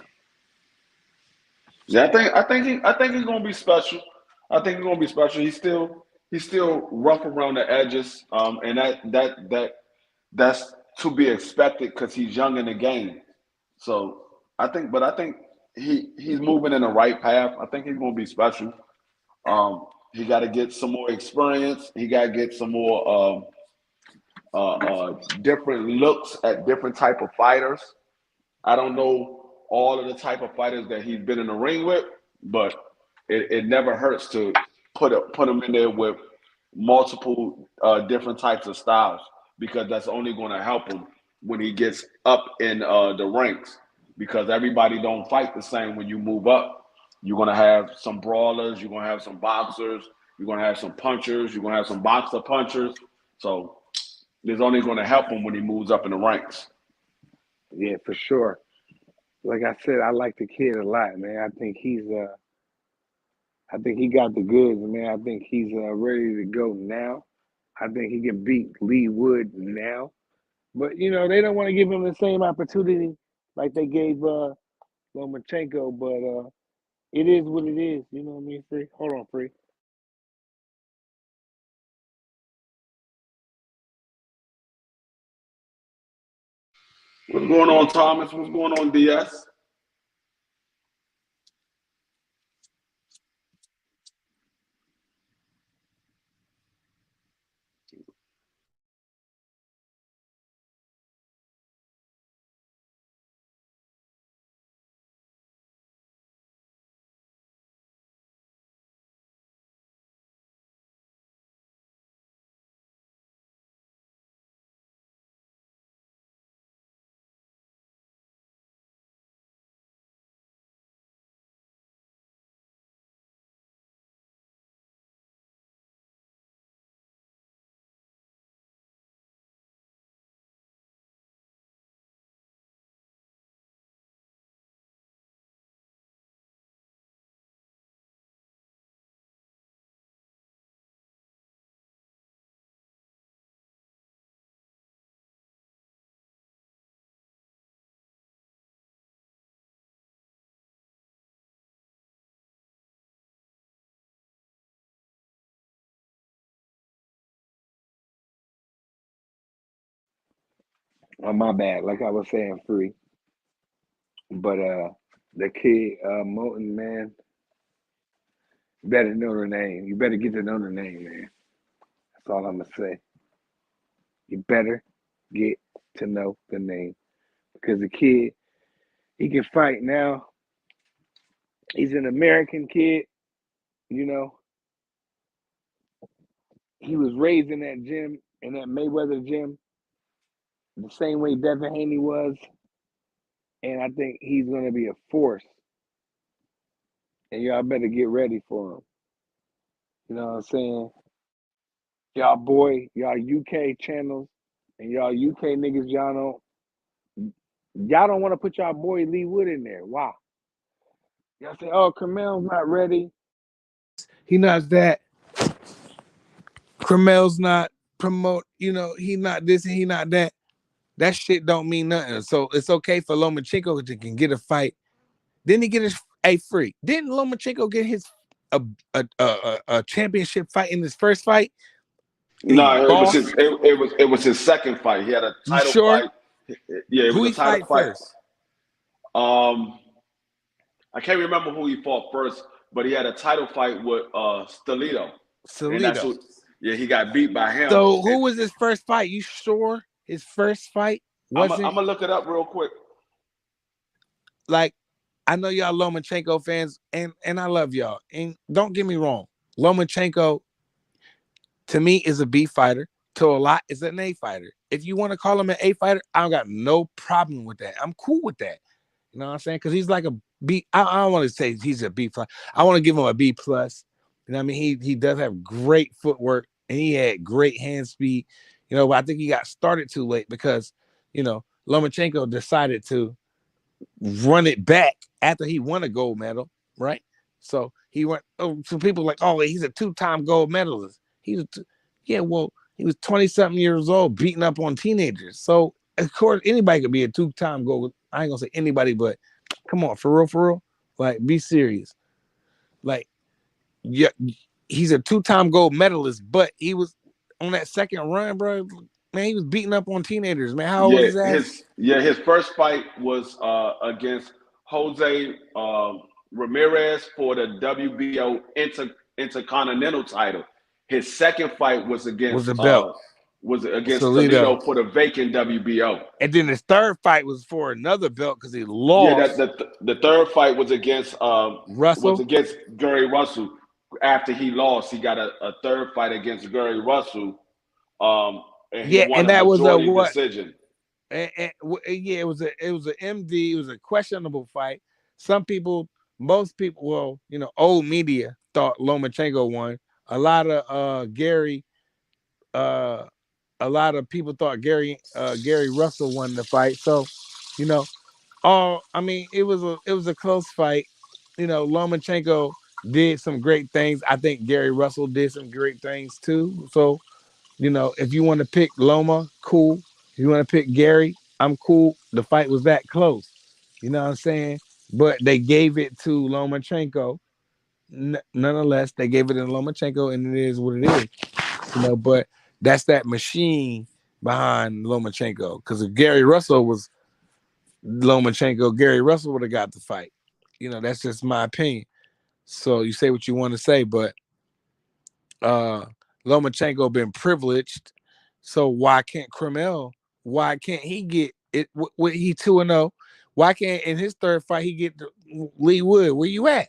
Yeah, I think he's gonna be special. I think he's gonna be special. He's still rough around the edges. And that's to be expected because he's young in the game. So I think he's moving in the right path. I think he's gonna be special. He got to get some more experience. He got to get some more different looks at different type of fighters. I don't know all of the type of fighters that he's been in the ring with, but it never hurts to put him in there with multiple different types of styles because that's only going to help him when he gets up in the ranks. Because everybody don't fight the same when you move up. You're going to have some brawlers. You're going to have some boxers. You're going to have some punchers. You're going to have some boxer punchers. So is only going to help him when he moves up in the ranks. Yeah, for sure. Like I said, I like the kid a lot, man. I think he got the goods, man. I think he's ready to go now. I think he can beat Lee Wood now. But you know, they don't want to give him the same opportunity like they gave Lomachenko. But it is what it is. You know what I mean, Free? Hold on, Free. What's going on, Thomas? What's going on, DS? Oh, my bad. Like I was saying, Free. But the kid, Moulton, man, you better know the name. You better get to know the name, man. That's all I'm gonna say. You better get to know the name because the kid, he can fight now. He's an American kid, you know. He was raised in that gym, in that Mayweather gym, the same way Devin Haney was, and I think he's gonna be a force. And y'all better get ready for him. You know what I'm saying? Y'all boy, y'all UK channels, and y'all UK niggas, y'all don't want to put y'all boy Lee Wood in there. Why? Y'all say, oh, Carmel's not ready. He knows that. Carmel's not promote. You know, he not this and he not that. That shit don't mean nothing. So it's okay for Lomachenko to can get a fight. Didn't he get his free? Didn't Lomachenko get his a championship fight in his first fight? And he No, lost. it was his second fight. He had a You title sure? fight. Yeah, it Who was he a title fight fight. first? I can't remember who he fought first, but he had a title fight with Stolito. And that's Solito. what he got beat by him. So who was his first fight? You sure his first fight I'm wasn't? gonna look it up real quick. Like, I know y'all Lomachenko fans, and I love y'all. And don't get me wrong, Lomachenko to me is a B fighter. To a lot is an A fighter. If you want to call him an A fighter, I don't got no problem with that. I'm cool with that. You know what I'm saying? Because he's like a B. I don't want to say he's a B plus. I want to give him a B plus. You know what I mean? He does have great footwork and he had great hand speed. You know, but I think he got started too late because, you know, Lomachenko decided to run it back after he won a gold medal, right? So he went. Oh, some people like, oh, he's a two-time gold medalist. Yeah, well, he was 20-something years old, beating up on teenagers. So of course, anybody could be a two-time gold. I ain't gonna say anybody, but come on, for real, like be serious. Like, yeah, he's a two-time gold medalist, but he was on that second run, bro. Man, he was beating up on teenagers. Man, how old is that? His first fight was against Jose Ramirez for the WBO Intercontinental title. His second fight was against Solito for the vacant WBO. And then his third fight was for another belt because he lost. Yeah, the third fight was against Russell. Was against Gary Russell. After he lost, he got a third fight against Gary Russell. And he won a majority decision. It was a MD. It was a questionable fight. Most people, well, you know, old media thought Lomachenko won. A lot of Gary a lot of people thought Gary Russell won the fight. So, you know, I mean, it was a close fight. You know, Lomachenko did some great things. I think Gary Russell did some great things too. So, you know, if you want to pick Loma, cool. If you want to pick Gary, I'm cool. The fight was that close. You know what I'm saying? But they gave it to Lomachenko. Nonetheless, they gave it to Lomachenko, and it is what it is. You know, but that's that machine behind Lomachenko. Because if Gary Russell was Lomachenko, Gary Russell would have got the fight. You know, that's just my opinion. So you say what you want to say, but uh Lomachenko been privileged. So why can't Cromell? Why can't he get it? What he 2-0? Why can't in his third fight he get Lee Wood? Where you at?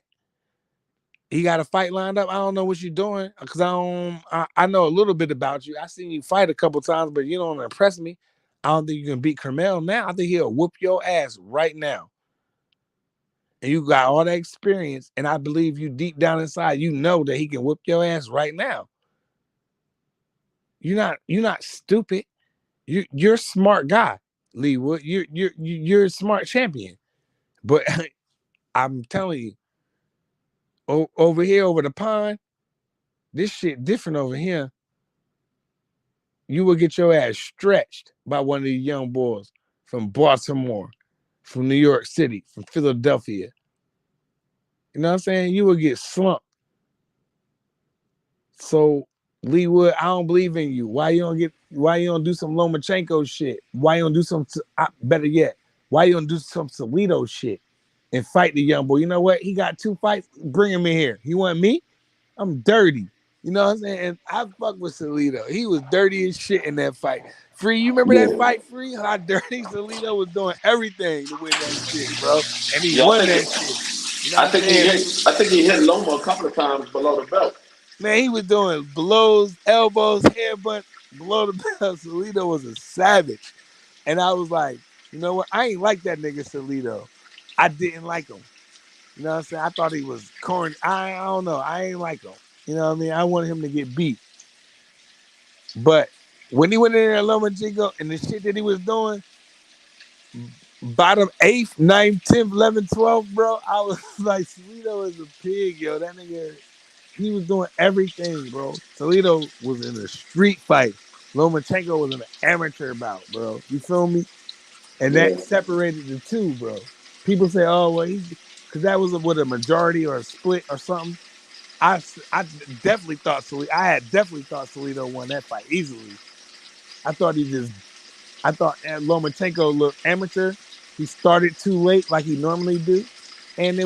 He got a fight lined up. I don't know what you're doing because I know a little bit about you. I seen you fight a couple times, but you don't impress me. I don't think you can beat Cromell now. I think he'll whoop your ass right now. And you got all that experience, and I believe you deep down inside, you know that he can whoop your ass right now. You're not stupid. You're a smart guy, Lee Wood. You're a smart champion. But I'm telling you, over here, over the pond, this shit different over here. You will get your ass stretched by one of these young boys from Baltimore, from New York City, from Philadelphia. You know what I'm saying? You will get slumped. So Lee Wood, I don't believe in you. Why you don't do some Lomachenko shit? Why you don't do some better yet? Why you don't do some Salido shit and fight the young boy? You know what? He got 2 fights. Bring him in here. You want me? I'm dirty. You know what I'm saying? And I fuck with Salido. He was dirty as shit in that fight. Free, you remember that fight, Free? How dirty Salido was doing everything to win that shit, bro. And he won that shit. You know what I'm saying? I think he hit Loma a couple of times below the belt. Man, he was doing blows, elbows, headbutt, below the belt. Salido was a savage. And I was like, you know what? I ain't like that nigga Salido. I didn't like him. You know what I'm saying? I thought he was corny. I don't know. I ain't like him. You know what I mean? I wanted him to get beat. But when he went in there at Lomachenko and the shit that he was doing, bottom 8th, 9th, 10th, 11th, 12th, bro, I was like, Salido is a pig, yo. That nigga, he was doing everything, bro. Salido was in a street fight. Lomachenko was in an amateur bout, bro. You feel me? And that separated the two, bro. People say, oh, well, because that was a majority or a split or something. I definitely thought Salido won that fight easily. I thought Lomachenko looked amateur. He started too late like he normally do. And I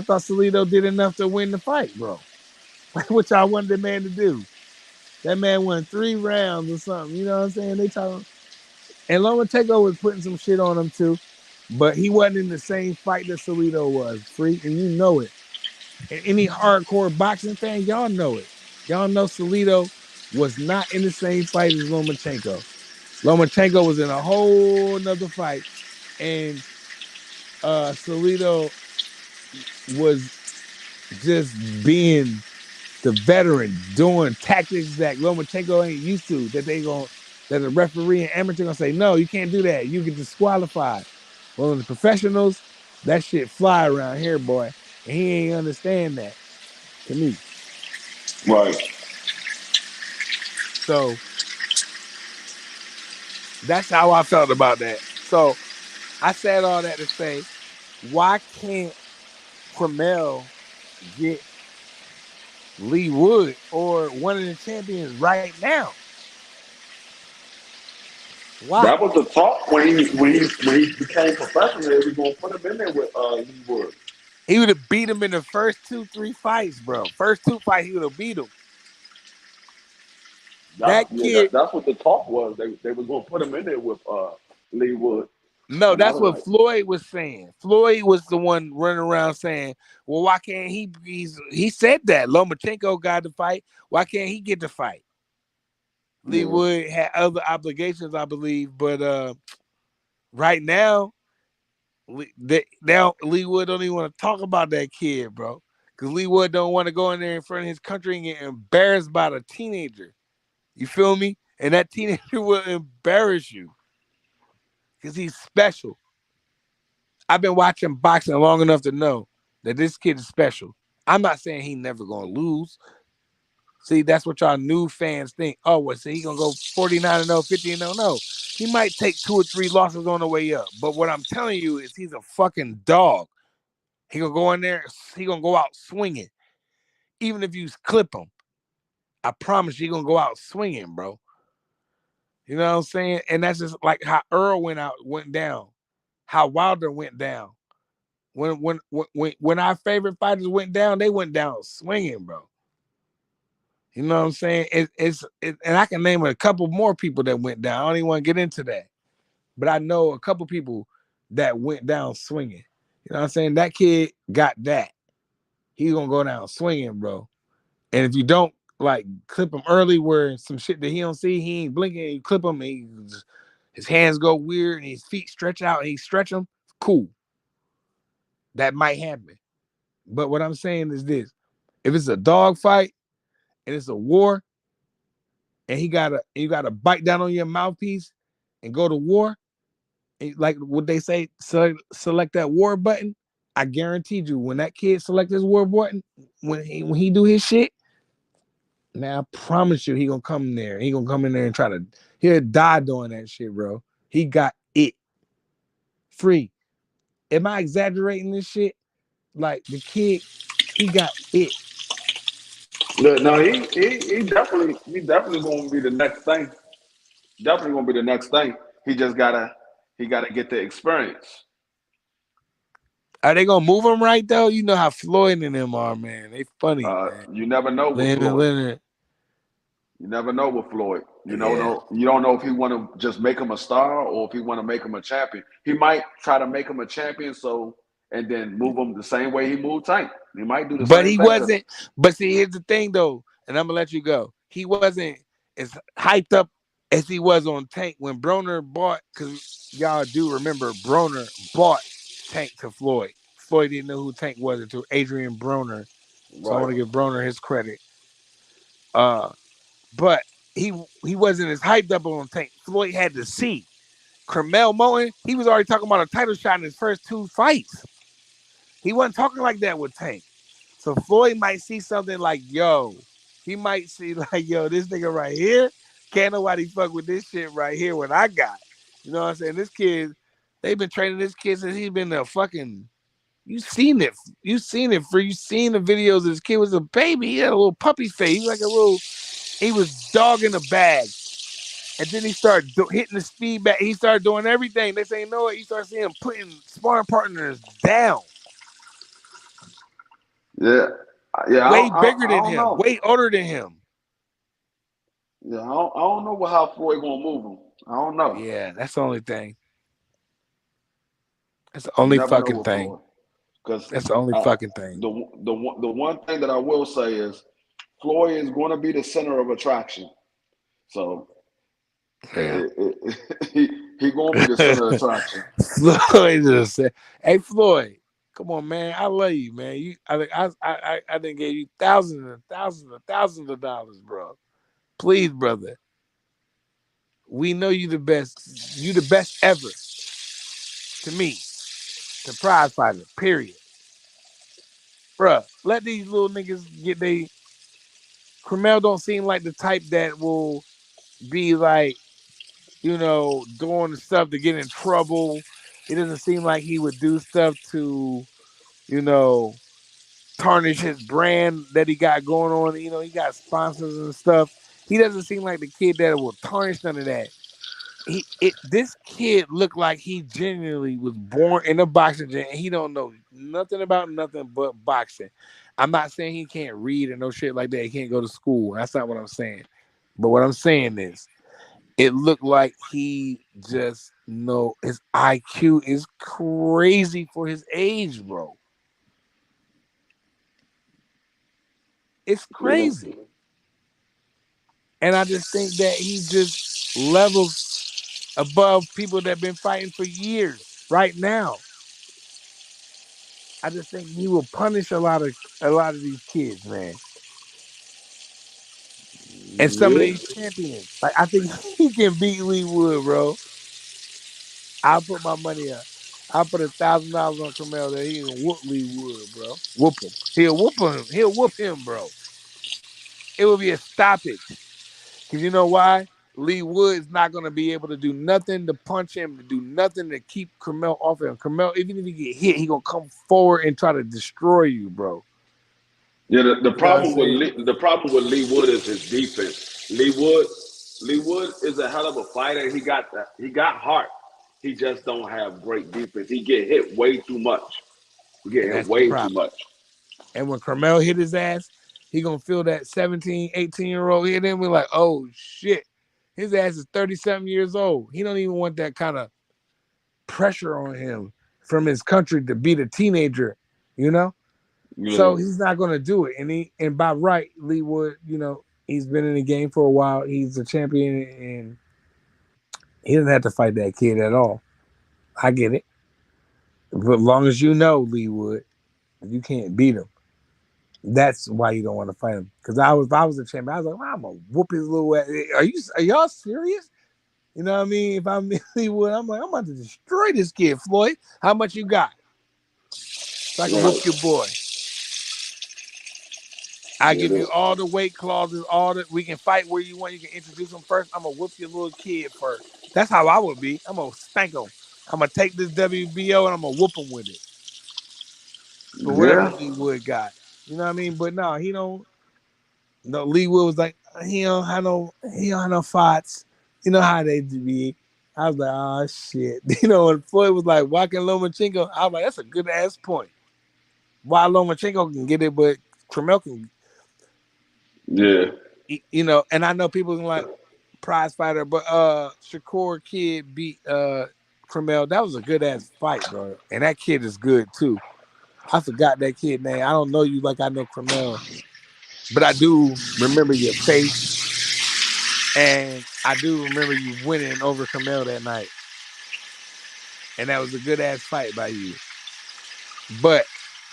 thought Salido did enough to win the fight, bro. Which I wanted the man to do. That man won 3 rounds or something. You know what I'm saying? And Lomachenko was putting some shit on him too. But he wasn't in the same fight that Salido was, Free, and you know it. And any hardcore boxing fan, y'all know it. Y'all know Salido was not in the same fight as Lomachenko. Lomachenko was in a whole nother fight. And Salido was just being the veteran, doing tactics that Lomachenko ain't used to, that the referee and amateur gonna say, no, you can't do that. You get disqualified. Well, the professionals, that shit fly around here, boy. And he ain't understand that to me. Right. So that's how I felt about that. So I said all that to say, why can't Cromell get Lee Wood or one of the champions right now? Why? That was the talk when he became professional. They was gonna put him in there with Lee Wood. He would have beat him in the first 2-3 fights, bro. First 2 fights, he would have beat him. That's what the talk was. They was gonna put him in there with Lee Wood. No, that's what Floyd was saying. Floyd was the one running around saying, well, why can't he? He said that Lomachenko got the fight. Why can't he get the fight? Lee Wood had other obligations, I believe, but right now, Lee Wood don't even want to talk about that kid, bro. Because Lee Wood don't want to go in there in front of his country and get embarrassed by the teenager. You feel me? And that teenager will embarrass you because he's special. I've been watching boxing long enough to know that this kid is special. I'm not saying he never gonna lose. See, that's what y'all new fans think. Oh, well, so he gonna go 49-0, 50-0. No, he might take 2 or 3 losses on the way up. But what I'm telling you is he's a fucking dog. He gonna go in there. He gonna go out swinging, even if you clip him. I promise you, he gonna go out swinging, bro. You know what I'm saying? And that's just like how Earl went down, how Wilder went down. When our favorite fighters went down, they went down swinging, bro. You know what I'm saying? And I can name a couple more people that went down. I don't even want to get into that, but I know a couple people that went down swinging. You know what I'm saying? That kid got that. He's gonna go down swinging, bro. And if you don't like clip him early, where some shit that he don't see, he ain't blinking. And you clip him, and his hands go weird, and his feet stretch out, and he stretch them. Cool. That might happen. But what I'm saying is this: if it's a dog fight and it's a war, and you gotta bite down on your mouthpiece and go to war, and like what they say, select that war button. I guaranteed you, when that kid select his war button, when he do his shit, man, I promise you, he gonna come in there. He gonna come in there and he'll die doing that shit, bro. He got it free. Am I exaggerating this shit? Like the kid, he got it. No, he definitely gonna be the next thing. Definitely gonna be the next thing. He gotta get the experience. Are they gonna move him right though? You know how Floyd and them are, man. They funny, man. You never know with Landon Floyd. Leonard. You never know with Floyd. You Yeah. don't know if he want to just make him a star or if he want to make him a champion. He might try to make him a champion, and then move him the same way he moved Tank. He might do the But same he thing. wasn't. But see, here's the thing though, and I'm gonna let you go. He wasn't as hyped up as he was on Tank when Broner bought, because y'all do remember Broner bought Tank to Floyd. Floyd didn't know who Tank was until Adrian Broner. So I Right. want to give Broner his credit. But he wasn't as hyped up on Tank. Floyd had to see. Carmel Moen, he was already talking about a title shot in his first 2 fights. He wasn't talking like that with Tank. So Floyd might see something like, yo, he might see like, yo, this nigga right here, can't nobody fuck with this shit right here what I got. You know what I'm saying? This kid, they've been training this kid since he's been a fucking, you seen it. You seen the videos. This kid was a baby. He had a little puppy face. He was dogging a bag. And then he started hitting the speed back. He started doing everything. They say, you know what? You start seeing him putting sparring partners down. Yeah. Yeah. Way bigger I than don't him. know. Way older than him. Yeah. I don't know how Floyd gonna move him. I don't know. Yeah, that's the only thing. That's the You only never know fucking with thing. Floyd. Because That's the only fucking thing. the one thing that I will say is Floyd is going to be the center of attraction. So Yeah. he going to be the center of attraction. Floyd just said, "Hey Floyd, come on, man. I love you, man. I didn't give you thousands and thousands and thousands of dollars, bro. Please, brother. We know you the best. You the best ever. To me, the prize fighter. Period, bruh. Let these little niggas get they. Cromel don't seem like the type that will be like, doing the stuff to get in trouble. It doesn't seem like he would do stuff to, you know, tarnish his brand that he got going on. He got sponsors and stuff. He doesn't seem like the kid that will tarnish none of that. This kid looked like he genuinely was born in a boxing gym and he don't know nothing about nothing but boxing. I'm not saying he can't read and no shit like that. He can't go to school. That's not what I'm saying. But what I'm saying is, it looked like he just his IQ is crazy for his age, bro. It's crazy. And I just think that he just levels above people that have been fighting for years right now. I just think he will punish a lot of these kids, man. And some of Yeah. these champions, like I think he can beat Lee Wood, bro. I'll put my money up. I'll put $1,000 on Carmel that he can whoop Lee Wood, bro. Whoop him. He'll whoop him. He'll whoop him, bro. It will be a stoppage. Because you know why? Lee Wood's not going to be able to do nothing to punch him, to do nothing to keep Carmel off him. Carmel, even if he get hit, he going to come forward and try to destroy you, bro. Yeah, the You know what I'm problem with saying? the problem with Lee Wood is his defense. Lee Wood is a hell of a fighter. He got heart. He just don't have great defense. He get hit way too much. He get And hit that's the way too problem. much. And when Carmel hit his ass, he going to feel that 17, 18-year-old hit him. We're like, oh, shit. His ass is 30-something years old. He don't even want that kind of pressure on him from his country to beat a teenager, you know? Yeah, So he's not going to do it. And by right, Lee Wood, he's been in the game for a while. He's a champion, and he doesn't have to fight that kid at all. I get it. But as long as you know, Lee Wood, you can't beat him. That's why you don't want to fight him. Because if I was a champion, I was like, well, I'm gonna whoop his little ass. Are y'all serious? You know what I mean? If I'm Lee Wood, I'm like, I'm about to destroy this kid, Floyd. How much you got? So I can whoop your boy. I give yeah, you all the weight clauses, we can fight where you want. You can introduce him first. I'm gonna whoop your little kid first. That's how I would be. I'm gonna spank him. I'm gonna take this WBO and I'm gonna whoop him with it for whatever yeah, Lee Wood got. You know what I mean? But no, he don't. No, Lee Wood was like, he don't have no fights. You know how they be. I was like, oh shit. When Floyd was like walking Lomachenko, I was like, that's a good ass point. Why Lomachenko can get it, but Cromel can. yeah. And I know people like prize fighter, but Shakur kid beat Cromel. That was a good ass fight, bro. And that kid is good too. I forgot that kid name. I don't know you like I know Cromel, but I do remember your face. And I do remember you winning over Cromel that night. And that was a good ass fight by you. But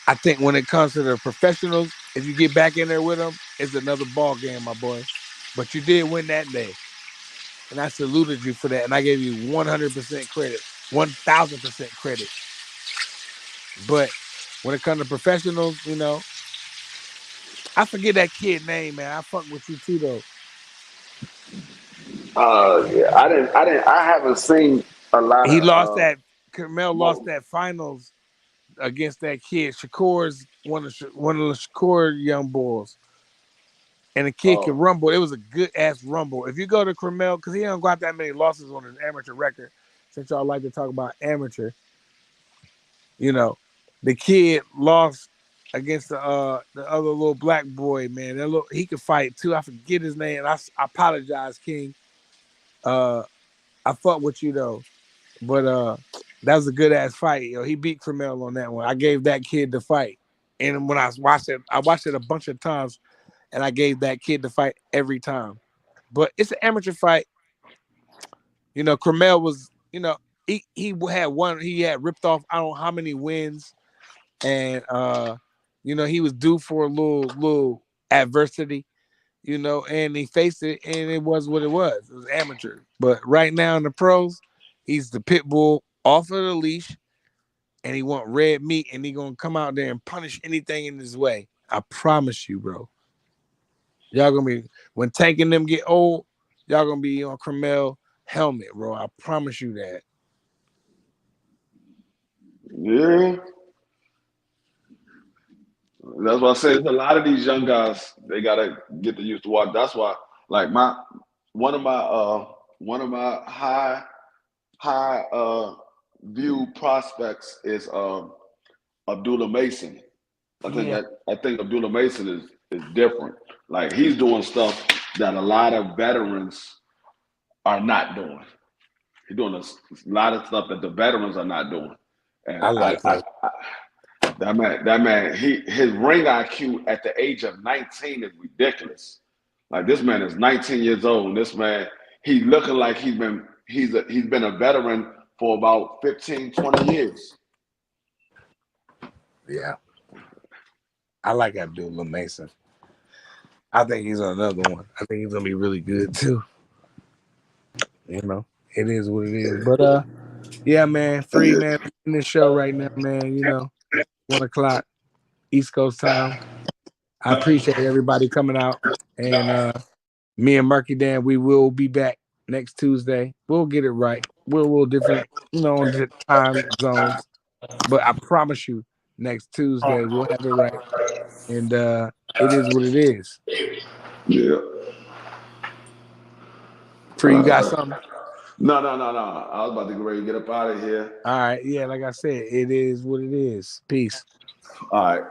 I think when it comes to the professionals, if you get back in there with them, it's another ball game, my boy. But you did win that day. And I saluted you for that. And I gave you 100% credit, 1,000% credit. But when it comes to professionals, I forget that kid name, man. I fuck with you too, though. Yeah. I haven't seen a lot He lost of that. Carmel lost mo- that finals against that kid. Shakur's one of the Shakur young boys. And the kid could uh, rumble. It was a good ass rumble. If you go to Carmel, because he don't got that many losses on his amateur record, since y'all like to talk about amateur, the kid lost against the other little black boy, man. He could fight too. I forget his name. I apologize, King. I fuck with you though, but that was a good ass fight. He beat Cromel on that one. I gave that kid the fight, and when I watched it a bunch of times, and I gave that kid the fight every time. But it's an amateur fight. Cromel was, he had one. He had ripped off I don't know how many wins, and he was due for a little adversity, and he faced it, and it was what it was. It was amateur. But right now in the pros, he's the pit bull off of the leash, and he want red meat, and he gonna come out there and punish anything in his way. I promise you, bro. Y'all gonna be when Tank and them get old, y'all gonna be on Cromel helmet, bro. I promise you that. yeah. That's why I say a lot of these young guys they gotta get used to watch. That's why, like one of my high view prospects is Abdullah Mason. Yeah, I think Abdullah Mason is different. Like he's doing stuff that a lot of veterans are not doing. He's doing a lot of stuff that the veterans are not doing. And I like that. that man, his ring IQ at the age of 19 is ridiculous. Like this man is 19 years old, and this man, he's looking like he's been a veteran for about 15, 20 years. Yeah, I like Abdullah Mason. I think he's on another one. I think he's gonna be really good too. You know, it is what it is. But yeah, man, free man in this show right now, man. You know, 1:00 East Coast time. I appreciate everybody coming out, and me and MarkyDan, we will be back next Tuesday. We'll get it right. We're a little different, you know, on the time zones, but I promise you, next Tuesday we'll have it right, and it is what it is. Yeah. Free, you got something? No. I was about to get ready to get up out of here. All right, yeah, like I said, it is what it is. Peace. All right.